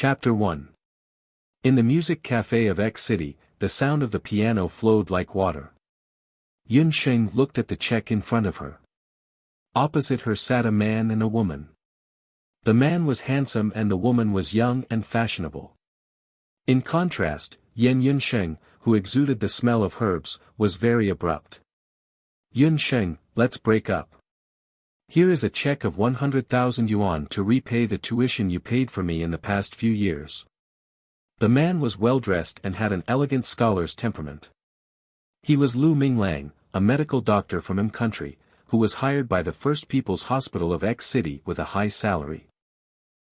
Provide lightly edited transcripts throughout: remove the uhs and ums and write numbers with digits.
Chapter 1. In the music cafe of X City, the sound of the piano flowed like water. Yun Sheng looked at the check in front of her. Opposite her sat a man and a woman. The man was handsome and the woman was young and fashionable. In contrast, Yun Sheng, who exuded the smell of herbs, was very abrupt. Yun Sheng, let's break up. Here is a check of 100,000 yuan to repay the tuition you paid for me in the past few years. The man was well-dressed and had an elegant scholar's temperament. He was Lu Minglang, a medical doctor from M country, who was hired by the First People's Hospital of X City with a high salary.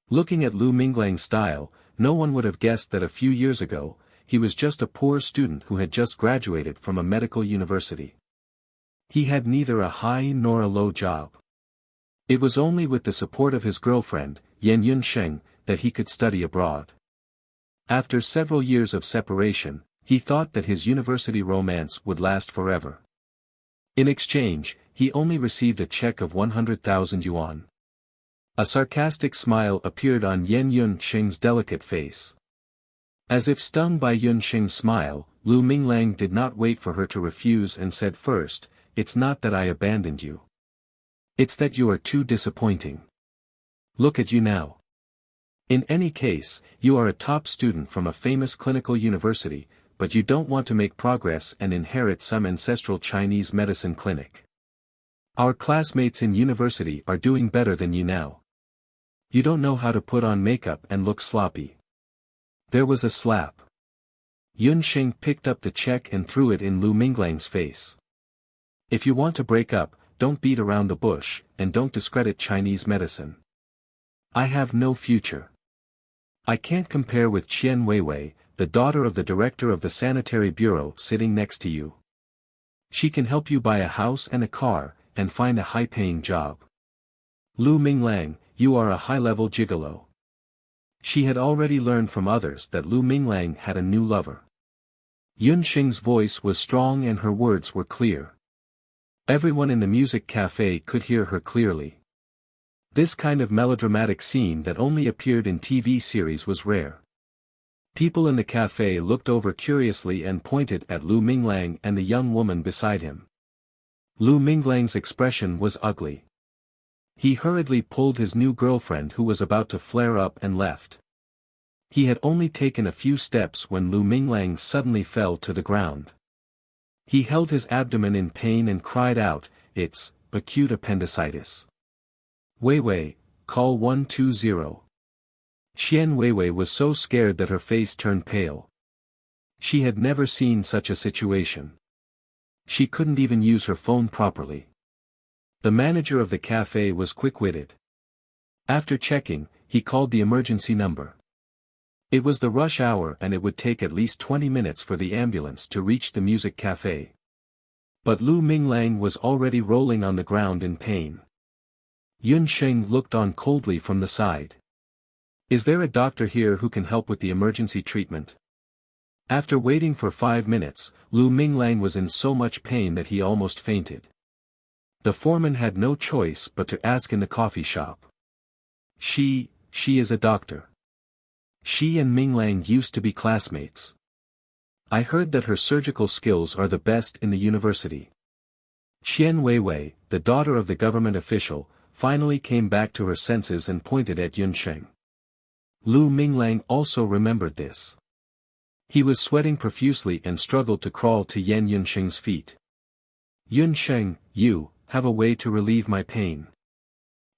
Looking at Lu Minglang's style, no one would have guessed that a few years ago, he was just a poor student who had just graduated from a medical university. He had neither a high nor a low job. It was only with the support of his girlfriend, Yun Sheng, that he could study abroad. After several years of separation, he thought that his university romance would last forever. In exchange, he only received a check of 100,000 yuan. A sarcastic smile appeared on Yun Sheng's delicate face. As if stung by Yun Sheng's smile, Lu Minglang did not wait for her to refuse and said first, "It's not that I abandoned you. It's that you are too disappointing. Look at you now. In any case, you are a top student from a famous clinical university, but you don't want to make progress and inherit some ancestral Chinese medicine clinic. Our classmates in university are doing better than you now. You don't know how to put on makeup and look sloppy." There was a slap. Yun Sheng picked up the check and threw it in Lu Minglang's face. "If you want to break up, don't beat around the bush, and don't discredit Chinese medicine. I have no future. I can't compare with Qian Weiwei, the daughter of the director of the sanitary bureau sitting next to you. She can help you buy a house and a car, and find a high-paying job. Lu Minglang, you are a high-level gigolo." She had already learned from others that Lu Minglang had a new lover. Yun Sheng's voice was strong and her words were clear. Everyone in the music cafe could hear her clearly. This kind of melodramatic scene that only appeared in TV series was rare. People in the cafe looked over curiously and pointed at Lu Minglang and the young woman beside him. Lu Minglang's expression was ugly. He hurriedly pulled his new girlfriend who was about to flare up and left. He had only taken a few steps when Lu Minglang suddenly fell to the ground. He held his abdomen in pain and cried out, "It's acute appendicitis. Weiwei, call 120. Qian Weiwei was so scared that her face turned pale. She had never seen such a situation. She couldn't even use her phone properly. The manager of the cafe was quick-witted. After checking, he called the emergency number. It was the rush hour and it would take at least 20 minutes for the ambulance to reach the music cafe. But Lu Minglang was already rolling on the ground in pain. Yun Sheng looked on coldly from the side. "Is there a doctor here who can help with the emergency treatment?" After waiting for 5 minutes, Lu Minglang was in so much pain that he almost fainted. The foreman had no choice but to ask in the coffee shop. She is a doctor. She and Minglang used to be classmates. I heard that her surgical skills are the best in the university." Qian Weiwei, the daughter of the government official, finally came back to her senses and pointed at Yun Sheng. Lu Minglang also remembered this. He was sweating profusely and struggled to crawl to Yun Sheng's feet. "Yun Sheng, you have a way to relieve my pain.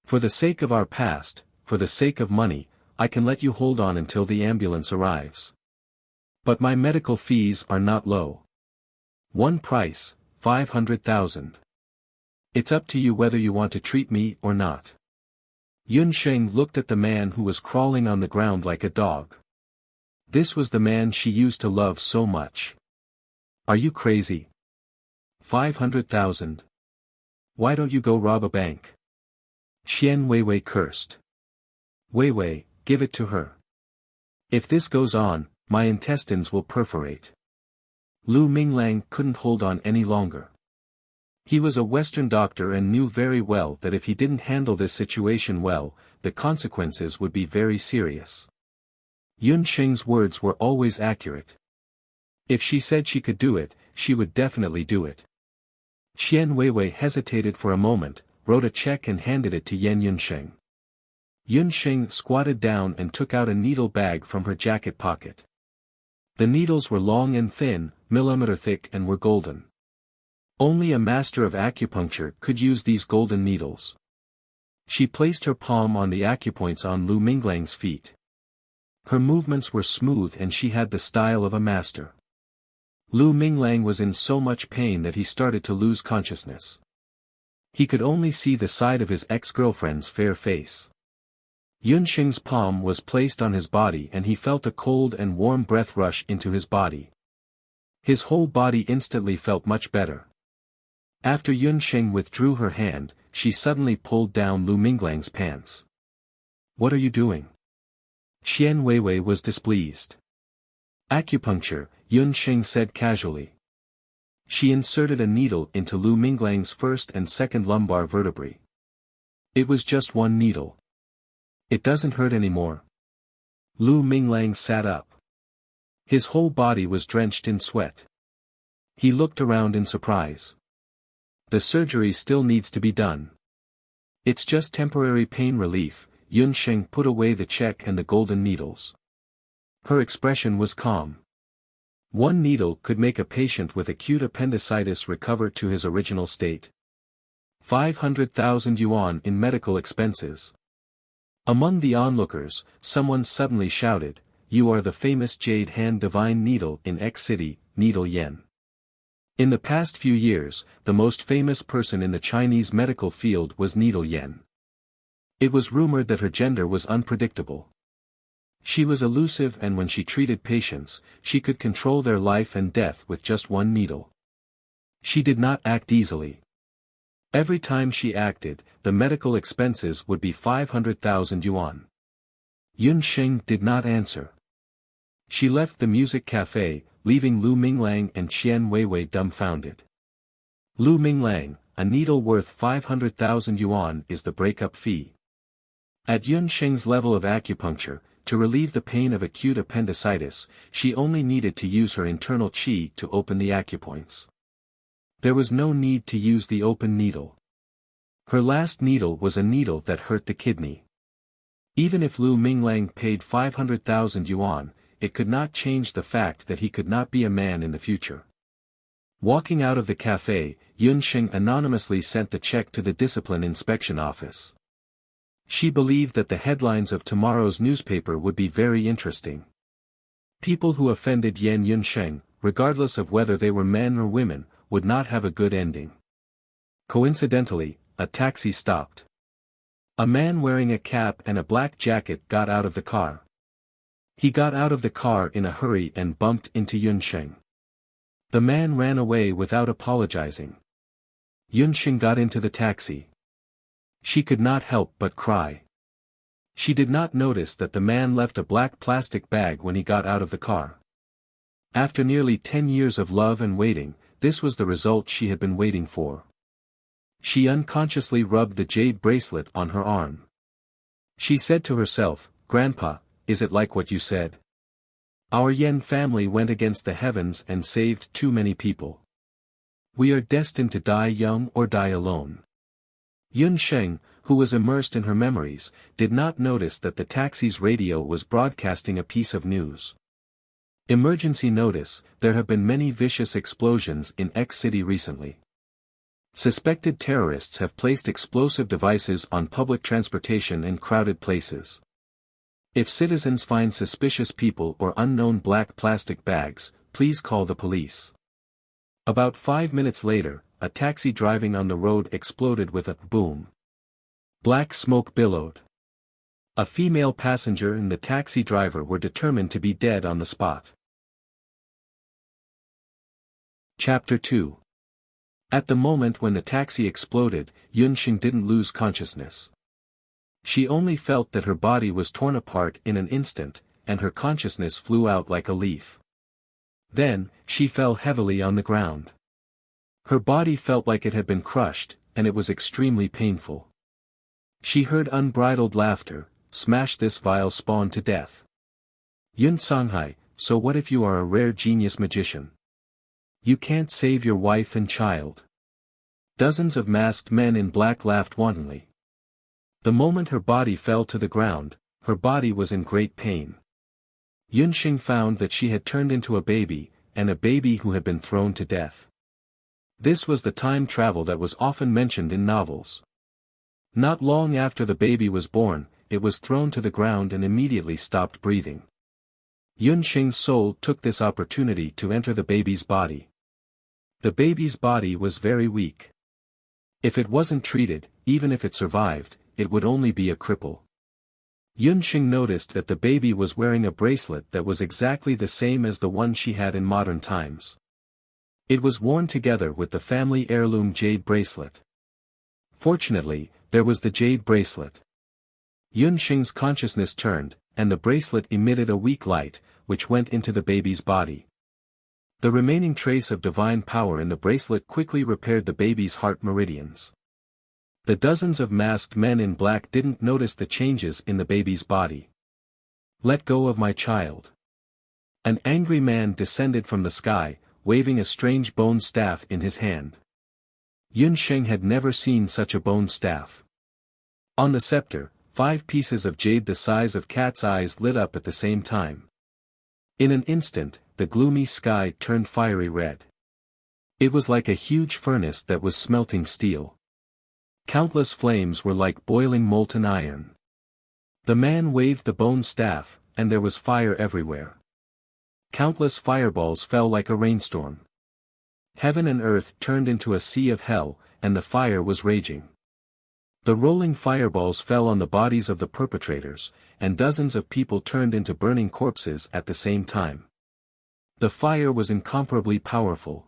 For the sake of our past, for the sake of money, I can let you hold on until the ambulance arrives. But my medical fees are not low. One price, 500,000. It's up to you whether you want to treat me or not." Yun Sheng looked at the man who was crawling on the ground like a dog. This was the man she used to love so much. "Are you crazy? 500,000. Why don't you go rob a bank?" Qian Weiwei cursed. "Weiwei, give it to her. If this goes on, my intestines will perforate." Lu Minglang couldn't hold on any longer. He was a Western doctor and knew very well that if he didn't handle this situation well, the consequences would be very serious. Yun Sheng's words were always accurate. If she said she could do it, she would definitely do it. Qian Weiwei hesitated for a moment, wrote a check and handed it to Yun Sheng. Yun Sheng squatted down and took out a needle bag from her jacket pocket. The needles were long and thin, millimeter thick, and were golden. Only a master of acupuncture could use these golden needles. She placed her palm on the acupoints on Lu Minglang's feet. Her movements were smooth and she had the style of a master. Lu Minglang was in so much pain that he started to lose consciousness. He could only see the side of his ex-girlfriend's fair face. Yun Sheng's palm was placed on his body and he felt a cold and warm breath rush into his body. His whole body instantly felt much better. After Yun Sheng withdrew her hand, she suddenly pulled down Lu Minglang's pants. "What are you doing?" Qian Weiwei was displeased. "Acupuncture," Yun Sheng said casually. She inserted a needle into Lu Minglang's first and second lumbar vertebrae. It was just one needle. "It doesn't hurt anymore." Lu Minglang sat up. His whole body was drenched in sweat. He looked around in surprise. "The surgery still needs to be done." "It's just temporary pain relief." Yun Sheng put away the check and the golden needles. Her expression was calm. One needle could make a patient with acute appendicitis recover to his original state. 500,000 yuan in medical expenses. Among the onlookers, someone suddenly shouted, "You are the famous Jade Hand Divine Needle in X City, Needle Yen." In the past few years, the most famous person in the Chinese medical field was Needle Yen. It was rumored that her gender was unpredictable. She was elusive, and when she treated patients, she could control their life and death with just one needle. She did not act easily. Every time she acted, the medical expenses would be 500,000 yuan. Yun Sheng did not answer. She left the music cafe, leaving Lu Minglang and Qian Weiwei dumbfounded. "Lu Minglang, a needle worth 500,000 yuan is the breakup fee." At Yun Sheng's level of acupuncture, to relieve the pain of acute appendicitis, she only needed to use her internal qi to open the acupoints. There was no need to use the open needle. Her last needle was a needle that hurt the kidney. Even if Lu Minglang paid 500,000 yuan, it could not change the fact that he could not be a man in the future. Walking out of the cafe, Yun Sheng anonymously sent the check to the discipline inspection office. She believed that the headlines of tomorrow's newspaper would be very interesting. People who offended Yun Sheng, regardless of whether they were men or women, would not have a good ending. Coincidentally, a taxi stopped. A man wearing a cap and a black jacket got out of the car. He got out of the car in a hurry and bumped into Yun Sheng. The man ran away without apologizing. Yun Sheng got into the taxi. She could not help but cry. She did not notice that the man left a black plastic bag when he got out of the car. After nearly 10 years of love and waiting, this was the result she had been waiting for. She unconsciously rubbed the jade bracelet on her arm. She said to herself, "Grandpa, is it like what you said? Our Yen family went against the heavens and saved too many people. We are destined to die young or die alone." Yun Sheng, who was immersed in her memories, did not notice that the taxi's radio was broadcasting a piece of news. Emergency notice: there have been many vicious explosions in X City recently. Suspected terrorists have placed explosive devices on public transportation and crowded places. If citizens find suspicious people or unknown black plastic bags, please call the police. About 5 minutes later, a taxi driving on the road exploded with a boom. Black smoke billowed. A female passenger and the taxi driver were determined to be dead on the spot. Chapter 2. At the moment when the taxi exploded, Yun Sheng didn't lose consciousness. She only felt that her body was torn apart in an instant, and her consciousness flew out like a leaf. Then, she fell heavily on the ground. Her body felt like it had been crushed, and it was extremely painful. She heard unbridled laughter: "Smash this vile spawn to death." Yun Songhai, so what if you are a rare genius magician? You can't save your wife and child. Dozens of masked men in black laughed wantonly. The moment her body fell to the ground, her body was in great pain. Yunxing found that she had turned into a baby, and a baby who had been thrown to death. This was the time travel that was often mentioned in novels. Not long after the baby was born, it was thrown to the ground and immediately stopped breathing. Yunxing's soul took this opportunity to enter the baby's body. The baby's body was very weak. If it wasn't treated, even if it survived, it would only be a cripple. Yunxing noticed that the baby was wearing a bracelet that was exactly the same as the one she had in modern times. It was worn together with the family heirloom jade bracelet. Fortunately, there was the jade bracelet. Yunxing's consciousness turned, and the bracelet emitted a weak light, which went into the baby's body. The remaining trace of divine power in the bracelet quickly repaired the baby's heart meridians. The dozens of masked men in black didn't notice the changes in the baby's body. Let go of my child. An angry man descended from the sky, waving a strange bone staff in his hand. Yunxing had never seen such a bone staff. On the scepter, 5 pieces of jade the size of cat's eyes lit up at the same time. In an instant, the gloomy sky turned fiery red. It was like a huge furnace that was smelting steel. Countless flames were like boiling molten iron. The man waved the bone staff, and there was fire everywhere. Countless fireballs fell like a rainstorm. Heaven and earth turned into a sea of hell, and the fire was raging. The rolling fireballs fell on the bodies of the perpetrators, and dozens of people turned into burning corpses at the same time. The fire was incomparably powerful.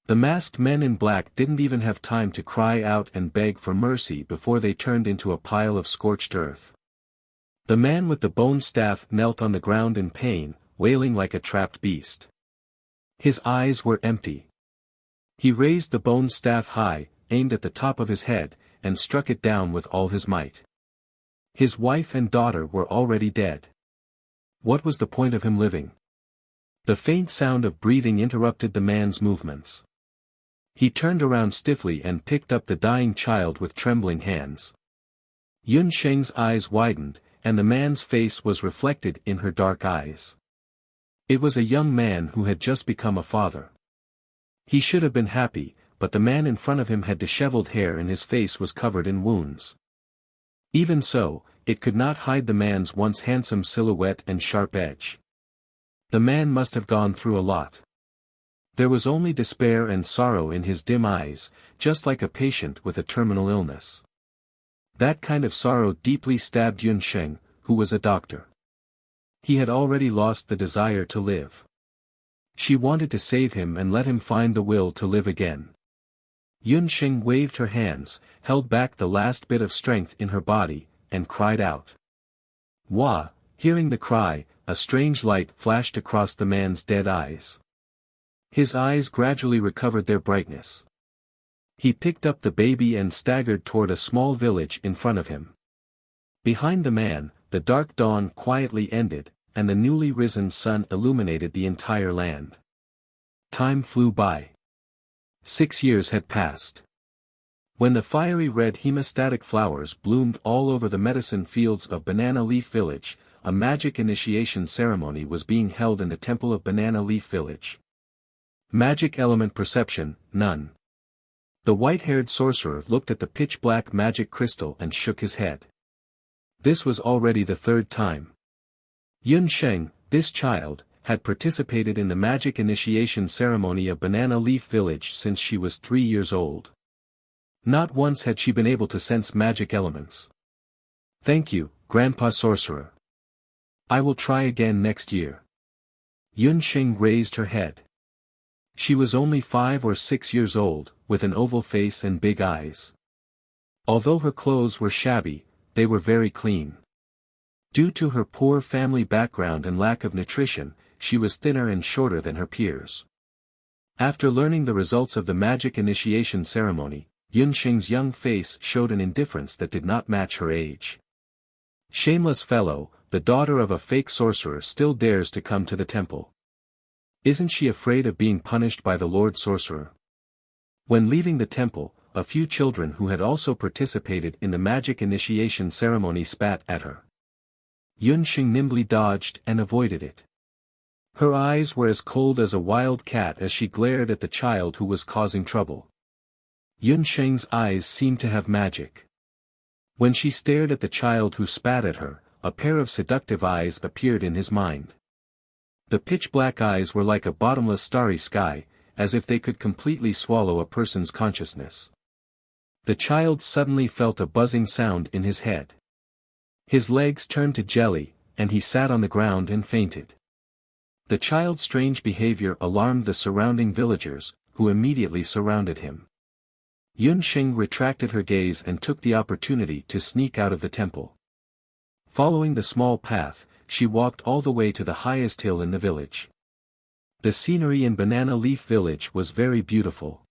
The masked men in black didn't even have time to cry out and beg for mercy before they turned into a pile of scorched earth. The man with the bone staff knelt on the ground in pain, wailing like a trapped beast. His eyes were empty. He raised the bone staff high, aimed at the top of his head, and struck it down with all his might. His wife and daughter were already dead. What was the point of him living? The faint sound of breathing interrupted the man's movements. He turned around stiffly and picked up the dying child with trembling hands. Yunxing's eyes widened, and the man's face was reflected in her dark eyes. It was a young man who had just become a father. He should have been happy, but the man in front of him had disheveled hair and his face was covered in wounds. Even so, it could not hide the man's once handsome silhouette and sharp edge. The man must have gone through a lot. There was only despair and sorrow in his dim eyes, just like a patient with a terminal illness. That kind of sorrow deeply stabbed Yunxing, who was a doctor. He had already lost the desire to live. She wanted to save him and let him find the will to live again. Yunxing waved her hands, held back the last bit of strength in her body, and cried out. Wah! Hearing the cry, a strange light flashed across the man's dead eyes. His eyes gradually recovered their brightness. He picked up the baby and staggered toward a small village in front of him. Behind the man, the dark dawn quietly ended, and the newly risen sun illuminated the entire land. Time flew by. 6 years had passed. When the fiery red hemostatic flowers bloomed all over the medicine fields of Banana Leaf Village, a magic initiation ceremony was being held in the temple of Banana Leaf Village. Magic element perception, none. The white-haired sorcerer looked at the pitch-black magic crystal and shook his head. This was already the 3rd time. Yunxing, this child, had participated in the magic initiation ceremony of Banana Leaf Village since she was 3 years old. Not once had she been able to sense magic elements. Thank you, Grandpa Sorcerer. I will try again next year. Yunxing raised her head. She was only 5 or 6 years old, with an oval face and big eyes. Although her clothes were shabby, they were very clean. Due to her poor family background and lack of nutrition, she was thinner and shorter than her peers. After learning the results of the magic initiation ceremony, Yunxing's young face showed an indifference that did not match her age. Shameless fellow, the daughter of a fake sorcerer still dares to come to the temple. Isn't she afraid of being punished by the Lord Sorcerer? When leaving the temple, a few children who had also participated in the magic initiation ceremony spat at her. Yunxing nimbly dodged and avoided it. Her eyes were as cold as a wild cat as she glared at the child who was causing trouble. Yunsheng's eyes seemed to have magic. When she stared at the child who spat at her, a pair of seductive eyes appeared in his mind. The pitch-black eyes were like a bottomless starry sky, as if they could completely swallow a person's consciousness. The child suddenly felt a buzzing sound in his head. His legs turned to jelly, and he sat on the ground and fainted. The child's strange behavior alarmed the surrounding villagers, who immediately surrounded him. Yunxing retracted her gaze and took the opportunity to sneak out of the temple. Following the small path, she walked all the way to the highest hill in the village. The scenery in Banana Leaf Village was very beautiful.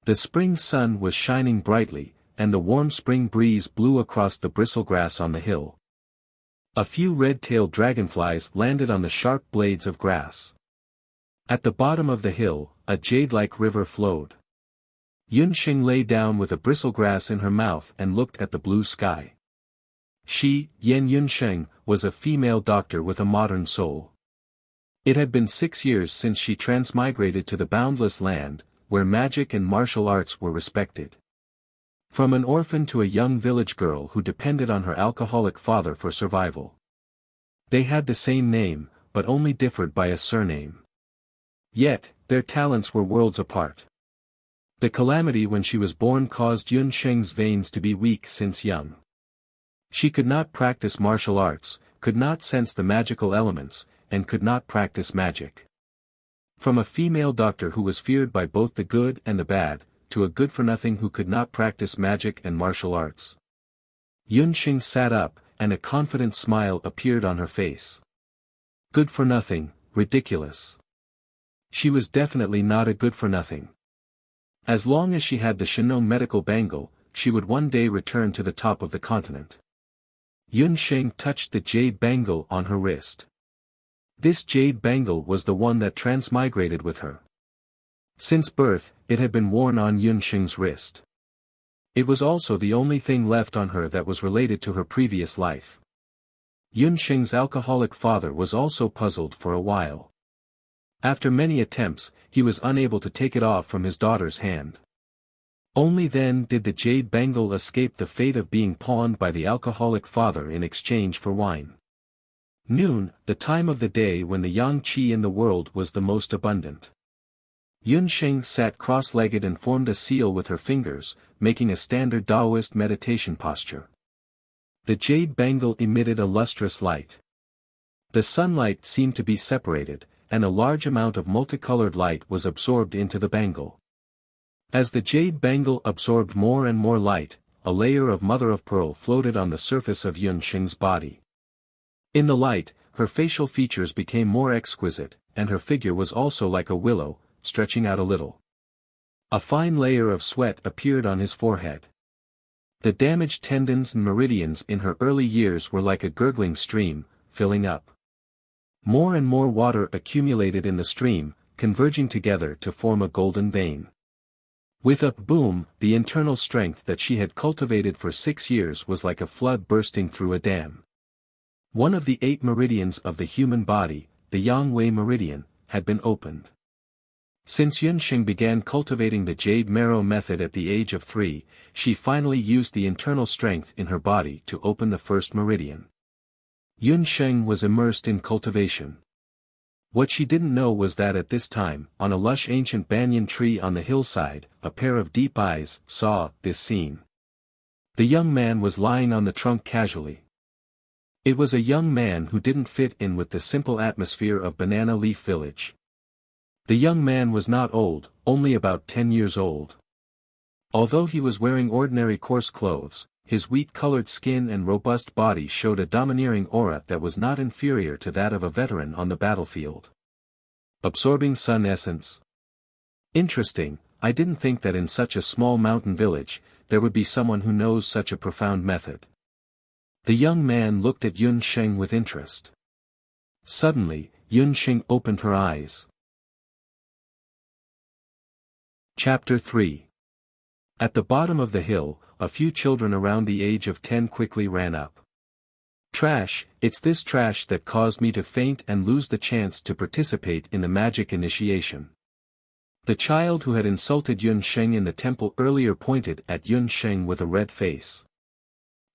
The spring sun was shining brightly, and the warm spring breeze blew across the bristlegrass on the hill. A few red-tailed dragonflies landed on the sharp blades of grass. At the bottom of the hill, a jade-like river flowed. Yunxing lay down with a bristlegrass in her mouth and looked at the blue sky. She, Yan Yunsheng, was a female doctor with a modern soul. It had been 6 years since she transmigrated to the boundless land, where magic and martial arts were respected. From an orphan to a young village girl who depended on her alcoholic father for survival. They had the same name, but only differed by a surname. Yet, their talents were worlds apart. The calamity when she was born caused Yunsheng's veins to be weak since young. She could not practice martial arts, could not sense the magical elements, and could not practice magic. From a female doctor who was feared by both the good and the bad, to a good-for-nothing who could not practice magic and martial arts. Yunxing sat up, and a confident smile appeared on her face. Good-for-nothing, ridiculous. She was definitely not a good-for-nothing. As long as she had the Shinong medical bangle, she would one day return to the top of the continent. Yunxing touched the jade bangle on her wrist. This jade bangle was the one that transmigrated with her. Since birth, it had been worn on Yunxing's wrist. It was also the only thing left on her that was related to her previous life. Yunxing's alcoholic father was also puzzled for a while. After many attempts, he was unable to take it off from his daughter's hand. Only then did the jade bangle escape the fate of being pawned by the alcoholic father in exchange for wine. Noon, the time of the day when the yang qi in the world was the most abundant. Yunxing sat cross-legged and formed a seal with her fingers, making a standard Taoist meditation posture. The jade bangle emitted a lustrous light. The sunlight seemed to be separated, and a large amount of multicolored light was absorbed into the bangle. As the jade bangle absorbed more and more light, a layer of mother-of-pearl floated on the surface of Yunxing's body. In the light, her facial features became more exquisite, and her figure was also like a willow, stretching out a little. A fine layer of sweat appeared on his forehead. The damaged tendons and meridians in her early years were like a gurgling stream, filling up. More and more water accumulated in the stream, converging together to form a golden vein. With a boom, the internal strength that she had cultivated for 6 years was like a flood bursting through a dam. One of the 8 meridians of the human body, the Yang Wei meridian, had been opened. Since Yunxing began cultivating the jade marrow method at the age of 3, she finally used the internal strength in her body to open the first meridian. Yunxing was immersed in cultivation. What she didn't know was that at this time, on a lush ancient banyan tree on the hillside, a pair of deep eyes saw this scene. The young man was lying on the trunk casually. It was a young man who didn't fit in with the simple atmosphere of Banana Leaf Village. The young man was not old, only about 10 years old. Although he was wearing ordinary coarse clothes, his wheat-colored skin and robust body showed a domineering aura that was not inferior to that of a veteran on the battlefield. Absorbing sun essence. Interesting, I didn't think that in such a small mountain village, there would be someone who knows such a profound method. The young man looked at Yun Sheng with interest. Suddenly, Yun Sheng opened her eyes. Chapter 3. At the bottom of the hill, a few children around the age of 10 quickly ran up. Trash, it's this trash that caused me to faint and lose the chance to participate in the magic initiation. The child who had insulted Yun Sheng in the temple earlier pointed at Yun Sheng with a red face.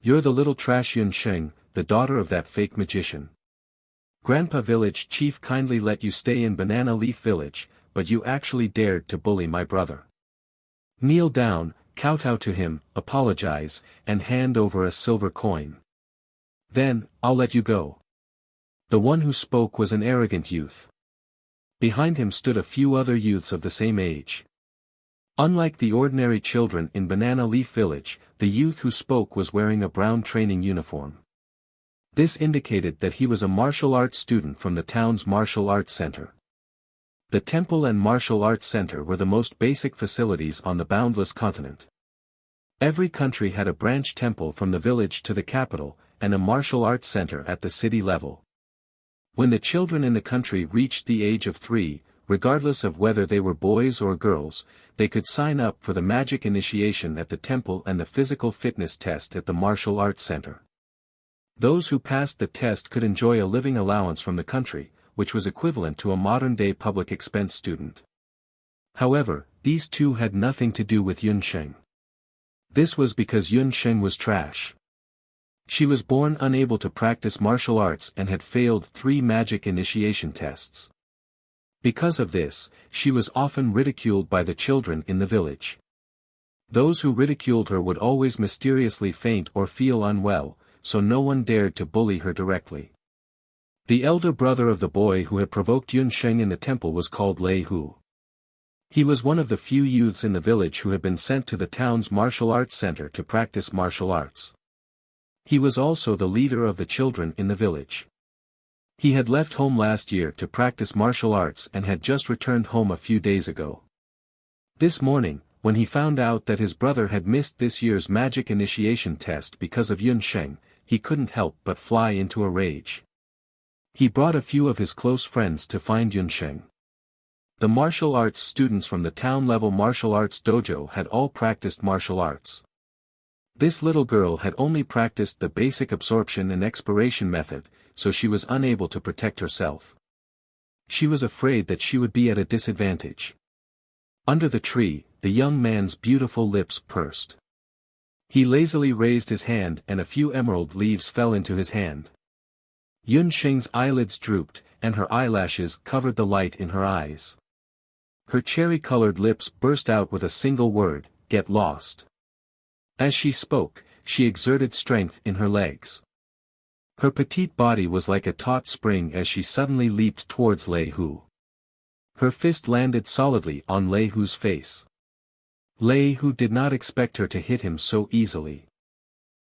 You're the little trash Yun Sheng, the daughter of that fake magician. Grandpa Village Chief kindly let you stay in Banana Leaf Village, but you actually dared to bully my brother. Kneel down, kowtow to him, apologize, and hand over a silver coin. Then, I'll let you go. The one who spoke was an arrogant youth. Behind him stood a few other youths of the same age. Unlike the ordinary children in Banana Leaf Village, the youth who spoke was wearing a brown training uniform. This indicated that he was a martial arts student from the town's martial arts center. The temple and martial arts center were the most basic facilities on the boundless continent. Every country had a branch temple from the village to the capital, and a martial arts center at the city level. When the children in the country reached the age of 3, regardless of whether they were boys or girls, they could sign up for the magic initiation at the temple and the physical fitness test at the martial arts center. Those who passed the test could enjoy a living allowance from the country, which was equivalent to a modern-day public expense student. However, these two had nothing to do with Yun Sheng. This was because Yun Sheng was trash. She was born unable to practice martial arts and had failed 3 magic initiation tests. Because of this, she was often ridiculed by the children in the village. Those who ridiculed her would always mysteriously faint or feel unwell, so no one dared to bully her directly. The elder brother of the boy who had provoked Yun Sheng in the temple was called Lei Hu. He was one of the few youths in the village who had been sent to the town's martial arts center to practice martial arts. He was also the leader of the children in the village. He had left home last year to practice martial arts and had just returned home a few days ago. This morning, when he found out that his brother had missed this year's magic initiation test because of Yun Sheng, he couldn't help but fly into a rage. He brought a few of his close friends to find Yun Sheng. The martial arts students from the town-level martial arts dojo had all practiced martial arts. This little girl had only practiced the basic absorption and expiration method, so she was unable to protect herself. She was afraid that she would be at a disadvantage. Under the tree, the young man's beautiful lips pursed. He lazily raised his hand and a few emerald leaves fell into his hand. Yun Sheng's eyelids drooped, and her eyelashes covered the light in her eyes. Her cherry-colored lips burst out with a single word, "Get lost." As she spoke, she exerted strength in her legs. Her petite body was like a taut spring as she suddenly leaped towards Lei Hu. Her fist landed solidly on Lei Hu's face. Lei Hu did not expect her to hit him so easily.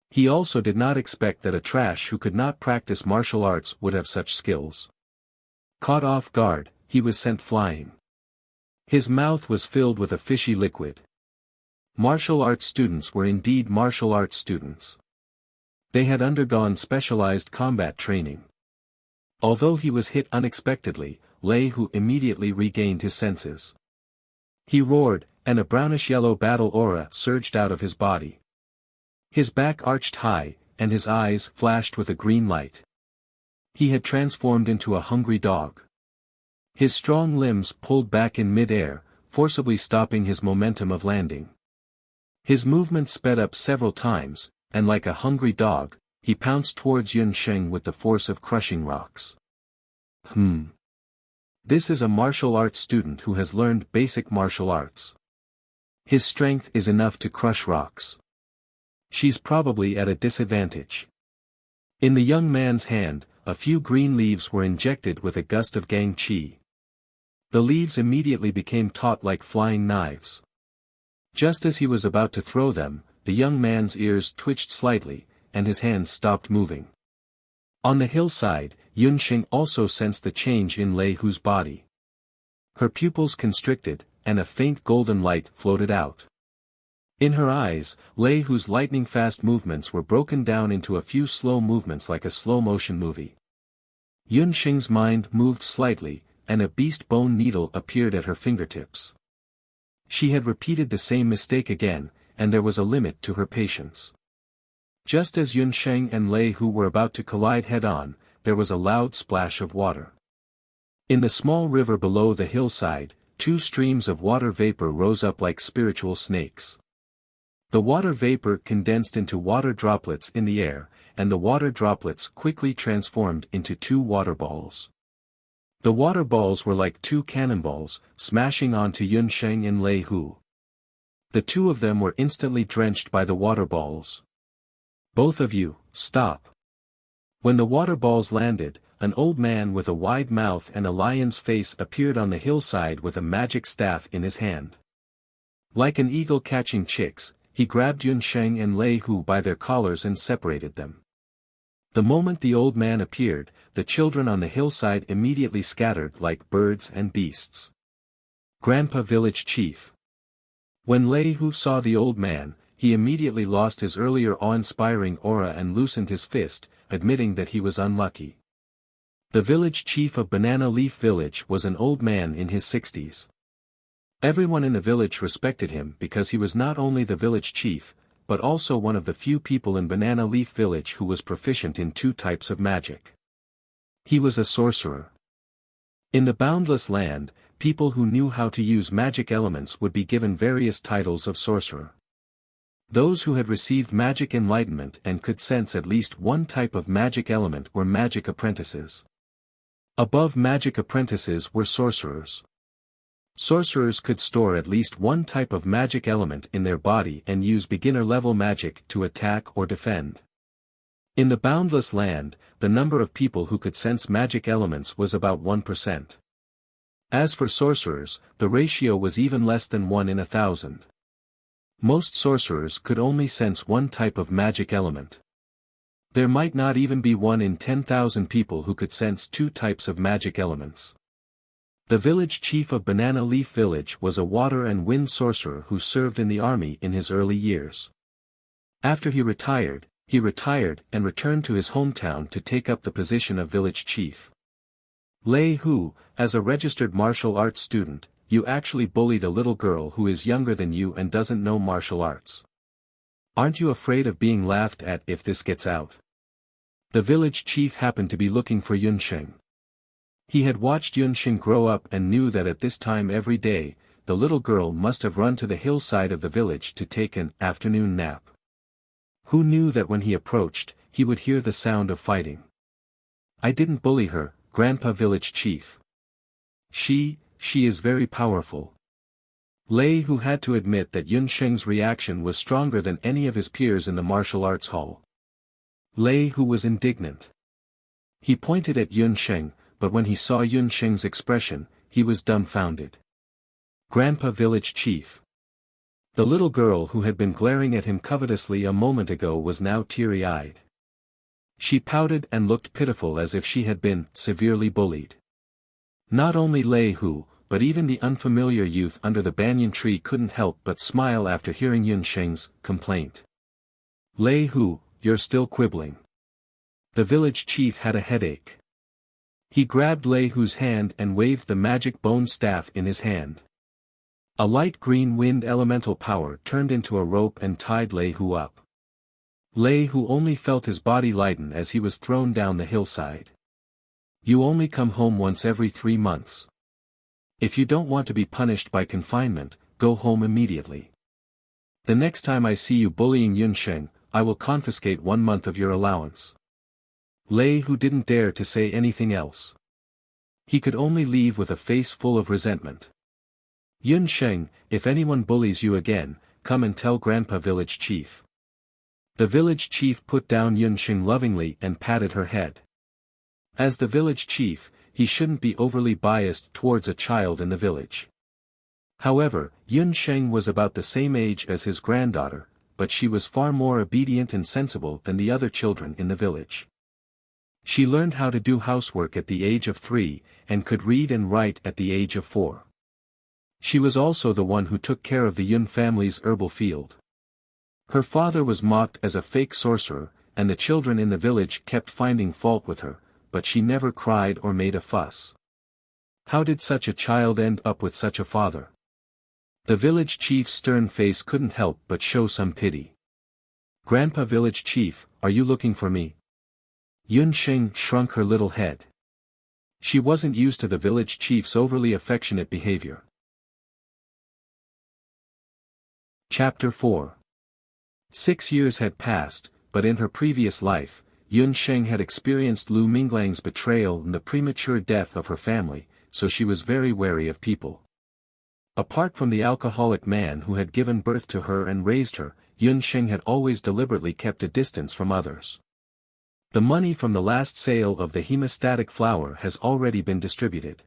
He also did not expect that a trash who could not practice martial arts would have such skills. Caught off guard, he was sent flying. His mouth was filled with a fishy liquid. Martial arts students were indeed martial arts students. They had undergone specialized combat training. Although he was hit unexpectedly, Lei Hu immediately regained his senses. He roared, and a brownish-yellow battle aura surged out of his body. His back arched high, and his eyes flashed with a green light. He had transformed into a hungry dog. His strong limbs pulled back in mid-air, forcibly stopping his momentum of landing. His movements sped up several times, and like a hungry dog, he pounced towards Yun Sheng with the force of crushing rocks. This is a martial arts student who has learned basic martial arts. His strength is enough to crush rocks. She's probably at a disadvantage. In the young man's hand, a few green leaves were injected with a gust of gang qi. The leaves immediately became taut like flying knives. Just as he was about to throw them, the young man's ears twitched slightly, and his hands stopped moving. On the hillside, Yun Sheng also sensed the change in Lei Hu's body. Her pupils constricted, and a faint golden light floated out. In her eyes, Lei Hu's lightning-fast movements were broken down into a few slow movements like a slow-motion movie. Yun Xing's mind moved slightly, and a beast bone needle appeared at her fingertips. She had repeated the same mistake again, and there was a limit to her patience. Just as Yun Sheng and Lei Hu were about to collide head-on, there was a loud splash of water. In the small river below the hillside, two streams of water vapor rose up like spiritual snakes. The water vapor condensed into water droplets in the air, and the water droplets quickly transformed into two water balls. The water balls were like two cannonballs, smashing onto Yun Sheng and Lei Hu. The two of them were instantly drenched by the water balls. "Both of you, stop." When the water balls landed, an old man with a wide mouth and a lion's face appeared on the hillside with a magic staff in his hand. Like an eagle catching chicks, he grabbed Yun Sheng and Lei Hu by their collars and separated them. The moment the old man appeared, the children on the hillside immediately scattered like birds and beasts. Grandpa Village Chief. When Lei Hu saw the old man, he immediately lost his earlier awe-inspiring aura and loosened his fist, admitting that he was unlucky. The village chief of Banana Leaf Village was an old man in his 60s. Everyone in the village respected him because he was not only the village chief, but also one of the few people in Banana Leaf Village who was proficient in two types of magic. He was a sorcerer. In the boundless land, people who knew how to use magic elements would be given various titles of sorcerer. Those who had received magic enlightenment and could sense at least one type of magic element were magic apprentices. Above magic apprentices were sorcerers. Sorcerers could store at least one type of magic element in their body and use beginner-level magic to attack or defend. In the boundless land, the number of people who could sense magic elements was about 1%. As for sorcerers, the ratio was even less than 1 in 1,000. Most sorcerers could only sense one type of magic element. There might not even be 1 in 10,000 people who could sense two types of magic elements. The village chief of Banana Leaf Village was a water and wind sorcerer who served in the army in his early years. After he retired and returned to his hometown to take up the position of village chief. Lei Hu, as a registered martial arts student, you actually bullied a little girl who is younger than you and doesn't know martial arts. Aren't you afraid of being laughed at if this gets out? The village chief happened to be looking for Yun Sheng. He had watched Yun Sheng grow up and knew that at this time every day, the little girl must have run to the hillside of the village to take an afternoon nap. Who knew that when he approached, he would hear the sound of fighting? "I didn't bully her, Grandpa Village Chief. She is very powerful." Lei Hu had to admit that Yun Sheng's reaction was stronger than any of his peers in the martial arts hall. Lei Hu was indignant. He pointed at Yun Sheng, but when he saw Yun Sheng's expression, he was dumbfounded. Grandpa Village Chief. The little girl who had been glaring at him covetously a moment ago was now teary-eyed. She pouted and looked pitiful as if she had been severely bullied. Not only Lei Hu, but even the unfamiliar youth under the banyan tree couldn't help but smile after hearing Yun Sheng's complaint. "Lei Hu, you're still quibbling." The village chief had a headache. He grabbed Lei Hu's hand and waved the magic bone staff in his hand. A light green wind elemental power turned into a rope and tied Lei Hu up. Lei Hu only felt his body lighten as he was thrown down the hillside. "You only come home once every 3 months. If you don't want to be punished by confinement, go home immediately. The next time I see you bullying Yun Sheng, I will confiscate 1 month of your allowance." Lei Hu didn't dare to say anything else. He could only leave with a face full of resentment. "Yun Sheng, if anyone bullies you again, come and tell Grandpa Village Chief." The village chief put down Yun Sheng lovingly and patted her head. As the village chief, he shouldn't be overly biased towards a child in the village. However, Yun Sheng was about the same age as his granddaughter, but she was far more obedient and sensible than the other children in the village. She learned how to do housework at the age of 3, and could read and write at the age of 4. She was also the one who took care of the Yun family's herbal field. Her father was mocked as a fake sorcerer, and the children in the village kept finding fault with her, but she never cried or made a fuss. How did such a child end up with such a father? The village chief's stern face couldn't help but show some pity. "Grandpa village chief, are you looking for me?" Yun Sheng shrunk her little head. She wasn't used to the village chief's overly affectionate behavior. Chapter 4. 6 years had passed, but in her previous life, Yun Sheng had experienced Lu Minglang's betrayal and the premature death of her family, so she was very wary of people. Apart from the alcoholic man who had given birth to her and raised her, Yun Sheng had always deliberately kept a distance from others. The money from the last sale of the hemostatic flower has already been distributed.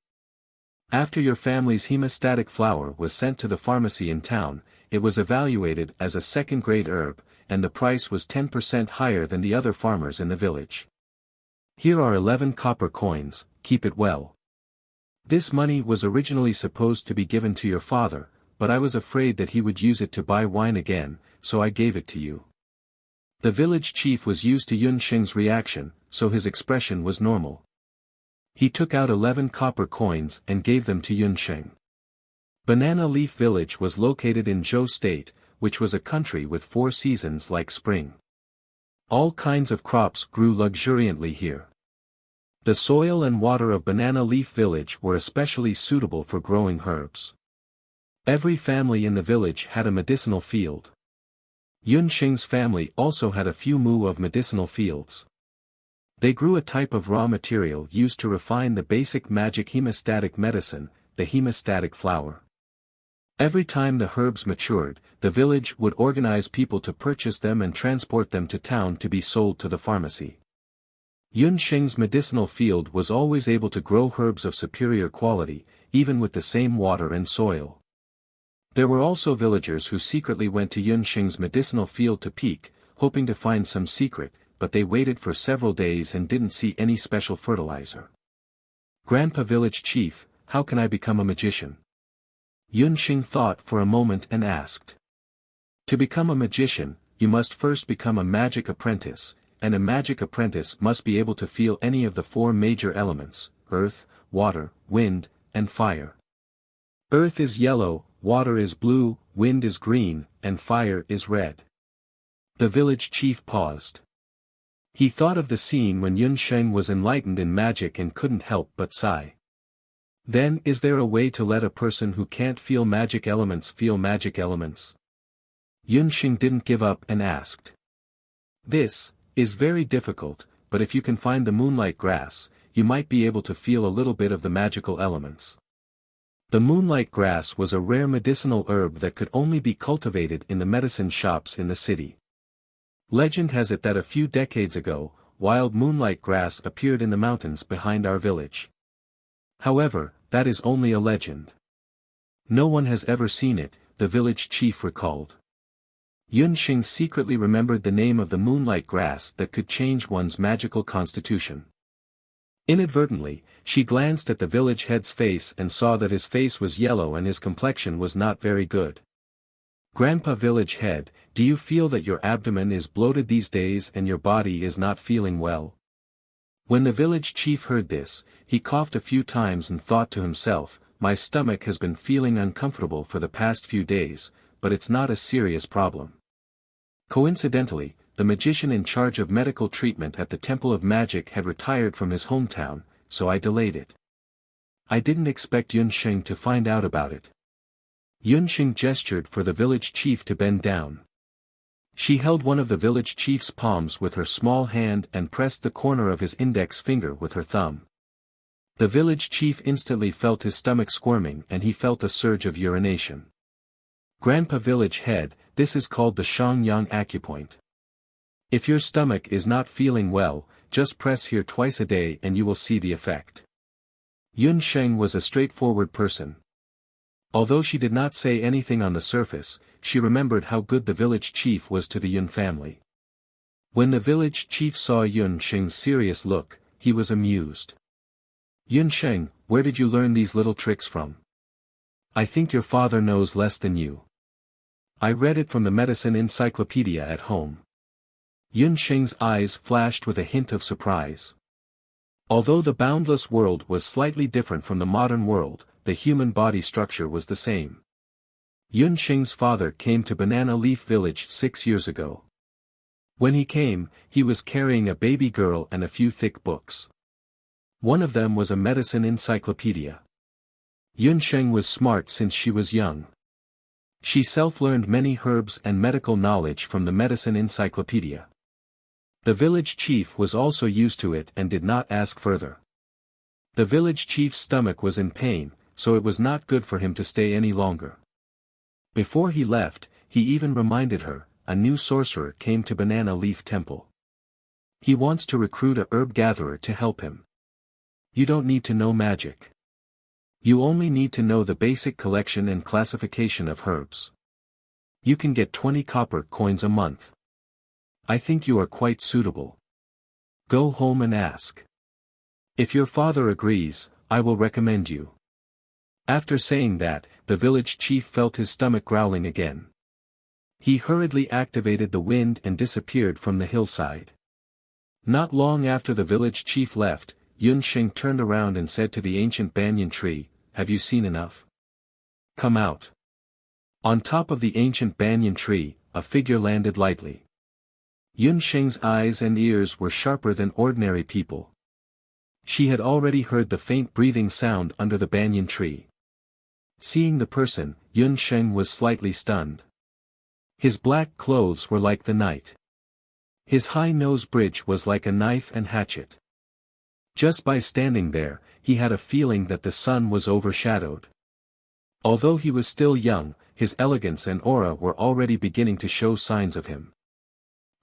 After your family's hemostatic flower was sent to the pharmacy in town, it was evaluated as a second-grade herb, and the price was 10% higher than the other farmers in the village. Here are 11 copper coins, keep it well. This money was originally supposed to be given to your father, but I was afraid that he would use it to buy wine again, so I gave it to you. The village chief was used to Yun Sheng's reaction, so his expression was normal. He took out 11 copper coins and gave them to Yun Sheng. Banana Leaf Village was located in Zhou State, which was a country with 4 seasons like spring. All kinds of crops grew luxuriantly here. The soil and water of Banana Leaf Village were especially suitable for growing herbs. Every family in the village had a medicinal field. Yun Sheng's family also had a few mu of medicinal fields. They grew a type of raw material used to refine the basic magic hemostatic medicine, the hemostatic flower. Every time the herbs matured, the village would organize people to purchase them and transport them to town to be sold to the pharmacy. Yun Sheng's medicinal field was always able to grow herbs of superior quality, even with the same water and soil. There were also villagers who secretly went to Yun Sheng's medicinal field to peek, hoping to find some secret, but they waited for several days and didn't see any special fertilizer. "Grandpa village chief, how can I become a magician?" Yun Sheng thought for a moment and asked. "To become a magician, you must first become a magic apprentice, and a magic apprentice must be able to feel any of the 4 major elements, earth, water, wind, and fire. Earth is yellow, water is blue, wind is green, and fire is red." The village chief paused. He thought of the scene when Yun Sheng was enlightened in magic and couldn't help but sigh. Then is there a way to let a person who can't feel magic elements feel magic elements? Yun Sheng didn't give up and asked. "This is very difficult, but if you can find the moonlight grass, you might be able to feel a little bit of the magical elements." The moonlight grass was a rare medicinal herb that could only be cultivated in the medicine shops in the city. Legend has it that a few decades ago, wild moonlight grass appeared in the mountains behind our village. However, that is only a legend. No one has ever seen it, the village chief recalled. Yun Sheng secretly remembered the name of the moonlight grass that could change one's magical constitution. Inadvertently, she glanced at the village head's face and saw that his face was yellow and his complexion was not very good. "Grandpa village head, do you feel that your abdomen is bloated these days and your body is not feeling well?" When the village chief heard this, he coughed a few times and thought to himself, "My stomach has been feeling uncomfortable for the past few days, but it's not a serious problem." Coincidentally, the magician in charge of medical treatment at the Temple of Magic had retired from his hometown, so I delayed it. I didn't expect Yun Sheng to find out about it. Yun Sheng gestured for the village chief to bend down. She held one of the village chief's palms with her small hand and pressed the corner of his index finger with her thumb. The village chief instantly felt his stomach squirming and he felt a surge of urination. "Grandpa village head, this is called the Shangyang acupoint. If your stomach is not feeling well, just press here twice a day and you will see the effect." Yun Sheng was a straightforward person. Although she did not say anything on the surface, she remembered how good the village chief was to the Yun family. When the village chief saw Yun Sheng's serious look, he was amused. "Yun Sheng, where did you learn these little tricks from? I think your father knows less than you." I read it from the medicine encyclopedia at home. Yun Sheng's eyes flashed with a hint of surprise. Although the boundless world was slightly different from the modern world, the human body structure was the same. Yun Sheng's father came to Banana Leaf Village 6 years ago. When he came, he was carrying a baby girl and a few thick books. One of them was a medicine encyclopedia. Yun Sheng was smart since she was young. She self-learned many herbs and medical knowledge from the medicine encyclopedia. The village chief was also used to it and did not ask further. The village chief's stomach was in pain, so it was not good for him to stay any longer. Before he left, he even reminded her, a new sorcerer came to Banana Leaf Temple. He wants to recruit a herb gatherer to help him. You don't need to know magic. You only need to know the basic collection and classification of herbs. You can get 20 copper coins a month. I think you are quite suitable. Go home and ask. If your father agrees, I will recommend you. After saying that, the village chief felt his stomach growling again. He hurriedly activated the wind and disappeared from the hillside. Not long after the village chief left, Yun Sheng turned around and said to the ancient banyan tree, "Have you seen enough? Come out." On top of the ancient banyan tree, a figure landed lightly. Yun Sheng's eyes and ears were sharper than ordinary people. She had already heard the faint breathing sound under the banyan tree. Seeing the person, Yun Sheng was slightly stunned. His black clothes were like the night. His high nose bridge was like a knife and hatchet. Just by standing there, he had a feeling that the sun was overshadowed. Although he was still young, his elegance and aura were already beginning to show signs of him.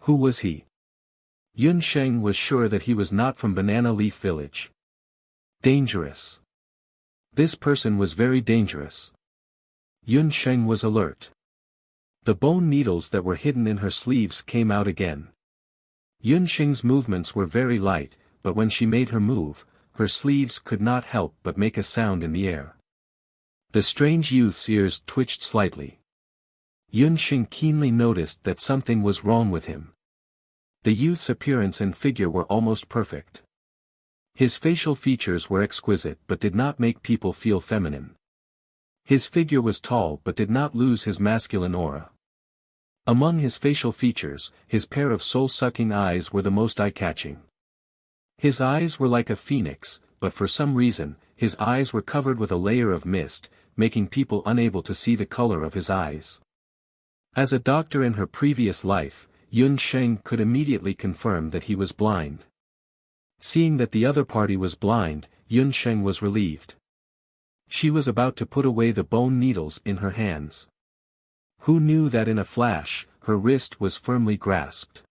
Who was he? Yun Sheng was sure that he was not from Banana Leaf Village. Dangerous. This person was very dangerous. Yun Sheng was alert. The bone needles that were hidden in her sleeves came out again. Yun Sheng's movements were very light, but when she made her move, her sleeves could not help but make a sound in the air. The strange youth's ears twitched slightly. Yun Sheng keenly noticed that something was wrong with him. The youth's appearance and figure were almost perfect. His facial features were exquisite but did not make people feel feminine. His figure was tall but did not lose his masculine aura. Among his facial features, his pair of soul-sucking eyes were the most eye-catching. His eyes were like a phoenix, but for some reason, his eyes were covered with a layer of mist, making people unable to see the color of his eyes. As a doctor in her previous life, Yun Sheng could immediately confirm that he was blind. Seeing that the other party was blind, Yun Sheng was relieved. She was about to put away the bone needles in her hands. Who knew that in a flash, her wrist was firmly grasped.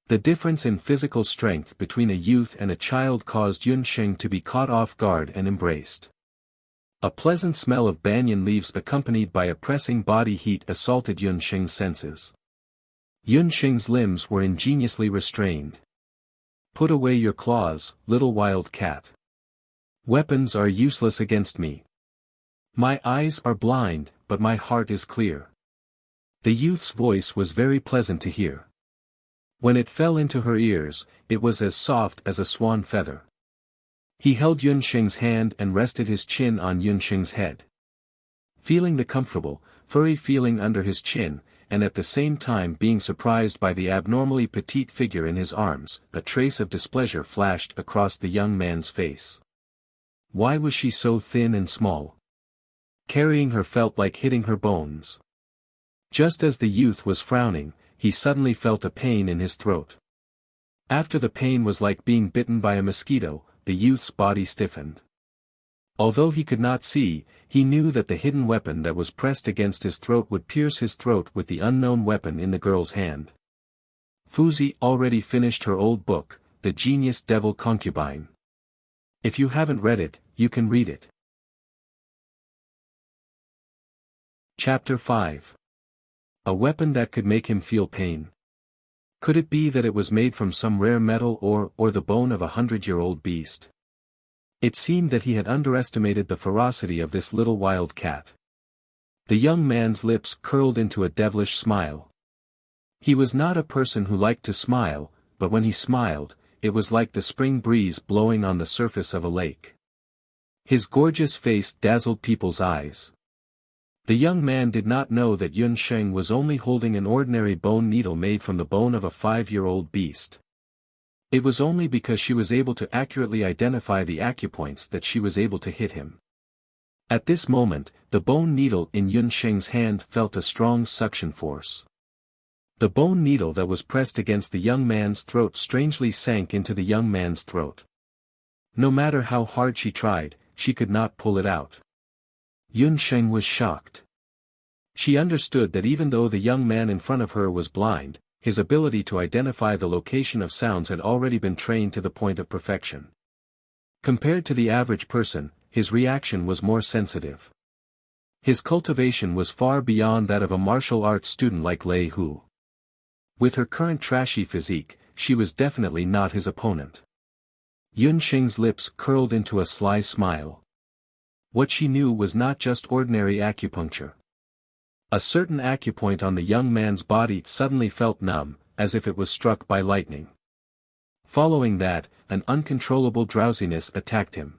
The difference in physical strength between a youth and a child caused Yun Sheng to be caught off guard and embraced. A pleasant smell of banyan leaves accompanied by a pressing body heat assaulted Yun Sheng's senses. Yun Sheng's limbs were ingeniously restrained. Put away your claws, little wild cat. Weapons are useless against me. My eyes are blind, but my heart is clear. The youth's voice was very pleasant to hear. When it fell into her ears, it was as soft as a swan feather. He held Yun Sheng's hand and rested his chin on Yun Sheng's head. Feeling the comfortable, furry feeling under his chin, and at the same time being surprised by the abnormally petite figure in his arms, a trace of displeasure flashed across the young man's face. Why was she so thin and small? Carrying her felt like hitting her bones. Just as the youth was frowning, he suddenly felt a pain in his throat. After the pain was like being bitten by a mosquito, the youth's body stiffened. Although he could not see, he knew that the hidden weapon that was pressed against his throat would pierce his throat with the unknown weapon in the girl's hand. Fuzi already finished her old book, The Genius Devil Concubine. If you haven't read it, you can read it. Chapter 5. A weapon that could make him feel pain. Could it be that it was made from some rare metal or the bone of a 100-year-old beast? It seemed that he had underestimated the ferocity of this little wild cat. The young man's lips curled into a devilish smile. He was not a person who liked to smile, but when he smiled, it was like the spring breeze blowing on the surface of a lake. His gorgeous face dazzled people's eyes. The young man did not know that Yun Sheng was only holding an ordinary bone needle made from the bone of a 5-year-old beast. It was only because she was able to accurately identify the acupoints that she was able to hit him. At this moment, the bone needle in Yun Sheng's hand felt a strong suction force. The bone needle that was pressed against the young man's throat strangely sank into the young man's throat. No matter how hard she tried, she could not pull it out. Yun Sheng was shocked. She understood that even though the young man in front of her was blind, his ability to identify the location of sounds had already been trained to the point of perfection. Compared to the average person, his reaction was more sensitive. His cultivation was far beyond that of a martial arts student like Lei Hu. With her current trashy physique, she was definitely not his opponent. Yun Sheng's lips curled into a sly smile. What she knew was not just ordinary acupuncture. A certain acupoint on the young man's body suddenly felt numb, as if it was struck by lightning. Following that, an uncontrollable drowsiness attacked him.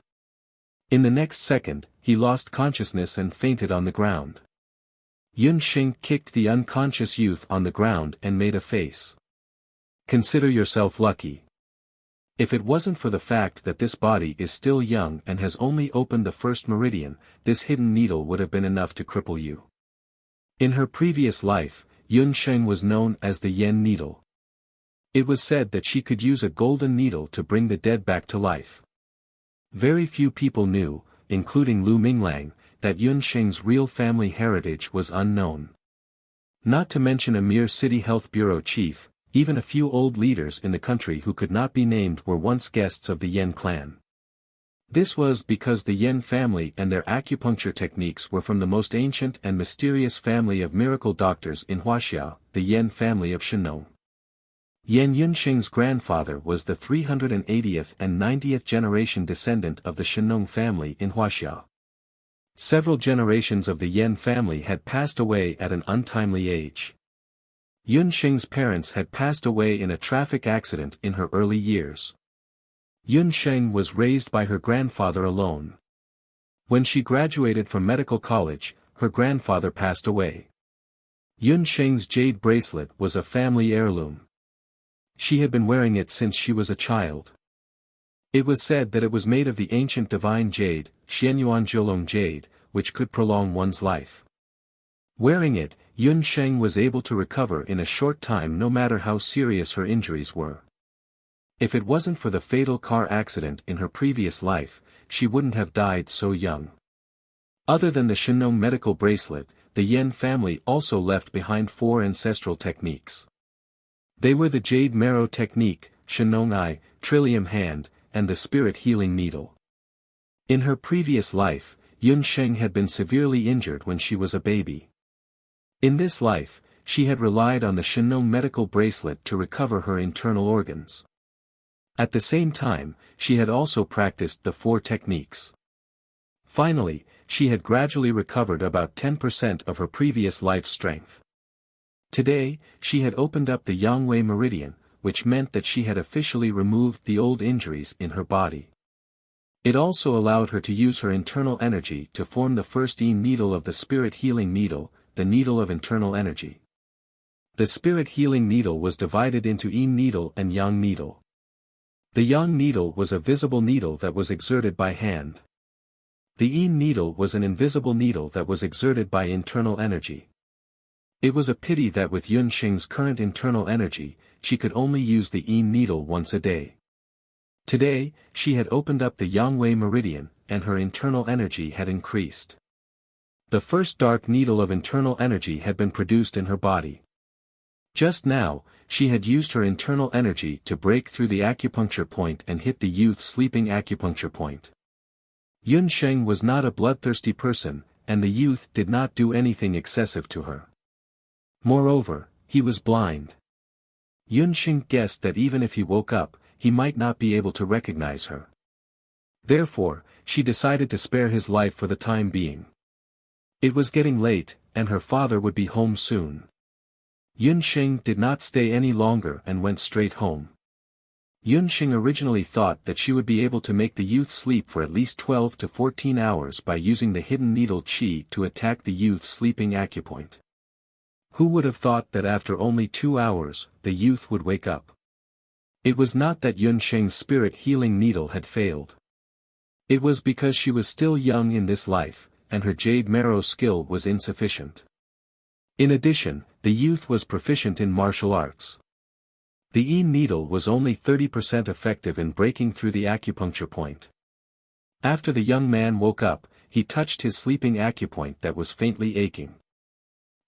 In the next second, he lost consciousness and fainted on the ground. Yun Sheng kicked the unconscious youth on the ground and made a face. Consider yourself lucky. If it wasn't for the fact that this body is still young and has only opened the first meridian, this hidden needle would have been enough to cripple you. In her previous life, Yun Sheng was known as the Yen Needle. It was said that she could use a golden needle to bring the dead back to life. Very few people knew, including Lu Minglang, that Yun Sheng's real family heritage was unknown. Not to mention a mere city health bureau chief, even a few old leaders in the country who could not be named were once guests of the Yen clan. This was because the Yen family and their acupuncture techniques were from the most ancient and mysterious family of miracle doctors in Wuxia, the Yen family of Shenong. Yen Yunsheng's grandfather was the 380th and 90th generation descendant of the Shenong family in Wuxia. Several generations of the Yen family had passed away at an untimely age. Yun Sheng's parents had passed away in a traffic accident in her early years. Yun Sheng was raised by her grandfather alone. When she graduated from medical college, her grandfather passed away. Yun Sheng's jade bracelet was a family heirloom. She had been wearing it since she was a child. It was said that it was made of the ancient divine jade, Xianyuan Jiulong jade, which could prolong one's life. Wearing it, Yun Sheng was able to recover in a short time no matter how serious her injuries were. If it wasn't for the fatal car accident in her previous life, she wouldn't have died so young. Other than the Shenong medical bracelet, the Yen family also left behind 4 ancestral techniques. They were the Jade Marrow technique, Shenong Eye, Trillium Hand, and the Spirit Healing Needle. In her previous life, Yun Sheng had been severely injured when she was a baby. In this life, she had relied on the Shenong medical bracelet to recover her internal organs. At the same time, she had also practiced the 4 techniques. Finally, she had gradually recovered about 10% of her previous life's strength. Today, she had opened up the Yangwei meridian, which meant that she had officially removed the old injuries in her body. It also allowed her to use her internal energy to form the first Yin needle of the Spirit Healing Needle, the Needle of Internal Energy. The Spirit Healing Needle was divided into Yin needle and Yang needle. The Yang needle was a visible needle that was exerted by hand. The Yin needle was an invisible needle that was exerted by internal energy. It was a pity that with Yun Sheng's current internal energy, she could only use the Yin needle once a day. Today, she had opened up the Yangwei meridian, and her internal energy had increased. The first dark needle of internal energy had been produced in her body. Just now, she had used her internal energy to break through the acupuncture point and hit the youth's sleeping acupuncture point. Yun Sheng was not a bloodthirsty person, and the youth did not do anything excessive to her. Moreover, he was blind. Yun Sheng guessed that even if he woke up, he might not be able to recognize her. Therefore, she decided to spare his life for the time being. It was getting late, and her father would be home soon. Yunxing did not stay any longer and went straight home. Yunxing originally thought that she would be able to make the youth sleep for at least 12 to 14 hours by using the hidden needle qi to attack the youth's sleeping acupoint. Who would have thought that after only 2 hours, the youth would wake up? It was not that Yunxing's spirit healing needle had failed. It was because she was still young in this life, and her jade marrow skill was insufficient. In addition, the youth was proficient in martial arts. The needle was only 30% effective in breaking through the acupuncture point. After the young man woke up, he touched his sleeping acupoint that was faintly aching.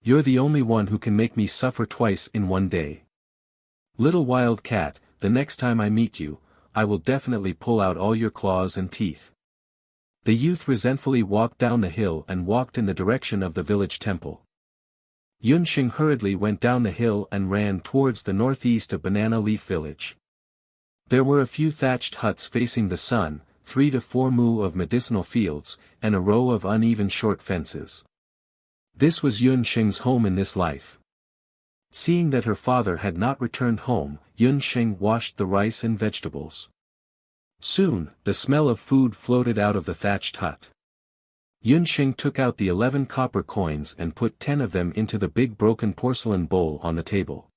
"You're the only one who can make me suffer twice in one day. Little wild cat, the next time I meet you, I will definitely pull out all your claws and teeth." The youth resentfully walked down the hill and walked in the direction of the village temple. Yunxing hurriedly went down the hill and ran towards the northeast of Banana Leaf Village. There were a few thatched huts facing the sun, 3 to 4 mu of medicinal fields, and a row of uneven short fences. This was Yunxing's home in this life. Seeing that her father had not returned home, Yunxing washed the rice and vegetables. Soon, the smell of food floated out of the thatched hut. Yunxing took out the 11 copper coins and put 10 of them into the big broken porcelain bowl on the table.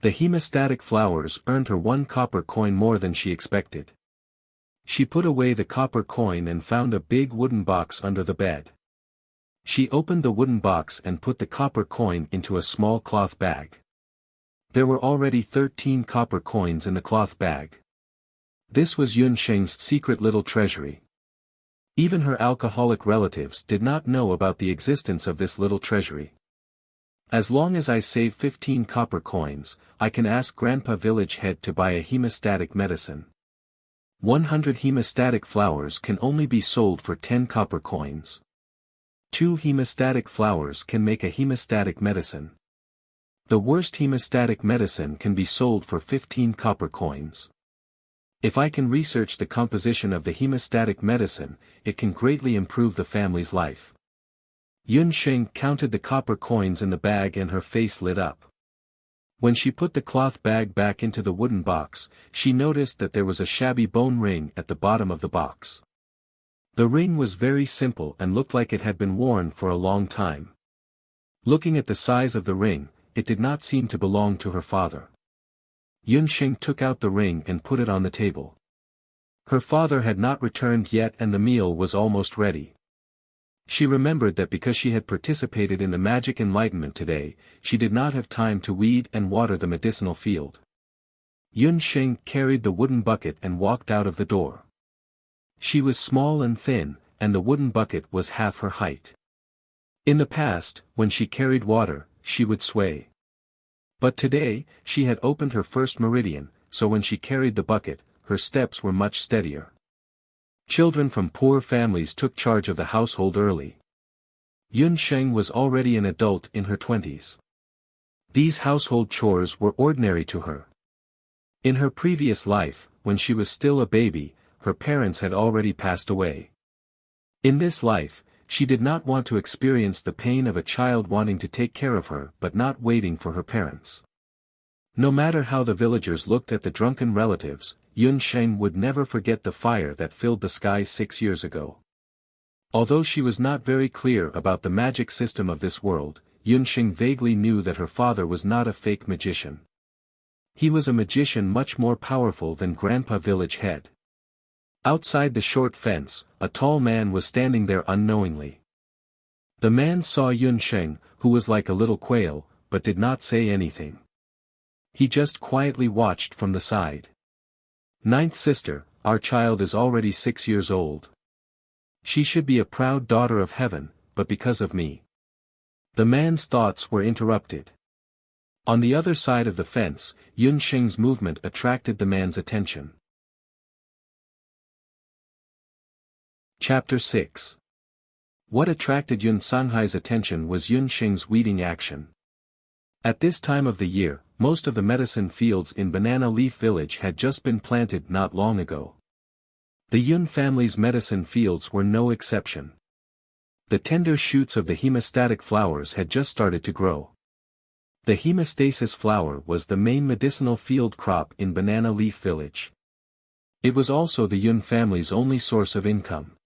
The hemostatic flowers earned her 1 copper coin more than she expected. She put away the copper coin and found a big wooden box under the bed. She opened the wooden box and put the copper coin into a small cloth bag. There were already 13 copper coins in the cloth bag. This was Yunxing's secret little treasury. Even her alcoholic relatives did not know about the existence of this little treasury. "As long as I save 15 copper coins, I can ask Grandpa Village Head to buy a hemostatic medicine. 100 hemostatic flowers can only be sold for 10 copper coins. 2 hemostatic flowers can make a hemostatic medicine. The worst hemostatic medicine can be sold for 15 copper coins. If I can research the composition of the hemostatic medicine, it can greatly improve the family's life." Yunxing counted the copper coins in the bag and her face lit up. When she put the cloth bag back into the wooden box, she noticed that there was a shabby bone ring at the bottom of the box. The ring was very simple and looked like it had been worn for a long time. Looking at the size of the ring, it did not seem to belong to her father. Yunxing took out the ring and put it on the table. Her father had not returned yet and the meal was almost ready. She remembered that because she had participated in the magic enlightenment today, she did not have time to weed and water the medicinal field. Yunxing carried the wooden bucket and walked out of the door. She was small and thin, and the wooden bucket was half her height. In the past, when she carried water, she would sway. But today, she had opened her first meridian, so when she carried the bucket, her steps were much steadier. Children from poor families took charge of the household early. Yunxing was already an adult in her 20s. These household chores were ordinary to her. In her previous life, when she was still a baby, her parents had already passed away. In this life, she did not want to experience the pain of a child wanting to take care of her but not waiting for her parents. No matter how the villagers looked at the drunken relatives, Yunxing would never forget the fire that filled the sky 6 years ago. Although she was not very clear about the magic system of this world, Yunxing vaguely knew that her father was not a fake magician. He was a magician much more powerful than Grandpa Village Head. Outside the short fence, a tall man was standing there unknowingly. The man saw Yunxing, who was like a little quail, but did not say anything. He just quietly watched from the side. "Ninth sister, our child is already 6 years old. She should be a proud daughter of heaven, but because of me." The man's thoughts were interrupted. On the other side of the fence, Yunxing's movement attracted the man's attention. Chapter 6. What attracted Yun Sanghai's attention was Yunxing's weeding action. At this time of the year, most of the medicine fields in Banana Leaf Village had just been planted not long ago. The Yun family's medicine fields were no exception. The tender shoots of the hemostatic flowers had just started to grow. The hemostasis flower was the main medicinal field crop in Banana Leaf Village. It was also the Yun family's only source of income.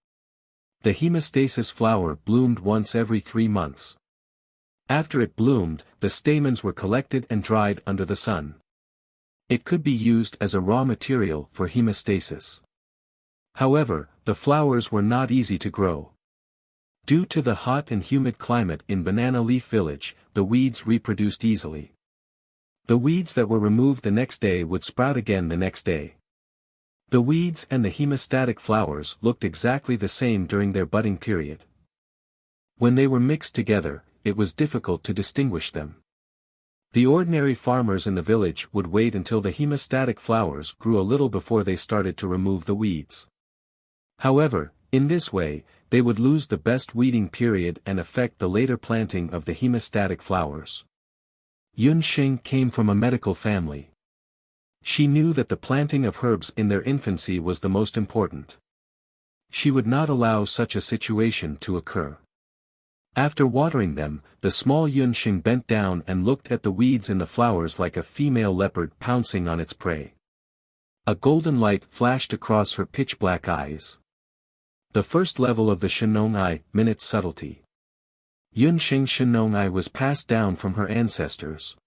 The hemostasis flower bloomed once every 3 months. After it bloomed, the stamens were collected and dried under the sun. It could be used as a raw material for hemostasis. However, the flowers were not easy to grow. Due to the hot and humid climate in Banana Leaf Village, the weeds reproduced easily. The weeds that were removed the next day would sprout again the next day. The weeds and the hemostatic flowers looked exactly the same during their budding period. When they were mixed together, it was difficult to distinguish them. The ordinary farmers in the village would wait until the hemostatic flowers grew a little before they started to remove the weeds. However, in this way, they would lose the best weeding period and affect the later planting of the hemostatic flowers. Yun Xing came from a medical family. She knew that the planting of herbs in their infancy was the most important. She would not allow such a situation to occur. After watering them, the small Yun Xing bent down and looked at the weeds in the flowers like a female leopard pouncing on its prey. A golden light flashed across her pitch-black eyes. The first level of the Shenong Ai, minute subtlety. Yun Xing's Shenong Ai was passed down from her ancestors.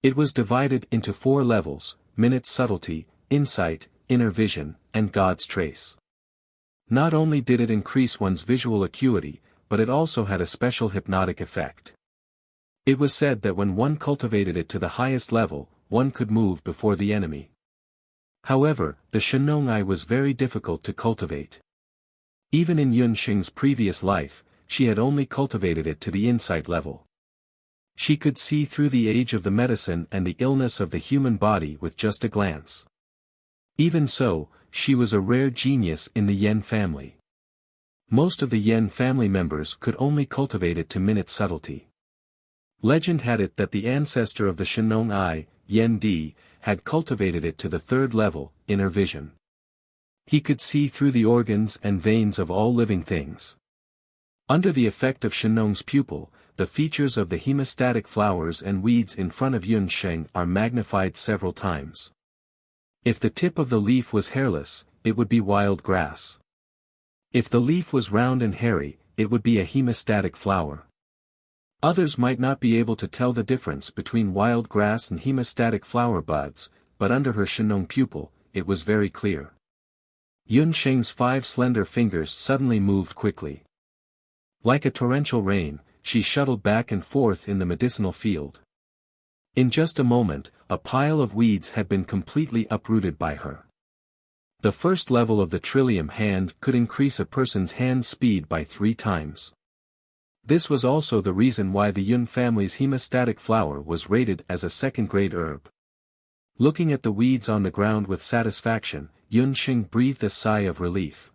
It was divided into 4 levels: minute subtlety, insight, inner vision, and God's trace. Not only did it increase one's visual acuity, but it also had a special hypnotic effect. It was said that when one cultivated it to the highest level, one could move before the enemy. However, the Shenong Ai was very difficult to cultivate. Even in Yun Xing's previous life, she had only cultivated it to the insight level. She could see through the age of the medicine and the illness of the human body with just a glance. Even so, she was a rare genius in the Yen family. Most of the Yen family members could only cultivate it to minute subtlety. Legend had it that the ancestor of the Shenong Ai, Yen Di, had cultivated it to the 3rd level, inner vision. He could see through the organs and veins of all living things. Under the effect of Shenong's pupil, the features of the hemostatic flowers and weeds in front of Yun Xing are magnified several times. If the tip of the leaf was hairless, it would be wild grass. If the leaf was round and hairy, it would be a hemostatic flower. Others might not be able to tell the difference between wild grass and hemostatic flower buds, but under her Shenong pupil, it was very clear. Yun Xing's 5 slender fingers suddenly moved quickly. Like a torrential rain, she shuttled back and forth in the medicinal field. In just a moment, a pile of weeds had been completely uprooted by her. The first level of the trillium hand could increase a person's hand speed by 3 times. This was also the reason why the Yun family's hemostatic flower was rated as a 2nd-grade herb. Looking at the weeds on the ground with satisfaction, Yun Xing breathed a sigh of relief.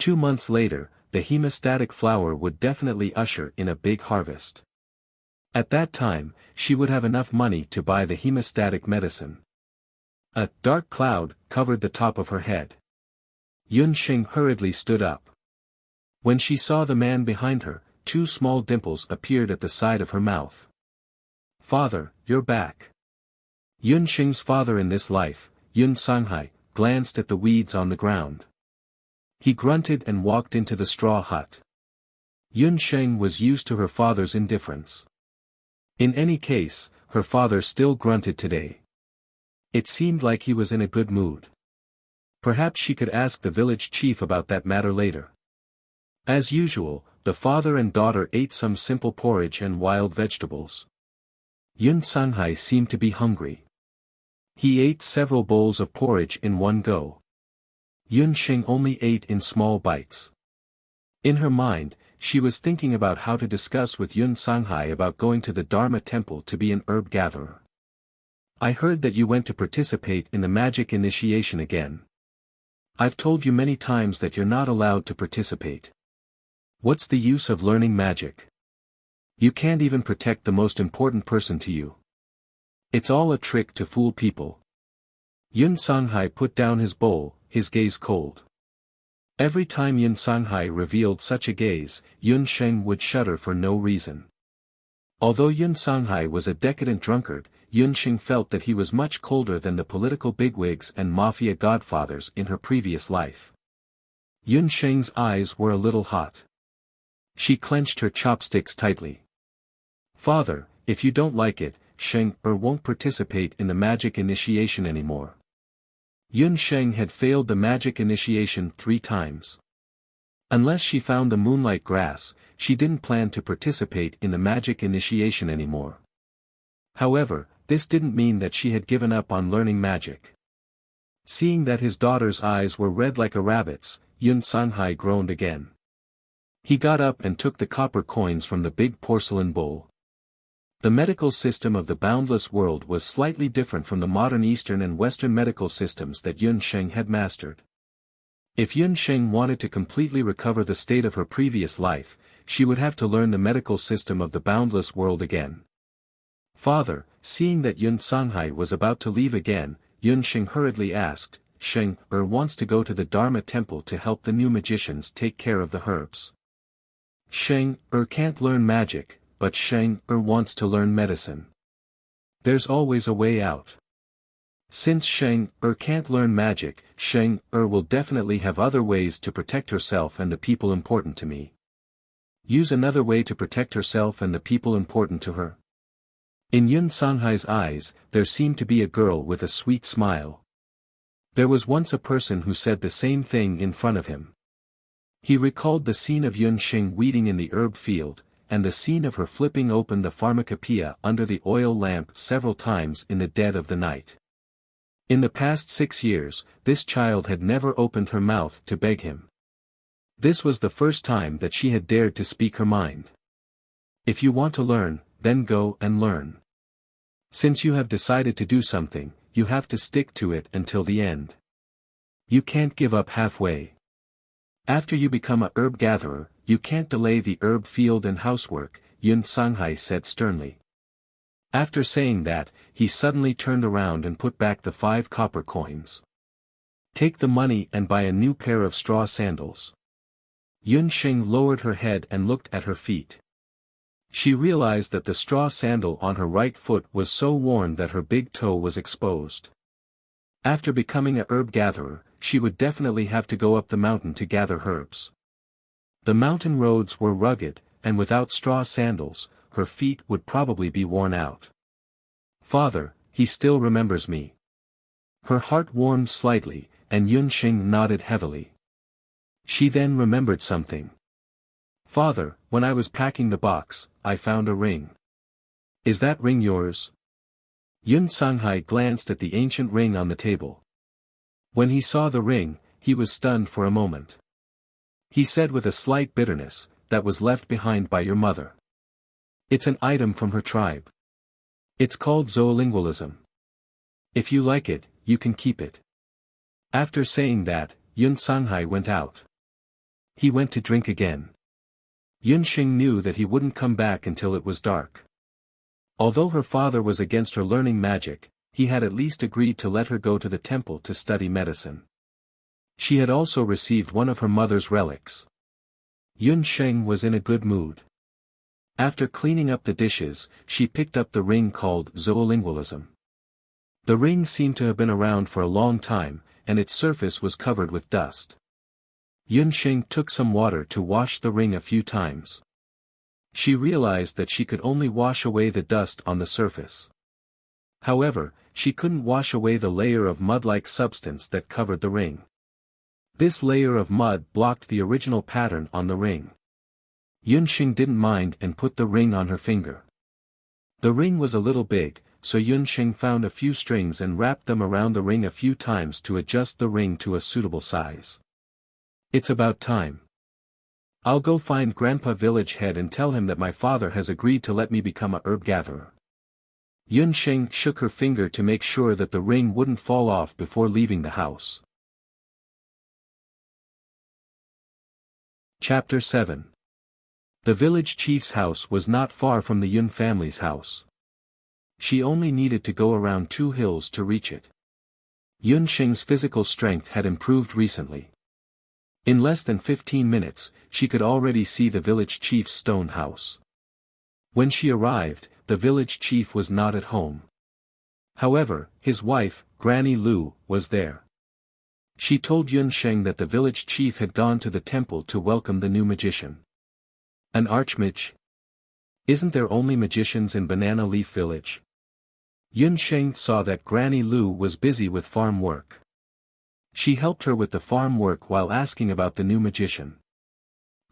2 months later, the hemostatic flower would definitely usher in a big harvest. At that time, she would have enough money to buy the hemostatic medicine. A dark cloud covered the top of her head. Yun Xing hurriedly stood up. When she saw the man behind her, 2 small dimples appeared at the side of her mouth. "Father, you're back." Yun Xing's father in this life, Yun Sanghai, glanced at the weeds on the ground. He grunted and walked into the straw hut. Yun Xing was used to her father's indifference. In any case, her father still grunted today. It seemed like he was in a good mood. Perhaps she could ask the village chief about that matter later. As usual, the father and daughter ate some simple porridge and wild vegetables. Yun Sanghai seemed to be hungry. He ate several bowls of porridge in one go. Yun Xing only ate in small bites. In her mind, she was thinking about how to discuss with Yun Sanghai about going to the Dharma temple to be an herb gatherer. "I heard that you went to participate in the magic initiation again. I've told you many times that you're not allowed to participate. What's the use of learning magic? You can't even protect the most important person to you. It's all a trick to fool people." Yun Sanghai put down his bowl, his gaze cold. Every time Yun Sanghai revealed such a gaze, Yun Sheng would shudder for no reason. Although Yun Sanghai was a decadent drunkard, Yun Sheng felt that he was much colder than the political bigwigs and mafia godfathers in her previous life. Yun Sheng's eyes were a little hot. She clenched her chopsticks tightly. "Father, if you don't like it, Sheng won't participate in the magic initiation anymore." Yun Sheng had failed the magic initiation 3 times. Unless she found the moonlight grass, she didn't plan to participate in the magic initiation anymore. However, this didn't mean that she had given up on learning magic. Seeing that his daughter's eyes were red like a rabbit's, Yun Sanghai groaned again. He got up and took the copper coins from the big porcelain bowl. The medical system of the boundless world was slightly different from the modern Eastern and Western medical systems that Yun Sheng had mastered. If Yun Sheng wanted to completely recover the state of her previous life, she would have to learn the medical system of the boundless world again. "Father," seeing that Yun Sanghai was about to leave again, Yun Sheng hurriedly asked, "Sheng wants to go to the Dharma temple to help the new magicians take care of the herbs." "Sheng can't learn magic, but Sheng wants to learn medicine. There's always a way out. Since Sheng can't learn magic, Sheng will definitely have other ways to protect herself and the people important to me." Use another way to protect herself and the people important to her? In Yun Sanghai's eyes, there seemed to be a girl with a sweet smile. There was once a person who said the same thing in front of him. He recalled the scene of Yun Sheng weeding in the herb field, and the scene of her flipping open the pharmacopoeia under the oil lamp several times in the dead of the night. In the past 6 years, this child had never opened her mouth to beg him. This was the first time that she had dared to speak her mind. If you want to learn, then go and learn. Since you have decided to do something, you have to stick to it until the end. You can't give up halfway. After you become a herb gatherer, you can't delay the herb field and housework, Yun Sanghai said sternly. After saying that, he suddenly turned around and put back the 5 copper coins. "Take the money and buy a new pair of straw sandals." Yun Sheng lowered her head and looked at her feet. She realized that the straw sandal on her right foot was so worn that her big toe was exposed. After becoming a herb gatherer, she would definitely have to go up the mountain to gather herbs. The mountain roads were rugged, and without straw sandals, her feet would probably be worn out. "Father, he still remembers me." Her heart warmed slightly, and Yun Sheng nodded heavily. She then remembered something. "Father, when I was packing the box, I found a ring. Is that ring yours?" Yun Sanghai glanced at the ancient ring on the table. When he saw the ring, he was stunned for a moment. He said with a slight bitterness, "That was left behind by your mother. It's an item from her tribe. It's called zoolingualism. If you like it, you can keep it." After saying that, Yun Sanghai went out. He went to drink again. Yun Sheng knew that he wouldn't come back until it was dark. Although her father was against her learning magic, he had at least agreed to let her go to the temple to study medicine. She had also received one of her mother's relics. Yun Sheng was in a good mood. After cleaning up the dishes, she picked up the ring called zoolingualism. The ring seemed to have been around for a long time, and its surface was covered with dust. Yun Sheng took some water to wash the ring a few times. She realized that she could only wash away the dust on the surface. However, she couldn't wash away the layer of mud-like substance that covered the ring. This layer of mud blocked the original pattern on the ring. Yun Sheng didn't mind and put the ring on her finger. The ring was a little big, so Yun Sheng found a few strings and wrapped them around the ring a few times to adjust the ring to a suitable size. "It's about time. I'll go find Grandpa Village Head and tell him that my father has agreed to let me become a herb gatherer." Yun Sheng shook her finger to make sure that the ring wouldn't fall off before leaving the house. Chapter 7. The village chief's house was not far from the Yun family's house. She only needed to go around 2 hills to reach it. Yun Sheng's physical strength had improved recently. In less than 15 minutes, she could already see the village chief's stone house. When she arrived, the village chief was not at home. However, his wife, Granny Lu, was there. She told Yun Sheng that the village chief had gone to the temple to welcome the new magician. An archmage? Isn't there only magicians in Banana Leaf Village? Yun Sheng saw that Granny Lu was busy with farm work. She helped her with the farm work while asking about the new magician.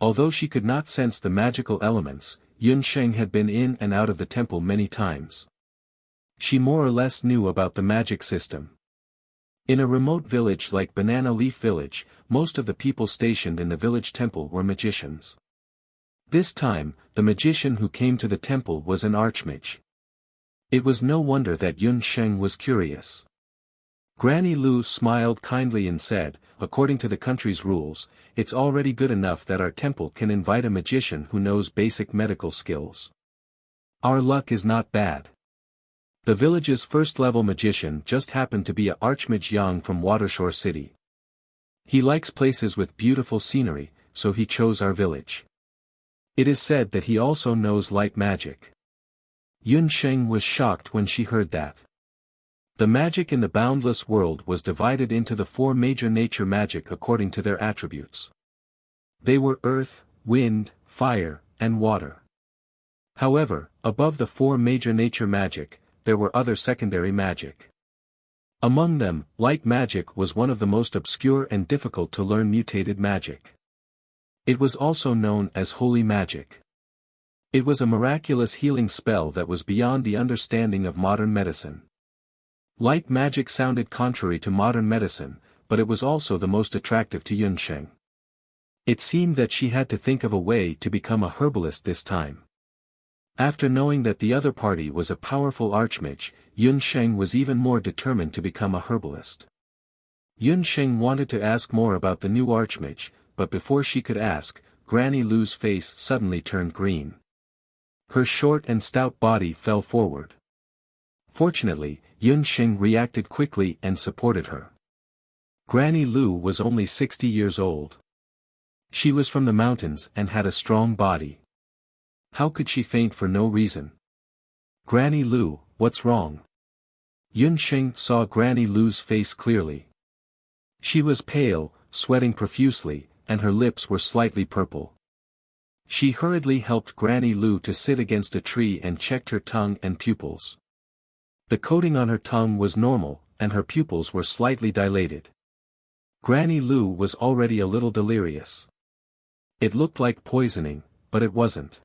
Although she could not sense the magical elements, Yun Sheng had been in and out of the temple many times. She more or less knew about the magic system. In a remote village like Banana Leaf Village, most of the people stationed in the village temple were magicians. This time, the magician who came to the temple was an archmage. It was no wonder that Yun Sheng was curious. Granny Lu smiled kindly and said, according to the country's rules, it's already good enough that our temple can invite a magician who knows basic medical skills. Our luck is not bad. The village's first-level magician just happened to be a Archmage Yang from Watershore City. He likes places with beautiful scenery, so he chose our village. It is said that he also knows light magic. Yun Sheng was shocked when she heard that. The magic in the boundless world was divided into the 4 major nature magic according to their attributes. They were earth, wind, fire, and water. However, above the 4 major nature magic, there were other secondary magic. Among them, light magic was one of the most obscure and difficult to learn mutated magic. It was also known as holy magic. It was a miraculous healing spell that was beyond the understanding of modern medicine. Light magic sounded contrary to modern medicine, but it was also the most attractive to Yun Sheng. It seemed that she had to think of a way to become a herbalist this time. After knowing that the other party was a powerful archmage, Yun Sheng was even more determined to become a herbalist. Yun Sheng wanted to ask more about the new archmage, but before she could ask, Granny Lu's face suddenly turned green. Her short and stout body fell forward. Fortunately, Yun Sheng reacted quickly and supported her. Granny Lu was only 60 years old. She was from the mountains and had a strong body. How could she faint for no reason? Granny Lu, what's wrong? Yun Sheng saw Granny Lu's face clearly. She was pale, sweating profusely, and her lips were slightly purple. She hurriedly helped Granny Lu to sit against a tree and checked her tongue and pupils. The coating on her tongue was normal, and her pupils were slightly dilated. Granny Lu was already a little delirious. It looked like poisoning, but it wasn't.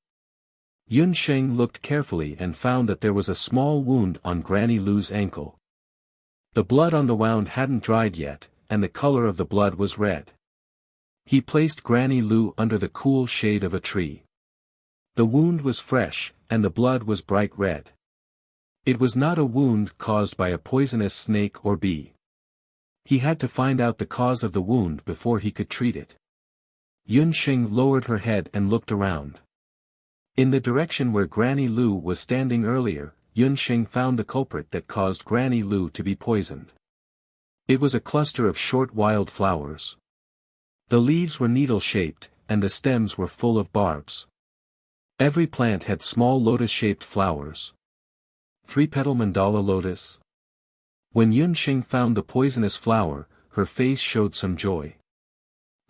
Yun Sheng looked carefully and found that there was a small wound on Granny Lu's ankle. The blood on the wound hadn't dried yet, and the color of the blood was red. He placed Granny Lu under the cool shade of a tree. The wound was fresh, and the blood was bright red. It was not a wound caused by a poisonous snake or bee. He had to find out the cause of the wound before he could treat it. Yun Sheng lowered her head and looked around. In the direction where Granny Lu was standing earlier, Yun Sheng found the culprit that caused Granny Lu to be poisoned. It was a cluster of short wild flowers. The leaves were needle-shaped, and the stems were full of barbs. Every plant had small lotus-shaped flowers. 3-petal mandala lotus. When Yun Sheng found the poisonous flower, her face showed some joy.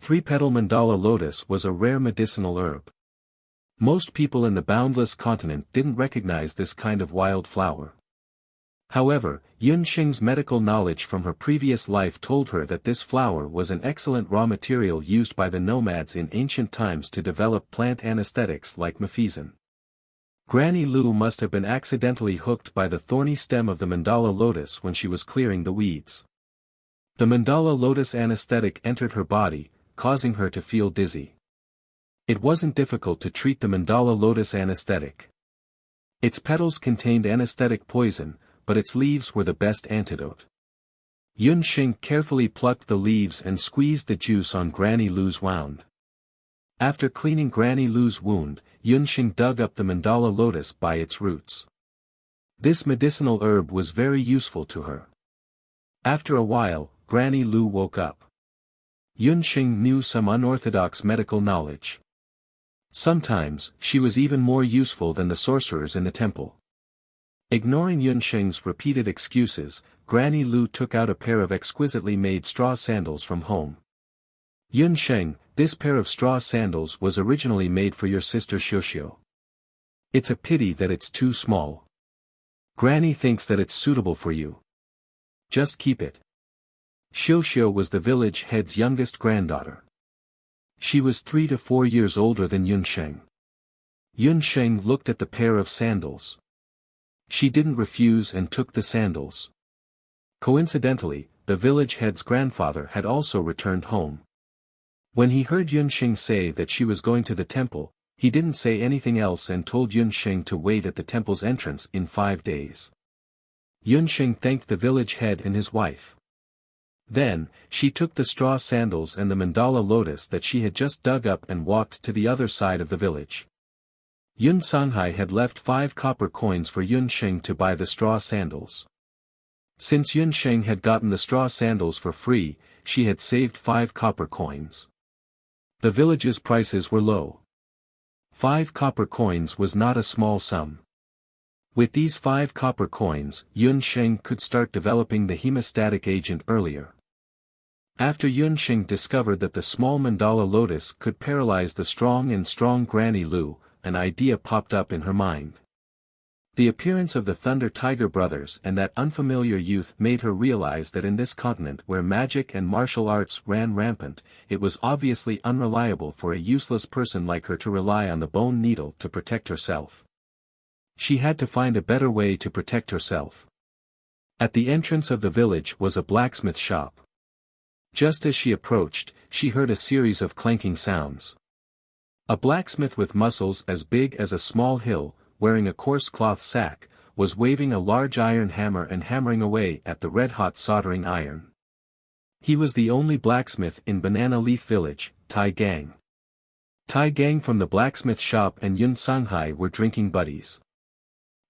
3-petal mandala lotus was a rare medicinal herb. Most people in the boundless continent didn't recognize this kind of wild flower. However, Yun Sheng's medical knowledge from her previous life told her that this flower was an excellent raw material used by the nomads in ancient times to develop plant anesthetics like mefizin. Granny Lu must have been accidentally hooked by the thorny stem of the mandala lotus when she was clearing the weeds. The mandala lotus anesthetic entered her body, causing her to feel dizzy. It wasn't difficult to treat the mandala lotus anesthetic. Its petals contained anesthetic poison, but its leaves were the best antidote. Yun Sheng carefully plucked the leaves and squeezed the juice on Granny Lu's wound. After cleaning Granny Lu's wound, Yun Sheng dug up the mandala lotus by its roots. This medicinal herb was very useful to her. After a while, Granny Lu woke up. Yunxing knew some unorthodox medical knowledge. Sometimes, she was even more useful than the sorcerers in the temple. Ignoring Yunxing's repeated excuses, Granny Lu took out a pair of exquisitely made straw sandals from home. Yunxing, this pair of straw sandals was originally made for your sister Xiuxiu. It's a pity that it's too small. Granny thinks that it's suitable for you. Just keep it. Xiuxiu was the village head's youngest granddaughter. She was 3 to 4 years older than Yunxing. Yunxing looked at the pair of sandals. She didn't refuse and took the sandals. Coincidentally, the village head's grandfather had also returned home. When he heard Yunxing say that she was going to the temple, he didn't say anything else and told Yunxing to wait at the temple's entrance in 5 days. Yunxing thanked the village head and his wife. Then, she took the straw sandals and the mandala lotus that she had just dug up and walked to the other side of the village. Yun Sanghai had left 5 copper coins for Yunxing to buy the straw sandals. Since Yunxing had gotten the straw sandals for free, she had saved 5 copper coins. The village's prices were low. 5 copper coins was not a small sum. With these 5 copper coins, Yunxing could start developing the hemostatic agent earlier. After Yunxing discovered that the small mandala lotus could paralyze the strong Granny Lu, an idea popped up in her mind. The appearance of the Thunder Tiger brothers and that unfamiliar youth made her realize that in this continent where magic and martial arts ran rampant, it was obviously unreliable for a useless person like her to rely on the bone needle to protect herself. She had to find a better way to protect herself. At the entrance of the village was a blacksmith shop. Just as she approached, she heard a series of clanking sounds. A blacksmith with muscles as big as a small hill, wearing a coarse cloth sack, was waving a large iron hammer and hammering away at the red-hot soldering iron. He was the only blacksmith in Banana Leaf Village, Tai Gang. Tai Gang from the blacksmith shop and Yun Sanghai were drinking buddies.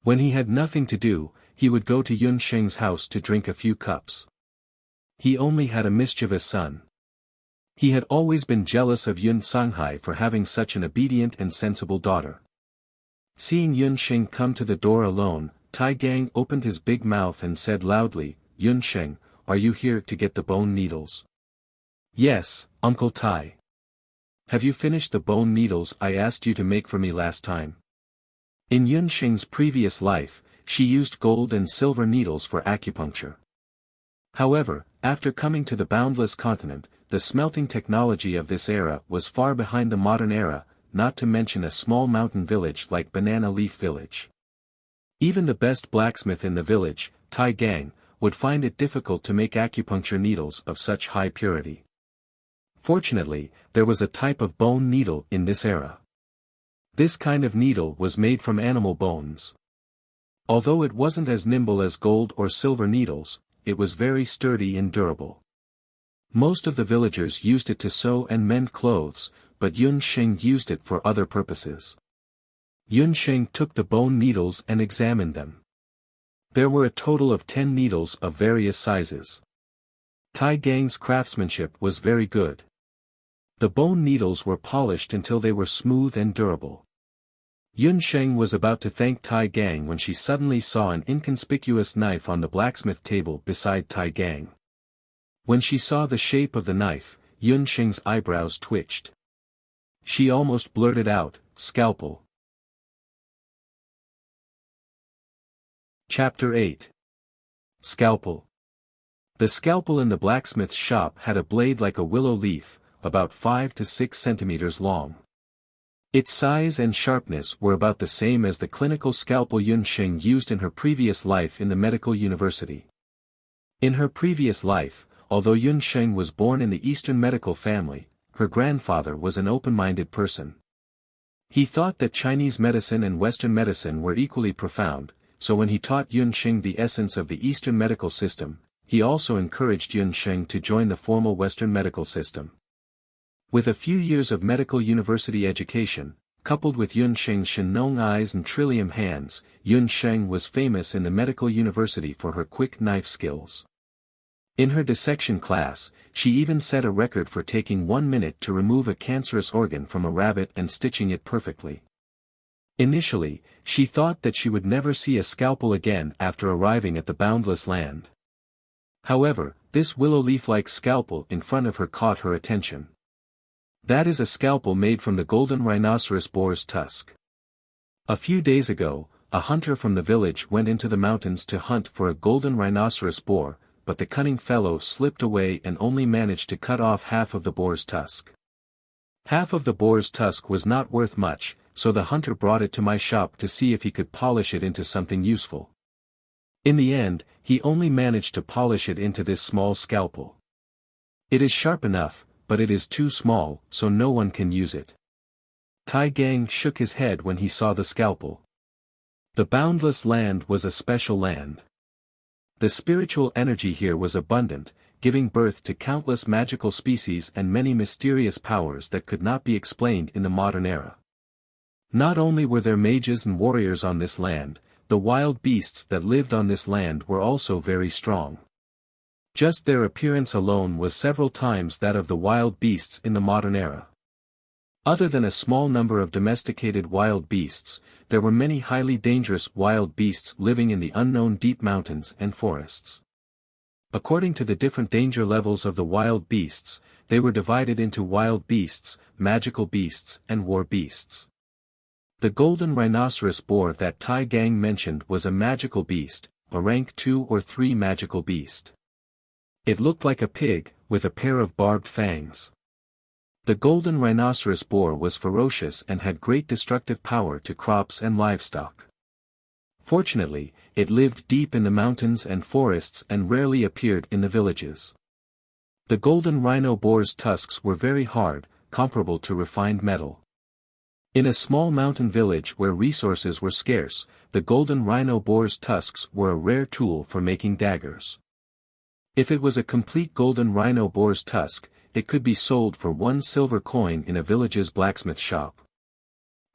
When he had nothing to do, he would go to Yunxing's house to drink a few cups. He only had a mischievous son. He had always been jealous of Yun Sanghai for having such an obedient and sensible daughter. Seeing Yunxing come to the door alone, Tai Gang opened his big mouth and said loudly, "Yunxing, are you here to get the bone needles?" "Yes, Uncle Tai." "Have you finished the bone needles I asked you to make for me last time?" In Yunxing's previous life, she used gold and silver needles for acupuncture. However, after coming to the boundless continent, the smelting technology of this era was far behind the modern era, not to mention a small mountain village like Banana Leaf Village. Even the best blacksmith in the village, Tai Gang, would find it difficult to make acupuncture needles of such high purity. Fortunately, there was a type of bone needle in this era. This kind of needle was made from animal bones. Although it wasn't as nimble as gold or silver needles, it was very sturdy and durable. Most of the villagers used it to sew and mend clothes, but Yunxing used it for other purposes. Yunxing took the bone needles and examined them. There were a total of 10 needles of various sizes. Tai Gang's craftsmanship was very good. The bone needles were polished until they were smooth and durable. Yunxing was about to thank Tai Gang when she suddenly saw an inconspicuous knife on the blacksmith table beside Tai Gang. When she saw the shape of the knife, Yunxing's eyebrows twitched. She almost blurted out, "Scalpel." Chapter 8. Scalpel. The scalpel in the blacksmith's shop had a blade like a willow leaf, about 5 to 6 centimeters long. Its size and sharpness were about the same as the clinical scalpel Yunxing used in her previous life in the medical university. In her previous life, although Yunxing was born in the Eastern medical family, her grandfather was an open-minded person. He thought that Chinese medicine and Western medicine were equally profound, so when he taught Yunxing the essence of the Eastern medical system, he also encouraged Yunxing to join the formal Western medical system. With a few years of medical university education, coupled with Yunxing's Shenong eyes and trillium hands, Yunxing was famous in the medical university for her quick knife skills. In her dissection class, she even set a record for taking 1 minute to remove a cancerous organ from a rabbit and stitching it perfectly. Initially, she thought that she would never see a scalpel again after arriving at the boundless land. However, this willow leaf-like scalpel in front of her caught her attention. That is a scalpel made from the golden rhinoceros boar's tusk. A few days ago, a hunter from the village went into the mountains to hunt for a golden rhinoceros boar, but the cunning fellow slipped away and only managed to cut off half of the boar's tusk. Half of the boar's tusk was not worth much, so the hunter brought it to my shop to see if he could polish it into something useful. In the end, he only managed to polish it into this small scalpel. It is sharp enough, but it is too small, so no one can use it. Tai Gang shook his head when he saw the scalpel. The boundless land was a special land. The spiritual energy here was abundant, giving birth to countless magical species and many mysterious powers that could not be explained in the modern era. Not only were there mages and warriors on this land, the wild beasts that lived on this land were also very strong. Just their appearance alone was several times that of the wild beasts in the modern era. Other than a small number of domesticated wild beasts, there were many highly dangerous wild beasts living in the unknown deep mountains and forests. According to the different danger levels of the wild beasts, they were divided into wild beasts, magical beasts, and war beasts. The golden rhinoceros boar that Tai Gang mentioned was a magical beast, a rank 2 or 3 magical beast. It looked like a pig, with a pair of barbed fangs. The golden rhinoceros boar was ferocious and had great destructive power to crops and livestock. Fortunately, it lived deep in the mountains and forests and rarely appeared in the villages. The golden rhino boar's tusks were very hard, comparable to refined metal. In a small mountain village where resources were scarce, the golden rhino boar's tusks were a rare tool for making daggers. If it was a complete golden rhino boar's tusk, it could be sold for 1 silver coin in a village's blacksmith shop.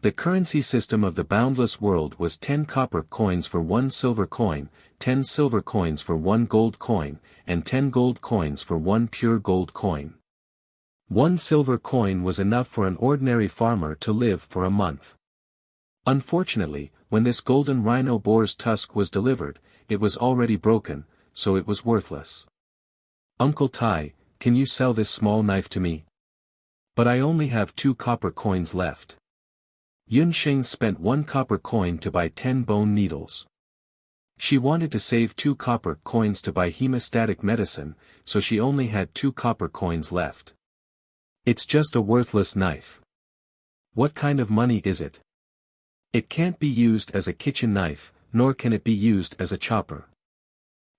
The currency system of the boundless world was 10 copper coins for 1 silver coin, 10 silver coins for 1 gold coin, and 10 gold coins for 1 pure gold coin. 1 silver coin was enough for an ordinary farmer to live for a month. Unfortunately, when this golden rhino boar's tusk was delivered, it was already broken, so it was worthless. "Uncle Tai, can you sell this small knife to me? But I only have 2 copper coins left." Yun Xing spent 1 copper coin to buy 10 bone needles. She wanted to save 2 copper coins to buy hemostatic medicine, so she only had 2 copper coins left. "It's just a worthless knife. What kind of money is it? It can't be used as a kitchen knife, nor can it be used as a chopper.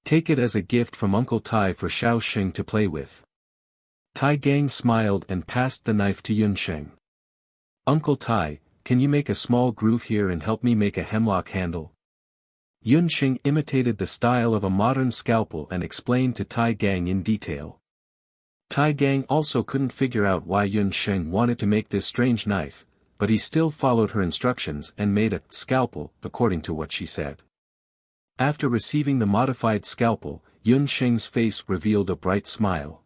Take it as a gift from Uncle Tai for Xiao Xing to play with." Tai Gang smiled and passed the knife to Yun Xing. "Uncle Tai, can you make a small groove here and help me make a hemlock handle?" Yun Xing imitated the style of a modern scalpel and explained to Tai Gang in detail. Tai Gang also couldn't figure out why Yun Xing wanted to make this strange knife, but he still followed her instructions and made a scalpel according to what she said. After receiving the modified scalpel, Yun Xing's face revealed a bright smile.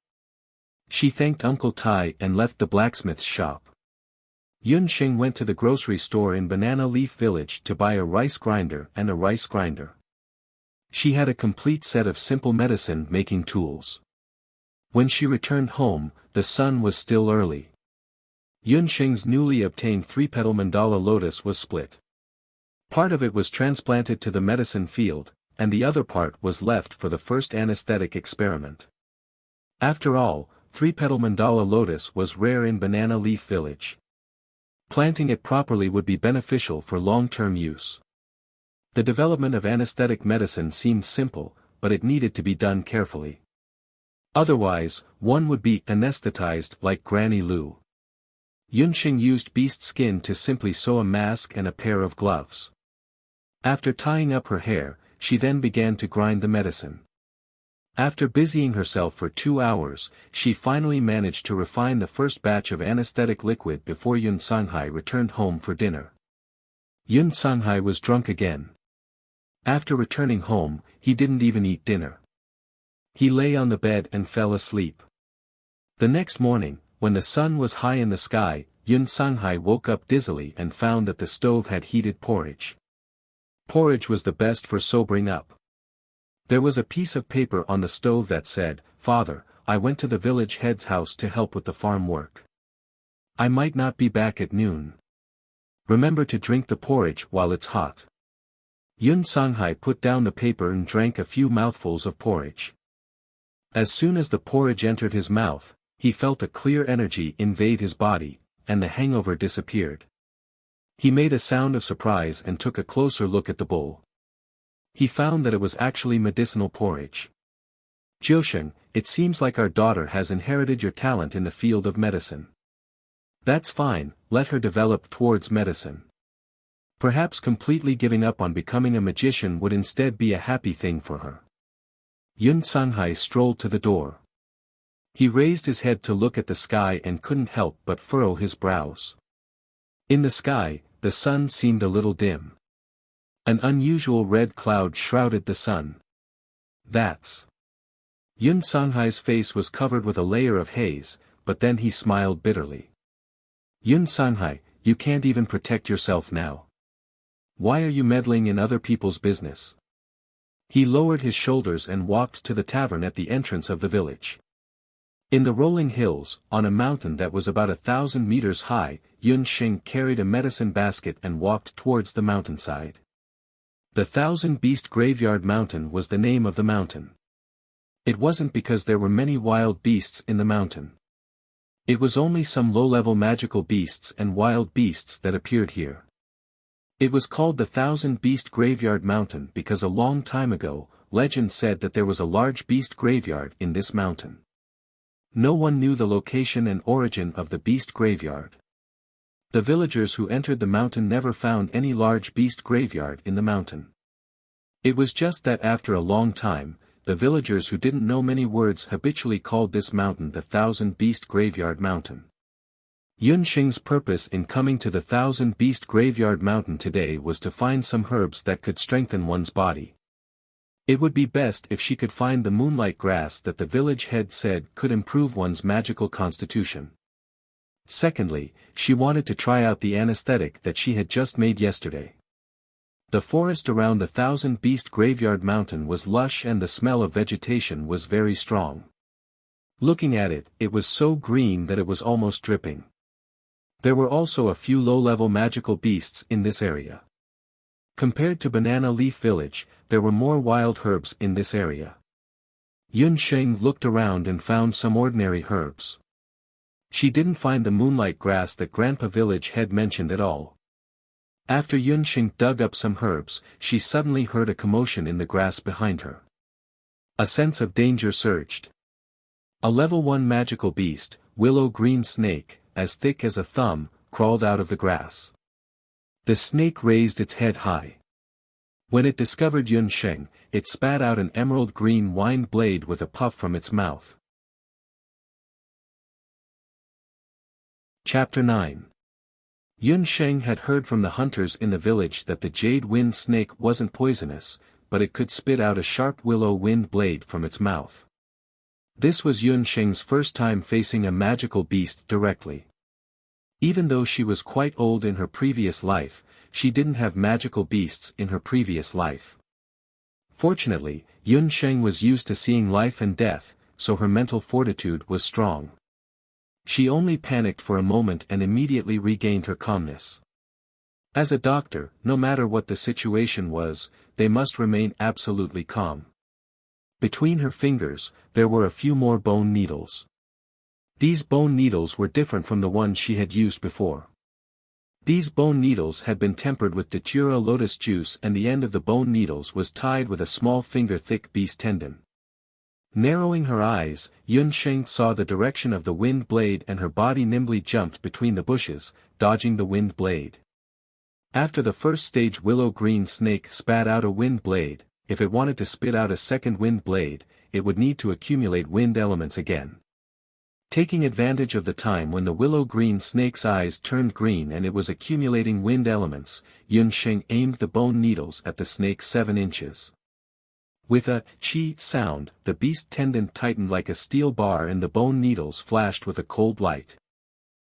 She thanked Uncle Tai and left the blacksmith's shop. Yun Xing went to the grocery store in Banana Leaf Village to buy a rice grinder and a rice grinder. She had a complete set of simple medicine-making tools. When she returned home, the sun was still early. Yun Xing's newly obtained 3-petal mandala lotus was split. Part of it was transplanted to the medicine field, and the other part was left for the first anesthetic experiment. After all, 3-petal mandala lotus was rare in Banana Leaf Village. Planting it properly would be beneficial for long-term use. The development of anesthetic medicine seemed simple, but it needed to be done carefully. Otherwise, one would be anesthetized like Granny Lu. Yun Xing used beast skin to simply sew a mask and a pair of gloves. After tying up her hair, she then began to grind the medicine. After busying herself for 2 hours, she finally managed to refine the first batch of anesthetic liquid before Yun Sanghai returned home for dinner. Yun Sanghai was drunk again. After returning home, he didn't even eat dinner. He lay on the bed and fell asleep. The next morning, when the sun was high in the sky, Yun Sanghai woke up dizzily and found that the stove had heated porridge. Porridge was the best for sobering up. There was a piece of paper on the stove that said, "Father, I went to the village head's house to help with the farm work. I might not be back at noon. Remember to drink the porridge while it's hot." Yun Sanghai put down the paper and drank a few mouthfuls of porridge. As soon as the porridge entered his mouth, he felt a clear energy invade his body, and the hangover disappeared. He made a sound of surprise and took a closer look at the bowl. He found that it was actually medicinal porridge. "Jiusheng, it seems like our daughter has inherited your talent in the field of medicine. That's fine, let her develop towards medicine. Perhaps completely giving up on becoming a magician would instead be a happy thing for her." Yun Sanghai strolled to the door. He raised his head to look at the sky and couldn't help but furrow his brows. In the sky, the sun seemed a little dim. An unusual red cloud shrouded the sun. "That's..." Yun Sanghai's face was covered with a layer of haze, but then he smiled bitterly. "Yun Sanghai, you can't even protect yourself now. Why are you meddling in other people's business?" He lowered his shoulders and walked to the tavern at the entrance of the village. In the rolling hills, on a mountain that was about 1,000 meters high, Yun Sheng carried a medicine basket and walked towards the mountainside. The 1,000-Beast Graveyard Mountain was the name of the mountain. It wasn't because there were many wild beasts in the mountain. It was only some low-level magical beasts and wild beasts that appeared here. It was called the 1,000-Beast Graveyard Mountain because a long time ago, legend said that there was a large beast graveyard in this mountain. No one knew the location and origin of the beast graveyard. The villagers who entered the mountain never found any large beast graveyard in the mountain. It was just that after a long time, the villagers who didn't know many words habitually called this mountain the 1,000-Beast Graveyard Mountain. Yun Sheng's purpose in coming to the 1,000-Beast Graveyard Mountain today was to find some herbs that could strengthen one's body. It would be best if she could find the moonlight grass that the village head said could improve one's magical constitution. Secondly, she wanted to try out the anesthetic that she had just made yesterday. The forest around the 1,000-Beast Graveyard Mountain was lush and the smell of vegetation was very strong. Looking at it, it was so green that it was almost dripping. There were also a few low-level magical beasts in this area. Compared to Banana Leaf Village, there were more wild herbs in this area. Yun Sheng looked around and found some ordinary herbs. She didn't find the moonlight grass that Grandpa Village had mentioned at all. After Yun Sheng dug up some herbs, she suddenly heard a commotion in the grass behind her. A sense of danger surged. A level 1 magical beast, willow green snake, as thick as a thumb, crawled out of the grass. The snake raised its head high. When it discovered Yun Sheng, it spat out an emerald green wind blade with a puff from its mouth. Chapter 9. Yun Sheng had heard from the hunters in the village that the jade wind snake wasn't poisonous, but it could spit out a sharp willow wind blade from its mouth. This was Yun Sheng's first time facing a magical beast directly. Even though she was quite old in her previous life, she didn't have magical beasts in her previous life. Fortunately, Yun Sheng was used to seeing life and death, so her mental fortitude was strong. She only panicked for a moment and immediately regained her calmness. As a doctor, no matter what the situation was, they must remain absolutely calm. Between her fingers, there were a few more bone needles. These bone needles were different from the ones she had used before. These bone needles had been tempered with datura lotus juice and the end of the bone needles was tied with a small finger-thick beast tendon. Narrowing her eyes, Yun Sheng saw the direction of the wind blade and her body nimbly jumped between the bushes, dodging the wind blade. After the first stage willow green snake spat out a wind blade, if it wanted to spit out a second wind blade, it would need to accumulate wind elements again. Taking advantage of the time when the willow green snake's eyes turned green and it was accumulating wind elements, Yun Sheng aimed the bone needles at the snake 7 inches. With a "chi" sound, the beast tendon tightened like a steel bar and the bone needles flashed with a cold light.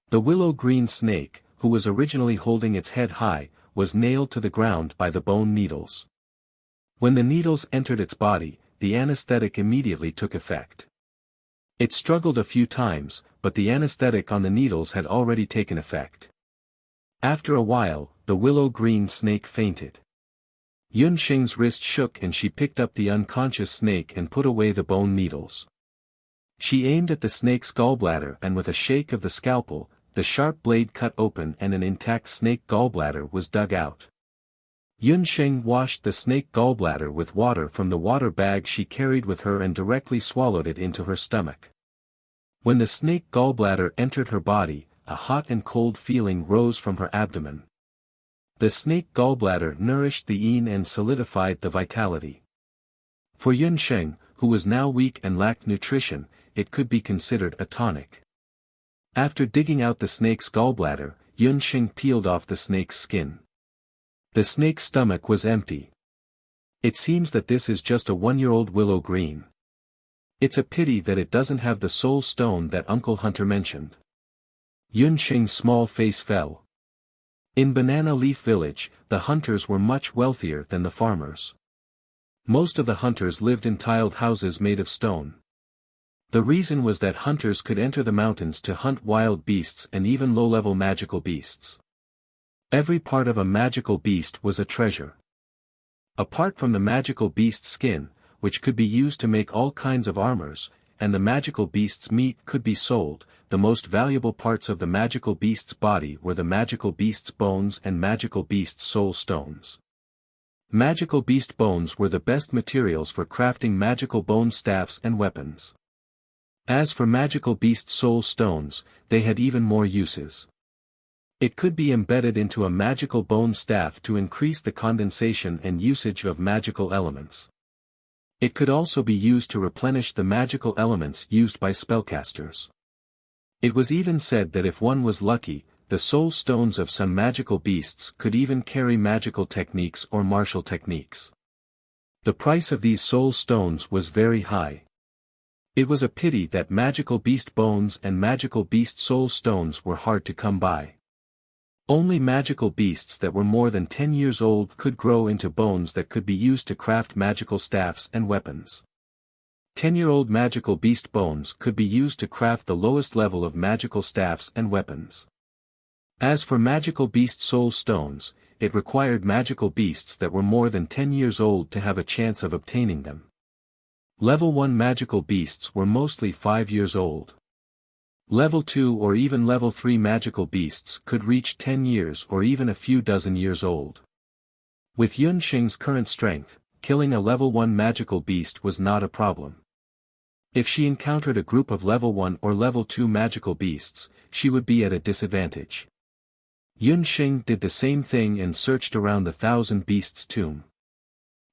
The willow-green snake, who was originally holding its head high, was nailed to the ground by the bone needles. When the needles entered its body, the anesthetic immediately took effect. It struggled a few times, but the anesthetic on the needles had already taken effect. After a while, the willow-green snake fainted. Yunxing's wrist shook and she picked up the unconscious snake and put away the bone needles. She aimed at the snake's gallbladder and with a shake of the scalpel, the sharp blade cut open and an intact snake gallbladder was dug out. Yunxing washed the snake gallbladder with water from the water bag she carried with her and directly swallowed it into her stomach. When the snake gallbladder entered her body, a hot and cold feeling rose from her abdomen. The snake gallbladder nourished the yin and solidified the vitality. For Yunxing, who was now weak and lacked nutrition, it could be considered a tonic. After digging out the snake's gallbladder, Yunxing peeled off the snake's skin. The snake's stomach was empty. It seems that this is just a 1-year-old willow green. It's a pity that it doesn't have the soul stone that Uncle Hunter mentioned. Yunxing's small face fell. In Banana Leaf Village, the hunters were much wealthier than the farmers. Most of the hunters lived in tiled houses made of stone. The reason was that hunters could enter the mountains to hunt wild beasts and even low-level magical beasts. Every part of a magical beast was a treasure. Apart from the magical beast's skin, which could be used to make all kinds of armors, and the magical beast's meat could be sold, the most valuable parts of the magical beast's body were the magical beast's bones and magical beast's soul stones. Magical beast bones were the best materials for crafting magical bone staffs and weapons. As for magical beast soul stones, they had even more uses. It could be embedded into a magical bone staff to increase the condensation and usage of magical elements. It could also be used to replenish the magical elements used by spellcasters. It was even said that if one was lucky, the soul stones of some magical beasts could even carry magical techniques or martial techniques. The price of these soul stones was very high. It was a pity that magical beast bones and magical beast soul stones were hard to come by. Only magical beasts that were more than 10 years old could grow into bones that could be used to craft magical staffs and weapons. 10-year-old magical beast bones could be used to craft the lowest level of magical staffs and weapons. As for magical beast soul stones, it required magical beasts that were more than 10 years old to have a chance of obtaining them. Level 1 magical beasts were mostly 5 years old. Level 2 or even Level 3 magical beasts could reach 10 years or even a few dozen years old. With Yunxing's current strength, killing a Level 1 magical beast was not a problem. If she encountered a group of Level 1 or Level 2 magical beasts, she would be at a disadvantage. Yunxing did the same thing and searched around the 1,000 Beasts tomb.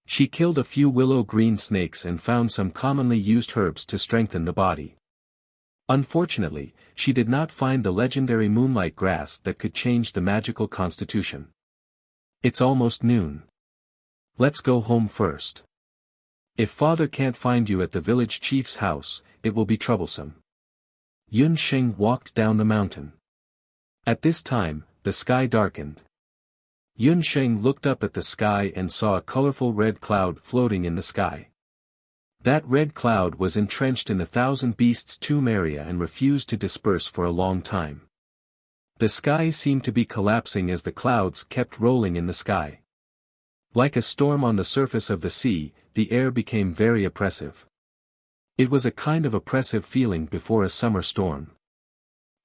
She killed a few willow-green snakes and found some commonly used herbs to strengthen the body. Unfortunately, she did not find the legendary moonlight grass that could change the magical constitution. It's almost noon. Let's go home first. If father can't find you at the village chief's house, it will be troublesome. Yunxing walked down the mountain. At this time, the sky darkened. Yunxing looked up at the sky and saw a colorful red cloud floating in the sky. That red cloud was entrenched in the 1,000 Beasts tomb area and refused to disperse for a long time. The sky seemed to be collapsing as the clouds kept rolling in the sky. Like a storm on the surface of the sea, the air became very oppressive. It was a kind of oppressive feeling before a summer storm.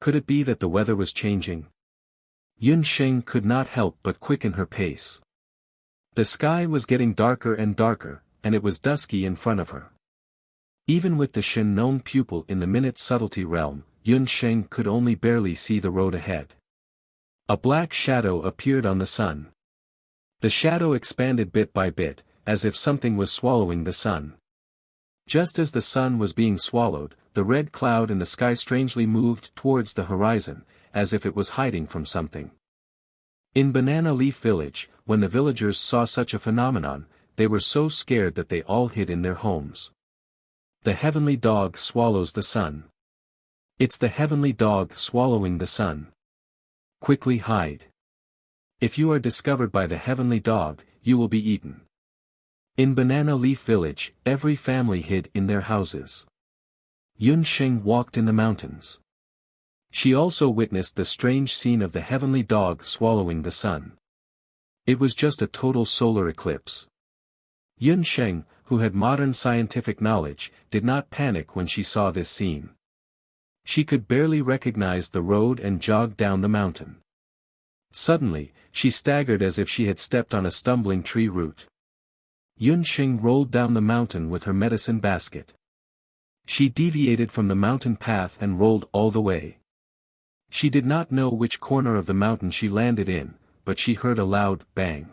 Could it be that the weather was changing? Yunxing could not help but quicken her pace. The sky was getting darker and darker, and it was dusky in front of her. Even with the Shen known pupil in the minute subtlety realm, Yunxing could only barely see the road ahead. A black shadow appeared on the sun. The shadow expanded bit by bit, as if something was swallowing the sun. Just as the sun was being swallowed, the red cloud in the sky strangely moved towards the horizon, as if it was hiding from something. In Banana Leaf Village, when the villagers saw such a phenomenon, they were so scared that they all hid in their homes. The heavenly dog swallows the sun. It's the heavenly dog swallowing the sun. Quickly hide. If you are discovered by the heavenly dog, you will be eaten. In Banana Leaf Village, every family hid in their houses. Yun Xing walked in the mountains. She also witnessed the strange scene of the heavenly dog swallowing the sun. It was just a total solar eclipse. Yun Xing, who had modern scientific knowledge, did not panic when she saw this scene. She could barely recognize the road and jogged down the mountain. Suddenly, she staggered as if she had stepped on a stumbling tree root. Yun Xing rolled down the mountain with her medicine basket. She deviated from the mountain path and rolled all the way. She did not know which corner of the mountain she landed in, but she heard a loud bang.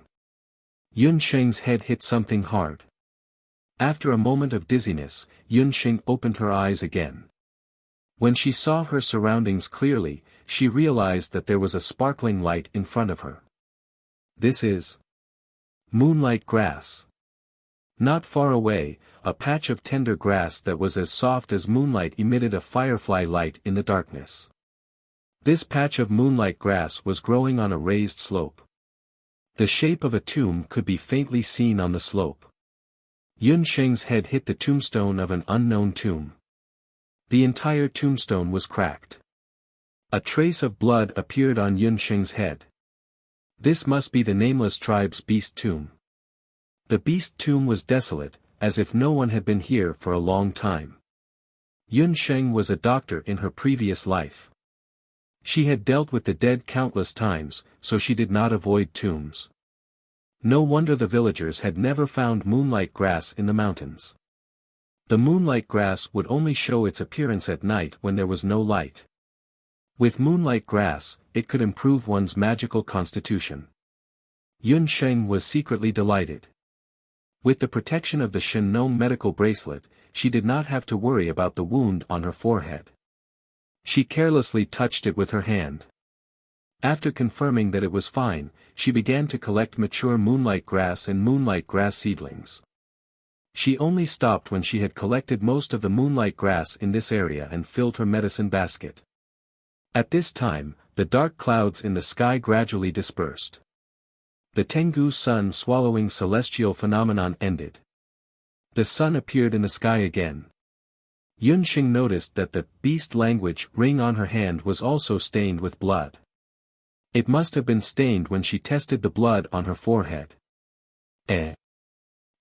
Yun Xing's head hit something hard. After a moment of dizziness, Yun Xing opened her eyes again. When she saw her surroundings clearly, she realized that there was a sparkling light in front of her. This is moonlight grass. Not far away, a patch of tender grass that was as soft as moonlight emitted a firefly light in the darkness. This patch of moonlight grass was growing on a raised slope. The shape of a tomb could be faintly seen on the slope. Yun Xing's head hit the tombstone of an unknown tomb. The entire tombstone was cracked. A trace of blood appeared on Yun Xing's head. This must be the nameless tribe's beast tomb. The beast tomb was desolate, as if no one had been here for a long time. Yun Xing was a doctor in her previous life. She had dealt with the dead countless times, so she did not avoid tombs. No wonder the villagers had never found moonlight grass in the mountains. The moonlight grass would only show its appearance at night when there was no light. With moonlight grass, it could improve one's magical constitution. Yun Xing was secretly delighted. With the protection of the Shenong medical bracelet, she did not have to worry about the wound on her forehead. She carelessly touched it with her hand. After confirming that it was fine, she began to collect mature moonlight grass and moonlight grass seedlings. She only stopped when she had collected most of the moonlight grass in this area and filled her medicine basket. At this time, the dark clouds in the sky gradually dispersed. The Tengu sun swallowing celestial phenomenon ended. The sun appeared in the sky again. Yun Xing noticed that the beast language ring on her hand was also stained with blood. It must have been stained when she tested the blood on her forehead.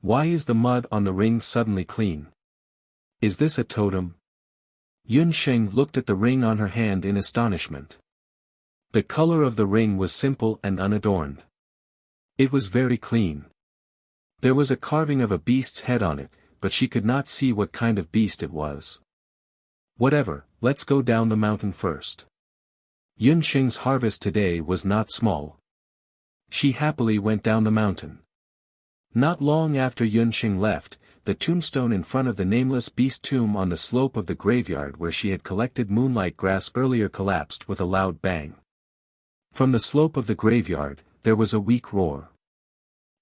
Why is the mud on the ring suddenly clean? Is this a totem? Yun Xing looked at the ring on her hand in astonishment. The color of the ring was simple and unadorned. It was very clean. There was a carving of a beast's head on it, but she could not see what kind of beast it was. Whatever, let's go down the mountain first. Yun Xing's harvest today was not small. She happily went down the mountain. Not long after Yun Xing left, the tombstone in front of the nameless beast tomb on the slope of the graveyard where she had collected moonlight grass earlier collapsed with a loud bang. From the slope of the graveyard, there was a weak roar.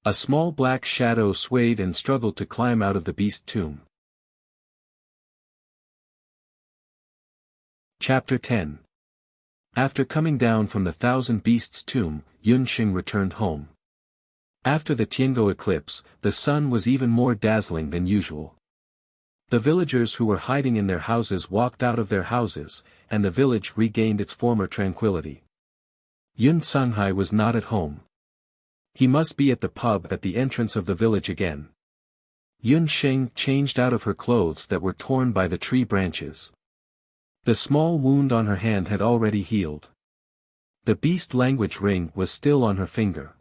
A small black shadow swayed and struggled to climb out of the beast tomb. Chapter 10. After coming down from the Thousand Beasts tomb, Yun Xing returned home. After the Tiango eclipse, the sun was even more dazzling than usual. The villagers who were hiding in their houses walked out of their houses, and the village regained its former tranquility. Yun Sanghai was not at home. He must be at the pub at the entrance of the village again. Yun Xing changed out of her clothes that were torn by the tree branches. The small wound on her hand had already healed. The beast language ring was still on her finger.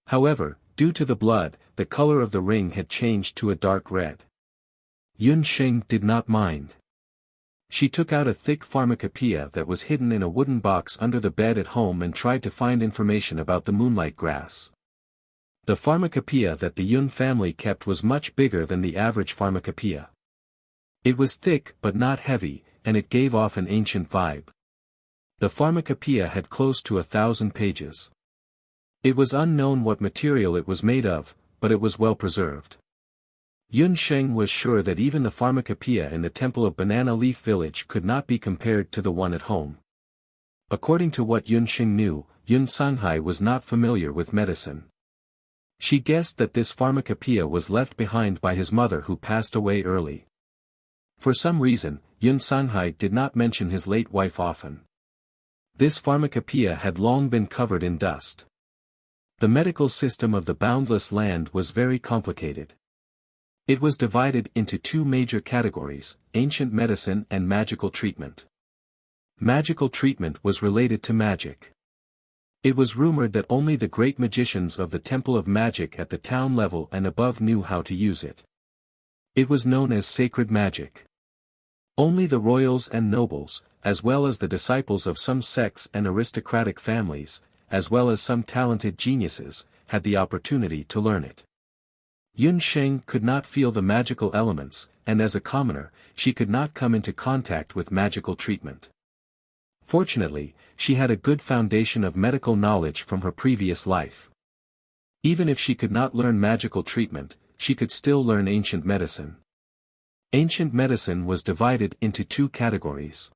However, due to the blood, the color of the ring had changed to a dark red. Yun Xing did not mind. She took out a thick pharmacopoeia that was hidden in a wooden box under the bed at home and tried to find information about the moonlight grass. The pharmacopoeia that the Yun family kept was much bigger than the average pharmacopoeia. It was thick but not heavy, and it gave off an ancient vibe. The pharmacopoeia had close to 1,000 pages. It was unknown what material it was made of, but it was well preserved. Yun Sheng was sure that even the pharmacopoeia in the Temple of Banana Leaf Village could not be compared to the one at home. According to what Yun Sheng knew, Yun Sanghai was not familiar with medicine. She guessed that this pharmacopoeia was left behind by his mother who passed away early. For some reason, Yun Sanghai did not mention his late wife often. This pharmacopoeia had long been covered in dust. The medical system of the boundless land was very complicated. It was divided into two major categories, ancient medicine and magical treatment. Magical treatment was related to magic. It was rumored that only the great magicians of the Temple of Magic at the town level and above knew how to use it. It was known as sacred magic. Only the royals and nobles, as well as the disciples of some sects and aristocratic families, as well as some talented geniuses, had the opportunity to learn it. Yun Sheng could not feel the magical elements, and as a commoner, she could not come into contact with magical treatment. Fortunately, she had a good foundation of medical knowledge from her previous life. Even if she could not learn magical treatment, she could still learn ancient medicine. Ancient medicine was divided into two categories.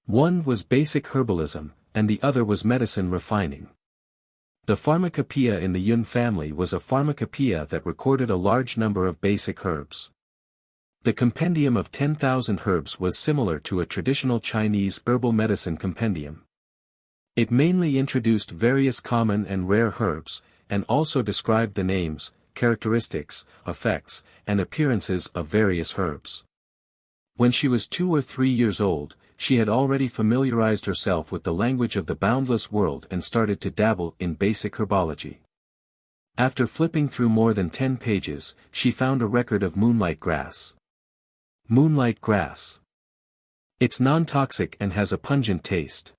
One was basic herbalism, and the other was medicine refining. The pharmacopoeia in the Yun family was a pharmacopoeia that recorded a large number of basic herbs. The compendium of 10,000 herbs was similar to a traditional Chinese herbal medicine compendium. It mainly introduced various common and rare herbs, and also described the names, characteristics, effects, and appearances of various herbs. When she was 2 or 3 years old, she had already familiarized herself with the language of the boundless world and started to dabble in basic herbology. After flipping through more than 10 pages, she found a record of moonlight grass. Moonlight grass. It's non-toxic and has a pungent taste.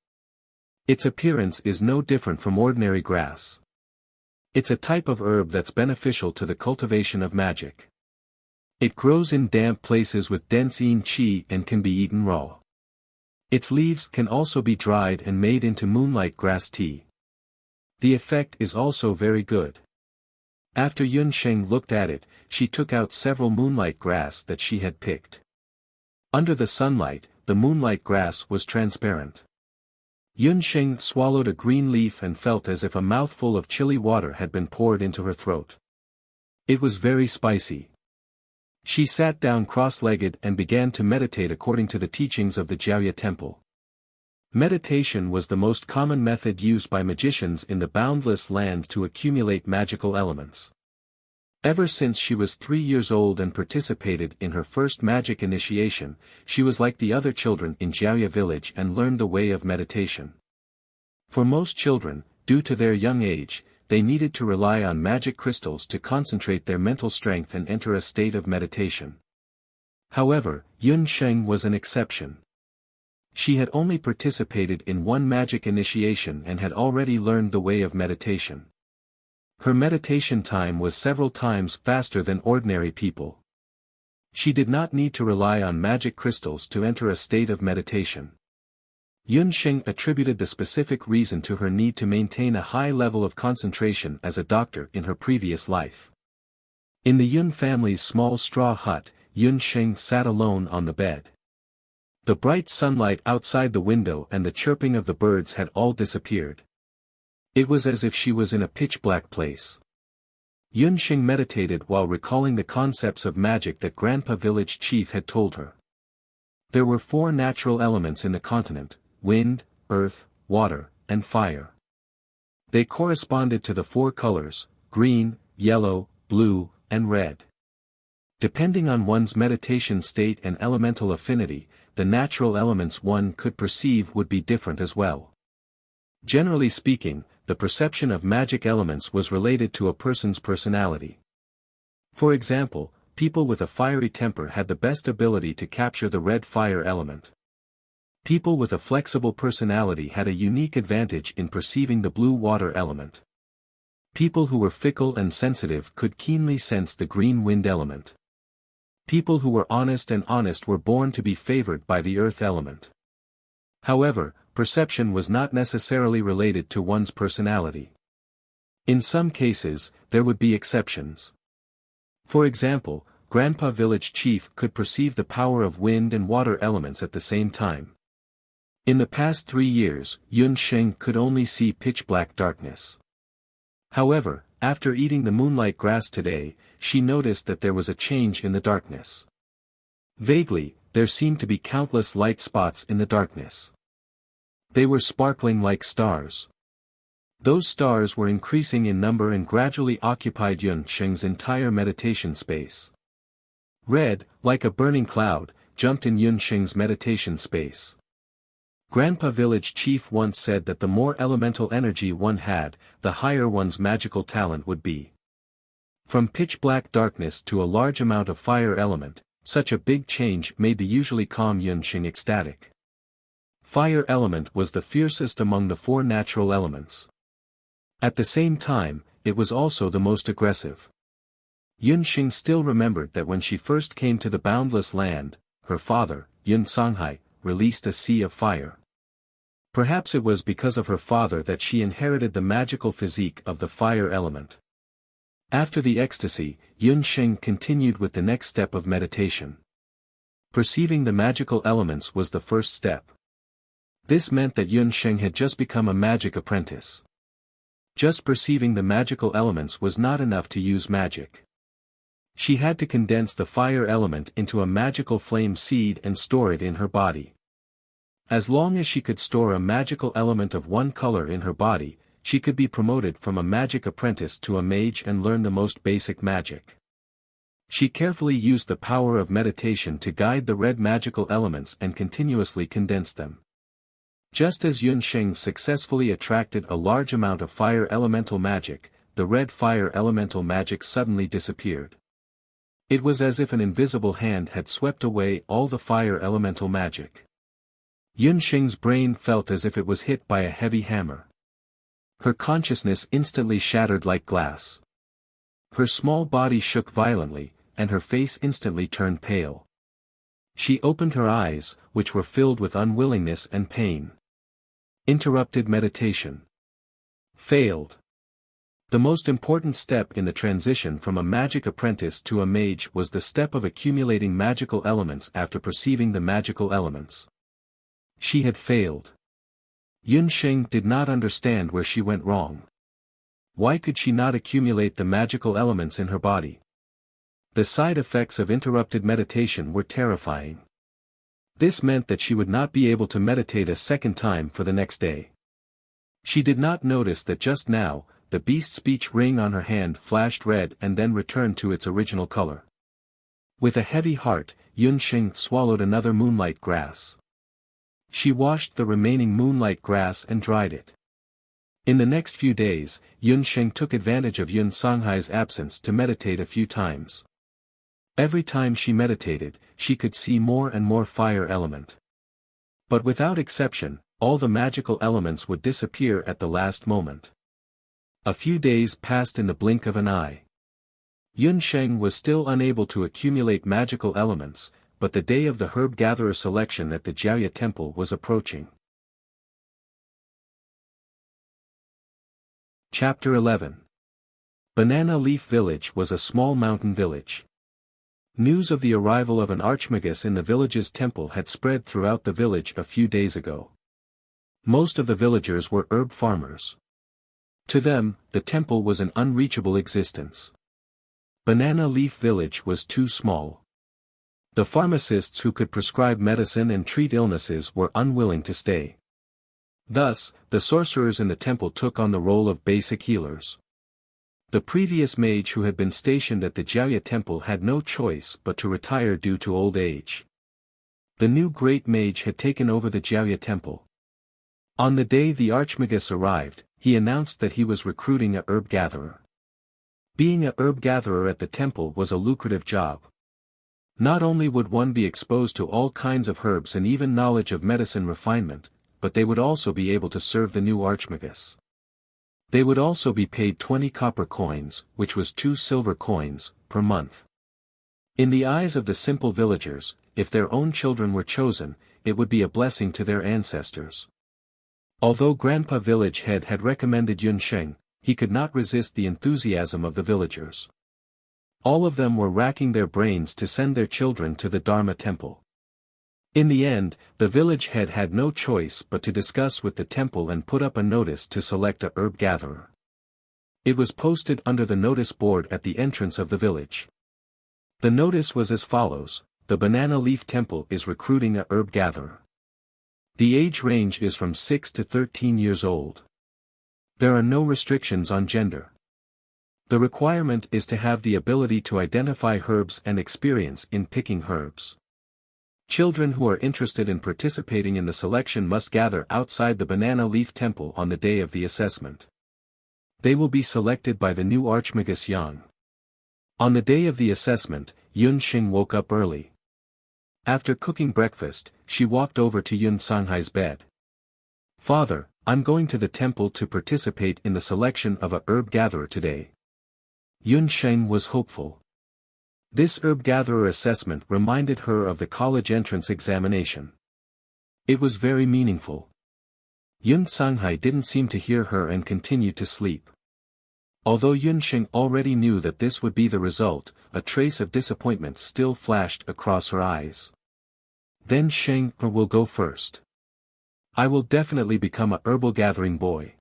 Its appearance is no different from ordinary grass. It's a type of herb that's beneficial to the cultivation of magic. It grows in damp places with dense yin qi and can be eaten raw. Its leaves can also be dried and made into moonlight grass tea. The effect is also very good. After Yun Sheng looked at it, she took out several moonlight grass that she had picked. Under the sunlight, the moonlight grass was transparent. Yun Sheng swallowed a green leaf and felt as if a mouthful of chilly water had been poured into her throat. It was very spicy. She sat down cross-legged and began to meditate according to the teachings of the Jiaoya temple. Meditation was the most common method used by magicians in the boundless land to accumulate magical elements. Ever since she was 3 years old and participated in her first magic initiation, she was like the other children in Jiaoya village and learned the way of meditation. For most children, due to their young age, they needed to rely on magic crystals to concentrate their mental strength and enter a state of meditation. However, Yun Sheng was an exception. She had only participated in one magic initiation and had already learned the way of meditation. Her meditation time was several times faster than ordinary people. She did not need to rely on magic crystals to enter a state of meditation. Yun Sheng attributed the specific reason to her need to maintain a high level of concentration as a doctor in her previous life. In the Yun family's small straw hut, Yun Sheng sat alone on the bed. The bright sunlight outside the window and the chirping of the birds had all disappeared. It was as if she was in a pitch-black place. Yun Sheng meditated while recalling the concepts of magic that Grandpa Village Chief had told her. There were 4 natural elements in the continent: wind, earth, water, and fire. They corresponded to the 4 colors: green, yellow, blue, and red. Depending on one's meditation state and elemental affinity, the natural elements one could perceive would be different as well. Generally speaking, the perception of magic elements was related to a person's personality. For example, people with a fiery temper had the best ability to capture the red fire element. People with a flexible personality had a unique advantage in perceiving the blue water element. People who were fickle and sensitive could keenly sense the green wind element. People who were honest were born to be favored by the earth element. However, perception was not necessarily related to one's personality. In some cases, there would be exceptions. For example, Grandpa Village Chief could perceive the power of wind and water elements at the same time. In the past 3 years, Yun Sheng could only see pitch-black darkness. However, after eating the moonlight grass today, she noticed that there was a change in the darkness. Vaguely, there seemed to be countless light spots in the darkness. They were sparkling like stars. Those stars were increasing in number and gradually occupied Yun Sheng's entire meditation space. Red, like a burning cloud, jumped in Yun Sheng's meditation space. Grandpa Village Chief once said that the more elemental energy one had, the higher one's magical talent would be. From pitch-black darkness to a large amount of fire element, such a big change made the usually calm Yun Sheng ecstatic. Fire element was the fiercest among the 4 natural elements. At the same time, it was also the most aggressive. Yun Sheng still remembered that when she first came to the boundless land, her father, Yun Songhai, released a sea of fire. Perhaps it was because of her father that she inherited the magical physique of the fire element. After the ecstasy, Yun Sheng continued with the next step of meditation. Perceiving the magical elements was the first step. This meant that Yun Sheng had just become a magic apprentice. Just perceiving the magical elements was not enough to use magic. She had to condense the fire element into a magical flame seed and store it in her body. As long as she could store a magical element of one color in her body, she could be promoted from a magic apprentice to a mage and learn the most basic magic. She carefully used the power of meditation to guide the red magical elements and continuously condense them. Just as Yun Sheng successfully attracted a large amount of fire elemental magic, the red fire elemental magic suddenly disappeared. It was as if an invisible hand had swept away all the fire elemental magic. Yun Sheng's brain felt as if it was hit by a heavy hammer. Her consciousness instantly shattered like glass. Her small body shook violently, and her face instantly turned pale. She opened her eyes, which were filled with unwillingness and pain. Interrupted meditation. Failed. The most important step in the transition from a magic apprentice to a mage was the step of accumulating magical elements after perceiving the magical elements. She had failed. Yun Sheng did not understand where she went wrong. Why could she not accumulate the magical elements in her body? The side effects of interrupted meditation were terrifying. This meant that she would not be able to meditate a second time for the next day. She did not notice that just now, the beast speech ring on her hand flashed red and then returned to its original color. With a heavy heart, Yun Sheng swallowed another moonlight grass. She washed the remaining moonlight grass and dried it. In the next few days, Yun Sheng took advantage of Yun Songhai's absence to meditate a few times. Every time she meditated, she could see more and more fire element. But without exception, all the magical elements would disappear at the last moment. A few days passed in the blink of an eye. Yun Sheng was still unable to accumulate magical elements, but the day of the herb gatherer selection at the Jiaoya temple was approaching. Chapter 11. Banana Leaf Village was a small mountain village. News of the arrival of an archmagus in the village's temple had spread throughout the village a few days ago. Most of the villagers were herb farmers. To them, the temple was an unreachable existence. Banana Leaf Village was too small. The pharmacists who could prescribe medicine and treat illnesses were unwilling to stay. Thus, the sorcerers in the temple took on the role of basic healers. The previous mage who had been stationed at the Jiaoya temple had no choice but to retire due to old age. The new great mage had taken over the Jiaoya temple. On the day the archmagus arrived, he announced that he was recruiting a herb gatherer. Being a herb gatherer at the temple was a lucrative job. Not only would one be exposed to all kinds of herbs and even knowledge of medicine refinement, but they would also be able to serve the new archmagus. They would also be paid 20 copper coins, which was 2 silver coins, per month. In the eyes of the simple villagers, if their own children were chosen, it would be a blessing to their ancestors. Although Grandpa Village Head had recommended Yun Sheng, he could not resist the enthusiasm of the villagers. All of them were racking their brains to send their children to the Dharma temple. In the end, the village head had no choice but to discuss with the temple and put up a notice to select a herb gatherer. It was posted under the notice board at the entrance of the village. The notice was as follows: the Banana Leaf Temple is recruiting a herb gatherer. The age range is from 6 to 13 years old. There are no restrictions on gender. The requirement is to have the ability to identify herbs and experience in picking herbs. Children who are interested in participating in the selection must gather outside the Banana Leaf Temple on the day of the assessment. They will be selected by the new Archmagus Yang. On the day of the assessment, Yun Xing woke up early. After cooking breakfast, she walked over to Yun Sanghai's bed. "Father, I'm going to the temple to participate in the selection of a herb gatherer today." Yun Sheng was hopeful. This herb gatherer assessment reminded her of the college entrance examination. It was very meaningful. Yun Sanghai didn't seem to hear her and continued to sleep. Although Yun Sheng already knew that this would be the result, a trace of disappointment still flashed across her eyes. "Then Sheng will go first. I will definitely become a herbal gathering boy."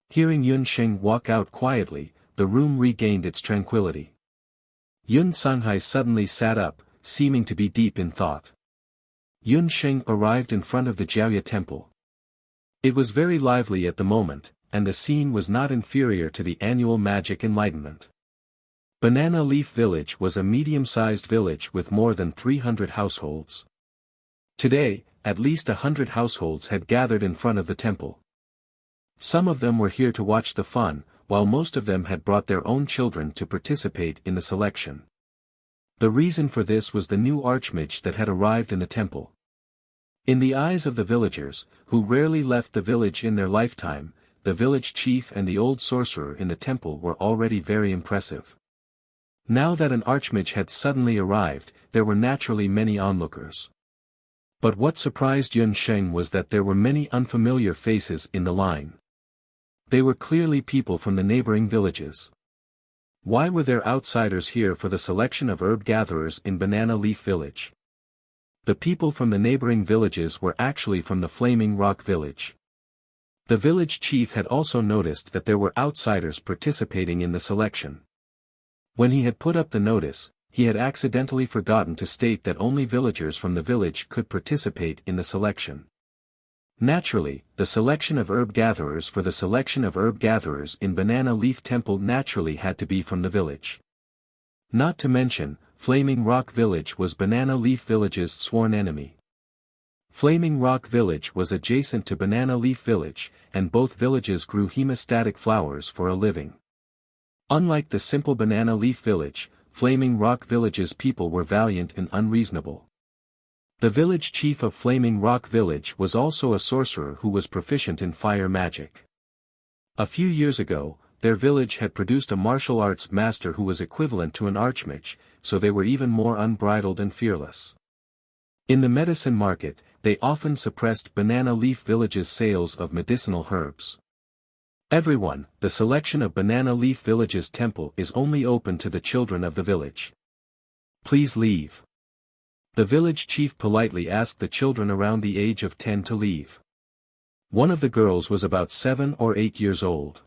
Hearing Yun Sheng walk out quietly, the room regained its tranquility. Yun Sanghai suddenly sat up, seeming to be deep in thought. Yun Sheng arrived in front of the Jiaoya temple. It was very lively at the moment, and the scene was not inferior to the annual magic enlightenment. Banana Leaf Village was a medium-sized village with more than 300 households. Today, at least 100 households had gathered in front of the temple. Some of them were here to watch the fun, while most of them had brought their own children to participate in the selection. The reason for this was the new archmage that had arrived in the temple. In the eyes of the villagers, who rarely left the village in their lifetime, the village chief and the old sorcerer in the temple were already very impressive. Now that an archmage had suddenly arrived, there were naturally many onlookers. But what surprised Yun Sheng was that there were many unfamiliar faces in the line. They were clearly people from the neighboring villages. Why were there outsiders here for the selection of herb gatherers in Banana Leaf Village? The people from the neighboring villages were actually from the Flaming Rock Village. The village chief had also noticed that there were outsiders participating in the selection. When he had put up the notice, he had accidentally forgotten to state that only villagers from the village could participate in the selection. Naturally, the selection of herb gatherers for the selection of herb gatherers in Banana Leaf Temple naturally had to be from the village. Not to mention, Flaming Rock Village was Banana Leaf Village's sworn enemy. Flaming Rock Village was adjacent to Banana Leaf Village, and both villages grew hemostatic flowers for a living. Unlike the simple Banana Leaf Village, Flaming Rock Village's people were valiant and unreasonable. The village chief of Flaming Rock Village was also a sorcerer who was proficient in fire magic. A few years ago, their village had produced a martial arts master who was equivalent to an archmage, so they were even more unbridled and fearless. In the medicine market, they often suppressed Banana Leaf Village's sales of medicinal herbs. "Everyone, the selection of Banana Leaf Village's temple is only open to the children of the village. Please leave." The village chief politely asked the children around the age of 10 to leave. One of the girls was about 7 or 8 years old.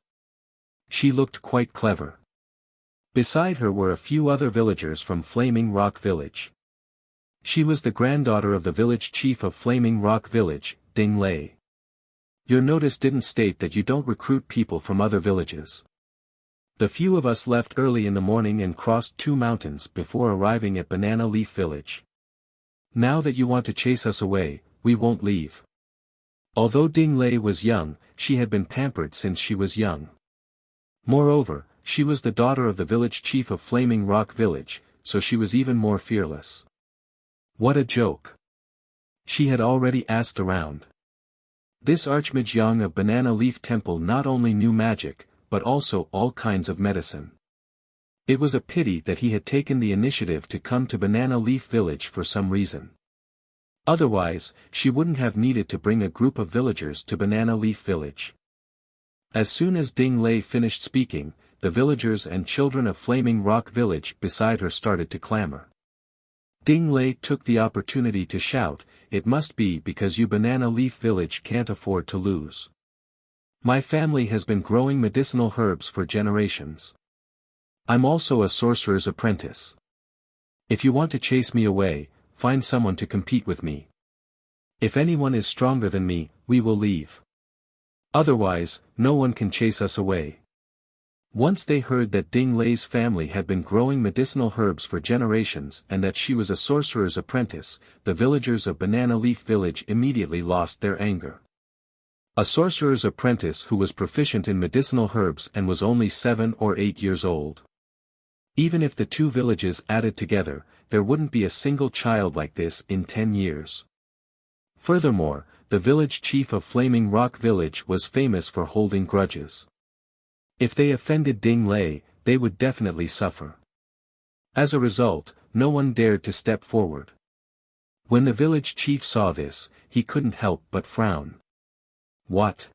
She looked quite clever. Beside her were a few other villagers from Flaming Rock Village. She was the granddaughter of the village chief of Flaming Rock Village, Ding Lei. "Your notice didn't state that you don't recruit people from other villages. The few of us left early in the morning and crossed 2 mountains before arriving at Banana Leaf Village. Now that you want to chase us away, we won't leave." Although Ding Lei was young, she had been pampered since she was young. Moreover, she was the daughter of the village chief of Flaming Rock Village, so she was even more fearless. What a joke. She had already asked around. This Archmage Yang of Banana Leaf Temple not only knew magic, but also all kinds of medicine. It was a pity that he had taken the initiative to come to Banana Leaf Village for some reason. Otherwise, she wouldn't have needed to bring a group of villagers to Banana Leaf Village. As soon as Ding Lei finished speaking, the villagers and children of Flaming Rock Village beside her started to clamor. Ding Lei took the opportunity to shout, "It must be because you Banana Leaf Village can't afford to lose. My family has been growing medicinal herbs for generations. I'm also a sorcerer's apprentice. If you want to chase me away, find someone to compete with me. If anyone is stronger than me, we will leave. Otherwise, no one can chase us away." Once they heard that Ding Lei's family had been growing medicinal herbs for generations and that she was a sorcerer's apprentice, the villagers of Banana Leaf Village immediately lost their anger. A sorcerer's apprentice who was proficient in medicinal herbs and was only 7 or 8 years old. Even if the two villages added together, there wouldn't be a single child like this in 10 years. Furthermore, the village chief of Flaming Rock Village was famous for holding grudges. If they offended Ding Lei, they would definitely suffer. As a result, no one dared to step forward. When the village chief saw this, he couldn't help but frown. What?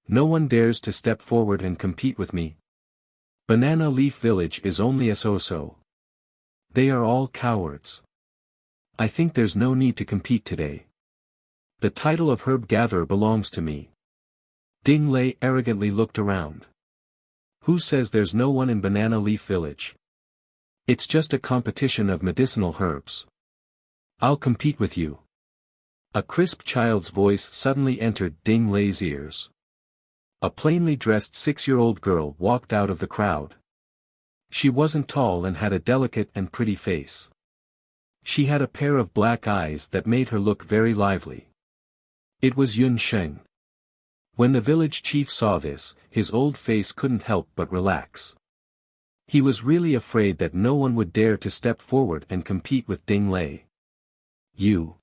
No one dares to step forward and compete with me? Banana Leaf Village is only a so-so. They are all cowards. I think there's no need to compete today. The title of herb gatherer belongs to me. Ding Lei arrogantly looked around. Who says there's no one in Banana Leaf Village? It's just a competition of medicinal herbs. I'll compete with you. A crisp child's voice suddenly entered Ding Lei's ears. A plainly dressed 6-year-old girl walked out of the crowd. She wasn't tall and had a delicate and pretty face. She had a pair of black eyes that made her look very lively. It was Yun Sheng. When the village chief saw this, his old face couldn't help but relax. He was really afraid that no one would dare to step forward and compete with Ding Lei. You.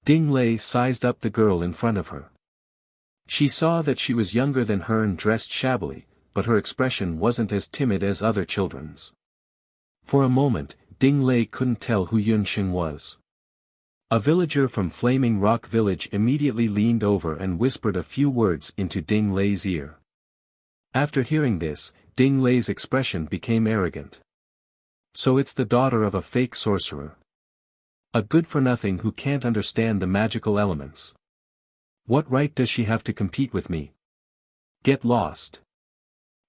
Ding Lei sized up the girl in front of her. She saw that she was younger than her and dressed shabbily, but her expression wasn't as timid as other children's. For a moment, Ding Lei couldn't tell who Yun Sheng was. A villager from Flaming Rock Village immediately leaned over and whispered a few words into Ding Lei's ear. After hearing this, Ding Lei's expression became arrogant. So it's the daughter of a fake sorcerer. A good-for-nothing who can't understand the magical elements. What right does she have to compete with me? Get lost.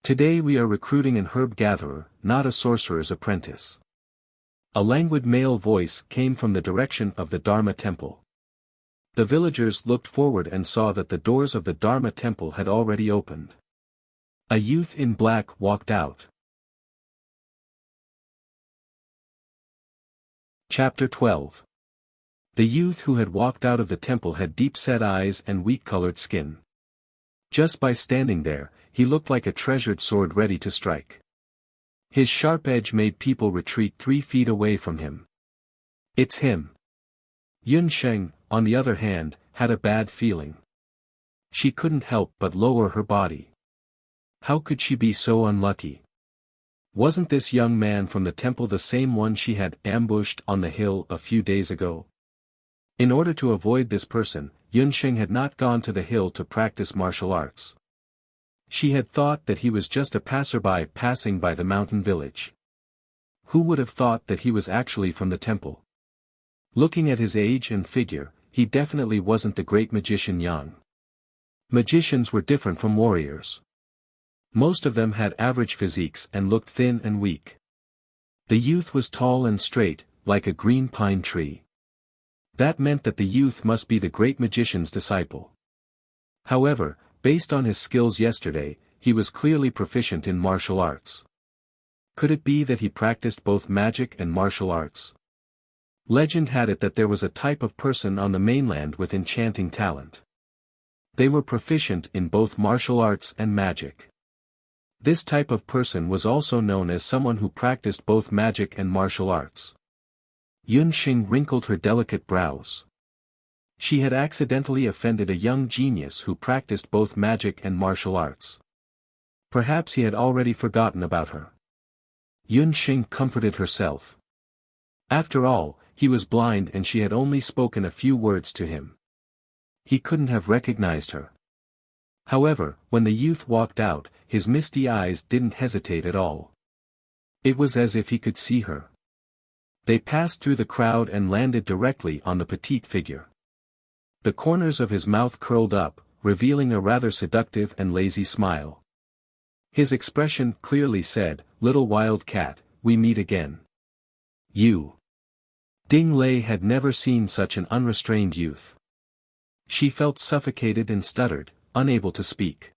Today we are recruiting an herb gatherer, not a sorcerer's apprentice. A languid male voice came from the direction of the Dharma Temple. The villagers looked forward and saw that the doors of the Dharma Temple had already opened. A youth in black walked out. Chapter 12. The youth who had walked out of the temple had deep-set eyes and wheat-colored skin. Just by standing there, he looked like a treasured sword ready to strike. His sharp edge made people retreat 3 feet away from him. It's him. Yun Sheng, on the other hand, had a bad feeling. She couldn't help but lower her body. How could she be so unlucky? Wasn't this young man from the temple the same one she had ambushed on the hill a few days ago? In order to avoid this person, Yun Sheng had not gone to the hill to practice martial arts. She had thought that he was just a passerby passing by the mountain village. Who would have thought that he was actually from the temple? Looking at his age and figure, he definitely wasn't the great magician Yang. Magicians were different from warriors. Most of them had average physiques and looked thin and weak. The youth was tall and straight, like a green pine tree. That meant that the youth must be the great magician's disciple. However, based on his skills yesterday, he was clearly proficient in martial arts. Could it be that he practiced both magic and martial arts? Legend had it that there was a type of person on the mainland with enchanting talent. They were proficient in both martial arts and magic. This type of person was also known as someone who practiced both magic and martial arts. Yun Sheng wrinkled her delicate brows. She had accidentally offended a young genius who practiced both magic and martial arts. Perhaps he had already forgotten about her. Yun Sheng comforted herself. After all, he was blind and she had only spoken a few words to him. He couldn't have recognized her. However, when the youth walked out, his misty eyes didn't hesitate at all. It was as if he could see her. They passed through the crowd and landed directly on the petite figure. The corners of his mouth curled up, revealing a rather seductive and lazy smile. His expression clearly said, "Little wild cat, we meet again." You. Ding Lei had never seen such an unrestrained youth. She felt suffocated and stuttered, unable to speak.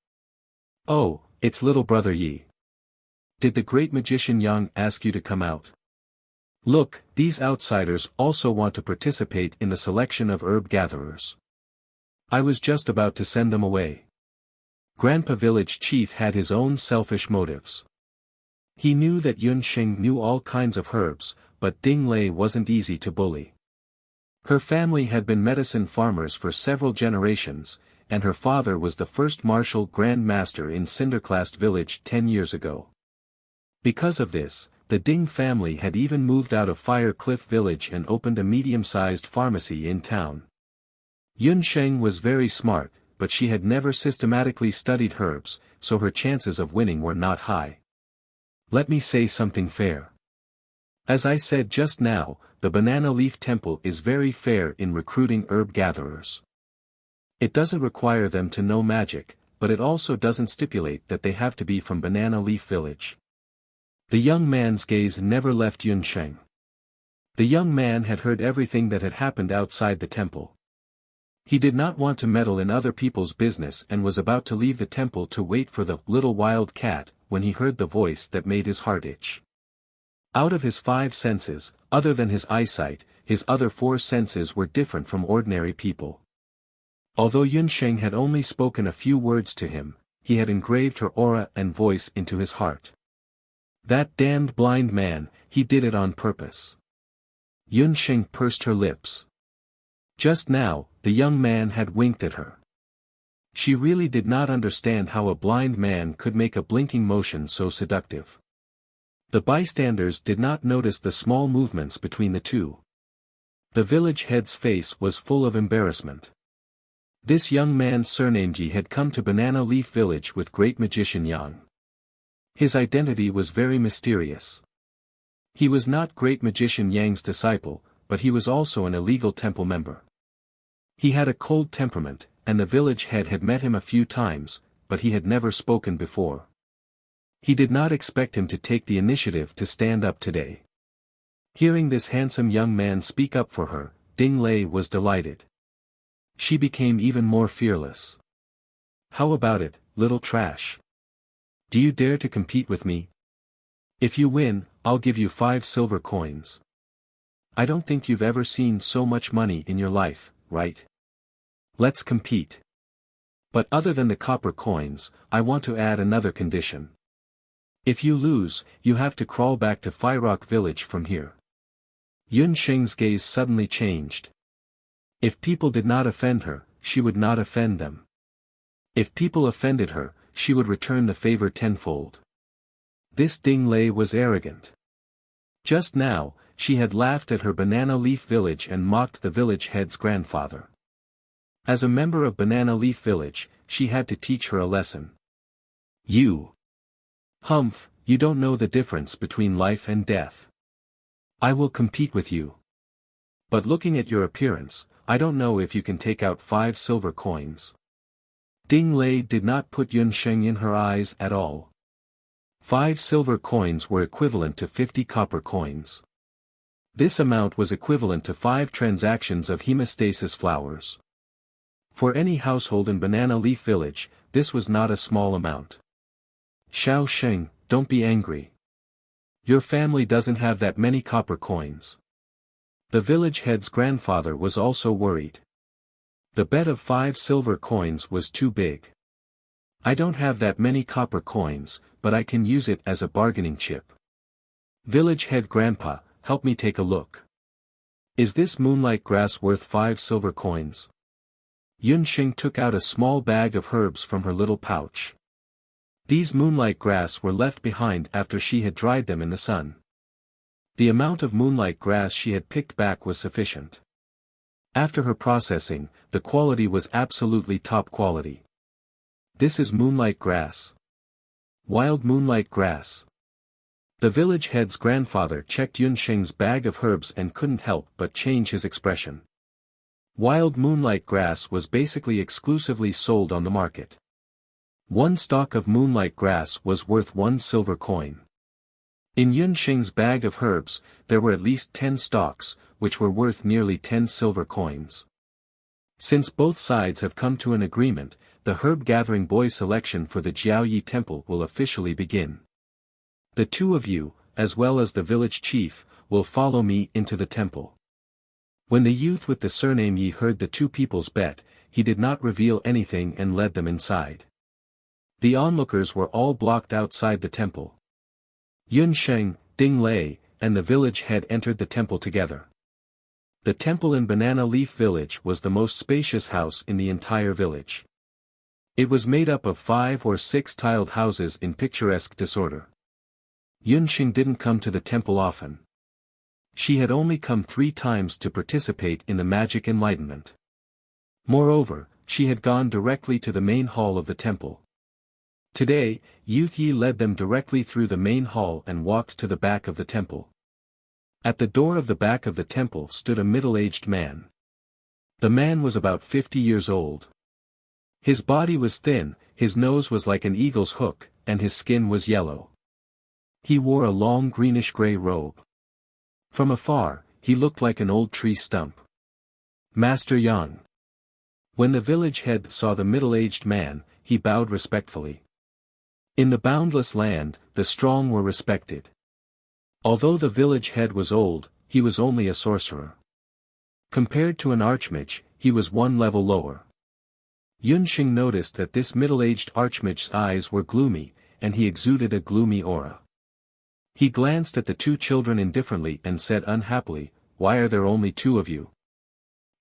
"Oh, it's little brother Yi. Did the great magician Yang ask you to come out? Look, these outsiders also want to participate in the selection of herb gatherers. I was just about to send them away." Grandpa Village Chief had his own selfish motives. He knew that Yun Xing knew all kinds of herbs, but Ding Lei wasn't easy to bully. Her family had been medicine farmers for several generations, and her father was the first martial grand master in Cinderclast Village 10 years ago. Because of this, the Ding family had even moved out of Fire Cliff Village and opened a medium-sized pharmacy in town. Yun Sheng was very smart, but she had never systematically studied herbs, so her chances of winning were not high. Let me say something fair. As I said just now, the Banana Leaf Temple is very fair in recruiting herb gatherers. It doesn't require them to know magic, but it also doesn't stipulate that they have to be from Banana Leaf Village. The young man's gaze never left Yun Sheng. The young man had heard everything that had happened outside the temple. He did not want to meddle in other people's business and was about to leave the temple to wait for the little wild cat, when he heard the voice that made his heart itch. Out of his 5 senses, other than his eyesight, his other 4 senses were different from ordinary people. Although Yun Sheng had only spoken a few words to him, he had engraved her aura and voice into his heart. That damned blind man, he did it on purpose. Yun Sheng pursed her lips. Just now, the young man had winked at her. She really did not understand how a blind man could make a blinking motion so seductive. The bystanders did not notice the small movements between the two. The village head's face was full of embarrassment. This young man surnamed Yi had come to Banana Leaf Village with great magician Yang. His identity was very mysterious. He was not great magician Yang's disciple, but he was also an illegal temple member. He had a cold temperament, and the village head had met him a few times, but he had never spoken before. He did not expect him to take the initiative to stand up today. Hearing this handsome young man speak up for her, Ding Lei was delighted. She became even more fearless. "How about it, little trash? Do you dare to compete with me? If you win, I'll give you 5 silver coins. I don't think you've ever seen so much money in your life, right? Let's compete. But other than the copper coins, I want to add another condition. If you lose, you have to crawl back to Firerock Village from here." Yun Sheng's gaze suddenly changed. If people did not offend her, she would not offend them. If people offended her, she would return the favor tenfold. This Ding Lei was arrogant. Just now, she had laughed at her Banana Leaf Village and mocked the village head's grandfather. As a member of Banana Leaf Village, she had to teach her a lesson. "You. Humph, you don't know the difference between life and death. I will compete with you. But looking at your appearance, I don't know if you can take out 5 silver coins." Ding Lei did not put Yun Sheng in her eyes at all. 5 silver coins were equivalent to 50 copper coins. This amount was equivalent to 5 transactions of hemostasis flowers. For any household in Banana Leaf Village, this was not a small amount. "Xiao Sheng, don't be angry. Your family doesn't have that many copper coins." The village head's grandfather was also worried. The bet of 5 silver coins was too big. "I don't have that many copper coins, but I can use it as a bargaining chip. Village head grandpa, help me take a look. Is this moonlight grass worth 5 silver coins?" Yun Xing took out a small bag of herbs from her little pouch. These moonlight grass were left behind after she had dried them in the sun. The amount of moonlight grass she had picked back was sufficient. After her processing, the quality was absolutely top quality. This is moonlight grass. Wild moonlight grass. The village head's grandfather checked Yunsheng's bag of herbs and couldn't help but change his expression. Wild moonlight grass was basically exclusively sold on the market. One stalk of moonlight grass was worth 1 silver coin. In Yunsheng's bag of herbs, there were at least 10 stalks, which were worth nearly 10 silver coins. Since both sides have come to an agreement, the herb-gathering boy selection for the Jiaoyi temple will officially begin. The two of you, as well as the village chief, will follow me into the temple. When the youth with the surname Yi heard the two people's bet, he did not reveal anything and led them inside. The onlookers were all blocked outside the temple. Yunsheng, Ding Lei, and the village head entered the temple together. The temple in Banana Leaf Village was the most spacious house in the entire village. It was made up of 5 or 6 tiled houses in picturesque disorder. Yunsheng didn't come to the temple often. She had only come 3 times to participate in the magic enlightenment. Moreover, she had gone directly to the main hall of the temple. Today, Youth Yi led them directly through the main hall and walked to the back of the temple. At the door of the back of the temple stood a middle-aged man. The man was about 50 years old. His body was thin, his nose was like an eagle's hook, and his skin was yellow. He wore a long greenish-gray robe. From afar, he looked like an old tree stump. Master Yang. When the village head saw the middle-aged man, he bowed respectfully. In the boundless land, the strong were respected. Although the village head was old, he was only a sorcerer. Compared to an archmage, he was 1 level lower. Yunsheng noticed that this middle-aged archmage's eyes were gloomy, and he exuded a gloomy aura. He glanced at the 2 children indifferently and said unhappily, "Why are there only 2 of you?"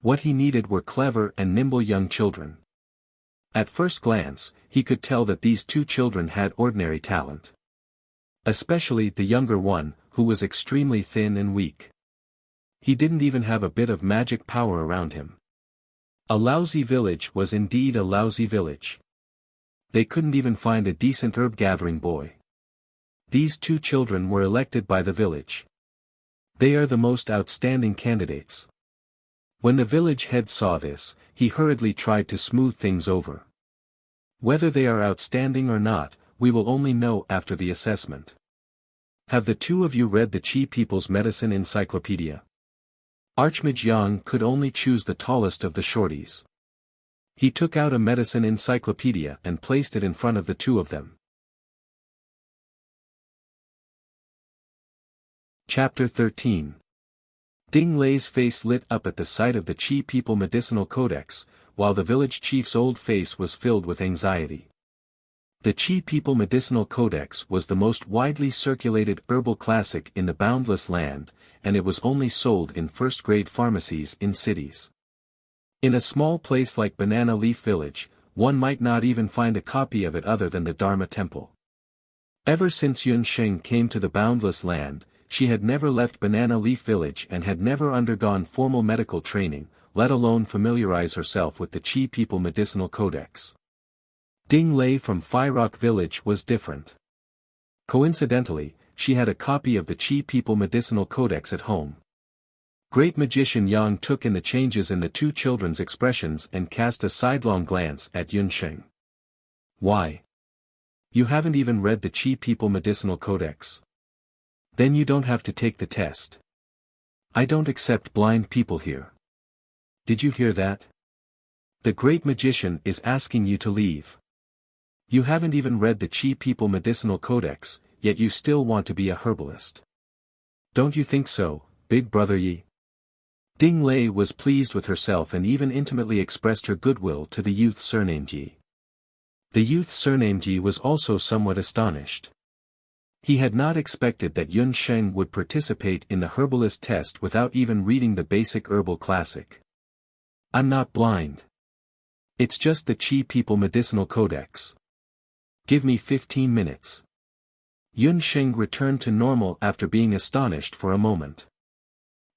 What he needed were clever and nimble young children. At first glance, he could tell that these 2 children had ordinary talent. Especially the younger one, who was extremely thin and weak. He didn't even have a bit of magic power around him. A lousy village was indeed a lousy village. They couldn't even find a decent herb-gathering boy. These 2 children were elected by the village. They are the most outstanding candidates. When the village head saw this, he hurriedly tried to smooth things over. Whether they are outstanding or not, we will only know after the assessment. Have the 2 of you read the Qi People's Medicine Encyclopedia? Archmage Yang could only choose the tallest of the shorties. He took out a medicine encyclopedia and placed it in front of the 2 of them. Chapter 13. Ding Lei's face lit up at the sight of the Qi People Medicinal Codex, while the village chief's old face was filled with anxiety. The Qi People Medicinal Codex was the most widely circulated herbal classic in the boundless land, and it was only sold in first-grade pharmacies in cities. In a small place like Banana Leaf Village, one might not even find a copy of it other than the Dharma Temple. Ever since Yunsheng came to the boundless land, she had never left Banana Leaf Village and had never undergone formal medical training, let alone familiarize herself with the Qi People Medicinal Codex. Ding Lei from Rock Village was different. Coincidentally, she had a copy of the Qi People Medicinal Codex at home. Great Magician Yang took in the changes in the 2 children's expressions and cast a sidelong glance at Yunsheng. Why? You haven't even read the Qi People Medicinal Codex? Then you don't have to take the test. I don't accept blind people here. Did you hear that? The Great Magician is asking you to leave. You haven't even read the Qi People Medicinal Codex, yet you still want to be a herbalist. Don't you think so, Big Brother Yi? Ding Lei was pleased with herself and even intimately expressed her goodwill to the youth surnamed Yi. The youth surnamed Yi was also somewhat astonished. He had not expected that Yunsheng would participate in the herbalist test without even reading the basic herbal classic. I'm not blind. It's just the Qi People Medicinal Codex. Give me 15 minutes. Yunsheng returned to normal after being astonished for a moment.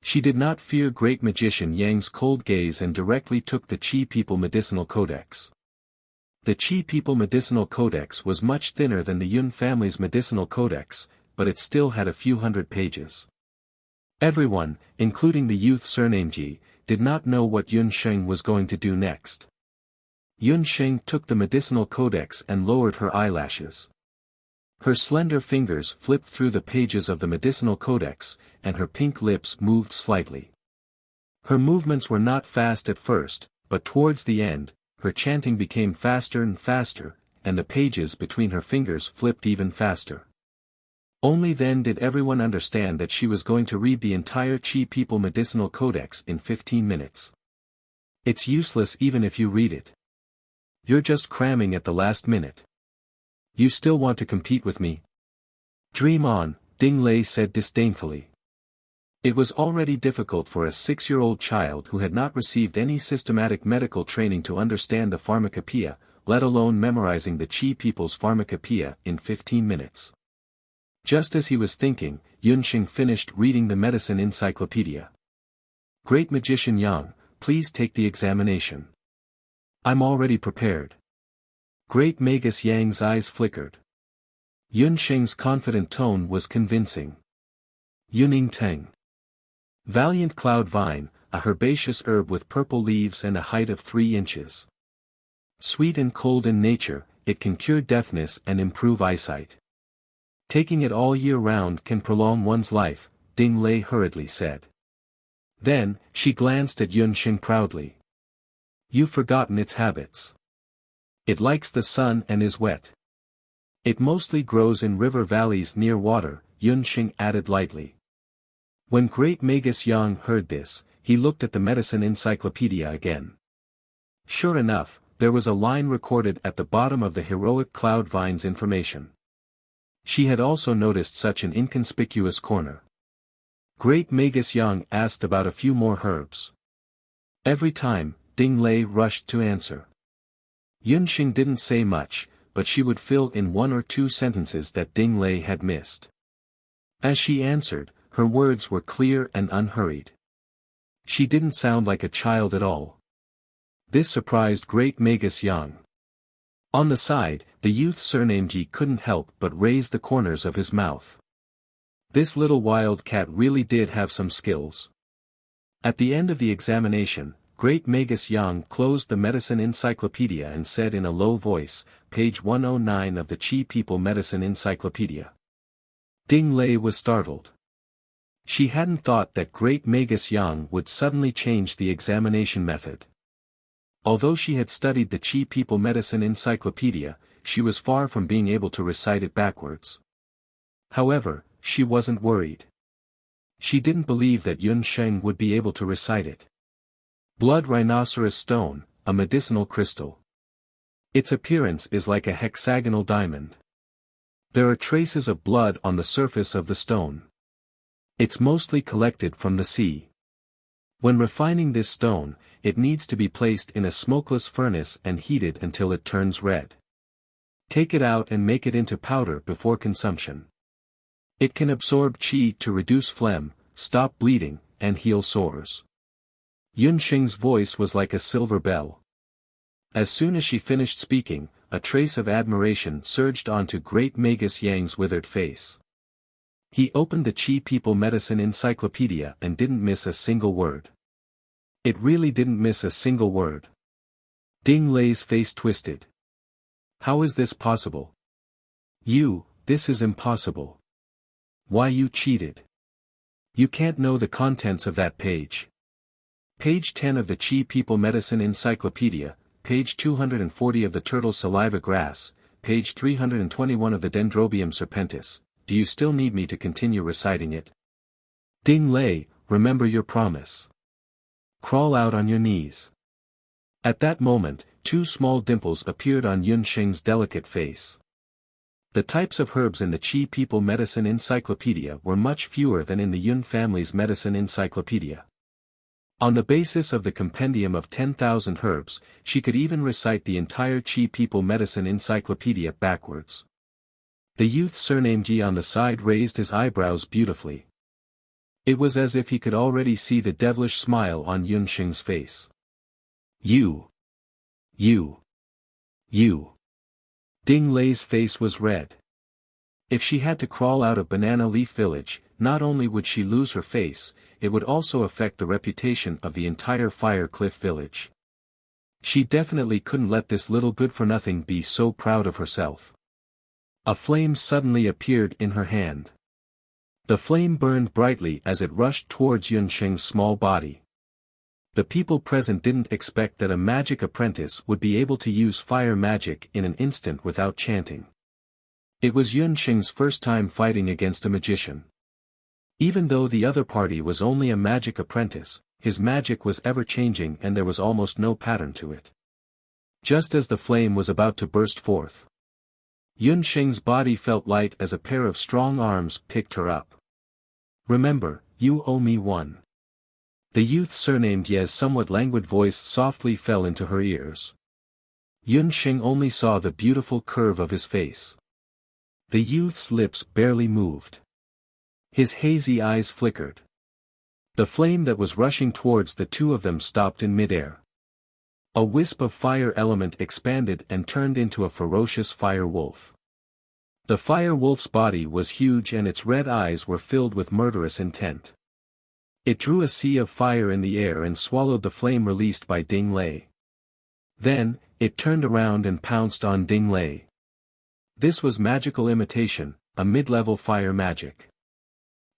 She did not fear Great Magician Yang's cold gaze and directly took the Qi People Medicinal Codex. The Qi People Medicinal Codex was much thinner than the Yun family's Medicinal Codex, but it still had a few hundred pages. Everyone, including the youth surnamed Ji, did not know what Yun Sheng was going to do next. Yun Sheng took the Medicinal Codex and lowered her eyelashes. Her slender fingers flipped through the pages of the Medicinal Codex, and her pink lips moved slightly. Her movements were not fast at first, but towards the end, her chanting became faster and faster, and the pages between her fingers flipped even faster. Only then did everyone understand that she was going to read the entire Qi People Medicinal Codex in 15 minutes. It's useless even if you read it. You're just cramming at the last minute. You still want to compete with me? Dream on, Ding Lei said disdainfully. It was already difficult for a 6-year-old child who had not received any systematic medical training to understand the pharmacopoeia, let alone memorizing the Qi People's pharmacopoeia in 15 minutes. Just as he was thinking, Yunxing finished reading the medicine encyclopedia. Great Magician Yang, please take the examination. I'm already prepared. Great Magus Yang's eyes flickered. Yunxing's confident tone was convincing. Yuning Teng. Valiant cloud vine, a herbaceous herb with purple leaves and a height of 3 inches. Sweet and cold in nature, it can cure deafness and improve eyesight. Taking it all year round can prolong one's life, Ding Lei hurriedly said. Then, she glanced at Yunxing proudly. You've forgotten its habits. It likes the sun and is wet. It mostly grows in river valleys near water, Yunxing added lightly. When Great Magus Yang heard this, he looked at the medicine encyclopedia again. Sure enough, there was a line recorded at the bottom of the heroic cloud vine's information. She had also noticed such an inconspicuous corner. Great Magus Yang asked about a few more herbs. Every time, Ding Lei rushed to answer. Yunxing didn't say much, but she would fill in 1 or 2 sentences that Ding Lei had missed. As she answered, her words were clear and unhurried. She didn't sound like a child at all. This surprised Great Magus Yang. On the side, the youth surnamed Yi couldn't help but raise the corners of his mouth. This little wild cat really did have some skills. At the end of the examination, Great Magus Yang closed the medicine encyclopedia and said in a low voice, page 109 of the Qi People Medicine Encyclopedia. Ding Lei was startled. She hadn't thought that Great Magus Yang would suddenly change the examination method. Although she had studied the Qi People Medicine Encyclopedia, she was far from being able to recite it backwards. However, she wasn't worried. She didn't believe that Yun Sheng would be able to recite it. Blood rhinoceros stone, a medicinal crystal. Its appearance is like a hexagonal diamond. There are traces of blood on the surface of the stone. It's mostly collected from the sea. When refining this stone, it needs to be placed in a smokeless furnace and heated until it turns red. Take it out and make it into powder before consumption. It can absorb qi to reduce phlegm, stop bleeding, and heal sores. Yunxing's voice was like a silver bell. As soon as she finished speaking, a trace of admiration surged onto Great Magus Yang's withered face. He opened the Qi People Medicine Encyclopedia and didn't miss a single word. It really didn't miss a single word. Ding Lei's face twisted. How is this possible? This is impossible. Why you cheated? You can't know the contents of that page. Page 10 of the Qi People Medicine Encyclopedia, page 240 of the turtle saliva grass, page 321 of the Dendrobium serpentis. Do you still need me to continue reciting it? Ding Lei, remember your promise. Crawl out on your knees. At that moment, 2 small dimples appeared on Yunxing's delicate face. The types of herbs in the Qi People Medicine Encyclopedia were much fewer than in the Yun family's Medicine Encyclopedia. On the basis of the compendium of 10,000 herbs, she could even recite the entire Qi People Medicine Encyclopedia backwards. The youth surnamed Yi on the side raised his eyebrows beautifully. It was as if he could already see the devilish smile on Yunxing's face. You You. Ding Lei's face was red. If she had to crawl out of Banana Leaf Village, not only would she lose her face, it would also affect the reputation of the entire Fire Cliff Village. She definitely couldn't let this little good-for-nothing be so proud of herself. A flame suddenly appeared in her hand. The flame burned brightly as it rushed towards Yunsheng's small body. The people present didn't expect that a magic apprentice would be able to use fire magic in an instant without chanting. It was Yunsheng's first time fighting against a magician. Even though the other party was only a magic apprentice, his magic was ever-changing and there was almost no pattern to it. Just as the flame was about to burst forth, Yunsheng's body felt light as a pair of strong arms picked her up. Remember, you owe me one. The youth surnamed Ye's somewhat languid voice softly fell into her ears. Yunsheng only saw the beautiful curve of his face. The youth's lips barely moved. His hazy eyes flickered. The flame that was rushing towards the two of them stopped in midair. A wisp of fire element expanded and turned into a ferocious fire wolf. The fire wolf's body was huge and its red eyes were filled with murderous intent. It drew a sea of fire in the air and swallowed the flame released by Ding Lei. Then, it turned around and pounced on Ding Lei. This was magical imitation, a mid-level fire magic.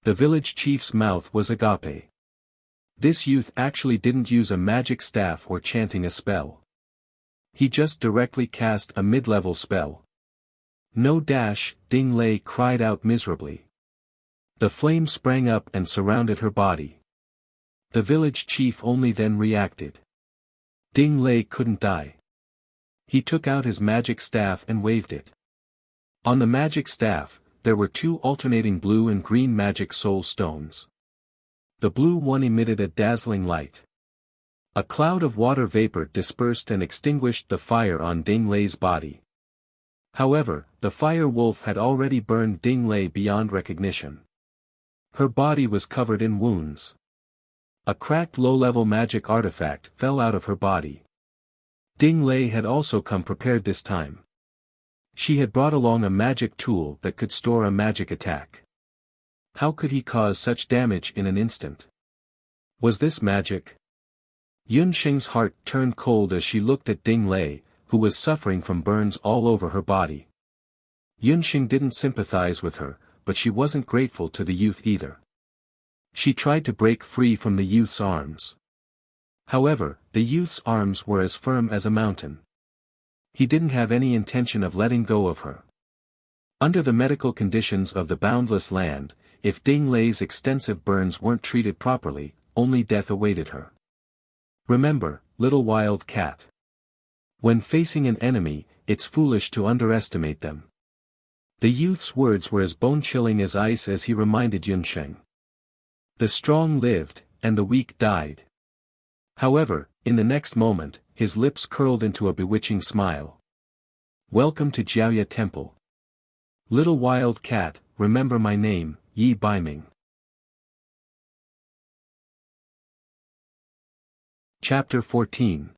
The village chief's mouth was agape. This youth actually didn't use a magic staff or chanting a spell. He just directly cast a mid-level spell. No dash, Ding Lei cried out miserably. The flame sprang up and surrounded her body. The village chief only then reacted. Ding Lei couldn't die. He took out his magic staff and waved it. On the magic staff, there were two alternating blue and green magic soul stones. The blue one emitted a dazzling light. A cloud of water vapor dispersed and extinguished the fire on Ding Lei's body. However, the fire wolf had already burned Ding Lei beyond recognition. Her body was covered in wounds. A cracked low-level magic artifact fell out of her body. Ding Lei had also come prepared this time. She had brought along a magic tool that could store a magic attack. How could he cause such damage in an instant? Was this magic? Yunsheng's heart turned cold as she looked at Ding Lei, who was suffering from burns all over her body. Yunsheng didn't sympathize with her, but she wasn't grateful to the youth either. She tried to break free from the youth's arms. However, the youth's arms were as firm as a mountain. He didn't have any intention of letting go of her. Under the medical conditions of the boundless land, if Ding Lei's extensive burns weren't treated properly, only death awaited her. Remember, little wild cat. When facing an enemy, it's foolish to underestimate them. The youth's words were as bone-chilling as ice as he reminded Yunsheng. The strong lived, and the weak died. However, in the next moment, his lips curled into a bewitching smile. Welcome to Jiaoya Temple. Little wild cat, remember my name, Yi Baiming. Chapter 14.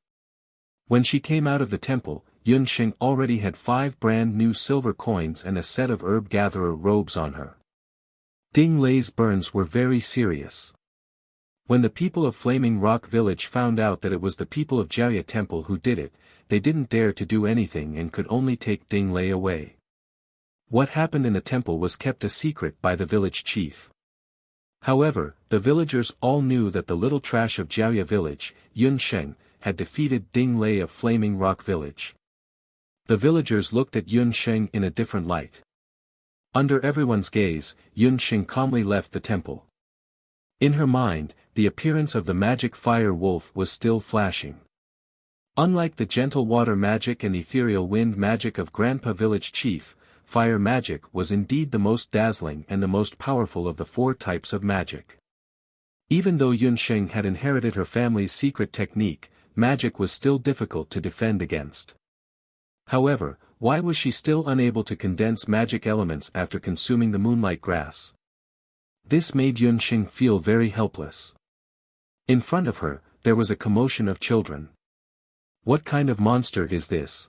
When she came out of the temple, Yunsheng already had 5 brand new silver coins and a set of herb-gatherer robes on her. Ding Lei's burns were very serious. When the people of Flaming Rock Village found out that it was the people of Jiaoya Temple who did it, they didn't dare to do anything and could only take Ding Lei away. What happened in the temple was kept a secret by the village chief. However, the villagers all knew that the little trash of Jiaoya Village, Yunsheng, had defeated Ding Lei of Flaming Rock Village. The villagers looked at Yunsheng in a different light. Under everyone's gaze, Yunsheng calmly left the temple. In her mind, the appearance of the magic fire wolf was still flashing. Unlike the gentle water magic and ethereal wind magic of Grandpa Village Chief, fire magic was indeed the most dazzling and the most powerful of the 4 types of magic. Even though Yunsheng had inherited her family's secret technique, magic was still difficult to defend against. However, why was she still unable to condense magic elements after consuming the moonlight grass? This made Yunsheng feel very helpless. In front of her, there was a commotion of children. What kind of monster is this?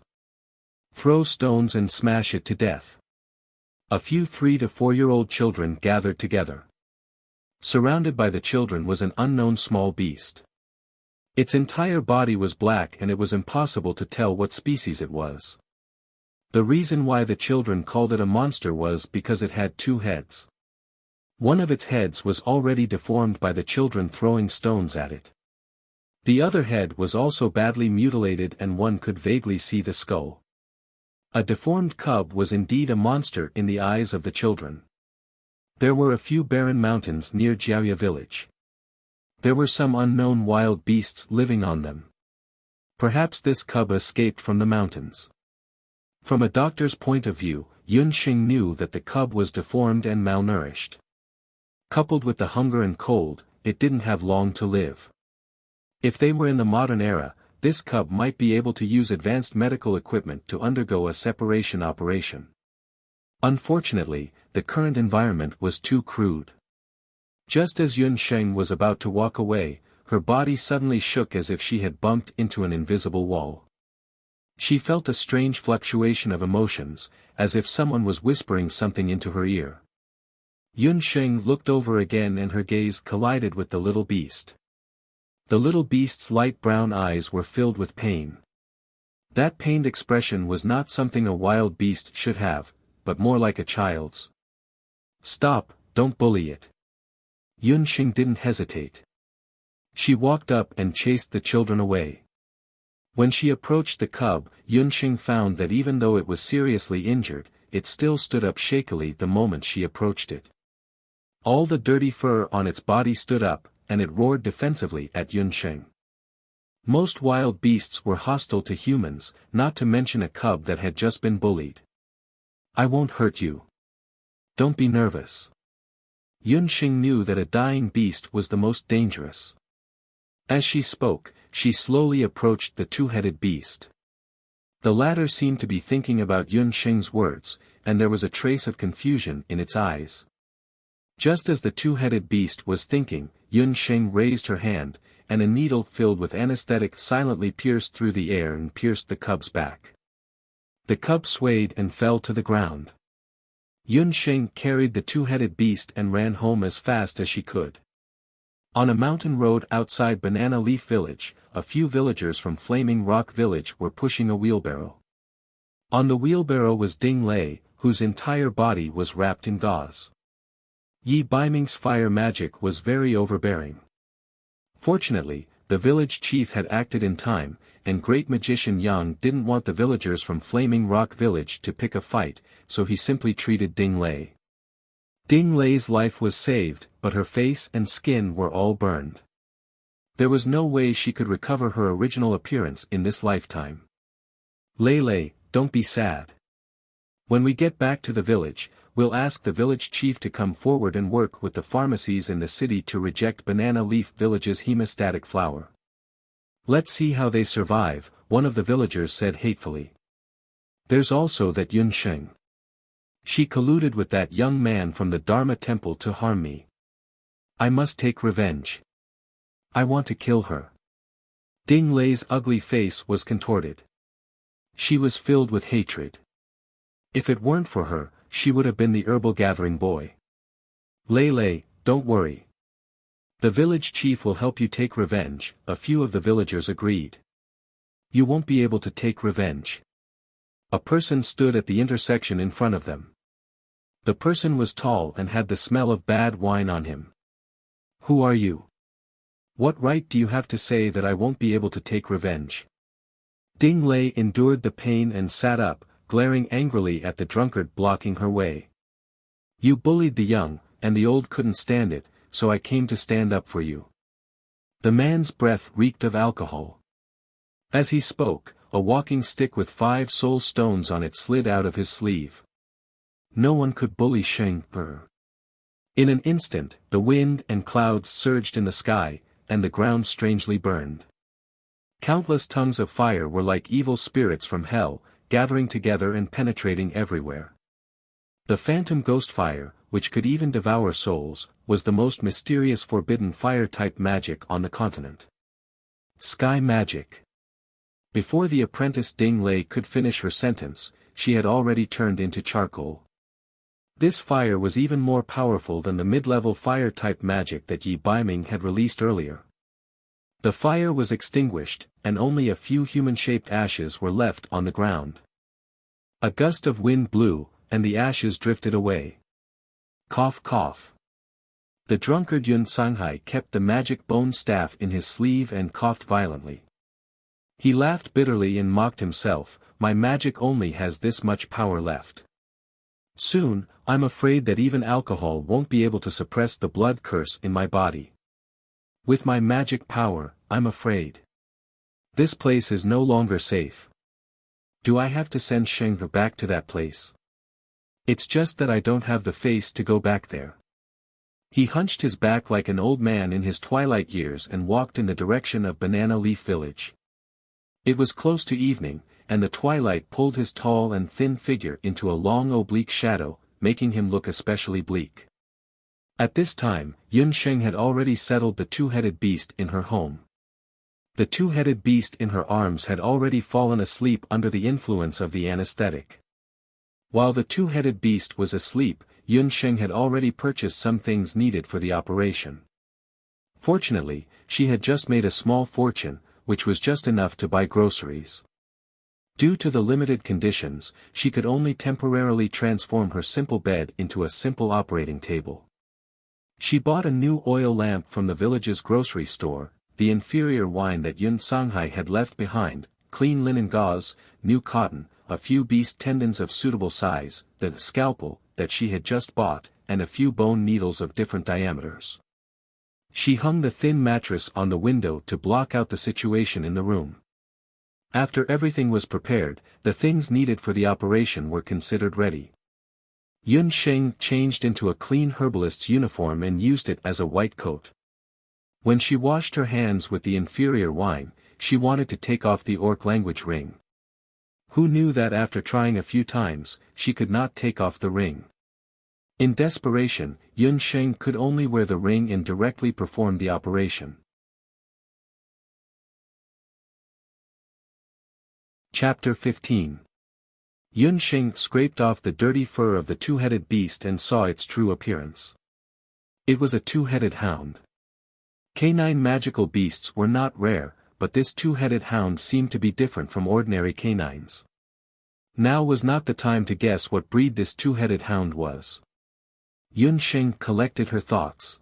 Throw stones and smash it to death. A few 3 to 4-year-old children gathered together. Surrounded by the children was an unknown small beast. Its entire body was black and it was impossible to tell what species it was. The reason why the children called it a monster was because it had 2 heads. One of its heads was already deformed by the children throwing stones at it. The other head was also badly mutilated and one could vaguely see the skull. A deformed cub was indeed a monster in the eyes of the children. There were a few barren mountains near Jiaoya village. There were some unknown wild beasts living on them. Perhaps this cub escaped from the mountains. From a doctor's point of view, Yun Xing knew that the cub was deformed and malnourished. Coupled with the hunger and cold, it didn't have long to live. If they were in the modern era, this cub might be able to use advanced medical equipment to undergo a separation operation. Unfortunately, the current environment was too crude. Just as Yun Sheng was about to walk away, her body suddenly shook as if she had bumped into an invisible wall. She felt a strange fluctuation of emotions, as if someone was whispering something into her ear. Yun Sheng looked over again and her gaze collided with the little beast. The little beast's light brown eyes were filled with pain. That pained expression was not something a wild beast should have, but more like a child's. "Stop, don't bully it." Yun Xing didn't hesitate. She walked up and chased the children away. When she approached the cub, Yun Xing found that even though it was seriously injured, it still stood up shakily the moment she approached it. All the dirty fur on its body stood up, and it roared defensively at Yun Xing. Most wild beasts were hostile to humans, not to mention a cub that had just been bullied. "I won't hurt you. Don't be nervous." Yun Xing knew that a dying beast was the most dangerous. As she spoke, she slowly approached the 2-headed beast. The latter seemed to be thinking about Yun Xing's words, and there was a trace of confusion in its eyes. Just as the 2-headed beast was thinking, Yun Xing raised her hand, and a needle filled with anesthetic silently pierced through the air and pierced the cub's back. The cub swayed and fell to the ground. Yun Xing carried the 2-headed beast and ran home as fast as she could. On a mountain road outside Banana Leaf Village, a few villagers from Flaming Rock Village were pushing a wheelbarrow. On the wheelbarrow was Ding Lei, whose entire body was wrapped in gauze. Yi Baiming's fire magic was very overbearing. Fortunately, the village chief had acted in time, and great magician Yang didn't want the villagers from Flaming Rock Village to pick a fight, so he simply treated Ding Lei. Ding Lei's life was saved, but her face and skin were all burned. There was no way she could recover her original appearance in this lifetime. "Lei, don't be sad. When we get back to the village, we'll ask the village chief to come forward and work with the pharmacies in the city to reject Banana Leaf Village's hemostatic flower. Let's see how they survive," one of the villagers said hatefully. "There's also that Yun Sheng. She colluded with that young man from the Dharma temple to harm me. I must take revenge. I want to kill her." Ding Lei's ugly face was contorted. She was filled with hatred. If it weren't for her, she would have been the herbal-gathering boy. "Lei, don't worry. The village chief will help you take revenge," a few of the villagers agreed. "You won't be able to take revenge." A person stood at the intersection in front of them. The person was tall and had the smell of bad wine on him. "Who are you? What right do you have to say that I won't be able to take revenge?" Ding Lei endured the pain and sat up, glaring angrily at the drunkard blocking her way. "You bullied the young, and the old couldn't stand it, so I came to stand up for you." The man's breath reeked of alcohol. As he spoke, a walking stick with 5 soul stones on it slid out of his sleeve. No one could bully Sheng Per. In an instant, the wind and clouds surged in the sky, and the ground strangely burned. Countless tongues of fire were like evil spirits from hell, gathering together and penetrating everywhere. The phantom ghost fire, which could even devour souls, was the most mysterious forbidden fire-type magic on the continent. Sky magic. Before the apprentice Ding Lei could finish her sentence, she had already turned into charcoal. This fire was even more powerful than the mid-level fire-type magic that Yi Baiming had released earlier. The fire was extinguished, and only a few human-shaped ashes were left on the ground. A gust of wind blew, and the ashes drifted away. Cough cough. The drunkard Yun Sanghai kept the magic bone staff in his sleeve and coughed violently. He laughed bitterly and mocked himself, my magic only has this much power left. Soon, I'm afraid that even alcohol won't be able to suppress the blood curse in my body. With my magic power, I'm afraid. This place is no longer safe. Do I have to send Sheng He back to that place? It's just that I don't have the face to go back there. He hunched his back like an old man in his twilight years and walked in the direction of Banana Leaf Village. It was close to evening, and the twilight pulled his tall and thin figure into a long oblique shadow, making him look especially bleak. At this time, Yun Sheng had already settled the two-headed beast in her home. The two-headed beast in her arms had already fallen asleep under the influence of the anesthetic. While the two-headed beast was asleep, Yun Sheng had already purchased some things needed for the operation. Fortunately, she had just made a small fortune, which was just enough to buy groceries. Due to the limited conditions, she could only temporarily transform her simple bed into a simple operating table. She bought a new oil lamp from the village's grocery store, the inferior wine that Yun Sanghai had left behind, clean linen gauze, new cotton, a few beast tendons of suitable size, the scalpel that she had just bought, and a few bone needles of different diameters. She hung the thin mattress on the window to block out the situation in the room. After everything was prepared, the things needed for the operation were considered ready. Yun Sheng changed into a clean herbalist's uniform and used it as a white coat. When she washed her hands with the inferior wine, she wanted to take off the orc language ring. Who knew that after trying a few times, she could not take off the ring? In desperation, Yun Sheng could only wear the ring and directly perform the operation. Chapter 15. Yun Sheng scraped off the dirty fur of the two-headed beast and saw its true appearance. It was a two-headed hound. Canine magical beasts were not rare, but this two-headed hound seemed to be different from ordinary canines. Now was not the time to guess what breed this two-headed hound was. Yun Sheng collected her thoughts.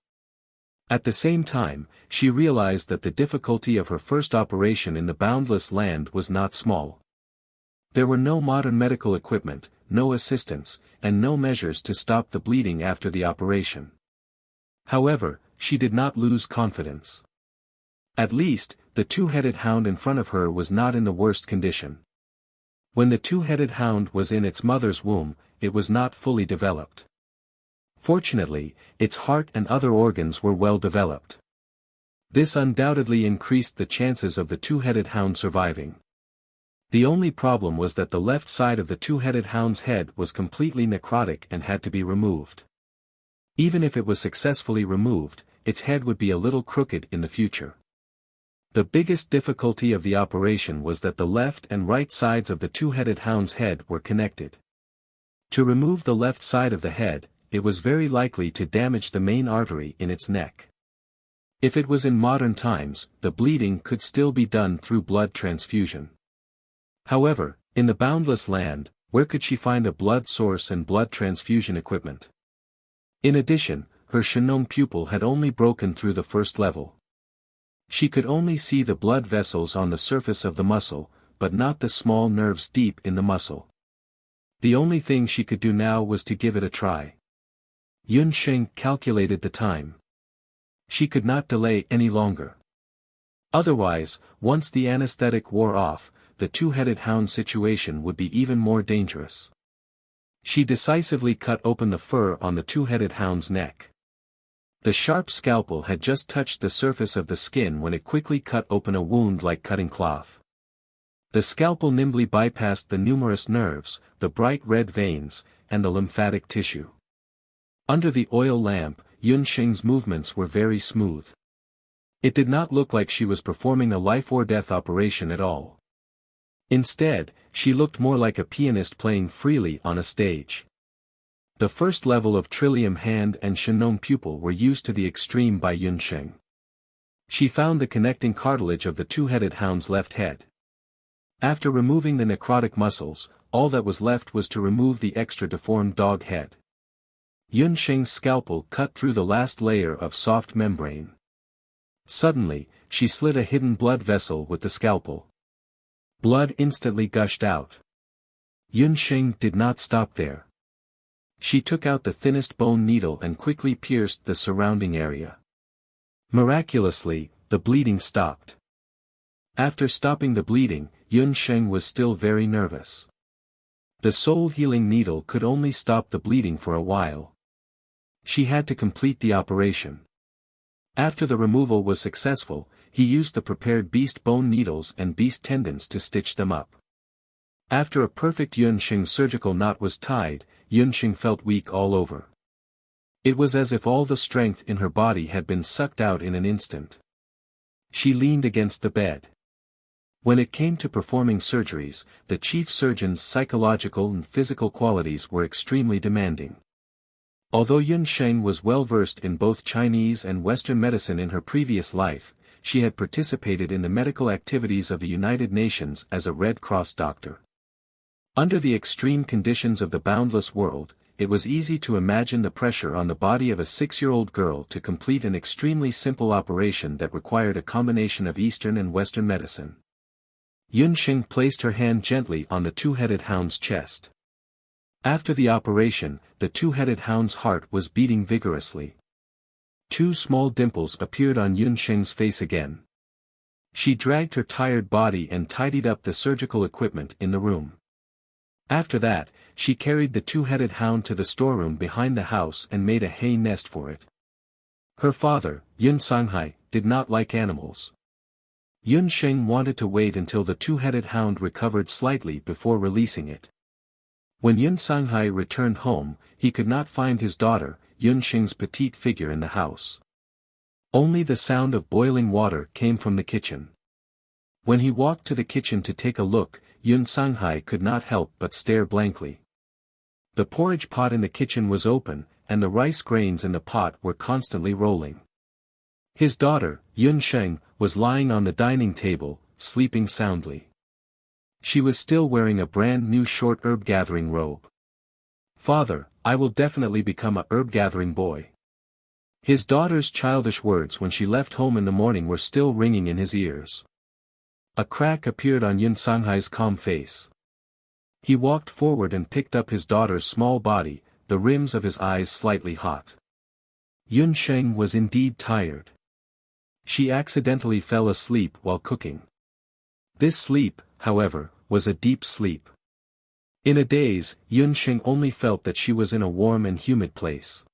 At the same time, she realized that the difficulty of her first operation in the boundless land was not small. There were no modern medical equipment, no assistance, and no measures to stop the bleeding after the operation. However, she did not lose confidence. At least, the two-headed hound in front of her was not in the worst condition. When the two-headed hound was in its mother's womb, it was not fully developed. Fortunately, its heart and other organs were well developed. This undoubtedly increased the chances of the two-headed hound surviving. The only problem was that the left side of the two-headed hound's head was completely necrotic and had to be removed. Even if it was successfully removed, its head would be a little crooked in the future. The biggest difficulty of the operation was that the left and right sides of the two-headed hound's head were connected. To remove the left side of the head, it was very likely to damage the main artery in its neck. If it was in modern times, the bleeding could still be done through blood transfusion. However, in the boundless land, where could she find a blood source and blood transfusion equipment? In addition, her Shenong pupil had only broken through the first level. She could only see the blood vessels on the surface of the muscle, but not the small nerves deep in the muscle. The only thing she could do now was to give it a try. Yun Sheng calculated the time. She could not delay any longer. Otherwise, once the anesthetic wore off, the two-headed hound situation would be even more dangerous. She decisively cut open the fur on the two-headed hound's neck. The sharp scalpel had just touched the surface of the skin when it quickly cut open a wound like cutting cloth. The scalpel nimbly bypassed the numerous nerves, the bright red veins, and the lymphatic tissue. Under the oil lamp, Yun Sheng's movements were very smooth. It did not look like she was performing a life-or-death operation at all. Instead, she looked more like a pianist playing freely on a stage. The first level of Trillium hand and Shenong pupil were used to the extreme by Yunsheng. She found the connecting cartilage of the two-headed hound's left head. After removing the necrotic muscles, all that was left was to remove the extra deformed dog head. Yunsheng's scalpel cut through the last layer of soft membrane. Suddenly, she slit a hidden blood vessel with the scalpel. Blood instantly gushed out. Yunsheng did not stop there. She took out the thinnest bone needle and quickly pierced the surrounding area. Miraculously, the bleeding stopped. After stopping the bleeding, Yunsheng was still very nervous. The soul-healing needle could only stop the bleeding for a while. She had to complete the operation. After the removal was successful, he used the prepared beast bone needles and beast tendons to stitch them up. After a perfect Yunsheng surgical knot was tied, Yunsheng felt weak all over. It was as if all the strength in her body had been sucked out in an instant. She leaned against the bed. When it came to performing surgeries, the chief surgeon's psychological and physical qualities were extremely demanding. Although Yunsheng was well versed in both Chinese and Western medicine in her previous life, she had participated in the medical activities of the United Nations as a Red Cross doctor. Under the extreme conditions of the boundless world, it was easy to imagine the pressure on the body of a 6-year-old girl to complete an extremely simple operation that required a combination of Eastern and Western medicine. Yunsheng placed her hand gently on the two-headed hound's chest. After the operation, the two-headed hound's heart was beating vigorously. 2 small dimples appeared on Yunsheng's face again. She dragged her tired body and tidied up the surgical equipment in the room. After that, she carried the two-headed hound to the storeroom behind the house and made a hay nest for it. Her father, Yun Sanghai, did not like animals. Yunsheng wanted to wait until the two-headed hound recovered slightly before releasing it. When Yun Sanghai returned home, he could not find his daughter, Yunsheng's petite figure in the house. Only the sound of boiling water came from the kitchen. When he walked to the kitchen to take a look, Yun Sanghai could not help but stare blankly. The porridge pot in the kitchen was open, and the rice grains in the pot were constantly rolling. His daughter, Yunsheng, was lying on the dining table, sleeping soundly. She was still wearing a brand new short herb-gathering robe. "Father, I will definitely become a herb-gathering boy." His daughter's childish words when she left home in the morning were still ringing in his ears. A crack appeared on Yun Sanghai's calm face. He walked forward and picked up his daughter's small body, the rims of his eyes slightly hot. Yunsheng was indeed tired. She accidentally fell asleep while cooking. This sleep, however, was a deep sleep. In a daze, Yunsheng only felt that she was in a warm and humid place.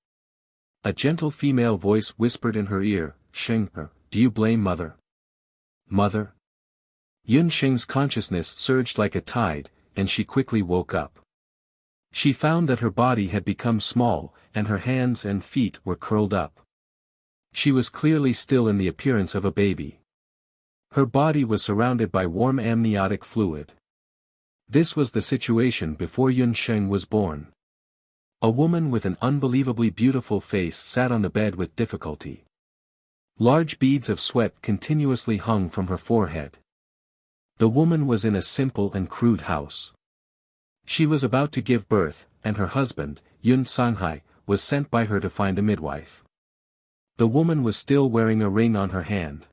A gentle female voice whispered in her ear, "Sheng, do you blame mother?" "Mother?" Yunsheng's consciousness surged like a tide, and she quickly woke up. She found that her body had become small, and her hands and feet were curled up. She was clearly still in the appearance of a baby. Her body was surrounded by warm amniotic fluid. This was the situation before Yunsheng was born. A woman with an unbelievably beautiful face sat on the bed with difficulty. Large beads of sweat continuously hung from her forehead. The woman was in a simple and crude house. She was about to give birth, and her husband, Yun Sanghai, was sent by her to find a midwife. The woman was still wearing a ring on her hand.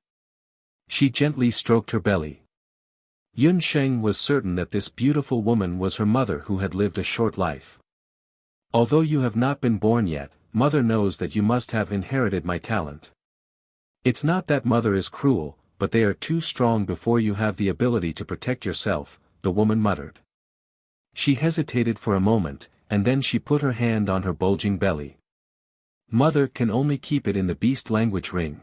She gently stroked her belly. Yunsheng was certain that this beautiful woman was her mother who had lived a short life. "Although you have not been born yet, mother knows that you must have inherited my talent. It's not that mother is cruel, but they are too strong before you have the ability to protect yourself," the woman muttered. She hesitated for a moment, and then she put her hand on her bulging belly. "Mother can only keep it in the beast language ring.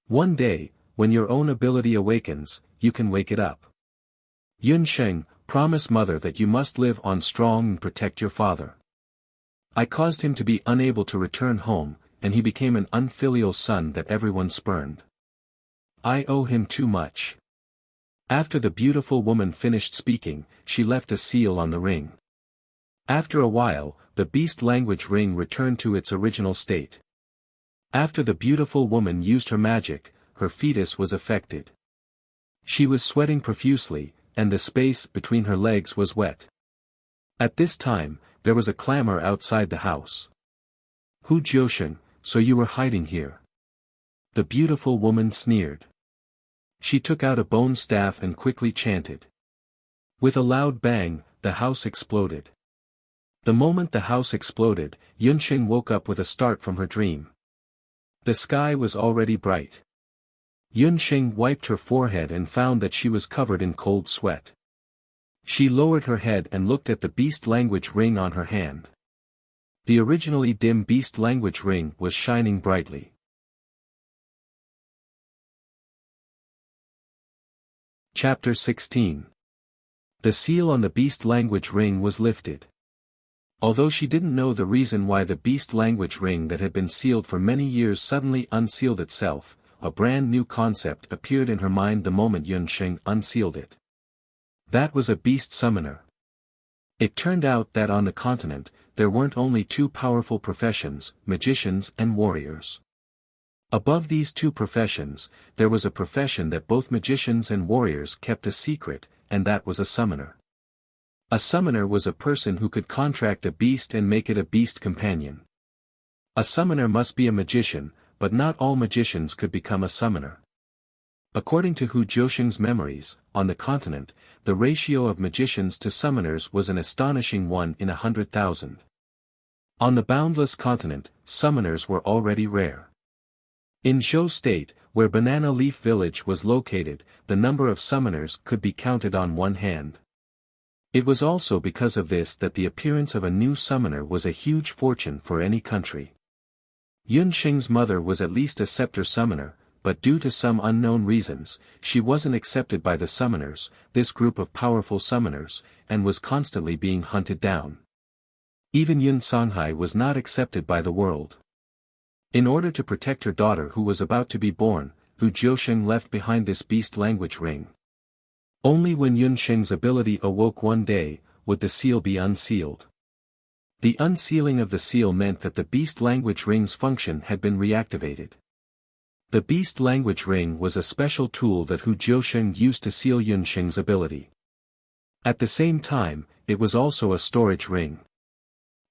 One day, when your own ability awakens, you can wake it up. Yunsheng, promise mother that you must live on strong and protect your father. I caused him to be unable to return home, and he became an unfilial son that everyone spurned. I owe him too much. After the beautiful woman finished speaking, she left a seal on the ring. After a while, the beast language ring returned to its original state. After the beautiful woman used her magic, her fetus was affected. She was sweating profusely, and the space between her legs was wet. At this time, there was a clamor outside the house. "Hu Jiusheng, so you were hiding here?" The beautiful woman sneered. She took out a bone staff and quickly chanted. With a loud bang, the house exploded. The moment the house exploded, Yunsheng woke up with a start from her dream. The sky was already bright. Yunsheng wiped her forehead and found that she was covered in cold sweat. She lowered her head and looked at the beast language ring on her hand. The originally dim beast language ring was shining brightly. Chapter 16. The seal on the beast language ring was lifted. Although she didn't know the reason why the beast language ring that had been sealed for many years suddenly unsealed itself, a brand new concept appeared in her mind the moment Yunsheng unsealed it. That was a beast summoner. It turned out that on the continent, there weren't only two powerful professions, magicians and warriors. Above these two professions, there was a profession that both magicians and warriors kept a secret, and that was a summoner. A summoner was a person who could contract a beast and make it a beast companion. A summoner must be a magician, but not all magicians could become a summoner. According to Hu Jiusheng's memories, on the continent, the ratio of magicians to summoners was an astonishing 1 in 100,000. On the boundless continent, summoners were already rare. In Zhou State, where Banana Leaf Village was located, the number of summoners could be counted on one hand. It was also because of this that the appearance of a new summoner was a huge fortune for any country. Yunsheng's mother was at least a scepter summoner, but due to some unknown reasons, she wasn't accepted by the summoners, this group of powerful summoners, and was constantly being hunted down. Even Yun Songhai was not accepted by the world. In order to protect her daughter who was about to be born, Hu Jiusheng left behind this beast language ring. Only when Yunsheng's ability awoke one day, would the seal be unsealed. The unsealing of the seal meant that the beast language ring's function had been reactivated. The beast language ring was a special tool that Hu Jiusheng used to seal Yunsheng's ability. At the same time, it was also a storage ring.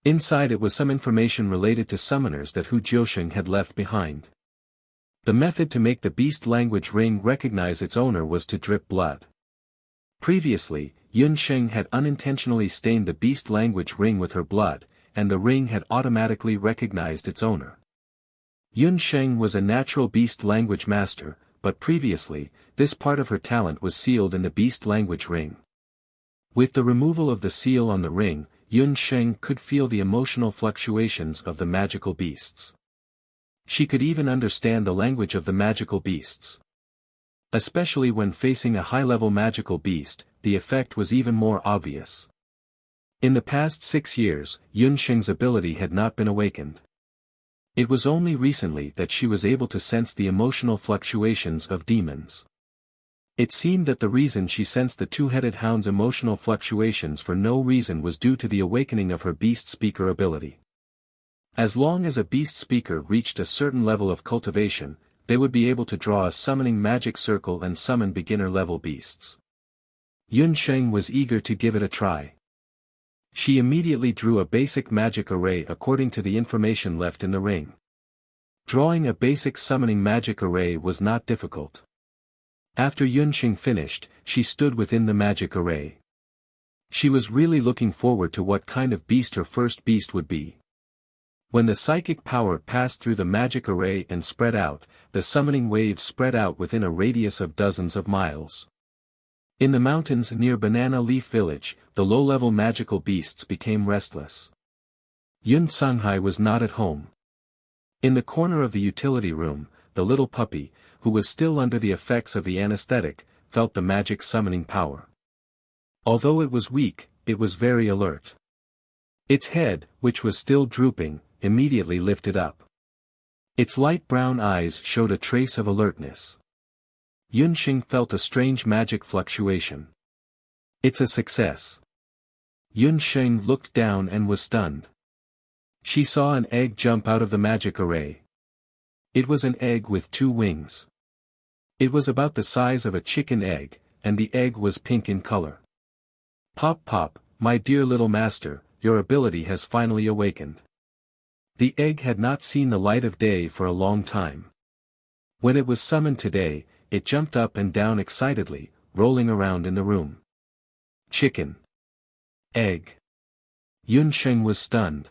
Inside it was some information related to summoners that Hu Jiusheng had left behind. The method to make the beast language ring recognize its owner was to drip blood. Previously, Yunsheng had unintentionally stained the beast language ring with her blood, and the ring had automatically recognized its owner. Yunsheng was a natural beast language master, but previously, this part of her talent was sealed in the beast language ring. With the removal of the seal on the ring, Yunsheng could feel the emotional fluctuations of the magical beasts. She could even understand the language of the magical beasts. Especially when facing a high-level magical beast, the effect was even more obvious. In the past 6 years, Yunsheng's ability had not been awakened. It was only recently that she was able to sense the emotional fluctuations of demons. It seemed that the reason she sensed the two-headed hound's emotional fluctuations for no reason was due to the awakening of her beast speaker ability. As long as a beast speaker reached a certain level of cultivation, they would be able to draw a summoning magic circle and summon beginner-level beasts. Yunsheng was eager to give it a try. She immediately drew a basic magic array according to the information left in the ring. Drawing a basic summoning magic array was not difficult. After Yunsheng finished, she stood within the magic array. She was really looking forward to what kind of beast her first beast would be. When the psychic power passed through the magic array and spread out, the summoning waves spread out within a radius of dozens of miles. In the mountains near Banana Leaf Village, the low-level magical beasts became restless. Yun Songhai was not at home. In the corner of the utility room, the little puppy, who was still under the effects of the anesthetic, felt the magic summoning power. Although it was weak, it was very alert. Its head, which was still drooping, immediately lifted up. Its light brown eyes showed a trace of alertness. Yunxing felt a strange magic fluctuation. It's a success. Yunxing looked down and was stunned. She saw an egg jump out of the magic array. It was an egg with 2 wings. It was about the size of a chicken egg, and the egg was pink in color. Pop pop, my dear little master, your ability has finally awakened. The egg had not seen the light of day for a long time. When it was summoned today, it jumped up and down excitedly, rolling around in the room. Chicken. Egg. Yunsheng was stunned.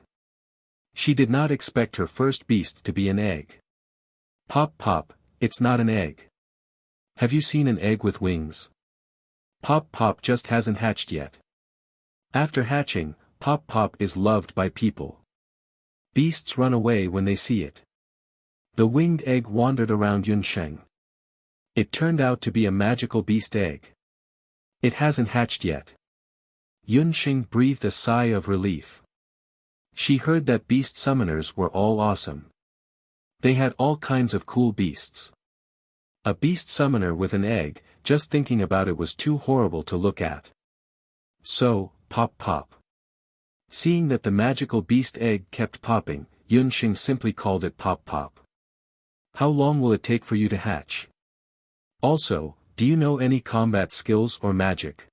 She did not expect her first beast to be an egg. Pop pop, it's not an egg. Have you seen an egg with wings? Pop pop just hasn't hatched yet. After hatching, Pop pop is loved by people. Beasts run away when they see it. The winged egg wandered around Yunsheng. It turned out to be a magical beast egg. It hasn't hatched yet. Yunsheng breathed a sigh of relief. She heard that beast summoners were all awesome. They had all kinds of cool beasts. A beast summoner with an egg, just thinking about it was too horrible to look at. So, pop pop. Seeing that the magical beast egg kept popping, Yunsheng simply called it pop pop. How long will it take for you to hatch? Also, do you know any combat skills or magic?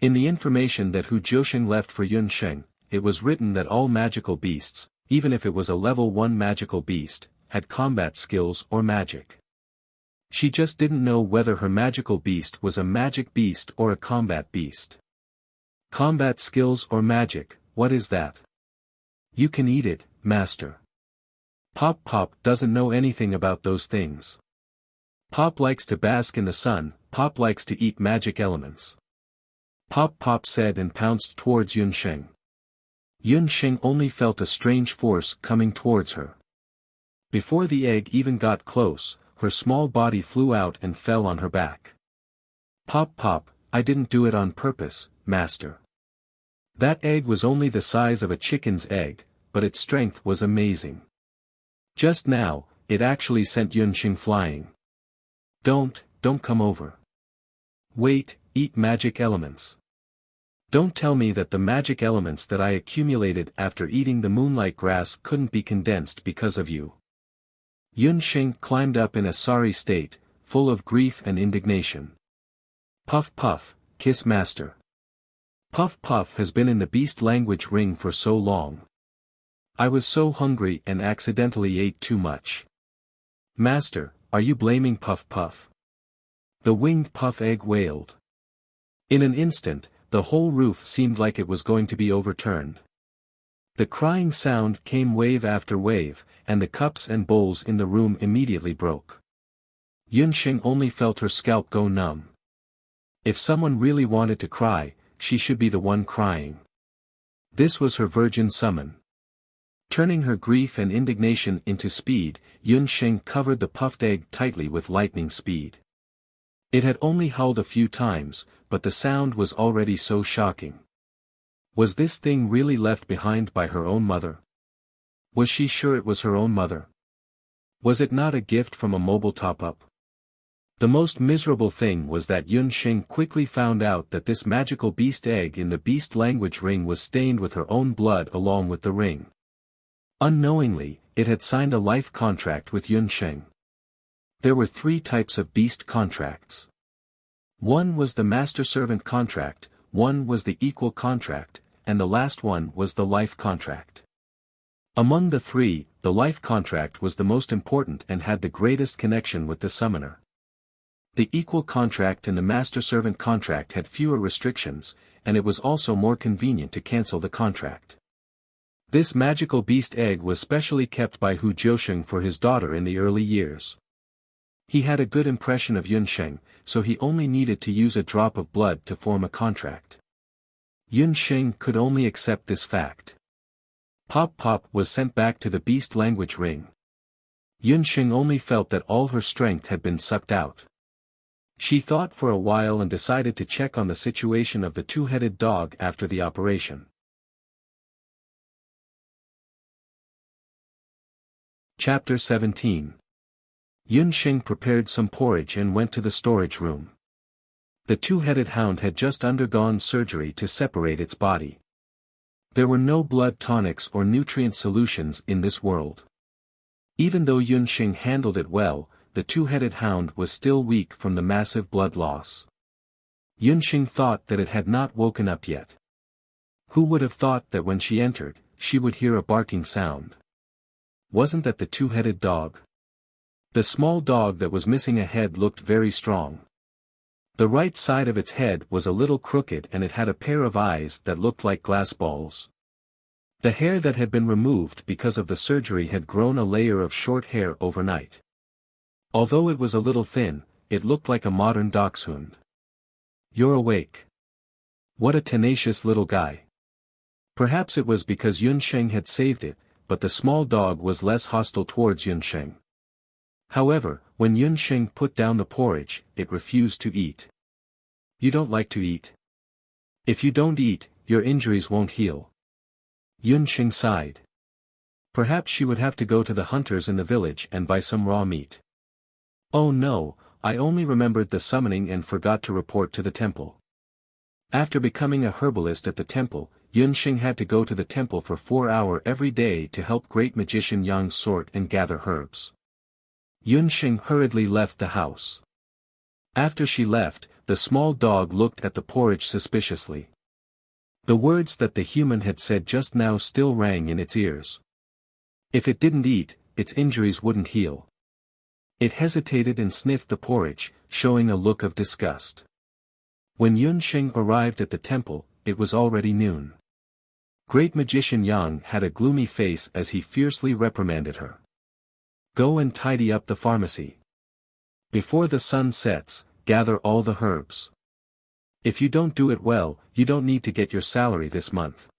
In the information that Hu Jiusheng left for Yunsheng, it was written that all magical beasts, even if it was a level 1 magical beast, had combat skills or magic. She just didn't know whether her magical beast was a magic beast or a combat beast. Combat skills or magic, what is that? You can eat it, master. Pop Pop doesn't know anything about those things. Pop likes to bask in the sun, Pop likes to eat magic elements. Pop Pop said and pounced towards Yunsheng. Yunsheng only felt a strange force coming towards her. Before the egg even got close, her small body flew out and fell on her back. Pop Pop, I didn't do it on purpose, master. That egg was only the size of a chicken's egg, but its strength was amazing. Just now, it actually sent Yunsheng flying. Don't come over. Wait, eat magic elements. Don't tell me that the magic elements that I accumulated after eating the moonlight grass couldn't be condensed because of you. Yunsheng climbed up in a sorry state, full of grief and indignation. Puff puff, kiss master. Puff puff has been in the beast language ring for so long. I was so hungry and accidentally ate too much. Master, are you blaming Puff Puff? The winged puff egg wailed. In an instant, the whole roof seemed like it was going to be overturned. The crying sound came wave after wave, and the cups and bowls in the room immediately broke. Yunsheng only felt her scalp go numb. If someone really wanted to cry, she should be the one crying. This was her virgin summon. Turning her grief and indignation into speed, Yunsheng covered the puffed egg tightly with lightning speed. It had only howled a few times, but the sound was already so shocking. Was this thing really left behind by her own mother? Was she sure it was her own mother? Was it not a gift from a mobile top-up? The most miserable thing was that Yunsheng quickly found out that this magical beast egg in the beast language ring was stained with her own blood along with the ring. Unknowingly, it had signed a life contract with Yunsheng. There were 3 types of beast contracts. One was the master-servant contract, one was the equal contract, and the last one was the life contract. Among the 3, the life contract was the most important and had the greatest connection with the summoner. The equal contract and the master-servant contract had fewer restrictions, and it was also more convenient to cancel the contract. This magical beast egg was specially kept by Hu Jiusheng for his daughter in the early years. He had a good impression of Yunsheng, so he only needed to use a drop of blood to form a contract. Yunsheng could only accept this fact. Pop Pop was sent back to the beast language ring. Yunsheng only felt that all her strength had been sucked out. She thought for a while and decided to check on the situation of the 2-headed dog after the operation. Chapter 17. Yunxing prepared some porridge and went to the storage room. The two-headed hound had just undergone surgery to separate its body. There were no blood tonics or nutrient solutions in this world. Even though Yunxing handled it well, the two-headed hound was still weak from the massive blood loss. Yunxing thought that it had not woken up yet. Who would have thought that when she entered, she would hear a barking sound? Wasn't that the two-headed dog? The small dog that was missing a head looked very strong. The right side of its head was a little crooked and it had a pair of eyes that looked like glass balls. The hair that had been removed because of the surgery had grown a layer of short hair overnight. Although it was a little thin, it looked like a modern dachshund. "You're awake. What a tenacious little guy." Perhaps it was because Yunxing had saved it, but the small dog was less hostile towards Yunxing. However, when Yunxing put down the porridge, it refused to eat. "You don't like to eat? If you don't eat, your injuries won't heal." Yunxing sighed. Perhaps she would have to go to the hunters in the village and buy some raw meat. "Oh no, I only remembered the summoning and forgot to report to the temple." After becoming a herbalist at the temple, Yunxing had to go to the temple for 4 hours every day to help great magician Yang sort and gather herbs. Yunxing hurriedly left the house. After she left, the small dog looked at the porridge suspiciously. The words that the human had said just now still rang in its ears. If it didn't eat, its injuries wouldn't heal. It hesitated and sniffed the porridge, showing a look of disgust. When Yunxing arrived at the temple, it was already noon. Great magician Yang had a gloomy face as he fiercely reprimanded her. "Go and tidy up the pharmacy. Before the sun sets, gather all the herbs. If you don't do it well, you don't need to get your salary this month.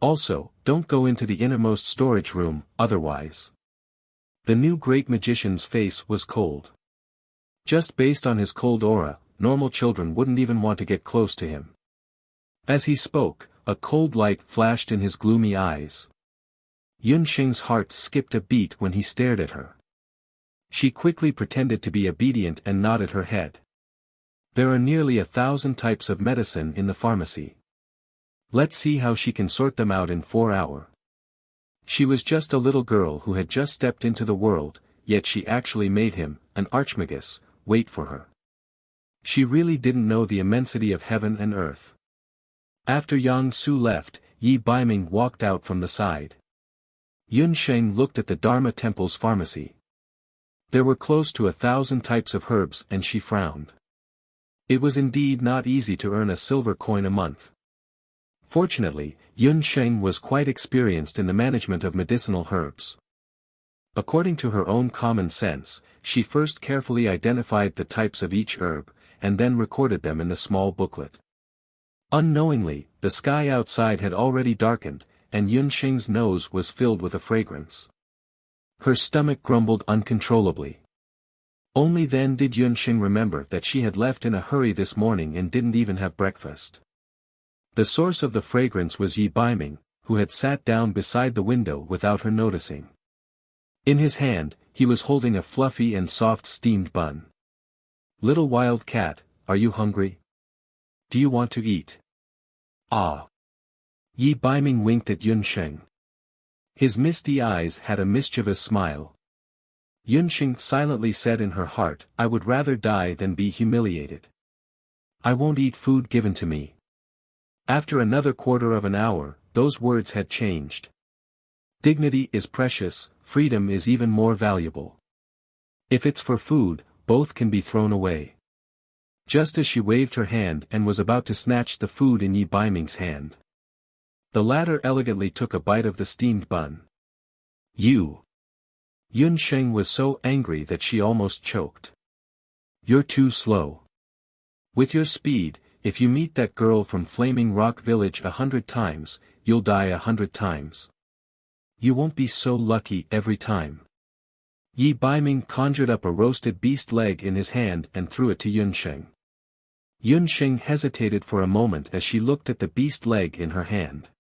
Also, don't go into the innermost storage room, otherwise." The new great magician's face was cold. Just based on his cold aura, normal children wouldn't even want to get close to him. As he spoke, a cold light flashed in his gloomy eyes. Yunxing's heart skipped a beat when he stared at her. She quickly pretended to be obedient and nodded her head. "There are nearly 1,000 types of medicine in the pharmacy. Let's see how she can sort them out in 4 hours. She was just a little girl who had just stepped into the world, yet she actually made him, an archmagus, wait for her. She really didn't know the immensity of heaven and earth. After Yang Su left, Yi Baiming walked out from the side. Yunxing looked at the Dharma Temple's pharmacy. There were close to 1,000 types of herbs and she frowned. It was indeed not easy to earn a silver coin a month. Fortunately, Yunxing was quite experienced in the management of medicinal herbs. According to her own common sense, she first carefully identified the types of each herb, and then recorded them in the small booklet. Unknowingly, the sky outside had already darkened, and Yunxing's nose was filled with a fragrance. Her stomach grumbled uncontrollably. Only then did Yunxing remember that she had left in a hurry this morning and didn't even have breakfast. The source of the fragrance was Yi Baiming, who had sat down beside the window without her noticing. In his hand, he was holding a fluffy and soft steamed bun. "Little wild cat, are you hungry? Do you want to eat?" "Ah." Yi Baiming winked at Yunxing. His misty eyes had a mischievous smile. Yunxing silently said in her heart, "I would rather die than be humiliated. I won't eat food given to me." After another quarter of an hour, those words had changed. Dignity is precious, freedom is even more valuable. If it's for food, both can be thrown away. Just as she waved her hand and was about to snatch the food in Yi Baiming's hand, the latter elegantly took a bite of the steamed bun. "You!" Yunxing was so angry that she almost choked. "You're too slow. With your speed, if you meet that girl from Flaming Rock Village 100 times, you'll die 100 times. You won't be so lucky every time." Yi Baiming conjured up a roasted beast leg in his hand and threw it to Yunxing. Yunxing hesitated for a moment as she looked at the beast leg in her hand.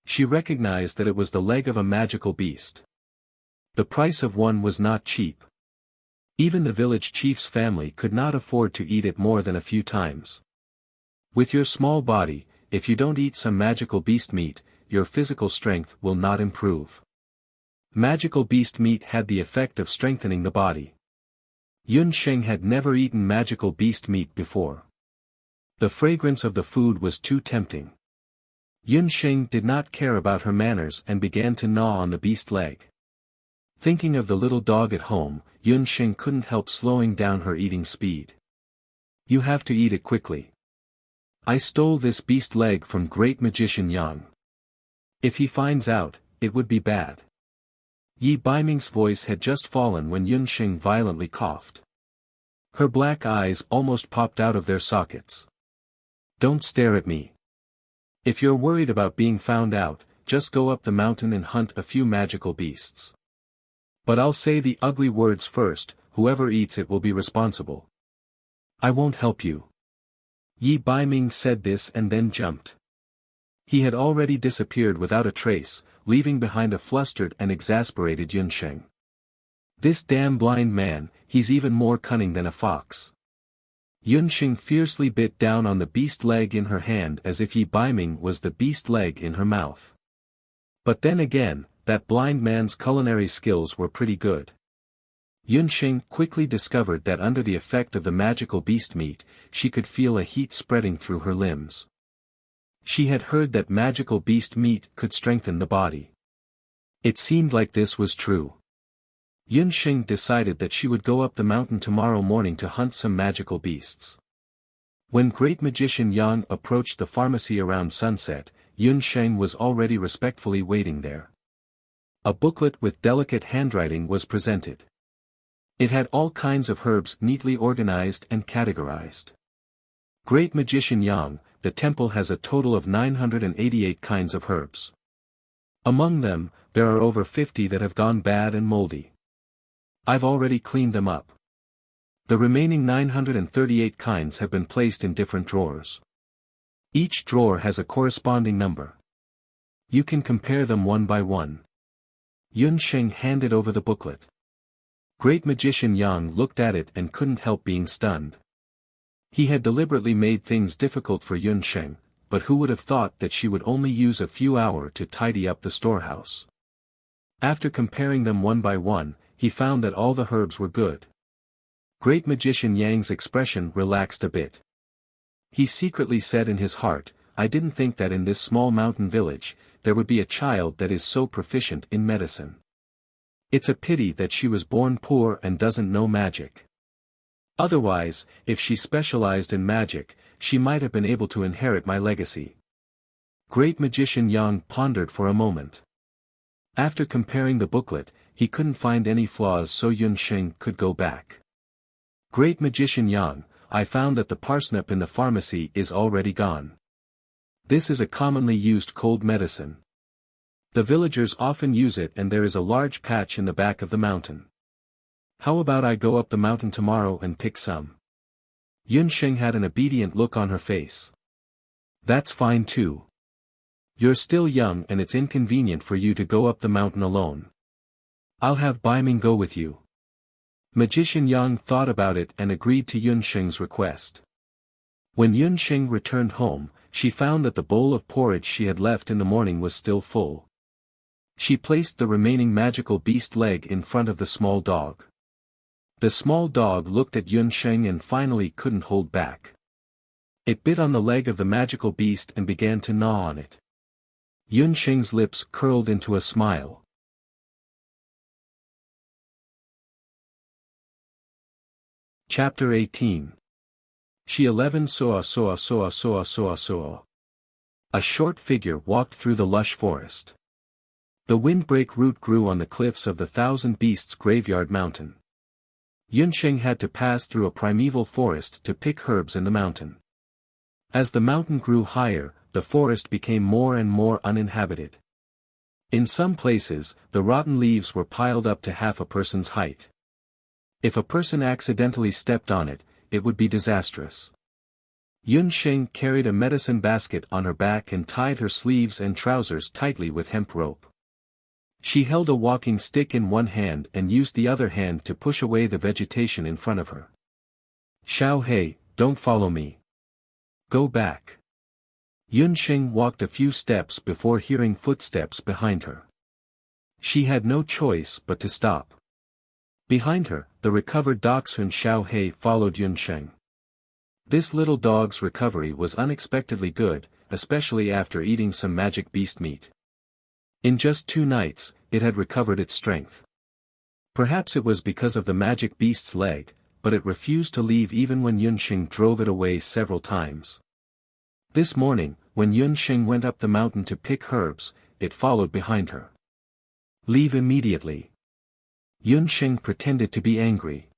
She recognized that it was the leg of a magical beast. The price of one was not cheap. Even the village chief's family could not afford to eat it more than a few times. With your small body, if you don't eat some magical beast meat, your physical strength will not improve. Magical beast meat had the effect of strengthening the body. Yun Sheng had never eaten magical beast meat before. The fragrance of the food was too tempting. Yun Sheng did not care about her manners and began to gnaw on the beast leg. Thinking of the little dog at home, Yun Sheng couldn't help slowing down her eating speed. You have to eat it quickly. I stole this beast leg from great magician Yang. If he finds out, it would be bad. Yi Baiming's voice had just fallen when Yun Sheng violently coughed. Her black eyes almost popped out of their sockets. Don't stare at me. If you're worried about being found out, just go up the mountain and hunt a few magical beasts. But I'll say the ugly words first, whoever eats it will be responsible. I won't help you. Yi Baiming said this and then jumped. He had already disappeared without a trace, leaving behind a flustered and exasperated Yun Sheng. This damn blind man, he's even more cunning than a fox. Yun Sheng fiercely bit down on the beast leg in her hand as if Yi Baiming was the beast leg in her mouth. But then again, that blind man's culinary skills were pretty good. Yun Sheng quickly discovered that under the effect of the magical beast meat, she could feel a heat spreading through her limbs. She had heard that magical beast meat could strengthen the body. It seemed like this was true. Yun Sheng decided that she would go up the mountain tomorrow morning to hunt some magical beasts. When great magician Yang approached the pharmacy around sunset, Yun Sheng was already respectfully waiting there. A booklet with delicate handwriting was presented. It had all kinds of herbs neatly organized and categorized. Great magician Yang, the temple has a total of 988 kinds of herbs. Among them, there are over 50 that have gone bad and moldy. I've already cleaned them up. The remaining 938 kinds have been placed in different drawers. Each drawer has a corresponding number. You can compare them one by one. Yun Sheng handed over the booklet. Great magician Yang looked at it and couldn't help being stunned. He had deliberately made things difficult for Yun Sheng, but who would have thought that she would only use a few hours to tidy up the storehouse. After comparing them one by one, he found that all the herbs were good. Great magician Yang's expression relaxed a bit. He secretly said in his heart, I didn't think that in this small mountain village, there would be a child that is so proficient in medicine. It's a pity that she was born poor and doesn't know magic. Otherwise, if she specialized in magic, she might have been able to inherit my legacy. Great magician Yang pondered for a moment. After comparing the booklet, he couldn't find any flaws, so Yun Sheng could go back. Great magician Yang, I found that the parsnip in the pharmacy is already gone. This is a commonly used cold medicine. The villagers often use it and there is a large patch in the back of the mountain. How about I go up the mountain tomorrow and pick some? Yun Sheng had an obedient look on her face. That's fine too. You're still young and it's inconvenient for you to go up the mountain alone. I'll have Baiming go with you. Magician Yang thought about it and agreed to Yun Sheng's request. When Yun Sheng returned home, she found that the bowl of porridge she had left in the morning was still full. She placed the remaining magical beast leg in front of the small dog. The small dog looked at Yun Sheng and finally couldn't hold back. It bit on the leg of the magical beast and began to gnaw on it. Yun Sheng's lips curled into a smile. Chapter 18. She 11 Soa Soa Soa Soa Soa Soa. A short figure walked through the lush forest. The windbreak root grew on the cliffs of the Thousand Beasts Graveyard Mountain. Yun Sheng had to pass through a primeval forest to pick herbs in the mountain. As the mountain grew higher, the forest became more and more uninhabited. In some places, the rotten leaves were piled up to half a person's height. If a person accidentally stepped on it, it would be disastrous. Yun Sheng carried a medicine basket on her back and tied her sleeves and trousers tightly with hemp rope. She held a walking stick in one hand and used the other hand to push away the vegetation in front of her. Xiao He, don't follow me. Go back. Yunsheng walked a few steps before hearing footsteps behind her. She had no choice but to stop. Behind her, the recovered dachshund Xiao He followed Yunsheng. This little dog's recovery was unexpectedly good, especially after eating some magic beast meat. In just 2 nights, it had recovered its strength. Perhaps it was because of the magic beast's leg, but it refused to leave even when Yunsheng drove it away several times. This morning, when Yunsheng went up the mountain to pick herbs, it followed behind her. Leave immediately. Yunsheng pretended to be angry.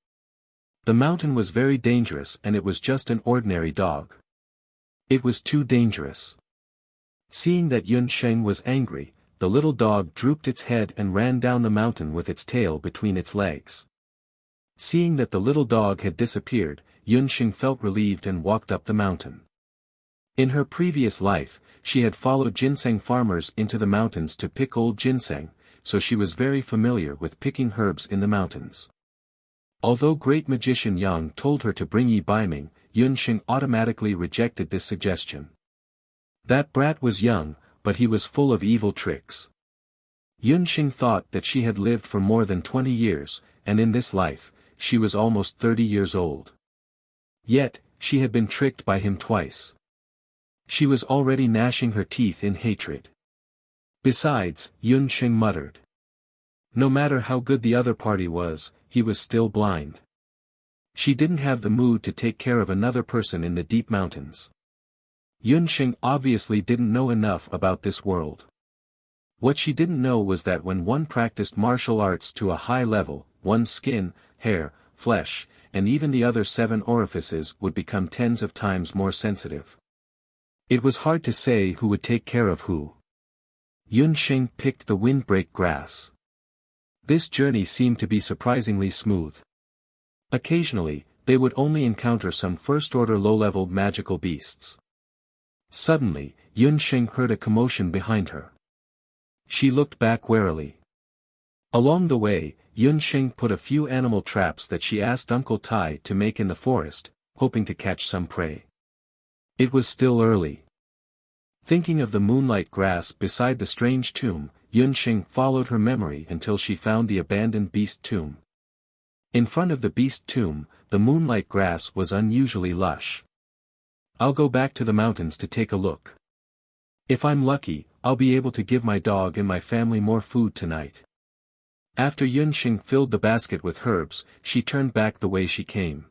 The mountain was very dangerous and it was just an ordinary dog. It was too dangerous. Seeing that Yunsheng was angry, the little dog drooped its head and ran down the mountain with its tail between its legs. Seeing that the little dog had disappeared, Yunsheng felt relieved and walked up the mountain. In her previous life, she had followed ginseng farmers into the mountains to pick old ginseng, so she was very familiar with picking herbs in the mountains. Although great magician Yang told her to bring Yi Baiming, Yunsheng automatically rejected this suggestion. That brat was young, but he was full of evil tricks. Yunsheng thought that she had lived for more than 20 years, and in this life, she was almost 30 years old. Yet, she had been tricked by him twice. She was already gnashing her teeth in hatred. Besides, Yunsheng muttered. No matter how good the other party was, he was still blind. She didn't have the mood to take care of another person in the deep mountains. Yunsheng obviously didn't know enough about this world. What she didn't know was that when one practiced martial arts to a high level, one's skin, hair, flesh, and even the other 7 orifices would become tens of times more sensitive. It was hard to say who would take care of who. Yunsheng picked the windbreak grass. This journey seemed to be surprisingly smooth. Occasionally, they would only encounter some first-order low-level magical beasts. Suddenly, Yunsheng heard a commotion behind her. She looked back warily. Along the way, Yunsheng put a few animal traps that she asked Uncle Tai to make in the forest, hoping to catch some prey. It was still early. Thinking of the moonlight grass beside the strange tomb, Yunsheng followed her memory until she found the abandoned beast tomb. In front of the beast tomb, the moonlight grass was unusually lush. I'll go back to the mountains to take a look. If I'm lucky, I'll be able to give my dog and my family more food tonight. After Yunsheng filled the basket with herbs, she turned back the way she came.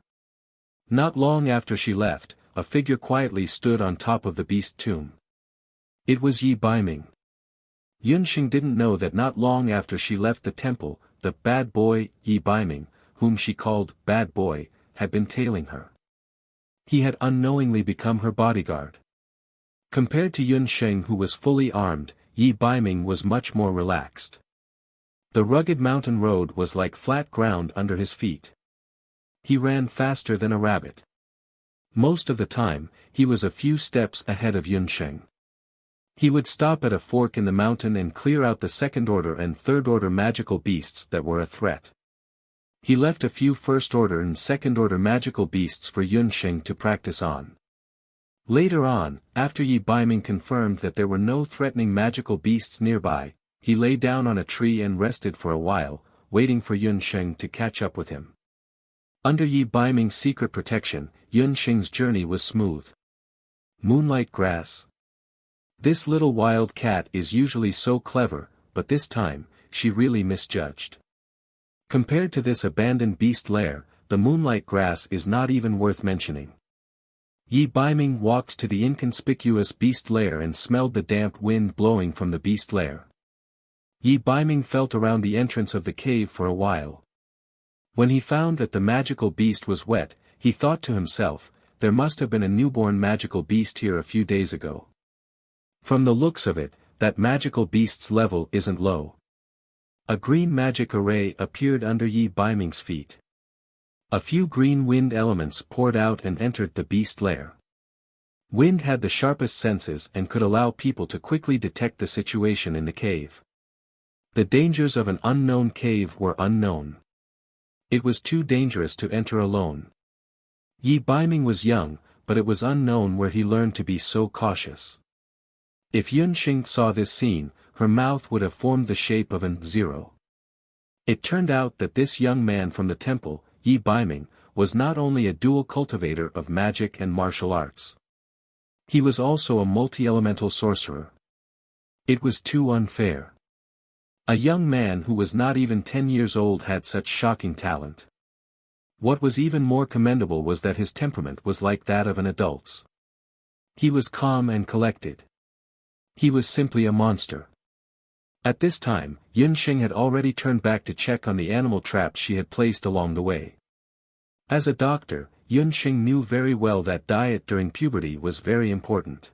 Not long after she left, a figure quietly stood on top of the beast tomb. It was Yi Baiming. Yunsheng didn't know that not long after she left the temple, the bad boy, Yi Baiming, whom she called Bad Boy, had been tailing her. He had unknowingly become her bodyguard. Compared to Yunsheng, who was fully armed, Yi Baiming was much more relaxed. The rugged mountain road was like flat ground under his feet. He ran faster than a rabbit. Most of the time, he was a few steps ahead of Yunsheng. He would stop at a fork in the mountain and clear out the second-order and third-order magical beasts that were a threat. He left a few first-order and second-order magical beasts for Yunsheng to practice on. Later on, after Yi Baiming confirmed that there were no threatening magical beasts nearby, he lay down on a tree and rested for a while, waiting for Yunsheng to catch up with him. Under Yi Baiming's secret protection, Yunsheng's journey was smooth. Moonlight grass. This little wild cat is usually so clever, but this time, she really misjudged. Compared to this abandoned beast lair, the moonlight grass is not even worth mentioning. Yi Baiming walked to the inconspicuous beast lair and smelled the damp wind blowing from the beast lair. Yi Baiming felt around the entrance of the cave for a while. When he found that the magical beast was wet, he thought to himself, there must have been a newborn magical beast here a few days ago. From the looks of it, that magical beast's level isn't low. A green magic array appeared under Yi Baiming's feet. A few green wind elements poured out and entered the beast lair. Wind had the sharpest senses and could allow people to quickly detect the situation in the cave. The dangers of an unknown cave were unknown. It was too dangerous to enter alone. Yi Biming was young, but it was unknown where he learned to be so cautious. If Yunxing saw this scene, her mouth would have formed the shape of an zero. It turned out that this young man from the temple, Yi Biming, was not only a dual cultivator of magic and martial arts. He was also a multi-elemental sorcerer. It was too unfair. A young man who was not even 10 years old had such shocking talent. What was even more commendable was that his temperament was like that of an adult's. He was calm and collected. He was simply a monster. At this time, Yunxing had already turned back to check on the animal traps she had placed along the way. As a doctor, Yunxing knew very well that diet during puberty was very important.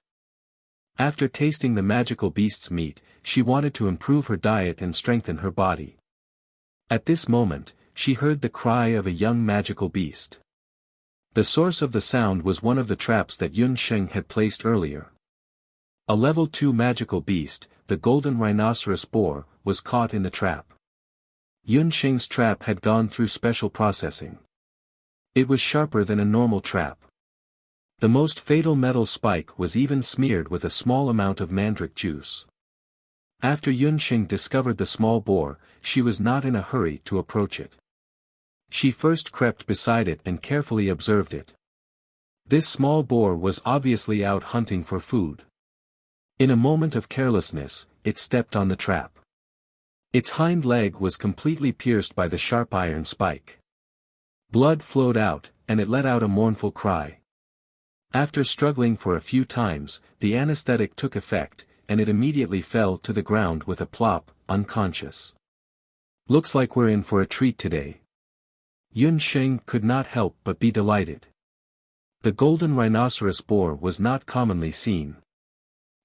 After tasting the magical beast's meat, she wanted to improve her diet and strengthen her body. At this moment, she heard the cry of a young magical beast. The source of the sound was one of the traps that Yunxing had placed earlier. A level 2 magical beast, the golden rhinoceros boar, was caught in the trap. Yunxing's trap had gone through special processing. It was sharper than a normal trap. The most fatal metal spike was even smeared with a small amount of mandrake juice. After Yunxing discovered the small boar, she was not in a hurry to approach it. She first crept beside it and carefully observed it. This small boar was obviously out hunting for food. In a moment of carelessness, it stepped on the trap. Its hind leg was completely pierced by the sharp iron spike. Blood flowed out, and it let out a mournful cry. After struggling for a few times, the anesthetic took effect, and it immediately fell to the ground with a plop, unconscious. Looks like we're in for a treat today. Yunxing could not help but be delighted. The golden rhinoceros boar was not commonly seen.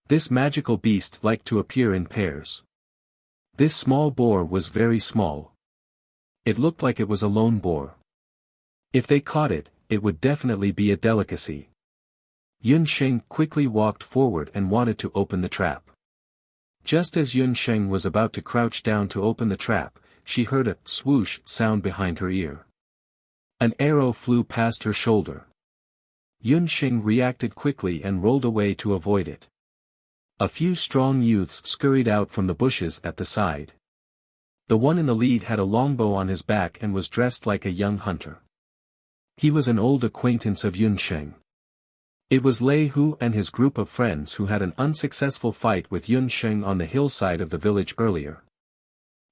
This magical beast liked to appear in pairs. This small boar was very small. It looked like it was a lone boar. If they caught it, it would definitely be a delicacy. Yunxing quickly walked forward and wanted to open the trap. Just as Yunxing was about to crouch down to open the trap, she heard a swoosh sound behind her ear. An arrow flew past her shoulder. Yunxing reacted quickly and rolled away to avoid it. A few strong youths scurried out from the bushes at the side. The one in the lead had a longbow on his back and was dressed like a young hunter. He was an old acquaintance of Yunxing. It was Lei Hu and his group of friends who had an unsuccessful fight with Yunxing on the hillside of the village earlier.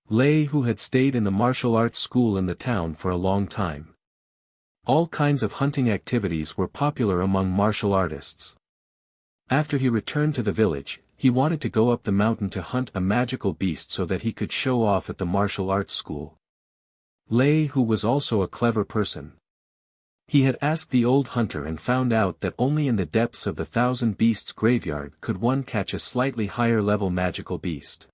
Lei Hu had stayed in the martial arts school in the town for a long time. All kinds of hunting activities were popular among martial artists. After he returned to the village, he wanted to go up the mountain to hunt a magical beast so that he could show off at the martial arts school. Lei Hu was also a clever person. He had asked the old hunter and found out that only in the depths of the Thousand Beasts graveyard could one catch a slightly higher level magical beast.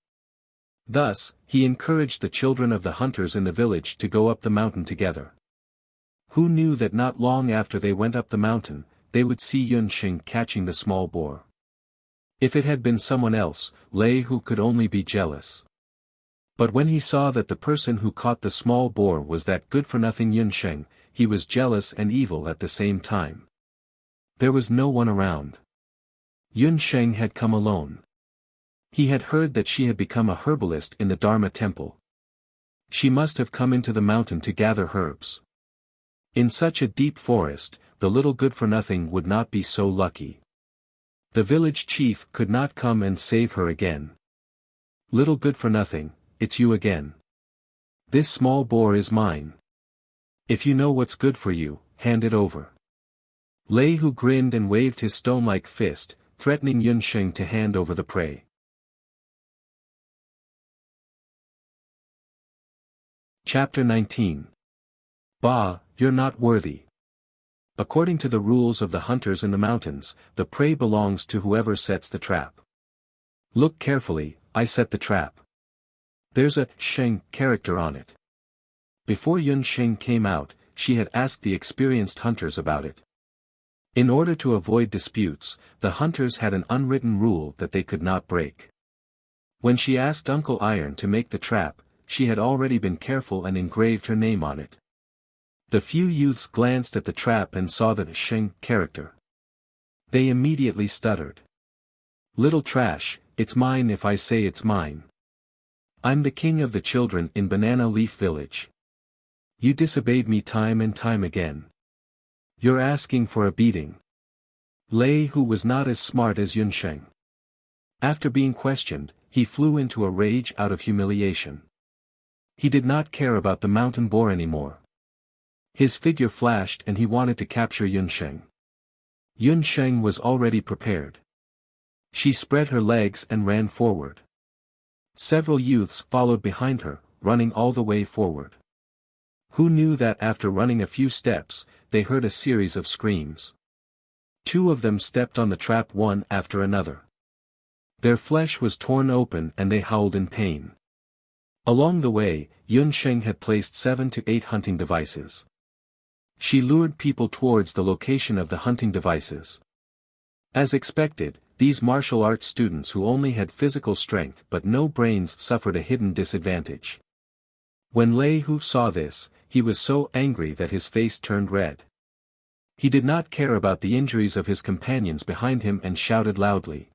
Thus, he encouraged the children of the hunters in the village to go up the mountain together. Who knew that not long after they went up the mountain, they would see Yunxing catching the small boar. If it had been someone else, Lei Hu could only be jealous. But when he saw that the person who caught the small boar was that good-for-nothing Yunxing, he was jealous and evil at the same time. There was no one around. Yunxing had come alone. He had heard that she had become a herbalist in the Dharma temple. She must have come into the mountain to gather herbs. In such a deep forest, the little good-for-nothing would not be so lucky. The village chief could not come and save her again. Little good-for-nothing, it's you again. This small boar is mine. If you know what's good for you, hand it over. Lei Hu grinned and waved his stone-like fist, threatening Yunxing to hand over the prey. Chapter 19. Bah, you're not worthy. According to the rules of the hunters in the mountains, the prey belongs to whoever sets the trap. Look carefully, I set the trap. There's a Sheng character on it. Before Yunxing came out, she had asked the experienced hunters about it. In order to avoid disputes, the hunters had an unwritten rule that they could not break. When she asked Uncle Iron to make the trap, she had already been careful and engraved her name on it. The few youths glanced at the trap and saw the Sheng character. They immediately stuttered. "Little trash, it's mine if I say it's mine. I'm the king of the children in Banana Leaf Village. You disobeyed me time and time again. You're asking for a beating." Lei Hu was not as smart as Yunsheng. After being questioned, he flew into a rage out of humiliation. He did not care about the mountain boar anymore. His figure flashed and he wanted to capture Yunsheng. Yunsheng was already prepared. She spread her legs and ran forward. Several youths followed behind her, running all the way forward. Who knew that after running a few steps, they heard a series of screams. Two of them stepped on the trap one after another. Their flesh was torn open and they howled in pain. Along the way, Yunsheng had placed 7 to 8 hunting devices. She lured people towards the location of the hunting devices. As expected, these martial arts students who only had physical strength but no brains suffered a hidden disadvantage. When Lei Hu saw this, he was so angry that his face turned red. He did not care about the injuries of his companions behind him and shouted loudly.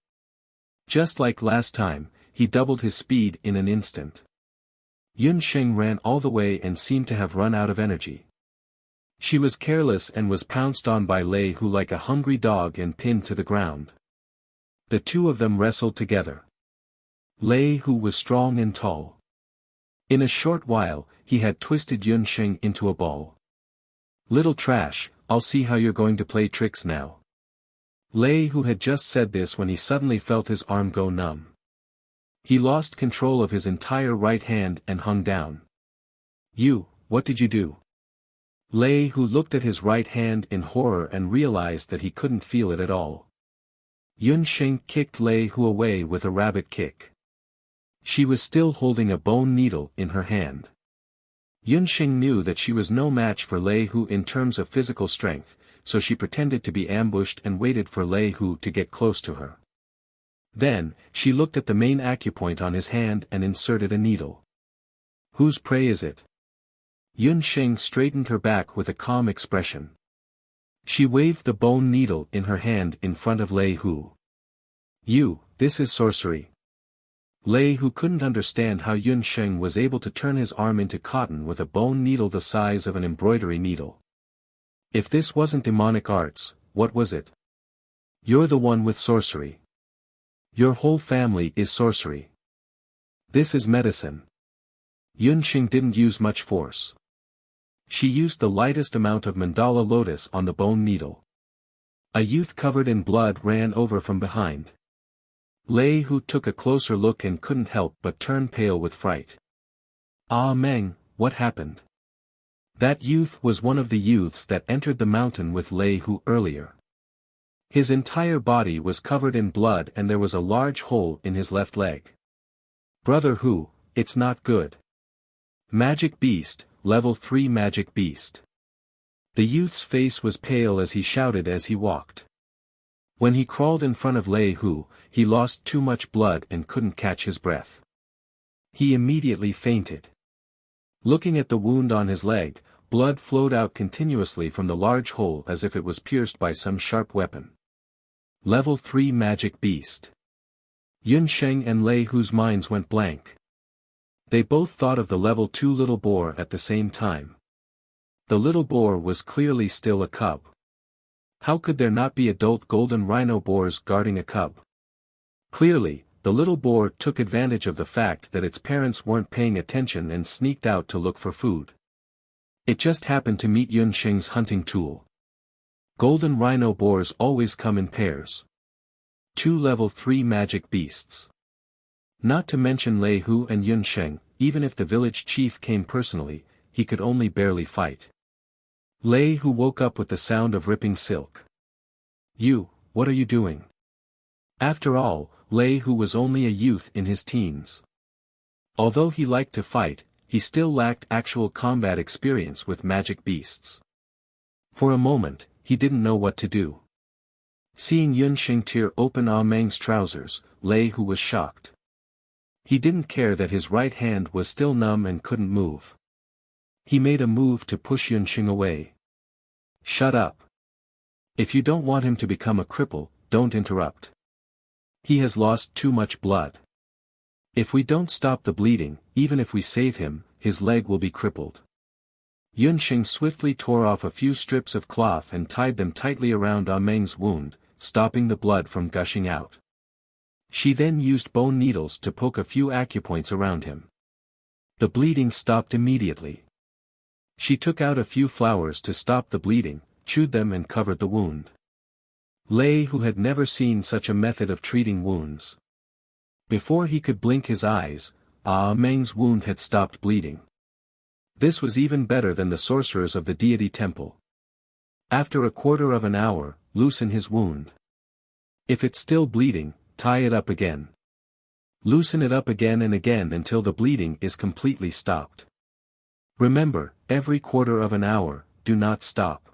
Just like last time, he doubled his speed in an instant. Yunsheng ran all the way and seemed to have run out of energy. She was careless and was pounced on by Lei Hu like a hungry dog and pinned to the ground. The two of them wrestled together. Lei Hu was strong and tall. In a short while, he had twisted Yunsheng into a ball. "Little trash, I'll see how you're going to play tricks now." Lei Hu had just said this when he suddenly felt his arm go numb. He lost control of his entire right hand and hung down. What did you do?" Lei Hu looked at his right hand in horror and realized that he couldn't feel it at all. Yunsheng kicked Lei Hu away with a rabbit kick. She was still holding a bone needle in her hand. Yunsheng knew that she was no match for Lei Hu in terms of physical strength, so she pretended to be ambushed and waited for Lei Hu to get close to her. Then, she looked at the main acupoint on his hand and inserted a needle. "Whose prey is it?" Yunsheng straightened her back with a calm expression. She waved the bone needle in her hand in front of Lei Hu. This is sorcery." Lei Hu couldn't understand how Yunsheng was able to turn his arm into cotton with a bone needle the size of an embroidery needle. If this wasn't demonic arts, what was it? "You're the one with sorcery. Your whole family is sorcery. This is medicine." Yunsheng didn't use much force. She used the lightest amount of mandala lotus on the bone needle. A youth covered in blood ran over from behind. Lei Hu took a closer look and couldn't help but turn pale with fright. "Ah Meng, what happened?" That youth was one of the youths that entered the mountain with Lei Hu earlier. His entire body was covered in blood and there was a large hole in his left leg. "Brother Hu, it's not good. Magic Beast, Level 3 Magic Beast." The youth's face was pale as he shouted as he walked. When he crawled in front of Lei Hu, he lost too much blood and couldn't catch his breath. He immediately fainted. Looking at the wound on his leg, blood flowed out continuously from the large hole as if it was pierced by some sharp weapon. Level 3 Magic Beast. Yunsheng and Lei Hu's minds went blank. They both thought of the level 2 little boar at the same time. The little boar was clearly still a cub. How could there not be adult golden rhino boars guarding a cub? Clearly, the little boar took advantage of the fact that its parents weren't paying attention and sneaked out to look for food. It just happened to meet Yunsheng's hunting tool. Golden rhino boars always come in pairs. 2 level 3 magic beasts. Not to mention Lei Hu and Yunsheng, even if the village chief came personally, he could only barely fight. Lei Hu woke up with the sound of ripping silk. What are you doing?" After all, Lei Hu was only a youth in his teens. Although he liked to fight, he still lacked actual combat experience with magic beasts. For a moment, he didn't know what to do. Seeing Yunsheng tear open Ah Meng's trousers, Lei Hu was shocked. He didn't care that his right hand was still numb and couldn't move. He made a move to push Yunxing away. Shut up. If you don't want him to become a cripple, don't interrupt. He has lost too much blood. If we don't stop the bleeding, even if we save him, his leg will be crippled. Yunxing swiftly tore off a few strips of cloth and tied them tightly around Ah Meng's wound, stopping the blood from gushing out. She then used bone needles to poke a few acupoints around him. The bleeding stopped immediately. She took out a few flowers to stop the bleeding, chewed them and covered the wound. Lei, who had never seen such a method of treating wounds. Before he could blink his eyes, Ah Meng's wound had stopped bleeding. This was even better than the sorcerers of the deity temple. After a quarter of an hour, loosen his wound. If it's still bleeding, tie it up again. Loosen it up again and again until the bleeding is completely stopped. Remember, every quarter of an hour, do not stop.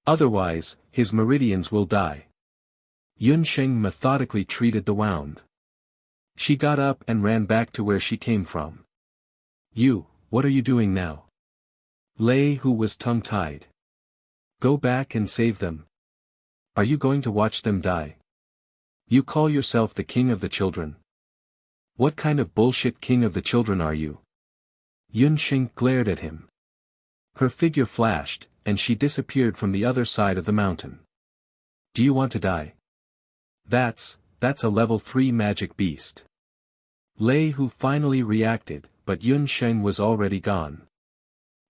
Otherwise, his meridians will die. Yunxing methodically treated the wound. She got up and ran back to where she came from. You, what are you doing now? Lei, who was tongue-tied. Go back and save them. Are you going to watch them die? You call yourself the king of the children? What kind of bullshit king of the children are you? Yunxing glared at him. Her figure flashed, and she disappeared from the other side of the mountain. Do you want to die? That's a level 3 magic beast. Lei, who finally reacted, but Yunxing was already gone.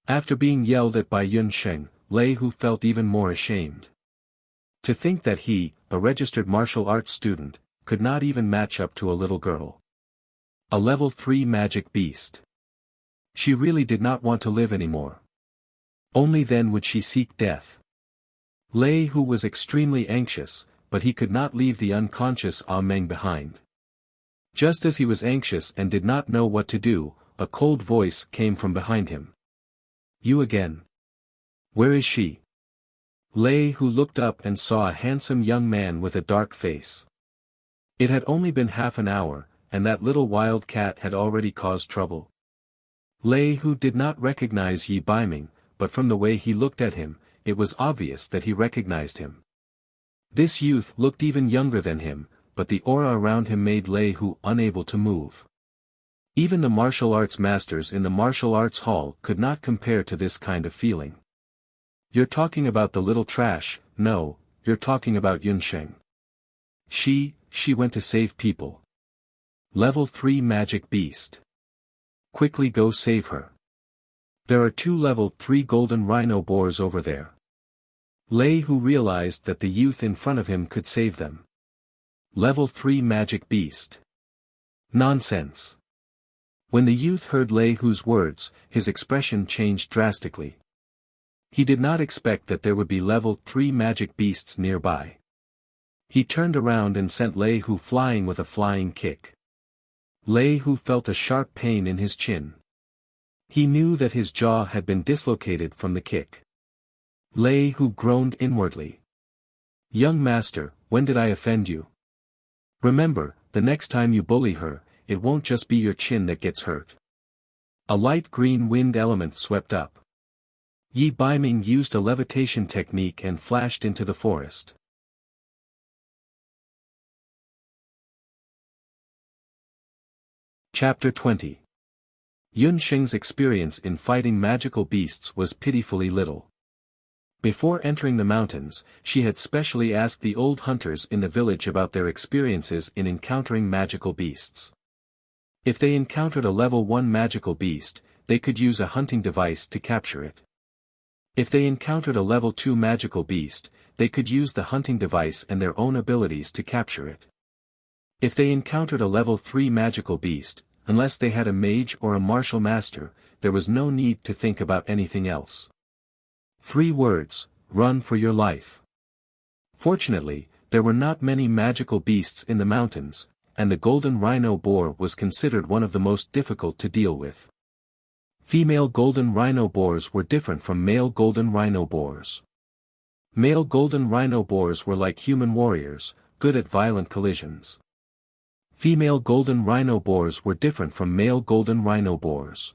After being yelled at by Yunxing, Lei, who felt even more ashamed. To think that he, a registered martial arts student, could not even match up to a little girl. A level 3 magic beast. She really did not want to live anymore. Only then would she seek death. Lei, who was extremely anxious, but he could not leave the unconscious Ah Meng behind. Just as he was anxious and did not know what to do, a cold voice came from behind him. You again. Where is she? Lei, who looked up and saw a handsome young man with a dark face. It had only been half an hour, and that little wild cat had already caused trouble. Lei, who did not recognize Yi Baiming, but from the way he looked at him, it was obvious that he recognized him. This youth looked even younger than him, but the aura around him made Lei Hu unable to move. Even the martial arts masters in the martial arts hall could not compare to this kind of feeling. You're talking about the little trash, no, you're talking about Yunxing. She went to save people. Level 3 magic beast. Quickly go save her. There are 2 level 3 golden rhino boars over there. Lei Hu realized that the youth in front of him could save them. Level 3 magic beast. Nonsense. When the youth heard Lei Hu's words, his expression changed drastically. He did not expect that there would be level 3 magic beasts nearby. He turned around and sent Lei Hu flying with a flying kick. Lei Hu felt a sharp pain in his chin. He knew that his jaw had been dislocated from the kick. Lei Hu groaned inwardly. Young master, when did I offend you? Remember, the next time you bully her, it won't just be your chin that gets hurt. A light green wind element swept up. Yi Baiming used a levitation technique and flashed into the forest. Chapter 20. Yunxing's experience in fighting magical beasts was pitifully little. Before entering the mountains, she had specially asked the old hunters in the village about their experiences in encountering magical beasts. If they encountered a level 1 magical beast, they could use a hunting device to capture it. If they encountered a level 2 magical beast, they could use the hunting device and their own abilities to capture it. If they encountered a level 3 magical beast, unless they had a mage or a martial master, there was no need to think about anything else. 3 words, run for your life. Fortunately, there were not many magical beasts in the mountains, and the golden rhino boar was considered one of the most difficult to deal with. Female golden rhino boars were different from male golden rhino boars. Male golden rhino boars were like human warriors, good at violent collisions. Female golden rhino boars were different from male golden rhino boars.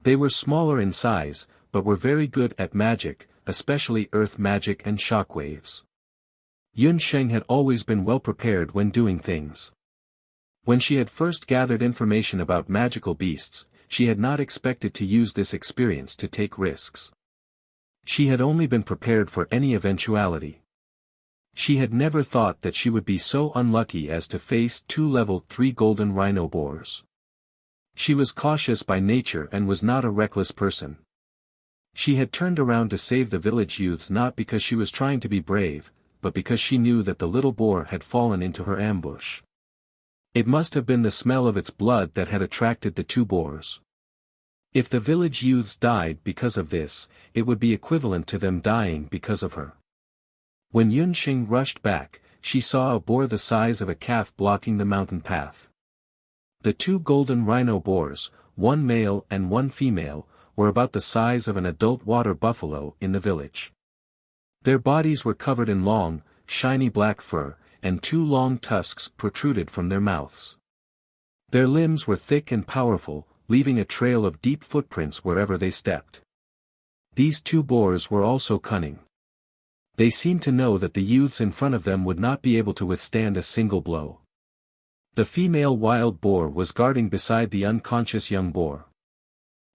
They were smaller in size, but were very good at magic, especially earth magic and shockwaves. Yun Sheng had always been well prepared when doing things. When she had first gathered information about magical beasts, she had not expected to use this experience to take risks. She had only been prepared for any eventuality. She had never thought that she would be so unlucky as to face 2 level 3 golden rhino boars. She was cautious by nature and was not a reckless person. She had turned around to save the village youths not because she was trying to be brave, but because she knew that the little boar had fallen into her ambush. It must have been the smell of its blood that had attracted the 2 boars. If the village youths died because of this, it would be equivalent to them dying because of her. When Yun Sheng rushed back, she saw a boar the size of a calf blocking the mountain path. The 2 golden rhino boars, one male and one female, were about the size of an adult water buffalo in the village. Their bodies were covered in long, shiny black fur, and 2 long tusks protruded from their mouths. Their limbs were thick and powerful, leaving a trail of deep footprints wherever they stepped. These 2 boars were also cunning. They seemed to know that the youths in front of them would not be able to withstand a single blow. The female wild boar was guarding beside the unconscious young boar.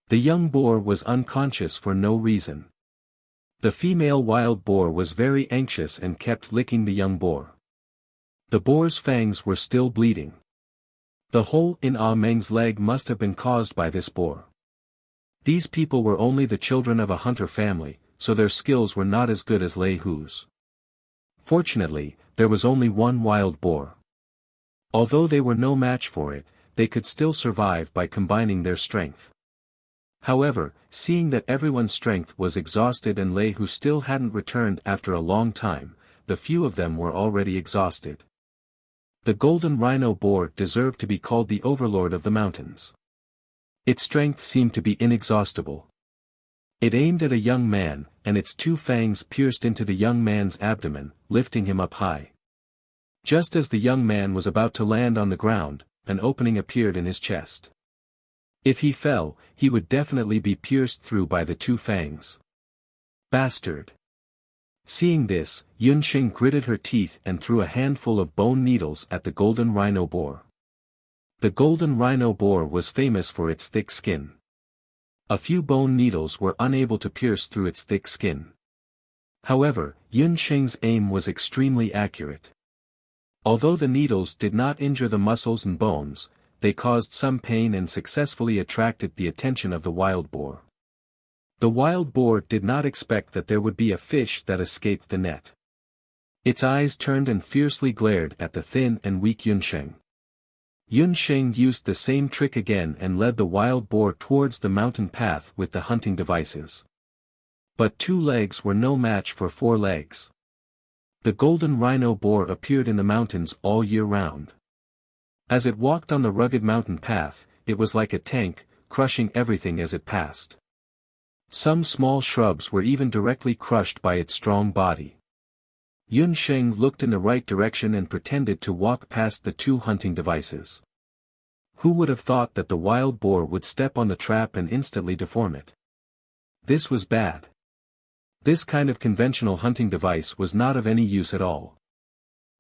The young boar was unconscious for no reason. The female wild boar was very anxious and kept licking the young boar. The boar's fangs were still bleeding. The hole in Ah Meng's leg must have been caused by this boar. These people were only the children of a hunter family, so their skills were not as good as Lei Hu's. Fortunately, there was only one wild boar. Although they were no match for it, they could still survive by combining their strength. However, seeing that everyone's strength was exhausted and Lei Hu still hadn't returned after a long time, the few of them were already exhausted. The golden rhino boar deserved to be called the overlord of the mountains. Its strength seemed to be inexhaustible. It aimed at a young man, and its 2 fangs pierced into the young man's abdomen, lifting him up high. Just as the young man was about to land on the ground, an opening appeared in his chest. If he fell, he would definitely be pierced through by the 2 fangs. Bastard! Seeing this, Yun Sheng gritted her teeth and threw a handful of bone needles at the golden rhino boar. The golden rhino boar was famous for its thick skin. A few bone needles were unable to pierce through its thick skin. However, Yun Sheng's aim was extremely accurate. Although the needles did not injure the muscles and bones, they caused some pain and successfully attracted the attention of the wild boar. The wild boar did not expect that there would be a fish that escaped the net. Its eyes turned and fiercely glared at the thin and weak Yun Sheng. Yun Sheng used the same trick again and led the wild boar towards the mountain path with the hunting devices. But 2 legs were no match for 4 legs. The golden rhino boar appeared in the mountains all year round. As it walked on the rugged mountain path, it was like a tank, crushing everything as it passed. Some small shrubs were even directly crushed by its strong body. Yun Sheng looked in the right direction and pretended to walk past the 2 hunting devices. Who would have thought that the wild boar would step on the trap and instantly deform it? This was bad. This kind of conventional hunting device was not of any use at all.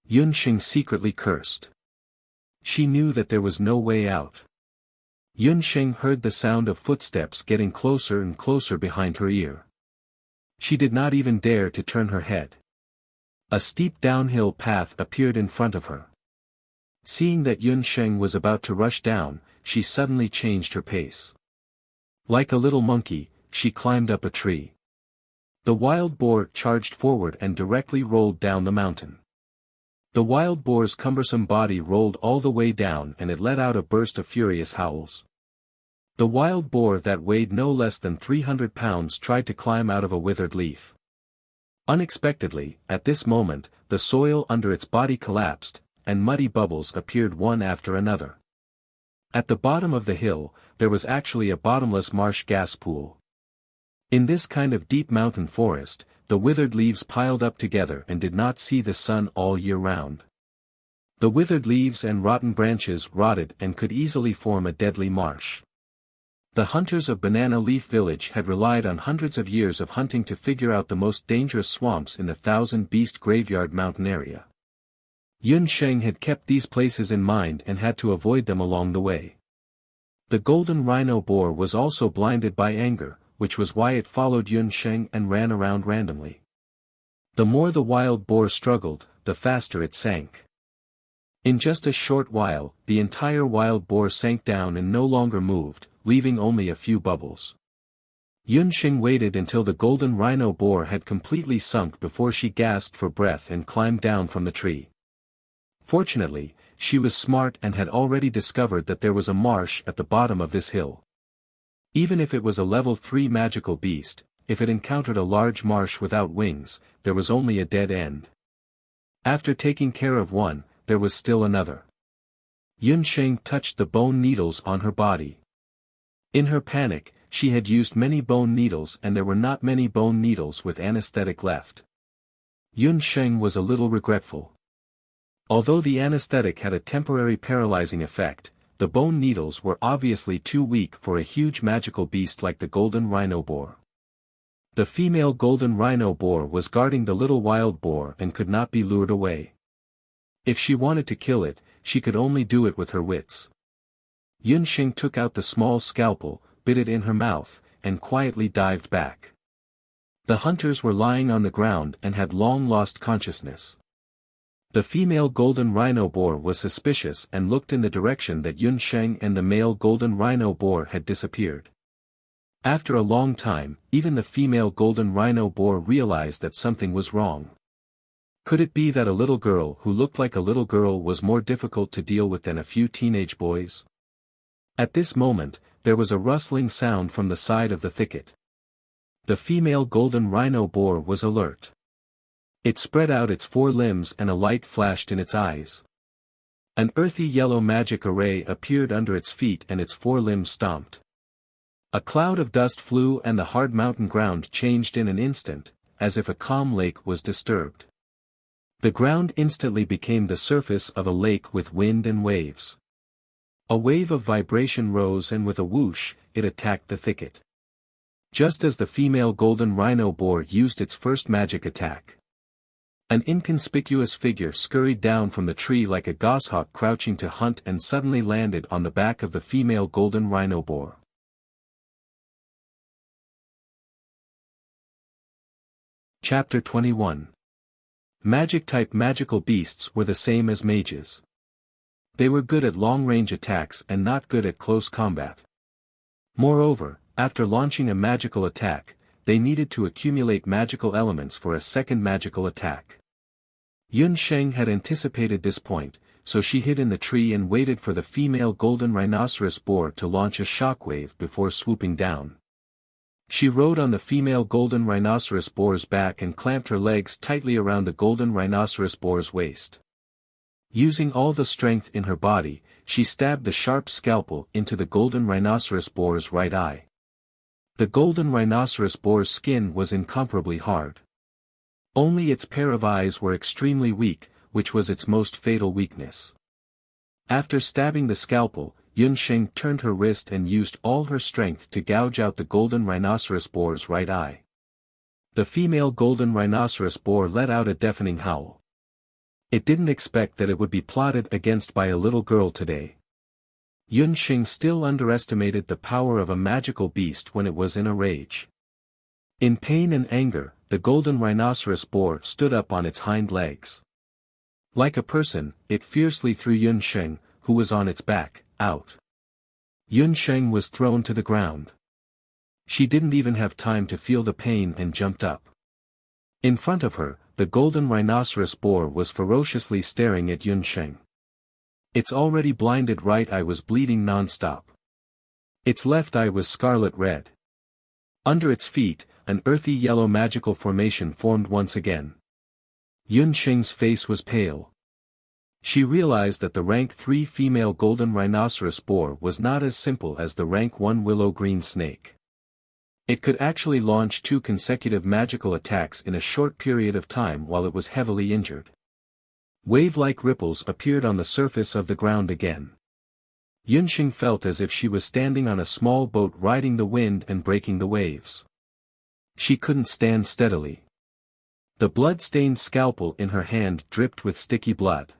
Yun Sheng secretly cursed. She knew that there was no way out. Yun Sheng heard the sound of footsteps getting closer and closer behind her ear. She did not even dare to turn her head. A steep downhill path appeared in front of her. Seeing that Yun Sheng was about to rush down, she suddenly changed her pace. Like a little monkey, she climbed up a tree. The wild boar charged forward and directly rolled down the mountain. The wild boar's cumbersome body rolled all the way down and it let out a burst of furious howls. The wild boar that weighed no less than 300 pounds tried to climb out of a withered leaf. Unexpectedly, at this moment, the soil under its body collapsed, and muddy bubbles appeared one after another. At the bottom of the hill, there was actually a bottomless marsh gas pool. In this kind of deep mountain forest, the withered leaves piled up together and did not see the sun all year round. The withered leaves and rotten branches rotted and could easily form a deadly marsh. The hunters of Banana Leaf Village had relied on hundreds of years of hunting to figure out the most dangerous swamps in the Thousand Beast Graveyard Mountain area. Yun Sheng had kept these places in mind and had to avoid them along the way. The golden rhino boar was also blinded by anger, which was why it followed Yun Sheng and ran around randomly. The more the wild boar struggled, the faster it sank. In just a short while, the entire wild boar sank down and no longer moved, leaving only a few bubbles. Yun Sheng waited until the golden rhino boar had completely sunk before she gasped for breath and climbed down from the tree. Fortunately, she was smart and had already discovered that there was a marsh at the bottom of this hill. Even if it was a level 3 magical beast, if it encountered a large marsh without wings, there was only a dead end. After taking care of one, there was still another. Yun Sheng touched the bone needles on her body. In her panic, she had used many bone needles and there were not many bone needles with anesthetic left. Yun Sheng was a little regretful. Although the anesthetic had a temporary paralyzing effect, the bone needles were obviously too weak for a huge magical beast like the golden rhino boar. The female golden rhino boar was guarding the little wild boar and could not be lured away. If she wanted to kill it, she could only do it with her wits. Yun Sheng took out the small scalpel, bit it in her mouth, and quietly dived back. The hunters were lying on the ground and had long lost consciousness. The female golden rhino boar was suspicious and looked in the direction that Yun Sheng and the male golden rhino boar had disappeared. After a long time, even the female golden rhino boar realized that something was wrong. Could it be that a little girl who looked like a little girl was more difficult to deal with than a few teenage boys? At this moment, there was a rustling sound from the side of the thicket. The female golden rhino boar was alert. It spread out its 4 limbs and a light flashed in its eyes. An earthy yellow magic array appeared under its feet and its 4 limbs stomped. A cloud of dust flew and the hard mountain ground changed in an instant, as if a calm lake was disturbed. The ground instantly became the surface of a lake with wind and waves. A wave of vibration rose and with a whoosh, it attacked the thicket. Just as the female golden rhino boar used its first magic attack. An inconspicuous figure scurried down from the tree like a goshawk crouching to hunt and suddenly landed on the back of the female golden rhino boar. Chapter 21. Magic-type magical beasts were the same as mages. They were good at long-range attacks and not good at close combat. Moreover, after launching a magical attack, they needed to accumulate magical elements for a second magical attack. Yun Sheng had anticipated this point, so she hid in the tree and waited for the female golden rhinoceros boar to launch a shockwave before swooping down. She rode on the female golden rhinoceros boar's back and clamped her legs tightly around the golden rhinoceros boar's waist. Using all the strength in her body, she stabbed the sharp scalpel into the golden rhinoceros boar's right eye. The golden rhinoceros boar's skin was incomparably hard. Only its pair of eyes were extremely weak, which was its most fatal weakness. After stabbing the scalpel, Yun Sheng turned her wrist and used all her strength to gouge out the golden rhinoceros boar's right eye. The female golden rhinoceros boar let out a deafening howl. It didn't expect that it would be plotted against by a little girl today. Yun Sheng still underestimated the power of a magical beast when it was in a rage. In pain and anger, the golden rhinoceros boar stood up on its hind legs. Like a person, it fiercely threw Yun Sheng, who was on its back, out. Yun Sheng was thrown to the ground. She didn't even have time to feel the pain and jumped up. In front of her, the golden rhinoceros boar was ferociously staring at Yun Sheng. Its already blinded right eye was bleeding non-stop. Its left eye was scarlet red. Under its feet, an earthy yellow magical formation formed once again. Yun Sheng's face was pale. She realized that the rank 3 female golden rhinoceros boar was not as simple as the rank 1 willow green snake. It could actually launch 2 consecutive magical attacks in a short period of time while it was heavily injured. Wave-like ripples appeared on the surface of the ground again. Yunxing felt as if she was standing on a small boat riding the wind and breaking the waves. She couldn't stand steadily. The blood-stained scalpel in her hand dripped with sticky blood.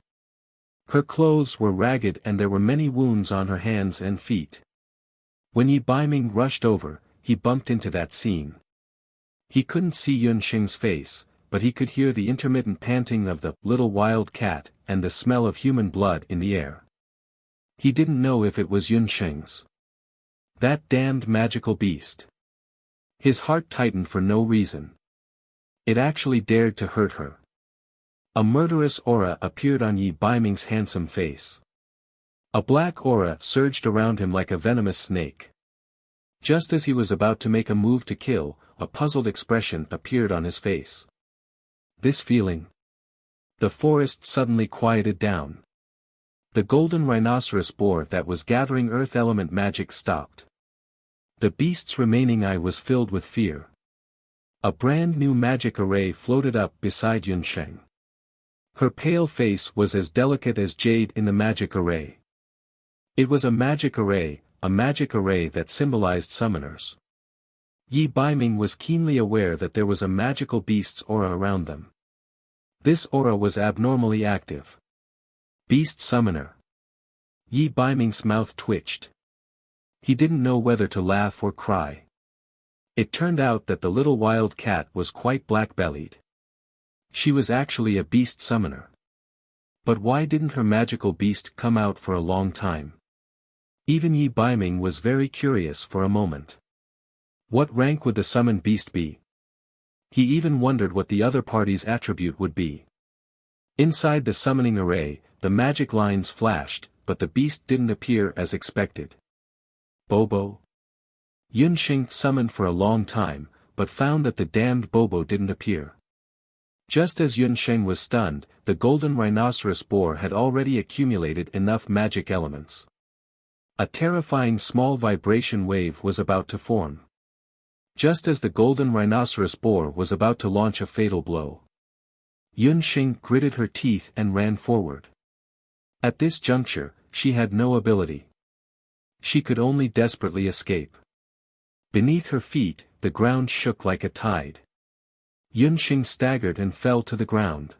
Her clothes were ragged and there were many wounds on her hands and feet. When Yi Baiming rushed over, he bumped into that scene. He couldn't see Yunxing's face, but he could hear the intermittent panting of the little wild cat and the smell of human blood in the air. He didn't know if it was Yunxing's. That damned magical beast. His heart tightened for no reason. It actually dared to hurt her. A murderous aura appeared on Yi Baiming's handsome face. A black aura surged around him like a venomous snake. Just as he was about to make a move to kill, a puzzled expression appeared on his face. This feeling. The forest suddenly quieted down. The golden rhinoceros boar that was gathering earth element magic stopped. The beast's remaining eye was filled with fear. A brand new magic array floated up beside Yunxing. Her pale face was as delicate as jade in the magic array. It was a magic array that symbolized summoners. Yi Baiming was keenly aware that there was a magical beast's aura around them. This aura was abnormally active. Beast summoner. Yi Baiming's mouth twitched. He didn't know whether to laugh or cry. It turned out that the little wild cat was quite black-bellied. She was actually a beast summoner. But why didn't her magical beast come out for a long time? Even Yi Baiming was very curious for a moment. What rank would the summoned beast be? He even wondered what the other party's attribute would be. Inside the summoning array, the magic lines flashed, but the beast didn't appear as expected. Bobo? Yunxing summoned for a long time, but found that the damned Bobo didn't appear. Just as Yunxing was stunned, the golden rhinoceros boar had already accumulated enough magic elements. A terrifying small vibration wave was about to form. Just as the golden rhinoceros boar was about to launch a fatal blow. Yunxing gritted her teeth and ran forward. At this juncture, she had no ability. She could only desperately escape. Beneath her feet, the ground shook like a tide. Yunxing staggered and fell to the ground.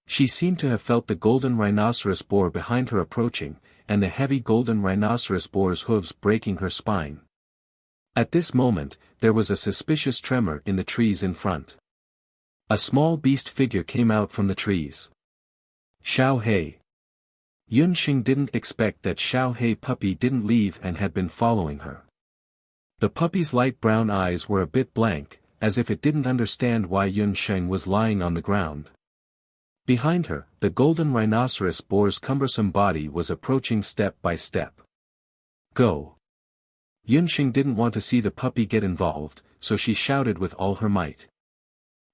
She seemed to have felt the golden rhinoceros boar behind her approaching, and the heavy golden rhinoceros boar's hooves breaking her spine. At this moment, there was a suspicious tremor in the trees in front. A small beast figure came out from the trees. Xiao He. Yunxing didn't expect that Xiao He puppy didn't leave and had been following her. The puppy's light brown eyes were a bit blank, as if it didn't understand why Yunxing was lying on the ground. Behind her, the golden rhinoceros boar's cumbersome body was approaching step by step. Go! Yunxing didn't want to see the puppy get involved, so she shouted with all her might.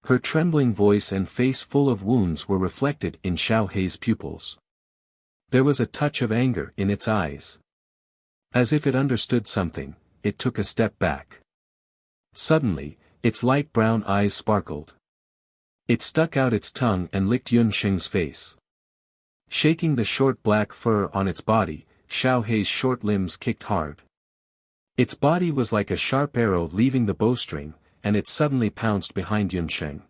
Her trembling voice and face full of wounds were reflected in Xiao He's pupils. There was a touch of anger in its eyes. As if it understood something, it took a step back. Suddenly, its light brown eyes sparkled. It stuck out its tongue and licked Yunxing's face. Shaking the short black fur on its body, Xiao He's short limbs kicked hard. Its body was like a sharp arrow leaving the bowstring, and it suddenly pounced behind Yunxing.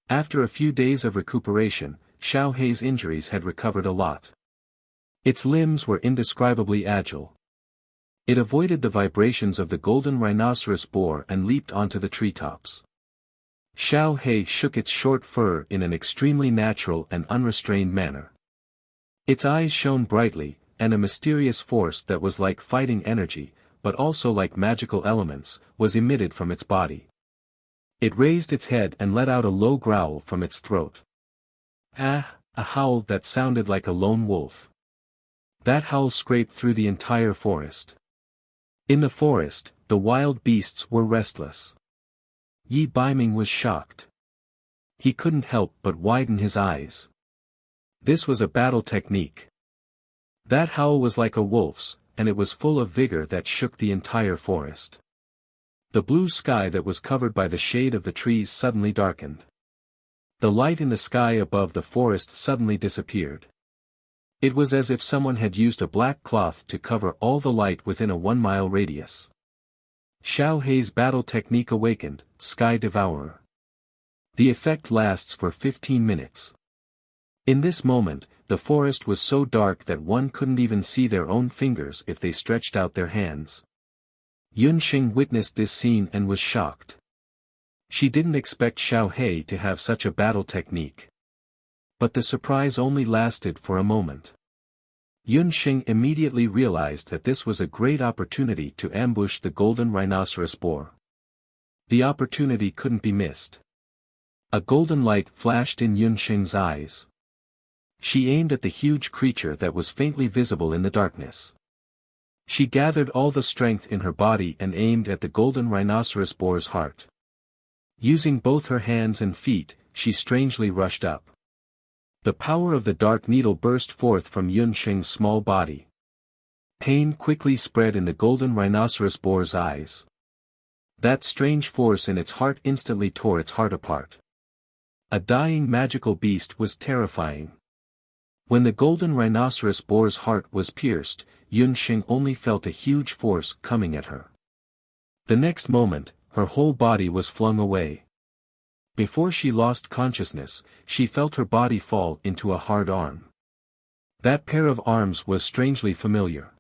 After a few days of recuperation, Xiao He's injuries had recovered a lot. Its limbs were indescribably agile. It avoided the vibrations of the golden rhinoceros boar and leaped onto the treetops. Xiao He shook its short fur in an extremely natural and unrestrained manner. Its eyes shone brightly, and a mysterious force that was like fighting energy, but also like magical elements, was emitted from its body. It raised its head and let out a low growl from its throat. A howl that sounded like a lone wolf. That howl scraped through the entire forest. In the forest, the wild beasts were restless. Yi Baiming was shocked. He couldn't help but widen his eyes. This was a battle technique. That howl was like a wolf's, and it was full of vigor that shook the entire forest. The blue sky that was covered by the shade of the trees suddenly darkened. The light in the sky above the forest suddenly disappeared. It was as if someone had used a black cloth to cover all the light within a 1-mile radius. Xiao Hei's battle technique awakened, Sky Devourer. The effect lasts for 15 minutes. In this moment, the forest was so dark that one couldn't even see their own fingers if they stretched out their hands. Yunxing witnessed this scene and was shocked. She didn't expect Xiao Hei to have such a battle technique. But the surprise only lasted for a moment. Yunxing immediately realized that this was a great opportunity to ambush the golden rhinoceros boar. The opportunity couldn't be missed. A golden light flashed in Yunxing's eyes. She aimed at the huge creature that was faintly visible in the darkness. She gathered all the strength in her body and aimed at the golden rhinoceros boar's heart. Using both her hands and feet, she strangely rushed up. The power of the dark needle burst forth from Yunxing's small body. Pain quickly spread in the golden rhinoceros boar's eyes. That strange force in its heart instantly tore its heart apart. A dying magical beast was terrifying. When the golden rhinoceros boar's heart was pierced, Yunxing only felt a huge force coming at her. The next moment, her whole body was flung away. Before she lost consciousness, she felt her body fall into a hard arm. That pair of arms was strangely familiar.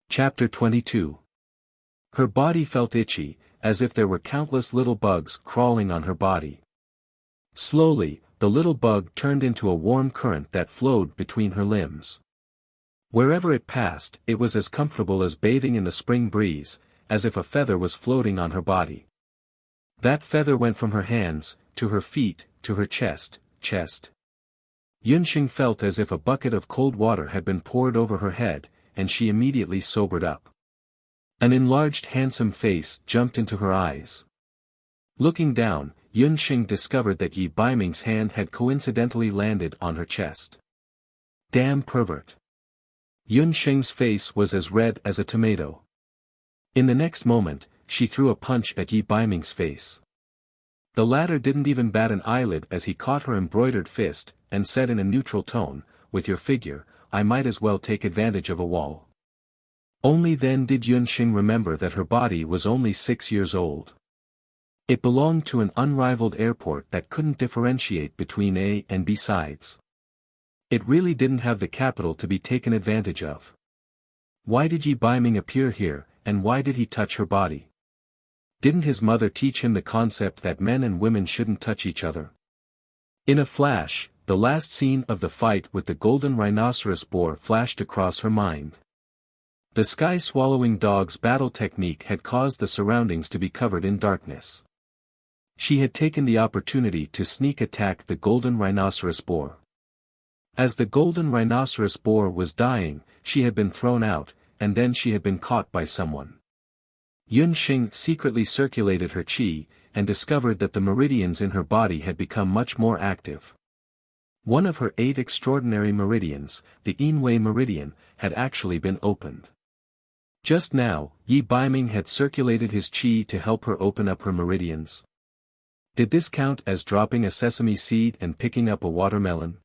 Chapter 22. Her body felt itchy, as if there were countless little bugs crawling on her body. Slowly, the little bug turned into a warm current that flowed between her limbs. Wherever it passed, it was as comfortable as bathing in the spring breeze, as if a feather was floating on her body. That feather went from her hands, to her feet, to her chest. Yunxing felt as if a bucket of cold water had been poured over her head, and she immediately sobered up. An enlarged handsome face jumped into her eyes. Looking down, Yunxing discovered that Yi Baiming's hand had coincidentally landed on her chest. Damn pervert. Yunxing's face was as red as a tomato. In the next moment, she threw a punch at Yi Baiming's face. The latter didn't even bat an eyelid as he caught her embroidered fist, and said in a neutral tone, "With your figure, I might as well take advantage of a wall." Only then did Yunxing remember that her body was only 6 years old. It belonged to an unrivaled airport that couldn't differentiate between A and B sides. It really didn't have the capital to be taken advantage of. Why did Yi Baiming appear here, and why did he touch her body? Didn't his mother teach him the concept that men and women shouldn't touch each other? In a flash, the last scene of the fight with the golden rhinoceros boar flashed across her mind. The sky-swallowing dog's battle technique had caused the surroundings to be covered in darkness. She had taken the opportunity to sneak attack the golden rhinoceros boar. As the golden rhinoceros boar was dying, she had been thrown out, and then she had been caught by someone. Yunxing secretly circulated her qi, and discovered that the meridians in her body had become much more active. One of her 8 extraordinary meridians, the Yinwei meridian, had actually been opened. Just now, Yi Baiming had circulated his qi to help her open up her meridians. Did this count as dropping a sesame seed and picking up a watermelon?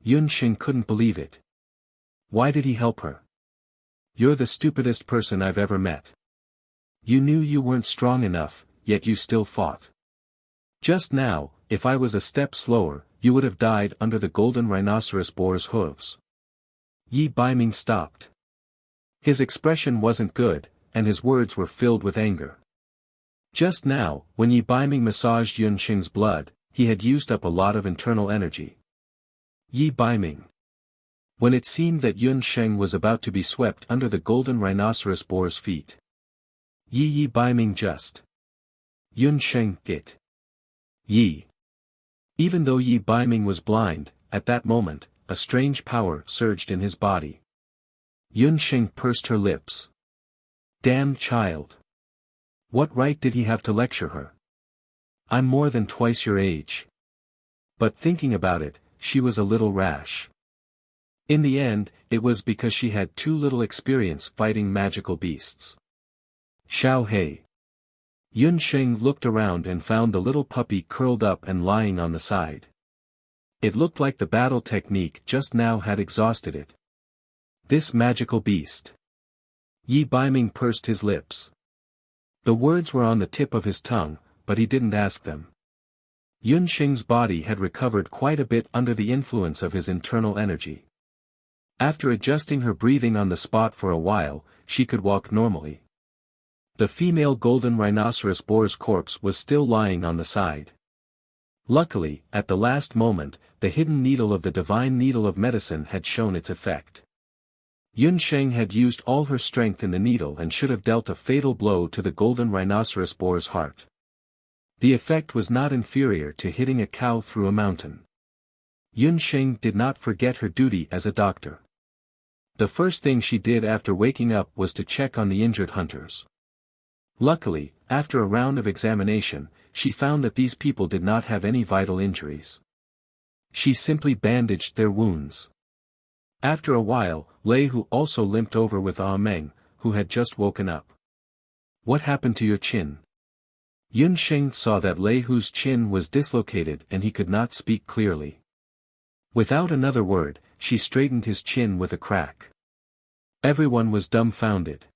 Yunxing couldn't believe it. Why did he help her? You're the stupidest person I've ever met. You knew you weren't strong enough, yet you still fought. Just now, if I was a step slower, you would have died under the golden rhinoceros boar's hooves. Yi Baiming stopped. His expression wasn't good, and his words were filled with anger. Just now, when Yi Baiming massaged Yunxing's blood, he had used up a lot of internal energy. Yi Baiming. When it seemed that Yunxing was about to be swept under the golden rhinoceros boar's feet. Yi Baiming just. Yunxing, it. Yi. Even though Yi Baiming was blind, at that moment, a strange power surged in his body. Yunxing pursed her lips. Damn child. What right did he have to lecture her? I'm more than twice your age. But thinking about it, she was a little rash. In the end, it was because she had too little experience fighting magical beasts. Xiao Hei. Yun Sheng looked around and found the little puppy curled up and lying on the side. It looked like the battle technique just now had exhausted it. This magical beast. Yi Baiming pursed his lips. The words were on the tip of his tongue, but he didn't ask them. Yun Sheng's body had recovered quite a bit under the influence of his internal energy. After adjusting her breathing on the spot for a while, she could walk normally. The female golden rhinoceros boar's corpse was still lying on the side. Luckily, at the last moment, the hidden needle of the divine needle of medicine had shown its effect. Yun Sheng had used all her strength in the needle and should have dealt a fatal blow to the golden rhinoceros boar's heart. The effect was not inferior to hitting a cow through a mountain. Yun Sheng did not forget her duty as a doctor. The first thing she did after waking up was to check on the injured hunters. Luckily, after a round of examination, she found that these people did not have any vital injuries. She simply bandaged their wounds. After a while, Lei Hu also limped over with Ah Meng, who had just woken up. "What happened to your chin?" Yun Sheng saw that Lei Hu's chin was dislocated and he could not speak clearly. Without another word, she straightened his chin with a crack. Everyone was dumbfounded.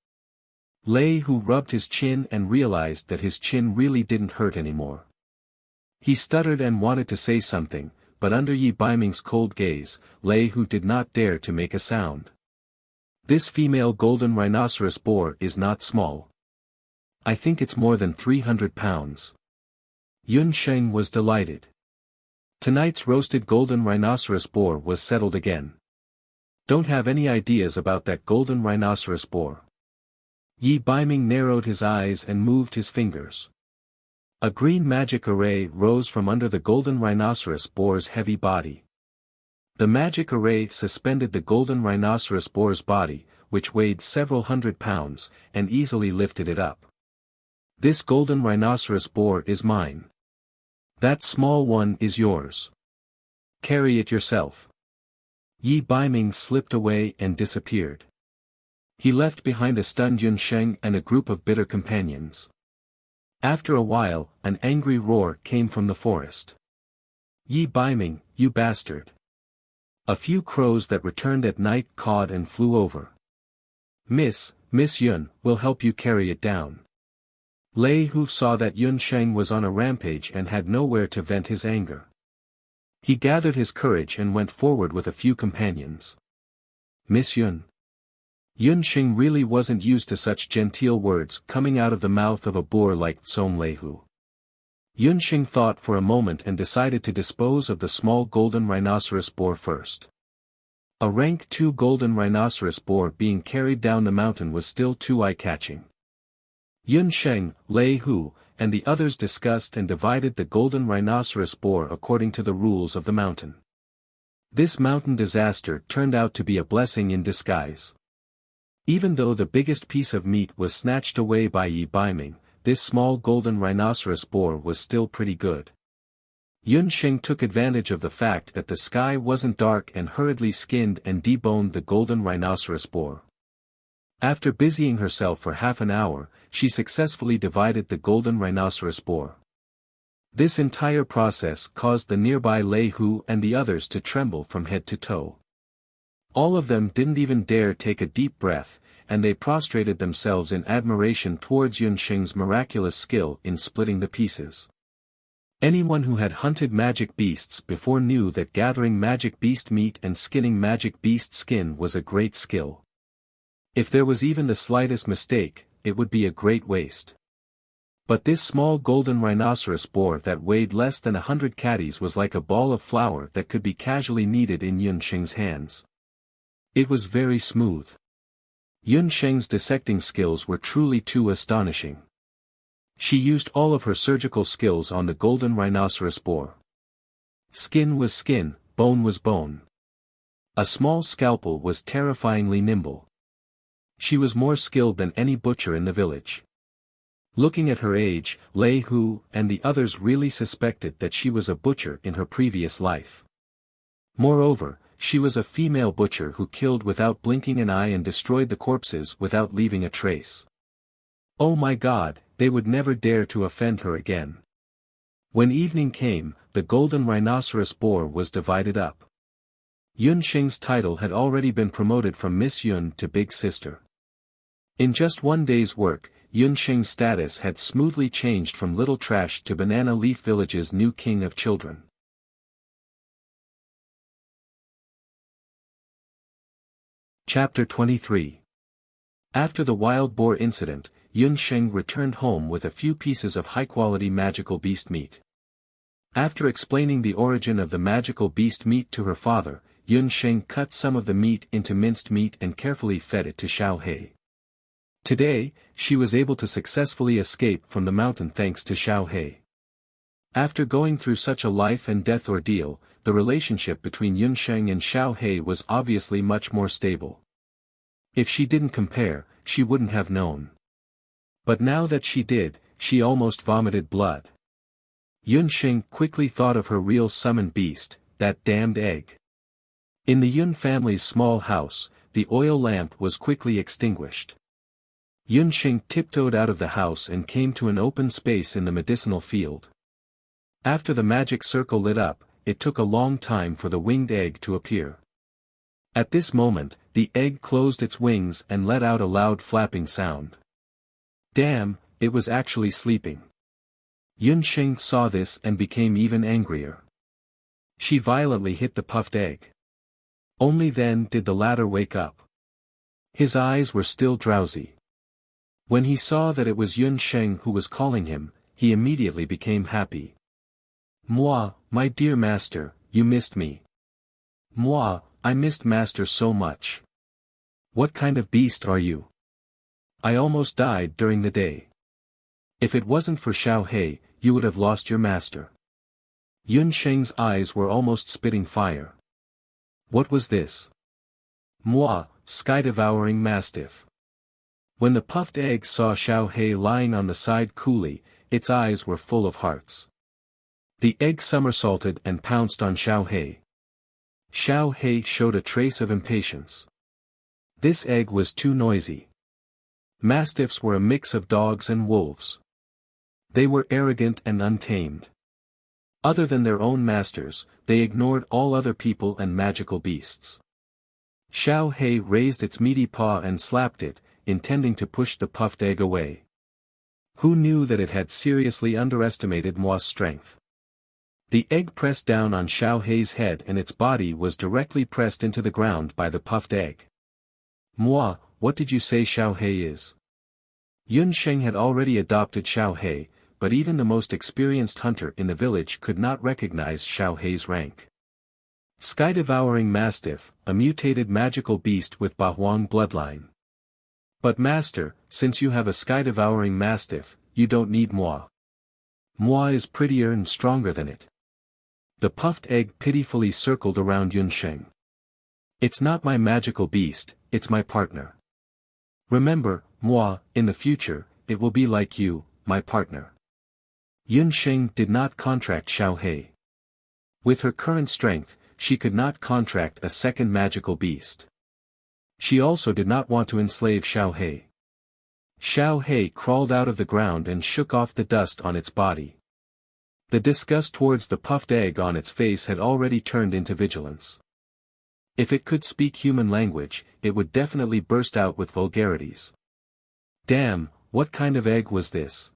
Lei Hu rubbed his chin and realized that his chin really didn't hurt anymore. He stuttered and wanted to say something, but under Yi Baiming's cold gaze, Lei Hu did not dare to make a sound. This female golden rhinoceros boar is not small. I think it's more than 300 pounds. Yun Sheng was delighted. Tonight's roasted golden rhinoceros boar was settled again. Don't have any ideas about that golden rhinoceros boar. Yi Baiming narrowed his eyes and moved his fingers. A green magic array rose from under the golden rhinoceros boar's heavy body. The magic array suspended the golden rhinoceros boar's body, which weighed several hundred pounds, and easily lifted it up. This golden rhinoceros boar is mine. That small one is yours. Carry it yourself. Yi Baiming slipped away and disappeared. He left behind a stunned Yun Sheng and a group of bitter companions. After a while, an angry roar came from the forest. "Yi Baiming, you bastard!" A few crows that returned at night cawed and flew over. Miss Yun, will help you carry it down." Lei Hu saw that Yun Sheng was on a rampage and had nowhere to vent his anger. He gathered his courage and went forward with a few companions. "Miss Yun." Yun Sheng really wasn't used to such genteel words coming out of the mouth of a boor like Tsong Lei Hu. Yun Sheng thought for a moment and decided to dispose of the small golden rhinoceros boar first. A rank 2 golden rhinoceros boar being carried down the mountain was still too eye-catching. Yun Sheng, Lei Hu, and the others discussed and divided the golden rhinoceros boar according to the rules of the mountain. This mountain disaster turned out to be a blessing in disguise. Even though the biggest piece of meat was snatched away by Yi Baiming, this small golden rhinoceros boar was still pretty good. Yun Sheng took advantage of the fact that the sky wasn't dark and hurriedly skinned and deboned the golden rhinoceros boar. After busying herself for half an hour, she successfully divided the golden rhinoceros boar. This entire process caused the nearby Lei Hu and the others to tremble from head to toe. All of them didn't even dare take a deep breath, and they prostrated themselves in admiration towards Yun Sheng's miraculous skill in splitting the pieces. Anyone who had hunted magic beasts before knew that gathering magic beast meat and skinning magic beast skin was a great skill. If there was even the slightest mistake, it would be a great waste. But this small golden rhinoceros boar that weighed less than 100 catties was like a ball of flour that could be casually kneaded in Yun Sheng's hands. It was very smooth. Yun Sheng's dissecting skills were truly too astonishing. She used all of her surgical skills on the golden rhinoceros boar. Skin was skin, bone was bone. A small scalpel was terrifyingly nimble. She was more skilled than any butcher in the village. Looking at her age, Lei Hu and the others really suspected that she was a butcher in her previous life. Moreover, she was a female butcher who killed without blinking an eye and destroyed the corpses without leaving a trace. Oh my God, they would never dare to offend her again. When evening came, the golden rhinoceros boar was divided up. Yun Xing's title had already been promoted from Miss Yun to Big Sister. In just one day's work, Yun Xing's status had smoothly changed from Little Trash to Banana Leaf Village's new king of children. Chapter 23. After the wild boar incident, Yun Xing returned home with a few pieces of high-quality magical beast meat. After explaining the origin of the magical beast meat to her father, Yun Xing cut some of the meat into minced meat and carefully fed it to Xiao He. Today, she was able to successfully escape from the mountain thanks to Xiao He. After going through such a life-and-death ordeal, the relationship between Yun Xing and Xiao He was obviously much more stable. If she didn't compare, she wouldn't have known. But now that she did, she almost vomited blood. Yun Xing quickly thought of her real summoned beast, that damned egg. In the Yun family's small house, the oil lamp was quickly extinguished. Yun Xing tiptoed out of the house and came to an open space in the medicinal field. After the magic circle lit up, it took a long time for the winged egg to appear. At this moment, the egg closed its wings and let out a loud flapping sound. Damn, it was actually sleeping. Yun Xing saw this and became even angrier. She violently hit the puffed egg. Only then did the latter wake up. His eyes were still drowsy. When he saw that it was Yun Xing who was calling him, he immediately became happy. Moi, my dear master, you missed me. Moi, I missed master so much. What kind of beast are you? I almost died during the day. If it wasn't for Xiao He, you would have lost your master. Yun Xing's eyes were almost spitting fire. What was this? Moi, sky-devouring mastiff. When the puffed egg saw Xiao He lying on the side coolly, its eyes were full of hearts. The egg somersaulted and pounced on Xiao He. Xiao He showed a trace of impatience. This egg was too noisy. Mastiffs were a mix of dogs and wolves. They were arrogant and untamed. Other than their own masters, they ignored all other people and magical beasts. Xiao He raised its meaty paw and slapped it, intending to push the puffed egg away. Who knew that it had seriously underestimated Moi's strength? The egg pressed down on Xiao He's head and its body was directly pressed into the ground by the puffed egg. Moi, what did you say Xiao He is? Yun Xing had already adopted Xiao He, but even the most experienced hunter in the village could not recognize Xiao He's rank. Sky-devouring mastiff, a mutated magical beast with Bahuang bloodline. But master, since you have a sky-devouring mastiff, you don't need Moi. Moi is prettier and stronger than it. The puffed egg pitifully circled around Yun Xing. It's not my magical beast, it's my partner. Remember, Moi, in the future, it will be like you, my partner. Yun Xing did not contract Xiao He. With her current strength, she could not contract a second magical beast. She also did not want to enslave Xiao He. Xiao He crawled out of the ground and shook off the dust on its body. The disgust towards the puffed egg on its face had already turned into vigilance. If it could speak human language, it would definitely burst out with vulgarities. Damn, what kind of egg was this?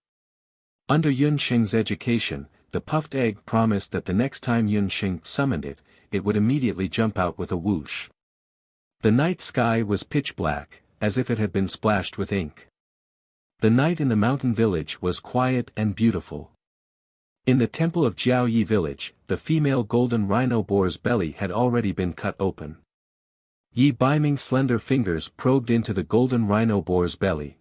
Under Yun Xing's education, the puffed egg promised that the next time Yun Xing summoned it, it would immediately jump out with a whoosh. The night sky was pitch black, as if it had been splashed with ink. The night in the mountain village was quiet and beautiful. In the temple of Jiaoyi village, the female golden rhino boar's belly had already been cut open. Yi Baiming's slender fingers probed into the golden rhino boar's belly.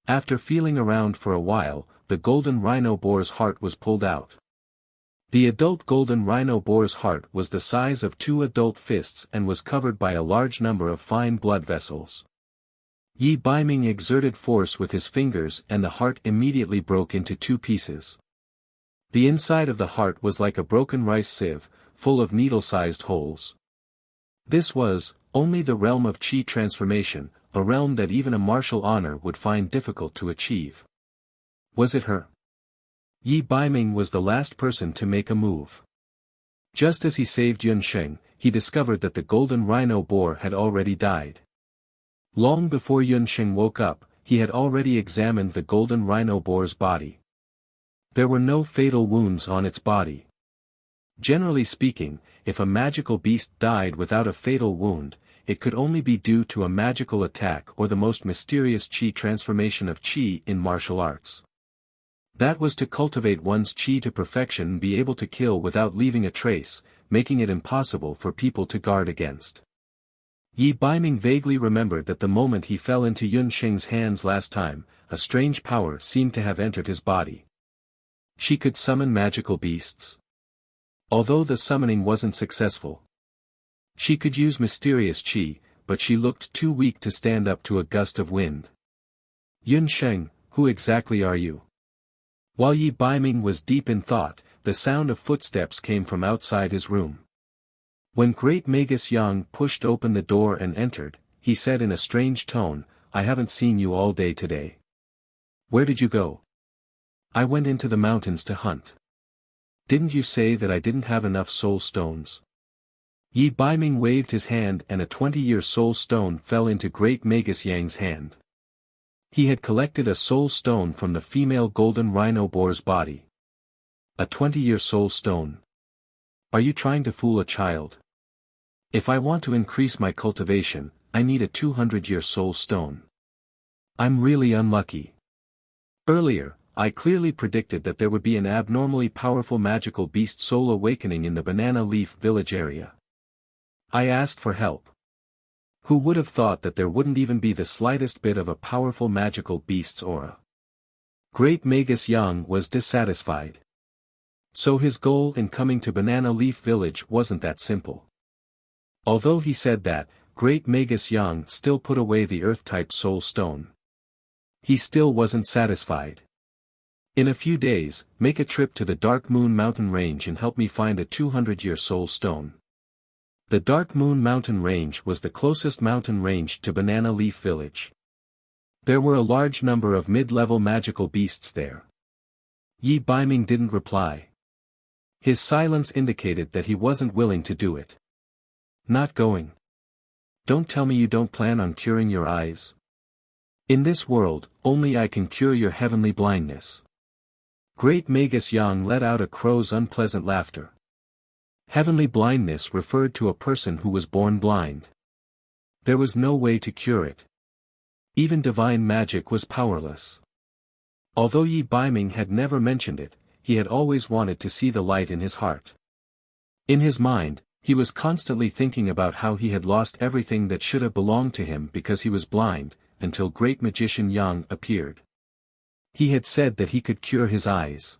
After feeling around for a while, the golden rhino boar's heart was pulled out. The adult golden rhino boar's heart was the size of 2 adult fists and was covered by a large number of fine blood vessels. Yi Baiming exerted force with his fingers and the heart immediately broke into 2 pieces. The inside of the heart was like a broken rice sieve, full of needle-sized holes. This was only the realm of Qi transformation, a realm that even a martial honor would find difficult to achieve. Was it her? Yi Baiming was the last person to make a move. Just as he saved Yun Sheng, he discovered that the golden rhino boar had already died. Long before Yun Sheng woke up, he had already examined the golden rhino boar's body. There were no fatal wounds on its body. Generally speaking, if a magical beast died without a fatal wound, it could only be due to a magical attack or the most mysterious qi transformation of qi in martial arts. That was to cultivate one's qi to perfection and be able to kill without leaving a trace, making it impossible for people to guard against. Yi Baiming vaguely remembered that the moment he fell into Yun Sheng's hands last time, a strange power seemed to have entered his body. She could summon magical beasts. Although the summoning wasn't successful, she could use mysterious qi, but she looked too weak to stand up to a gust of wind. Yun Sheng, who exactly are you? While Yi Baiming was deep in thought, the sound of footsteps came from outside his room. When Great Magus Yang pushed open the door and entered, he said in a strange tone, "I haven't seen you all day today. Where did you go?" "I went into the mountains to hunt." "Didn't you say that I didn't have enough soul stones?" Yi Baiming waved his hand and a 20-year soul stone fell into Great Magus Yang's hand. He had collected a soul stone from the female golden rhino boar's body. A 20-year soul stone. Are you trying to fool a child? If I want to increase my cultivation, I need a 200-year soul stone. I'm really unlucky. Earlier, I clearly predicted that there would be an abnormally powerful magical beast soul awakening in the Banana Leaf Village area. I asked for help. Who would have thought that there wouldn't even be the slightest bit of a powerful magical beast's aura? Great Magus Yang was dissatisfied. So his goal in coming to Banana Leaf Village wasn't that simple. Although he said that, Great Magus Yang still put away the Earth-type soul stone. He still wasn't satisfied. In a few days, make a trip to the Dark Moon Mountain Range and help me find a 200-year soul stone. The Dark Moon Mountain Range was the closest mountain range to Banana Leaf Village. There were a large number of mid-level magical beasts there. Yi Baiming didn't reply. His silence indicated that he wasn't willing to do it. Not going. Don't tell me you don't plan on curing your eyes. In this world, only I can cure your heavenly blindness. Great Magus Yang let out a crow's unpleasant laughter. Heavenly blindness referred to a person who was born blind. There was no way to cure it. Even divine magic was powerless. Although Yi Baiming had never mentioned it, he had always wanted to see the light in his heart. In his mind, he was constantly thinking about how he had lost everything that should have belonged to him because he was blind, until Great Magician Yang appeared. He had said that he could cure his eyes.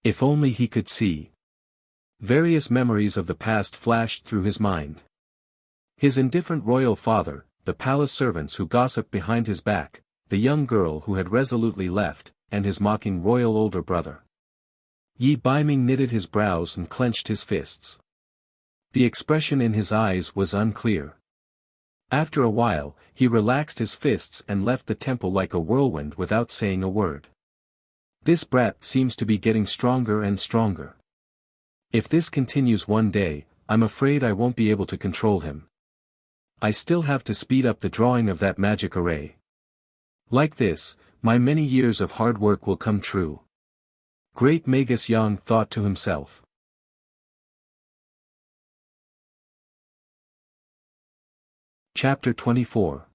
If only he could see. Various memories of the past flashed through his mind. His indifferent royal father, the palace servants who gossiped behind his back, the young girl who had resolutely left, and his mocking royal older brother. Yi Baiming knitted his brows and clenched his fists. The expression in his eyes was unclear. After a while, he relaxed his fists and left the temple like a whirlwind without saying a word. This brat seems to be getting stronger and stronger. If this continues one day, I'm afraid I won't be able to control him. I still have to speed up the drawing of that magic array. Like this, my many years of hard work will come true. Great Magus Yang thought to himself. Chapter 24.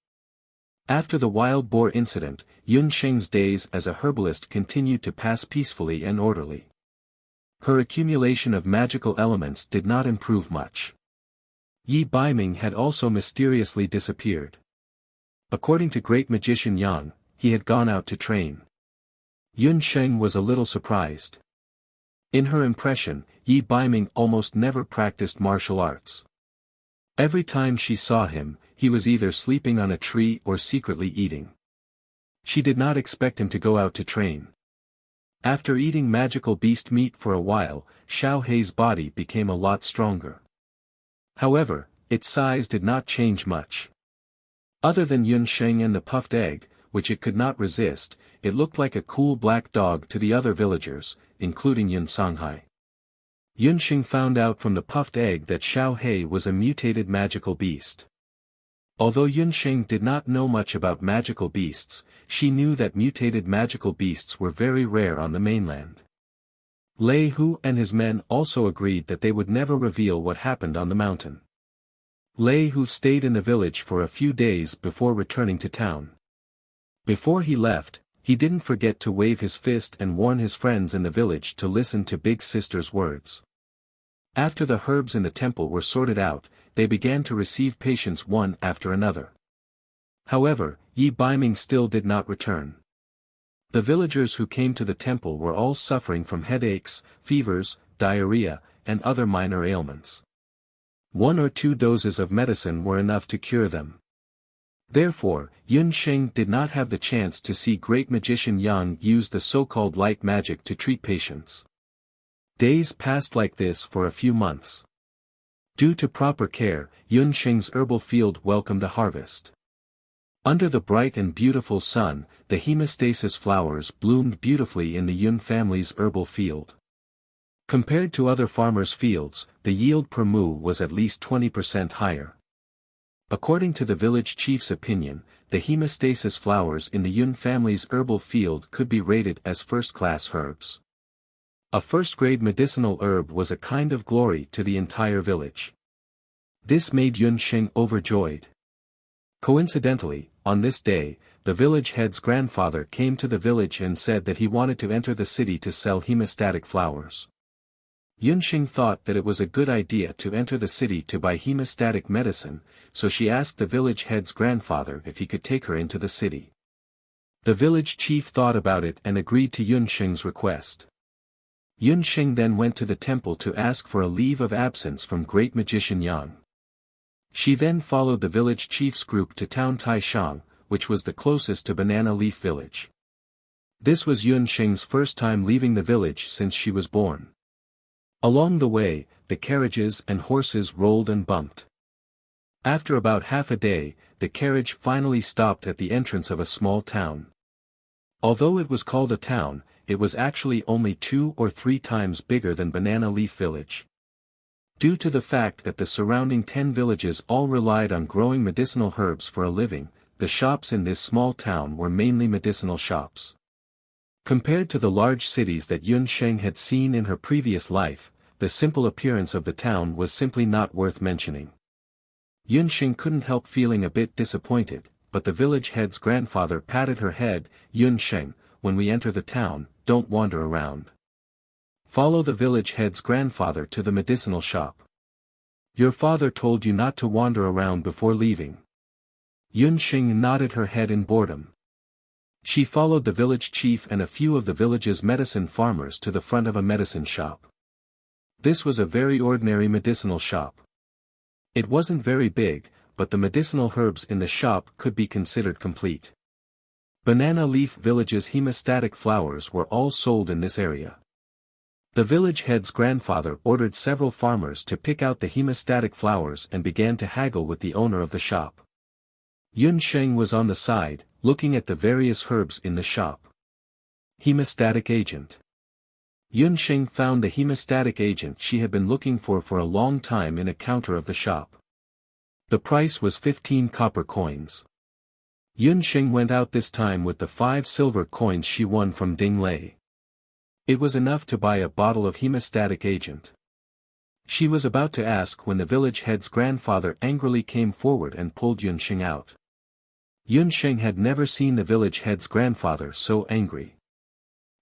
After the wild boar incident, Yun Sheng's days as a herbalist continued to pass peacefully and orderly. Her accumulation of magical elements did not improve much. Yi Baiming had also mysteriously disappeared. According to Great Magician Yang, he had gone out to train. Yun Sheng was a little surprised. In her impression, Yi Baiming almost never practiced martial arts. Every time she saw him, he was either sleeping on a tree or secretly eating. She did not expect him to go out to train. After eating magical beast meat for a while, Xiao Hei's body became a lot stronger. However, its size did not change much. Other than Yun Sheng and the puffed egg, which it could not resist, it looked like a cool black dog to the other villagers, including Yun Songhai. Yun Sheng found out from the puffed egg that Xiao He was a mutated magical beast. Although Yun Sheng did not know much about magical beasts, she knew that mutated magical beasts were very rare on the mainland. Lei Hu and his men also agreed that they would never reveal what happened on the mountain. Lei Hu stayed in the village for a few days before returning to town. Before he left, he didn't forget to wave his fist and warn his friends in the village to listen to Big Sister's words. After the herbs in the temple were sorted out, they began to receive patients one after another. However, Yi Baiming still did not return. The villagers who came to the temple were all suffering from headaches, fevers, diarrhea, and other minor ailments. 1 or 2 doses of medicine were enough to cure them. Therefore, Yun Sheng did not have the chance to see great magician Yang use the so-called light magic to treat patients. Days passed like this for a few months. Due to proper care, Yun Sheng's herbal field welcomed a harvest. Under the bright and beautiful sun, the hemostasis flowers bloomed beautifully in the Yun family's herbal field. Compared to other farmers' fields, the yield per mu was at least 20% higher. According to the village chief's opinion, the hemostasis flowers in the Yun family's herbal field could be rated as first-class herbs. A first-grade medicinal herb was a kind of glory to the entire village. This made Yun Sheng overjoyed. Coincidentally, on this day, the village head's grandfather came to the village and said that he wanted to enter the city to sell hemostatic flowers. Yun Sheng thought that it was a good idea to enter the city to buy hemostatic medicine, so she asked the village head's grandfather if he could take her into the city. The village chief thought about it and agreed to Yun Sheng's request. Yun Sheng then went to the temple to ask for a leave of absence from great magician Yang. She then followed the village chief's group to town Taishang, which was the closest to Banana Leaf Village. This was Yun Sheng's first time leaving the village since she was born. Along the way, the carriages and horses rolled and bumped. After about half a day, the carriage finally stopped at the entrance of a small town. Although it was called a town, it was actually only 2 or 3 times bigger than Banana Leaf Village. Due to the fact that the surrounding 10 villages all relied on growing medicinal herbs for a living, the shops in this small town were mainly medicinal shops. Compared to the large cities that Yun Sheng had seen in her previous life, the simple appearance of the town was simply not worth mentioning. Yun Sheng couldn't help feeling a bit disappointed, but the village head's grandfather patted her head. "Yun Sheng, when we enter the town, don't wander around. Follow the village head's grandfather to the medicinal shop. Your father told you not to wander around before leaving." Yun Sheng nodded her head in boredom. She followed the village chief and a few of the village's medicine farmers to the front of a medicine shop. This was a very ordinary medicinal shop. It wasn't very big, but the medicinal herbs in the shop could be considered complete. Banana Leaf Village's hemostatic flowers were all sold in this area. The village head's grandfather ordered several farmers to pick out the hemostatic flowers and began to haggle with the owner of the shop. Yun Sheng was on the side, looking at the various herbs in the shop. Hemostatic agent. Yun Sheng found the hemostatic agent she had been looking for a long time in a counter of the shop. The price was 15 copper coins. Yun Sheng went out this time with the 5 silver coins she won from Ding Lei. It was enough to buy a bottle of hemostatic agent. She was about to ask when the village head's grandfather angrily came forward and pulled Yun Sheng out. Yun Sheng had never seen the village head's grandfather so angry.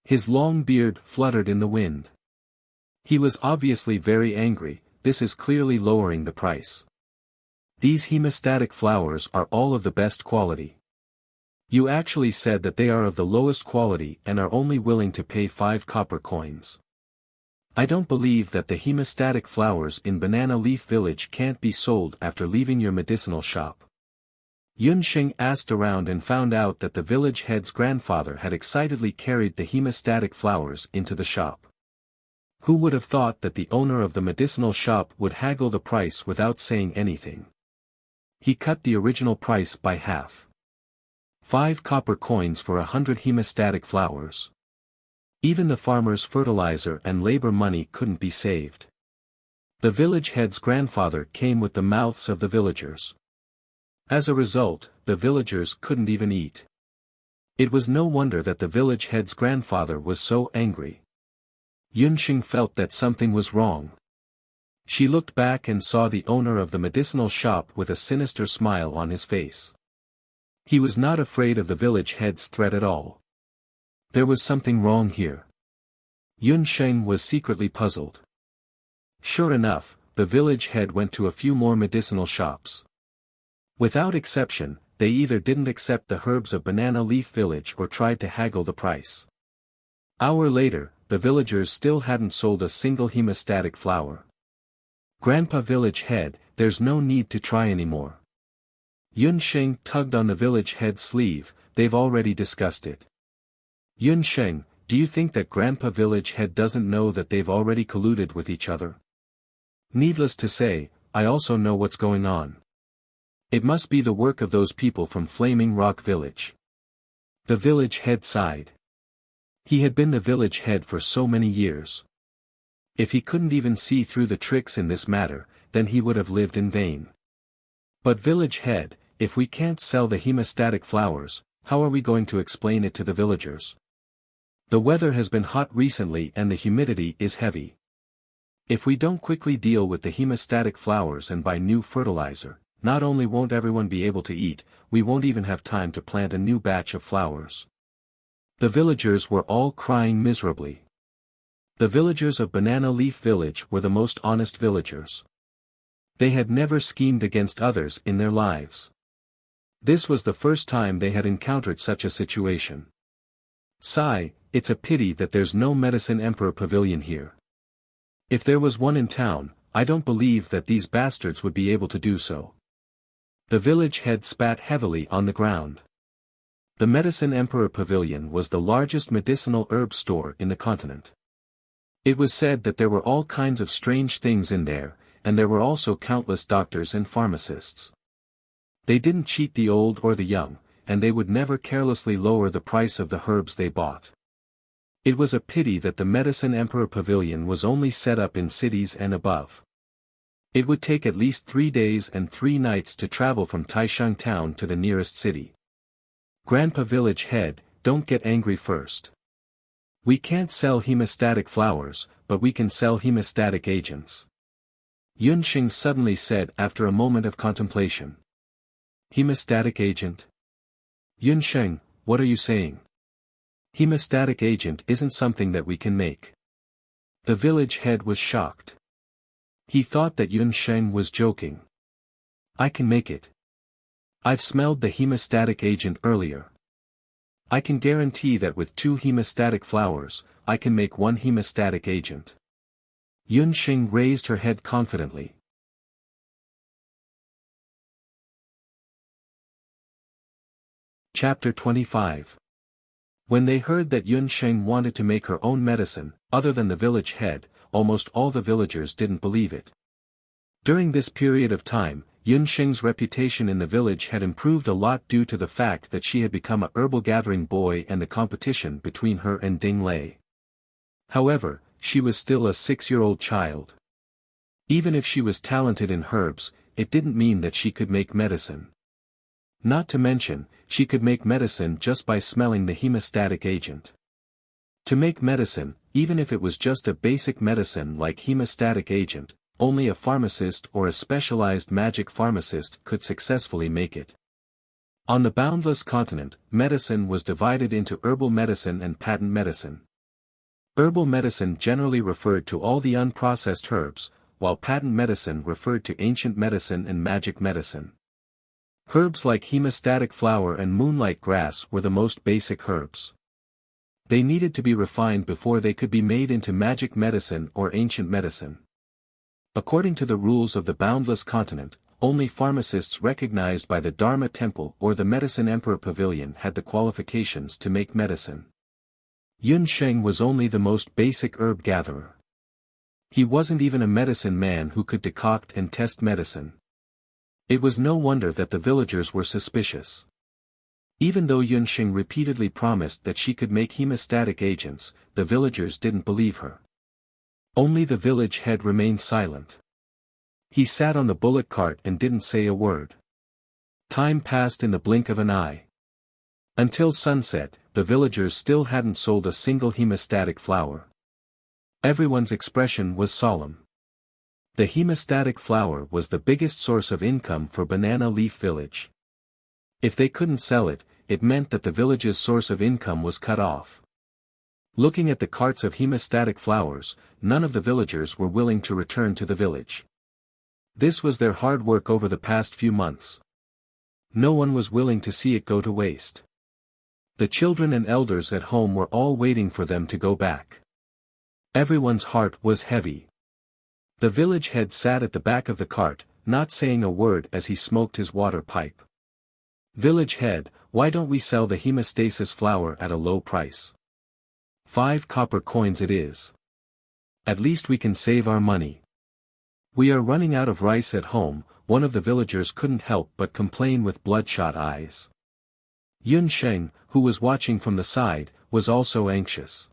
His long beard fluttered in the wind. He was obviously very angry. "This is clearly lowering the price. These hemostatic flowers are all of the best quality. You actually said that they are of the lowest quality and are only willing to pay 5 copper coins. I don't believe that the hemostatic flowers in Banana Leaf Village can't be sold after leaving your medicinal shop." Yun Sheng asked around and found out that the village head's grandfather had excitedly carried the hemostatic flowers into the shop. Who would have thought that the owner of the medicinal shop would haggle the price without saying anything? He cut the original price by half. 5 copper coins for 100 hemostatic flowers. Even the farmer's fertilizer and labor money couldn't be saved. The village head's grandfather came with the mouths of the villagers. As a result, the villagers couldn't even eat. It was no wonder that the village head's grandfather was so angry. Yunxing felt that something was wrong. She looked back and saw the owner of the medicinal shop with a sinister smile on his face. He was not afraid of the village head's threat at all. There was something wrong here. Yunxing was secretly puzzled. Sure enough, the village head went to a few more medicinal shops. Without exception, they either didn't accept the herbs of Banana Leaf Village or tried to haggle the price. Hour later, the villagers still hadn't sold a single hemostatic flower. Grandpa Village Head, there's no need to try anymore. Yunxing tugged on the village head's sleeve, they've already discussed it. Yunxing, do you think that Grandpa Village Head doesn't know that they've already colluded with each other? Needless to say, I also know what's going on. It must be the work of those people from Flaming Rock Village. The village head sighed. He had been the village head for so many years. If he couldn't even see through the tricks in this matter, then he would have lived in vain. But village head, if we can't sell the hemostatic flowers, how are we going to explain it to the villagers? The weather has been hot recently and the humidity is heavy. If we don't quickly deal with the hemostatic flowers and buy new fertilizer, not only won't everyone be able to eat, we won't even have time to plant a new batch of flowers. The villagers were all crying miserably. The villagers of Banana Leaf Village were the most honest villagers. They had never schemed against others in their lives. This was the first time they had encountered such a situation. Sigh, it's a pity that there's no Medicine Emperor Pavilion here. If there was one in town, I don't believe that these bastards would be able to do so. The village head spat heavily on the ground. The Medicine Emperor Pavilion was the largest medicinal herb store in the continent. It was said that there were all kinds of strange things in there, and there were also countless doctors and pharmacists. They didn't cheat the old or the young, and they would never carelessly lower the price of the herbs they bought. It was a pity that the Medicine Emperor Pavilion was only set up in cities and above. It would take at least 3 days and 3 nights to travel from Taisheng town to the nearest city. Grandpa Village Head, don't get angry first. We can't sell hemostatic flowers, but we can sell hemostatic agents. Yunxing suddenly said after a moment of contemplation. Hemostatic agent? Yunxing, what are you saying? Hemostatic agent isn't something that we can make. The village head was shocked. He thought that Yunxing was joking. I can make it. I've smelled the hemostatic agent earlier. I can guarantee that with 2 hemostatic flowers, I can make 1 hemostatic agent. Yunxing raised her head confidently. Chapter 25. When they heard that Yunxing wanted to make her own medicine, other than the village head, almost all the villagers didn't believe it. During this period of time, Yunxing's reputation in the village had improved a lot due to the fact that she had become a herbal gathering boy and the competition between her and Ding Lei. However, she was still a 6-year-old child. Even if she was talented in herbs, it didn't mean that she could make medicine. Not to mention, she could make medicine just by smelling the hemostatic agent. To make medicine, even if it was just a basic medicine like hemostatic agent, only a pharmacist or a specialized magic pharmacist could successfully make it. On the boundless continent, medicine was divided into herbal medicine and patent medicine. Herbal medicine generally referred to all the unprocessed herbs, while patent medicine referred to ancient medicine and magic medicine. Herbs like hemostatic flower and moonlight grass were the most basic herbs. They needed to be refined before they could be made into magic medicine or ancient medicine. According to the rules of the boundless continent, only pharmacists recognized by the Dharma Temple or the Medicine Emperor Pavilion had the qualifications to make medicine. Yunxing was only the most basic herb gatherer. He wasn't even a medicine man who could decoct and test medicine. It was no wonder that the villagers were suspicious. Even though Yunxing repeatedly promised that she could make hemostatic agents, the villagers didn't believe her. Only the village head remained silent. He sat on the bullock cart and didn't say a word. Time passed in the blink of an eye. Until sunset, the villagers still hadn't sold a single hemostatic flower. Everyone's expression was solemn. The hemostatic flower was the biggest source of income for Banana Leaf Village. If they couldn't sell it, it meant that the village's source of income was cut off. Looking at the carts of hemostatic flowers, none of the villagers were willing to return to the village. This was their hard work over the past few months. No one was willing to see it go to waste. The children and elders at home were all waiting for them to go back. Everyone's heart was heavy. The village head sat at the back of the cart, not saying a word as he smoked his water pipe. "Village head, why don't we sell the hemostasis flower at a low price? 5 copper coins it is. At least we can save our money. We are running out of rice at home." One of the villagers couldn't help but complain with bloodshot eyes. Yunsheng, who was watching from the side, was also anxious.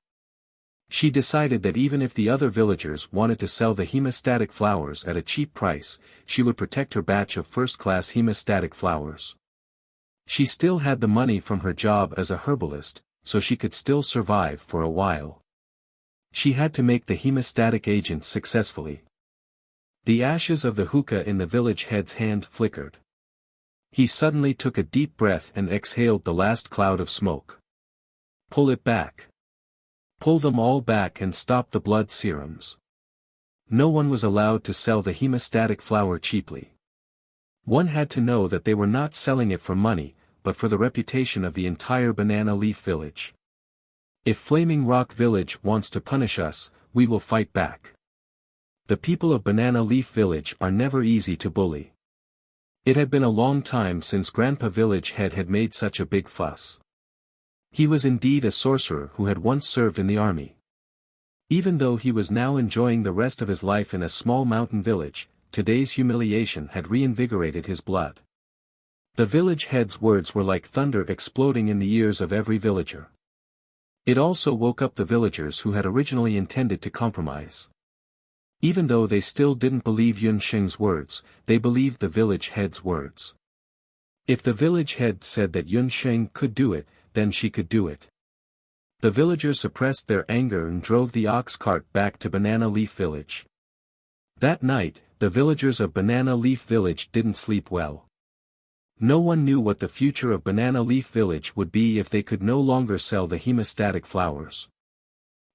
She decided that even if the other villagers wanted to sell the hemostatic flowers at a cheap price, she would protect her batch of first-class hemostatic flowers. She still had the money from her job as a herbalist, so she could still survive for a while. She had to make the hemostatic agent successfully. The ashes of the hookah in the village head's hand flickered. He suddenly took a deep breath and exhaled the last cloud of smoke. "Pull it back. Pull them all back and stop the blood serums." No one was allowed to sell the hemostatic flower cheaply. One had to know that they were not selling it for money, but for the reputation of the entire Banana Leaf Village. "If Flaming Rock Village wants to punish us, we will fight back. The people of Banana Leaf Village are never easy to bully." It had been a long time since Grandpa Village Head had made such a big fuss. He was indeed a sorcerer who had once served in the army. Even though he was now enjoying the rest of his life in a small mountain village, today's humiliation had reinvigorated his blood. The village head's words were like thunder exploding in the ears of every villager. It also woke up the villagers who had originally intended to compromise. Even though they still didn't believe Yunsheng's words, they believed the village head's words. If the village head said that Yunsheng could do it, then she could do it. The villagers suppressed their anger and drove the ox cart back to Banana Leaf Village. That night, the villagers of Banana Leaf Village didn't sleep well. No one knew what the future of Banana Leaf Village would be if they could no longer sell the hemostatic flowers.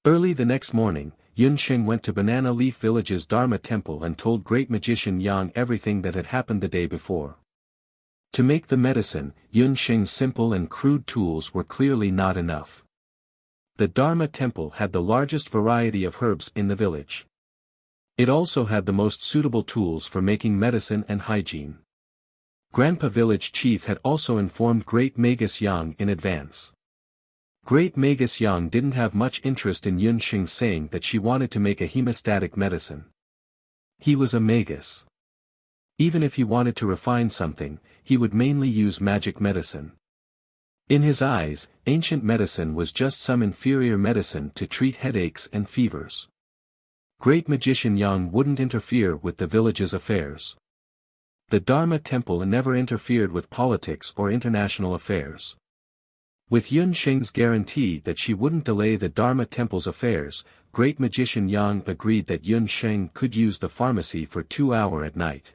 Early the next morning, Yunsheng went to Banana Leaf Village's Dharma Temple and told Great Magician Yang everything that had happened the day before. To make the medicine, Yunsheng's simple and crude tools were clearly not enough. The Dharma Temple had the largest variety of herbs in the village. It also had the most suitable tools for making medicine and hygiene. Grandpa Village Chief had also informed Great Magus Yang in advance. Great Magus Yang didn't have much interest in Yunsheng saying that she wanted to make a hemostatic medicine. He was a magus. Even if he wanted to refine something, he would mainly use magic medicine. In his eyes, ancient medicine was just some inferior medicine to treat headaches and fevers. Great Magician Yang wouldn't interfere with the village's affairs. The Dharma Temple never interfered with politics or international affairs. With Yunsheng's guarantee that she wouldn't delay the Dharma Temple's affairs, Great Magician Yang agreed that Yunsheng could use the pharmacy for 2 hours at night.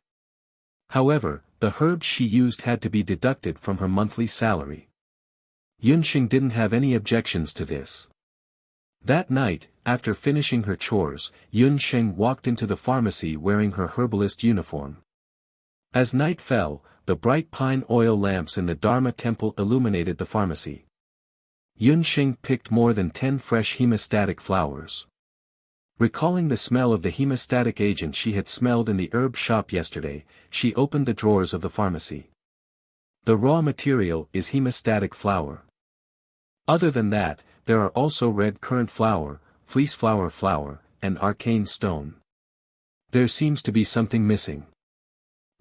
However, the herbs she used had to be deducted from her monthly salary. Yunsheng didn't have any objections to this. That night, after finishing her chores, Yunsheng walked into the pharmacy wearing her herbalist uniform. As night fell, the bright pine oil lamps in the Dharma Temple illuminated the pharmacy. Yunsheng picked more than 10 fresh hemostatic flowers. Recalling the smell of the hemostatic agent she had smelled in the herb shop yesterday, she opened the drawers of the pharmacy. The raw material is hemostatic flower. Other than that, there are also red currant flower, fleece flower, and arcane stone. There seems to be something missing.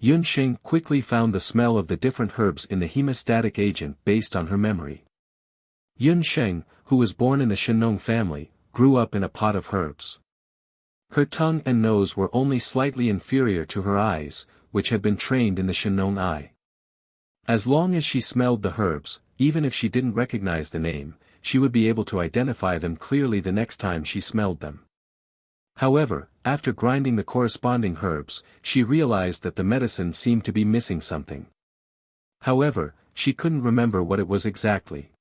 Yunsheng quickly found the smell of the different herbs in the hemostatic agent based on her memory. Yunsheng, who was born in the Shenong family, grew up in a pot of herbs. Her tongue and nose were only slightly inferior to her eyes, which had been trained in the Shenong eye. As long as she smelled the herbs, even if she didn't recognize the name, she would be able to identify them clearly the next time she smelled them. However, after grinding the corresponding herbs, she realized that the medicine seemed to be missing something. However, she couldn't remember what it was exactly.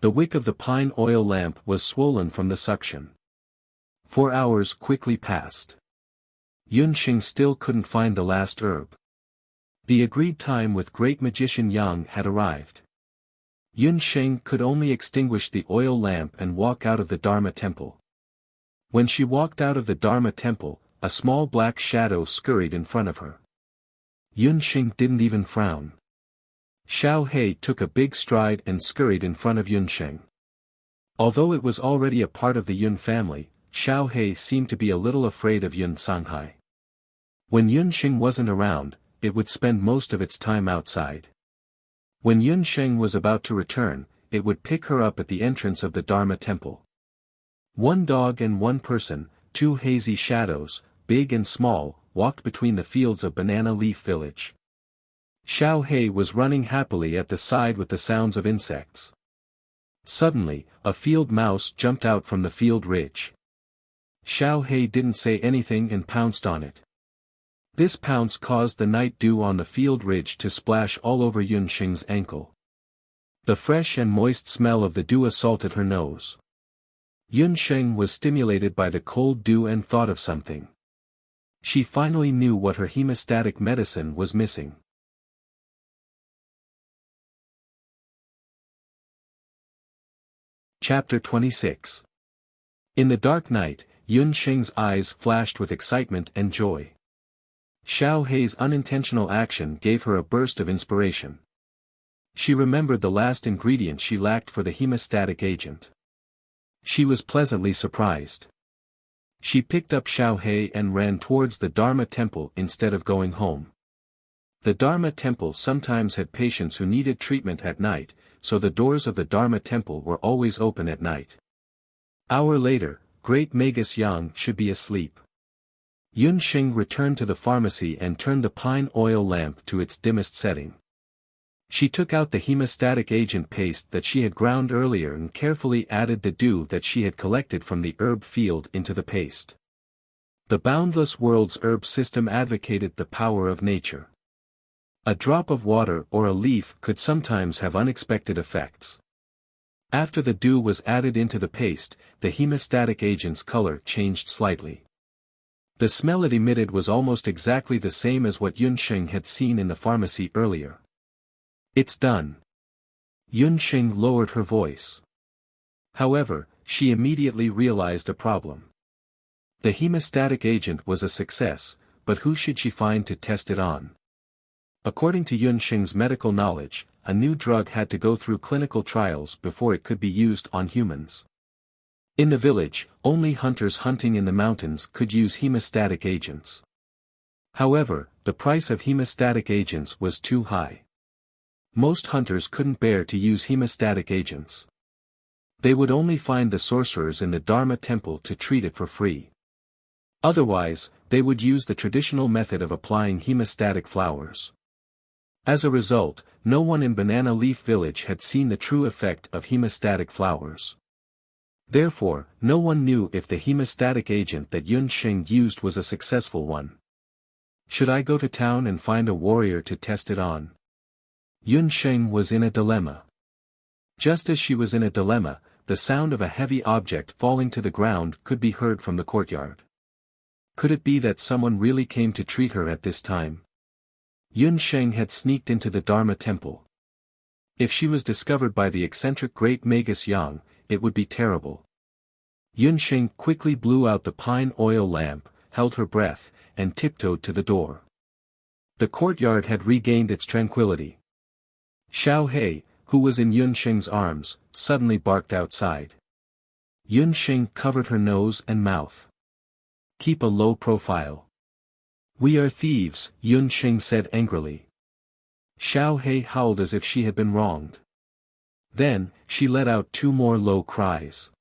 The wick of the pine oil lamp was swollen from the suction. 4 hours quickly passed. Yunsheng still couldn't find the last herb. The agreed time with great magician Yang had arrived. Yunsheng could only extinguish the oil lamp and walk out of the Dharma temple. When she walked out of the Dharma temple, a small black shadow scurried in front of her. Yunsheng didn't even frown. Xiao He took a big stride and scurried in front of Yunsheng. Although it was already a part of the Yun family, Xiao He seemed to be a little afraid of Yun Sanghai. When Yunsheng wasn't around, it would spend most of its time outside. When Yunsheng was about to return, it would pick her up at the entrance of the Dharma temple. One dog and one person, two hazy shadows, big and small, walked between the fields of Banana Leaf Village. Xiao He was running happily at the side with the sounds of insects. Suddenly, a field mouse jumped out from the field ridge. Xiao He didn't say anything and pounced on it. This pounce caused the night dew on the field ridge to splash all over Yunsheng's ankle. The fresh and moist smell of the dew assaulted her nose. Yunsheng was stimulated by the cold dew and thought of something. She finally knew what her hemostatic medicine was missing. Chapter 26. In the dark night, Yunsheng's eyes flashed with excitement and joy. Xiao He's unintentional action gave her a burst of inspiration. She remembered the last ingredient she lacked for the hemostatic agent. She was pleasantly surprised. She picked up Xiao He and ran towards the Dharma temple instead of going home. The Dharma temple sometimes had patients who needed treatment at night, so the doors of the Dharma temple were always open at night. Hour later, Great Magus Yang should be asleep. Yunsheng returned to the pharmacy and turned the pine oil lamp to its dimmest setting. She took out the hemostatic agent paste that she had ground earlier and carefully added the dew that she had collected from the herb field into the paste. The boundless world's herb system advocated the power of nature. A drop of water or a leaf could sometimes have unexpected effects. After the dew was added into the paste, the hemostatic agent's color changed slightly. The smell it emitted was almost exactly the same as what Yunsheng had seen in the pharmacy earlier. It's done. Yunsheng lowered her voice. However, she immediately realized a problem. The hemostatic agent was a success, but who should she find to test it on? According to Yunsheng's medical knowledge, a new drug had to go through clinical trials before it could be used on humans. In the village, only hunters hunting in the mountains could use hemostatic agents. However, the price of hemostatic agents was too high. Most hunters couldn't bear to use hemostatic agents. They would only find the sorcerers in the Dharma temple to treat it for free. Otherwise, they would use the traditional method of applying hemostatic flowers. As a result, no one in Banana Leaf Village had seen the true effect of hemostatic flowers. Therefore, no one knew if the hemostatic agent that Yunsheng used was a successful one. Should I go to town and find a warrior to test it on? Yunsheng was in a dilemma. Just as she was in a dilemma, the sound of a heavy object falling to the ground could be heard from the courtyard. Could it be that someone really came to treat her at this time? Yunsheng had sneaked into the Dharma temple. If she was discovered by the eccentric Great Magus Yang, it would be terrible. Yunsheng quickly blew out the pine oil lamp, held her breath, and tiptoed to the door. The courtyard had regained its tranquility. Xiao He, who was in Yunsheng's arms, suddenly barked outside. Yunsheng covered her nose and mouth. Keep a low profile. We are thieves, Yun Xing said angrily. Xiao He howled as if she had been wronged. Then, she let out 2 more low cries.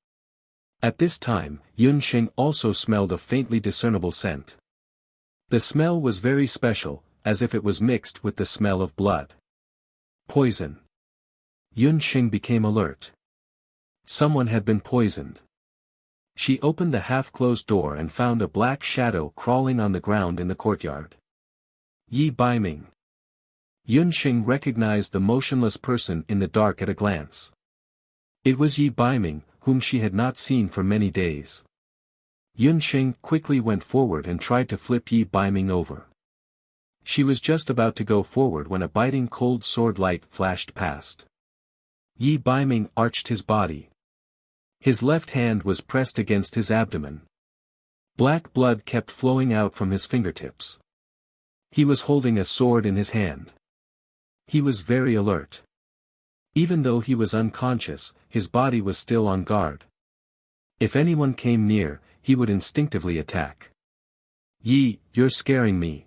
At this time, Yun Xing also smelled a faintly discernible scent. The smell was very special, as if it was mixed with the smell of blood. Poison. Yun Xing became alert. Someone had been poisoned. She opened the half-closed door and found a black shadow crawling on the ground in the courtyard. Yi Baiming. Yun Xing recognized the motionless person in the dark at a glance. It was Yi Baiming, whom she had not seen for many days. Yun Xing quickly went forward and tried to flip Yi Baiming over. She was just about to go forward when a biting cold sword light flashed past. Yi Baiming arched his body. His left hand was pressed against his abdomen. Black blood kept flowing out from his fingertips. He was holding a sword in his hand. He was very alert. Even though he was unconscious, his body was still on guard. If anyone came near, he would instinctively attack. Yi, you're scaring me.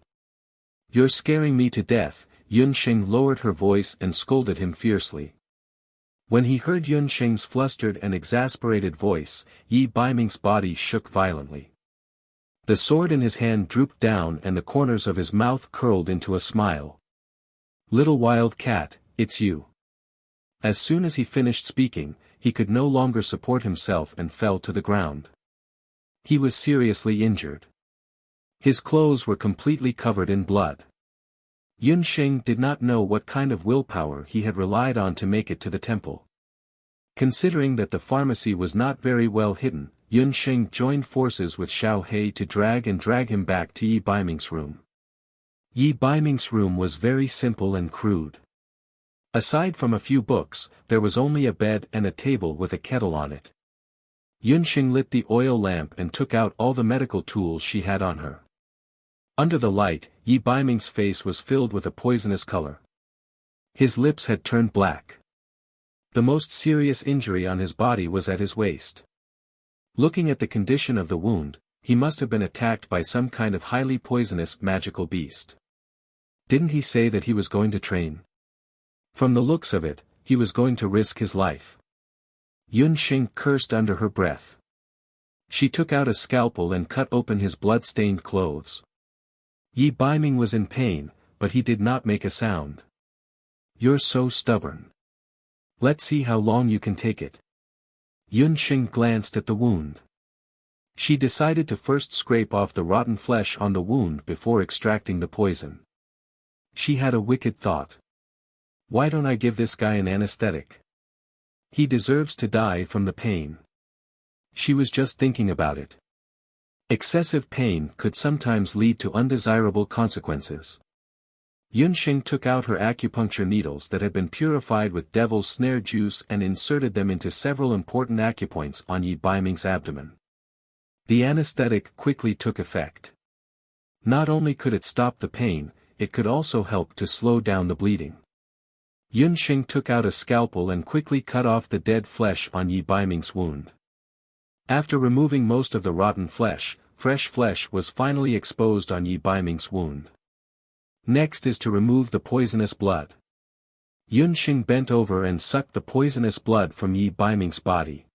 You're scaring me to death, Yun Xing lowered her voice and scolded him fiercely. When he heard Yun Xing's flustered and exasperated voice, Yi Baiming's body shook violently. The sword in his hand drooped down and the corners of his mouth curled into a smile. Little wild cat, it's you. As soon as he finished speaking, he could no longer support himself and fell to the ground. He was seriously injured. His clothes were completely covered in blood. Yun Xing did not know what kind of willpower he had relied on to make it to the temple. Considering that the pharmacy was not very well hidden, Yun Xing joined forces with Xiao He to drag him back to Yi Baiming's room. Yi Baiming's room was very simple and crude. Aside from a few books, there was only a bed and a table with a kettle on it. Yun Xing lit the oil lamp and took out all the medical tools she had on her. Under the light, Yi Baiming's face was filled with a poisonous color. His lips had turned black. The most serious injury on his body was at his waist. Looking at the condition of the wound, he must have been attacked by some kind of highly poisonous magical beast. Didn't he say that he was going to train? From the looks of it, he was going to risk his life. Yun Xing cursed under her breath. She took out a scalpel and cut open his blood-stained clothes. Yi Baiming was in pain, but he did not make a sound. You're so stubborn. Let's see how long you can take it. Yun Xing glanced at the wound. She decided to first scrape off the rotten flesh on the wound before extracting the poison. She had a wicked thought. Why don't I give this guy an anesthetic? He deserves to die from the pain. She was just thinking about it. Excessive pain could sometimes lead to undesirable consequences. Yun Xing took out her acupuncture needles that had been purified with devil's snare juice and inserted them into several important acupoints on Yi Baiming's abdomen. The anesthetic quickly took effect. Not only could it stop the pain, it could also help to slow down the bleeding. Yun Xing took out a scalpel and quickly cut off the dead flesh on Yi Baiming's wound. After removing most of the rotten flesh, fresh flesh was finally exposed on Yi Baiming's wound. Next is to remove the poisonous blood. Yun Xing bent over and sucked the poisonous blood from Yi Baiming's body.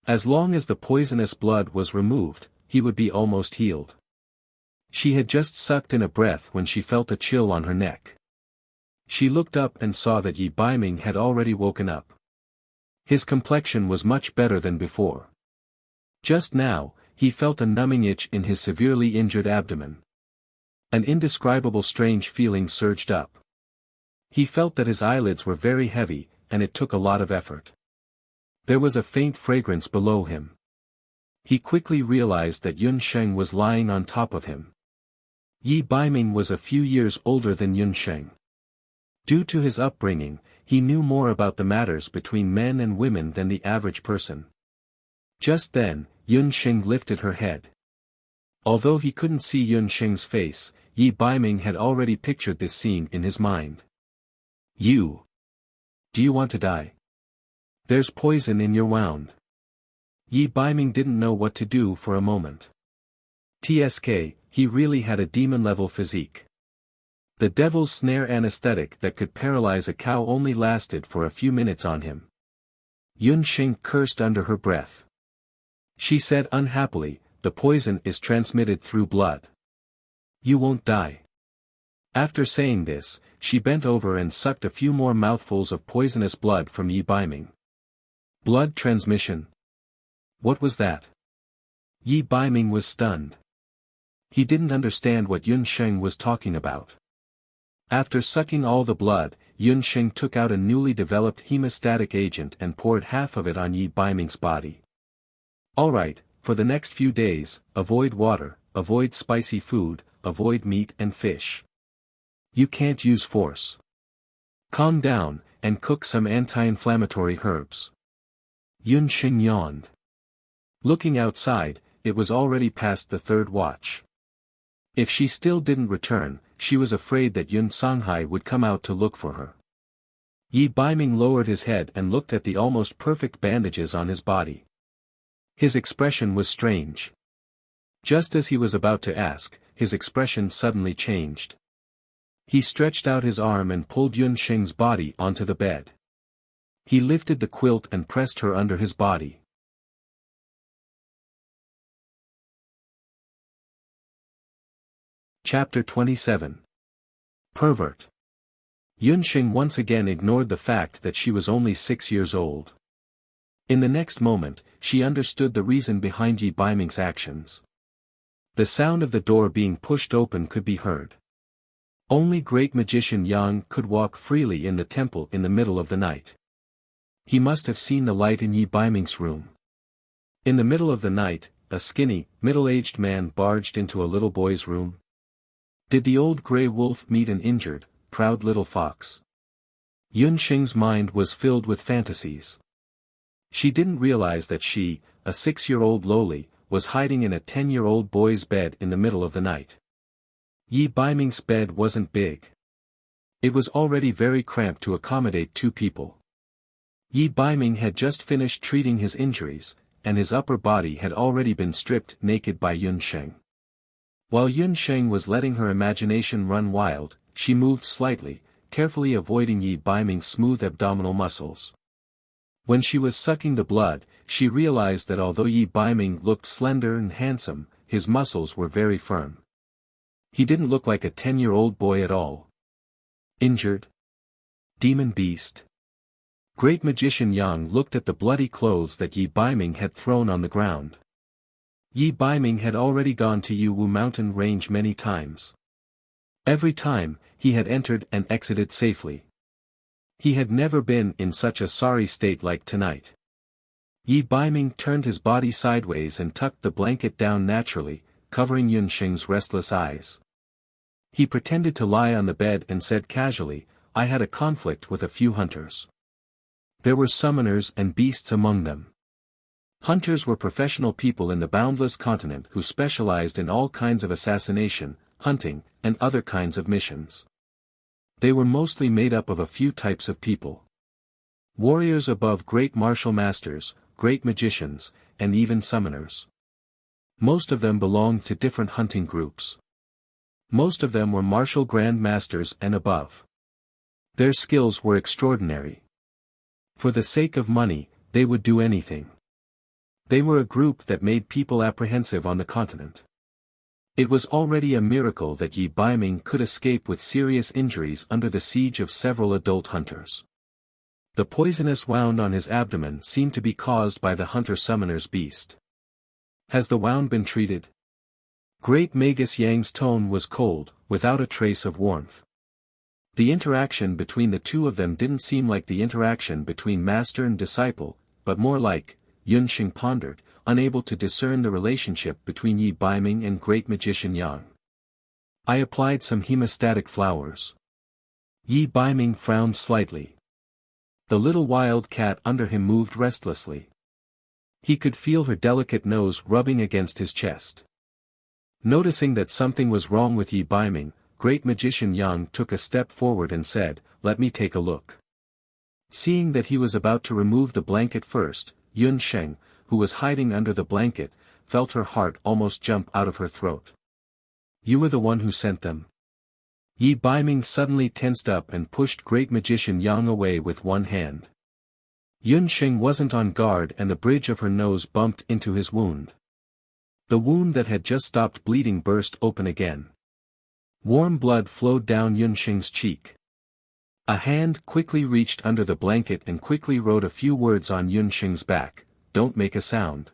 As long as the poisonous blood was removed, he would be almost healed. She had just sucked in a breath when she felt a chill on her neck. She looked up and saw that Yi Baiming had already woken up. His complexion was much better than before. Just now, he felt a numbing itch in his severely injured abdomen. An indescribable strange feeling surged up. He felt that his eyelids were very heavy, and it took a lot of effort. There was a faint fragrance below him. He quickly realized that Yun Xing was lying on top of him. Yi Baiming was a few years older than Yun Xing. Due to his upbringing, he knew more about the matters between men and women than the average person. Just then, Yun Xing lifted her head. Although he couldn't see Yun Xing's face, Yi Baiming had already pictured this scene in his mind. You. Do you want to die? There's poison in your wound. Yi Baiming didn't know what to do for a moment. TSK, he really had a demon-level physique. The devil's snare anesthetic that could paralyze a cow only lasted for a few minutes on him. Yun Xing cursed under her breath. She said unhappily, the poison is transmitted through blood. You won't die. After saying this, she bent over and sucked a few more mouthfuls of poisonous blood from Yi Baiming. Blood transmission? What was that? Yi Baiming was stunned. He didn't understand what Yun Sheng was talking about. After sucking all the blood, Yun Sheng took out a newly developed hemostatic agent and poured half of it on Yi Baiming's body. Alright, for the next few days, avoid water, avoid spicy food, avoid meat and fish. You can't use force. Calm down, and cook some anti-inflammatory herbs. Yun Sheng yawned. Looking outside, it was already past the third watch. If she still didn't return, she was afraid that Yun Songhai would come out to look for her. Yi Baiming lowered his head and looked at the almost perfect bandages on his body. His expression was strange. Just as he was about to ask, his expression suddenly changed. He stretched out his arm and pulled Yun Sheng's body onto the bed. He lifted the quilt and pressed her under his body. Chapter 27. Pervert. Yun Sheng once again ignored the fact that she was only 6 years old. In the next moment, she understood the reason behind Yi Baiming's actions. The sound of the door being pushed open could be heard. Only great magician Yang could walk freely in the temple in the middle of the night. He must have seen the light in Yi Baiming's room. In the middle of the night, a skinny, middle-aged man barged into a little boy's room. Did the old grey wolf meet an injured, proud little fox? Yun Sheng's mind was filled with fantasies. She didn't realize that she, a 6-year-old lowly, was hiding in a 10-year-old boy's bed in the middle of the night. Yi Baiming's bed wasn't big. It was already very cramped to accommodate 2 people. Yi Baiming had just finished treating his injuries, and his upper body had already been stripped naked by Yun Sheng. While Yun Sheng was letting her imagination run wild, she moved slightly, carefully avoiding Yi Baiming's smooth abdominal muscles. When she was sucking the blood, she realized that although Yi Baiming looked slender and handsome, his muscles were very firm. He didn't look like a 10-year-old boy at all. Injured? Demon beast? Great magician Yang looked at the bloody clothes that Yi Baiming had thrown on the ground. Yi Baiming had already gone to Yuwu mountain range many times. Every time, he had entered and exited safely. He had never been in such a sorry state like tonight. Yi Baiming turned his body sideways and tucked the blanket down naturally, covering Yun Sheng's restless eyes. He pretended to lie on the bed and said casually, I had a conflict with a few hunters. There were summoners and beasts among them. Hunters were professional people in the boundless continent who specialized in all kinds of assassination, hunting, and other kinds of missions. They were mostly made up of a few types of people. Warriors above great martial masters, great magicians, and even summoners. Most of them belonged to different hunting groups. Most of them were martial grand masters and above. Their skills were extraordinary. For the sake of money, they would do anything. They were a group that made people apprehensive on the continent. It was already a miracle that Yi Baiming could escape with serious injuries under the siege of several adult hunters. The poisonous wound on his abdomen seemed to be caused by the hunter-summoner's beast. Has the wound been treated? Great Magus Yang's tone was cold, without a trace of warmth. The interaction between the two of them didn't seem like the interaction between master and disciple, but more like, Yun Sheng pondered, unable to discern the relationship between Yi Baiming and great magician Yang. I applied some hemostatic flowers. Yi Baiming frowned slightly. The little wild cat under him moved restlessly. He could feel her delicate nose rubbing against his chest. Noticing that something was wrong with Yi Baiming, great magician Yang took a step forward and said, let me take a look. Seeing that he was about to remove the blanket first, Yun Sheng, who was hiding under the blanket, felt her heart almost jump out of her throat. You were the one who sent them. Yi Baiming suddenly tensed up and pushed Great Magician Yang away with one hand. Yun Sheng wasn't on guard and the bridge of her nose bumped into his wound. The wound that had just stopped bleeding burst open again. Warm blood flowed down Yun Sheng's cheek. A hand quickly reached under the blanket and quickly wrote a few words on Yun Sheng's back, "Don't make a sound."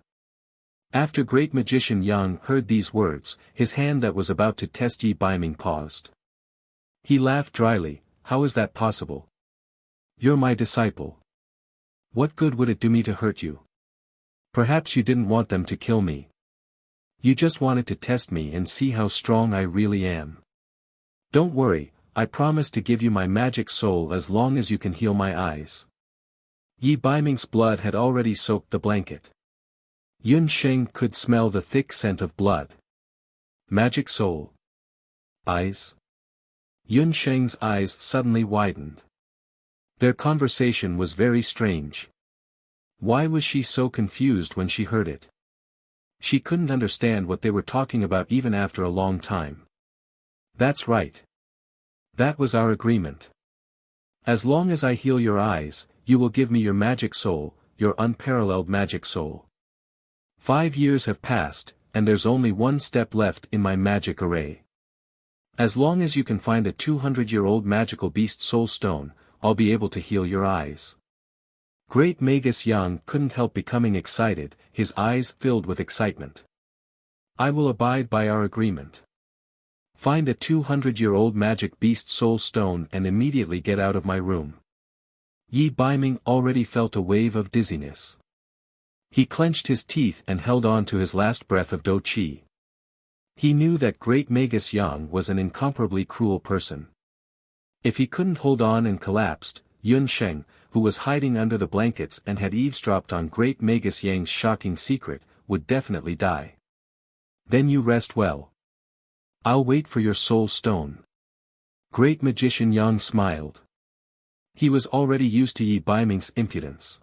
After Great Magician Yang heard these words, his hand that was about to test Yi Baiming paused. He laughed dryly, "How is that possible? You're my disciple. What good would it do me to hurt you? Perhaps you didn't want them to kill me. You just wanted to test me and see how strong I really am. Don't worry, I promise to give you my magic soul as long as you can heal my eyes." Yi Baiming's blood had already soaked the blanket. Yun Sheng could smell the thick scent of blood. Magic soul. Eyes? Yun Sheng's eyes suddenly widened. Their conversation was very strange. Why was she so confused when she heard it? She couldn't understand what they were talking about even after a long time. That's right. That was our agreement. As long as I heal your eyes, you will give me your magic soul, your unparalleled magic soul. 5 years have passed, and there's only one step left in my magic array. As long as you can find a 200-year-old magical beast soul stone, I'll be able to heal your eyes. Great Magus Yang couldn't help becoming excited, his eyes filled with excitement. I will abide by our agreement. Find a 200-year-old magic beast soul stone and immediately get out of my room. Yi Baiming already felt a wave of dizziness. He clenched his teeth and held on to his last breath of Do Qi. He knew that Great Magus Yang was an incomparably cruel person. If he couldn't hold on and collapsed, Yun Sheng, who was hiding under the blankets and had eavesdropped on Great Magus Yang's shocking secret, would definitely die. Then you rest well. I'll wait for your soul stone. Great Magician Yang smiled. He was already used to Yi Baiming's impudence.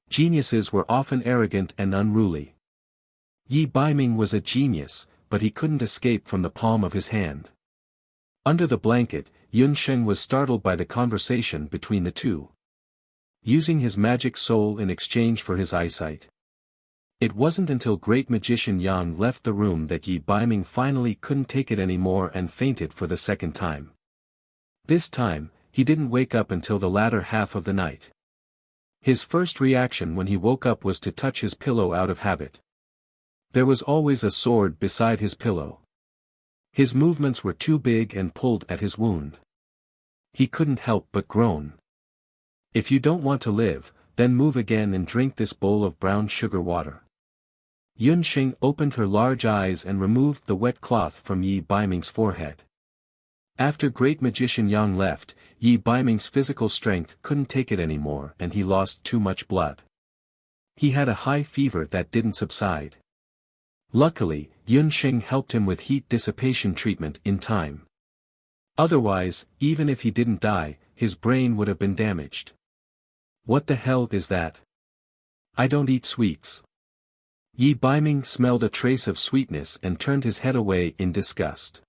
Geniuses were often arrogant and unruly. Yi Baiming was a genius, but he couldn't escape from the palm of his hand. Under the blanket, Yun Sheng was startled by the conversation between the two. Using his magic soul in exchange for his eyesight. It wasn't until Great Magician Yang left the room that Yi Baiming finally couldn't take it anymore and fainted for the second time. This time, he didn't wake up until the latter half of the night. His first reaction when he woke up was to touch his pillow out of habit. There was always a sword beside his pillow. His movements were too big and pulled at his wound. He couldn't help but groan. If you don't want to live, then move again and drink this bowl of brown sugar water. Yun Sheng opened her large eyes and removed the wet cloth from Yi Baiming's forehead. After Great Magician Yang left, Yi Baiming's physical strength couldn't take it anymore and he lost too much blood. He had a high fever that didn't subside. Luckily, Yun Sheng helped him with heat dissipation treatment in time. Otherwise, even if he didn't die, his brain would have been damaged. What the hell is that? I don't eat sweets. Yi Baiming smelled a trace of sweetness and turned his head away in disgust.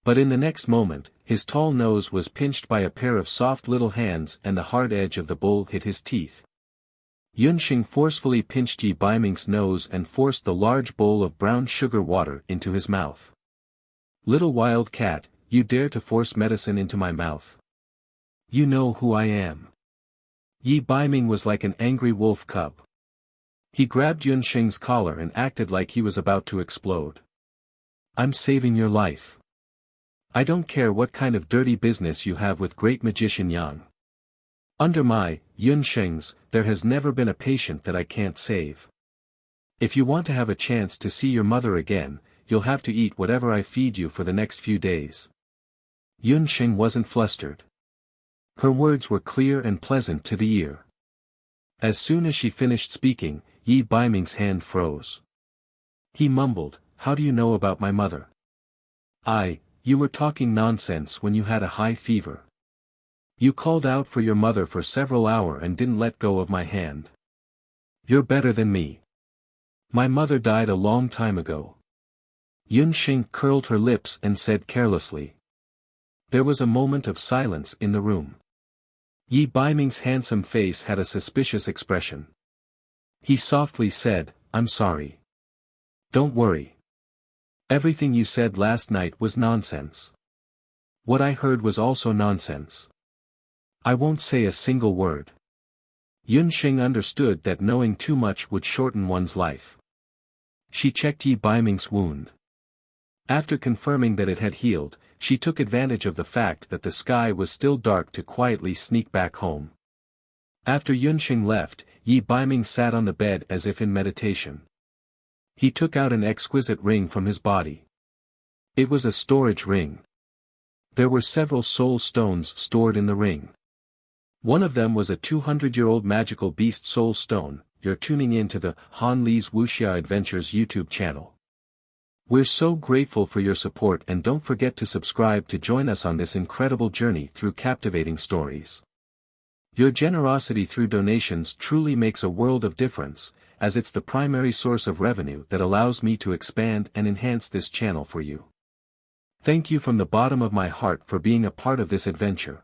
But in the next moment, his tall nose was pinched by a pair of soft little hands and the hard edge of the bowl hit his teeth. Yun Sheng forcefully pinched Yi Baiming's nose and forced the large bowl of brown sugar water into his mouth. Little wild cat, you dare to force medicine into my mouth. You know who I am. Yi Baiming was like an angry wolf cub. He grabbed Yun Sheng's collar and acted like he was about to explode. I'm saving your life. I don't care what kind of dirty business you have with Great Magician Yang. Under my, Yun Sheng's, there has never been a patient that I can't save. If you want to have a chance to see your mother again, you'll have to eat whatever I feed you for the next few days. Yun Sheng wasn't flustered. Her words were clear and pleasant to the ear. As soon as she finished speaking, Yi Baiming's hand froze. He mumbled, how do you know about my mother? You were talking nonsense when you had a high fever. You called out for your mother for several hours and didn't let go of my hand. You're better than me. My mother died a long time ago. Yunxing curled her lips and said carelessly. There was a moment of silence in the room. Yi Baiming's handsome face had a suspicious expression. He softly said, I'm sorry. Don't worry. Everything you said last night was nonsense. What I heard was also nonsense. I won't say a single word. Yunxing understood that knowing too much would shorten one's life. She checked Yi Baiming's wound. After confirming that it had healed, she took advantage of the fact that the sky was still dark to quietly sneak back home. After Yunxing left, Yi Baiming sat on the bed as if in meditation. He took out an exquisite ring from his body. It was a storage ring. There were several soul stones stored in the ring. One of them was a 200-year-old magical beast soul stone. You're tuning in to the Han Li's Wuxia Adventures YouTube channel. We're so grateful for your support, and don't forget to subscribe to join us on this incredible journey through captivating stories. Your generosity through donations truly makes a world of difference, as it's the primary source of revenue that allows me to expand and enhance this channel for you. Thank you from the bottom of my heart for being a part of this adventure.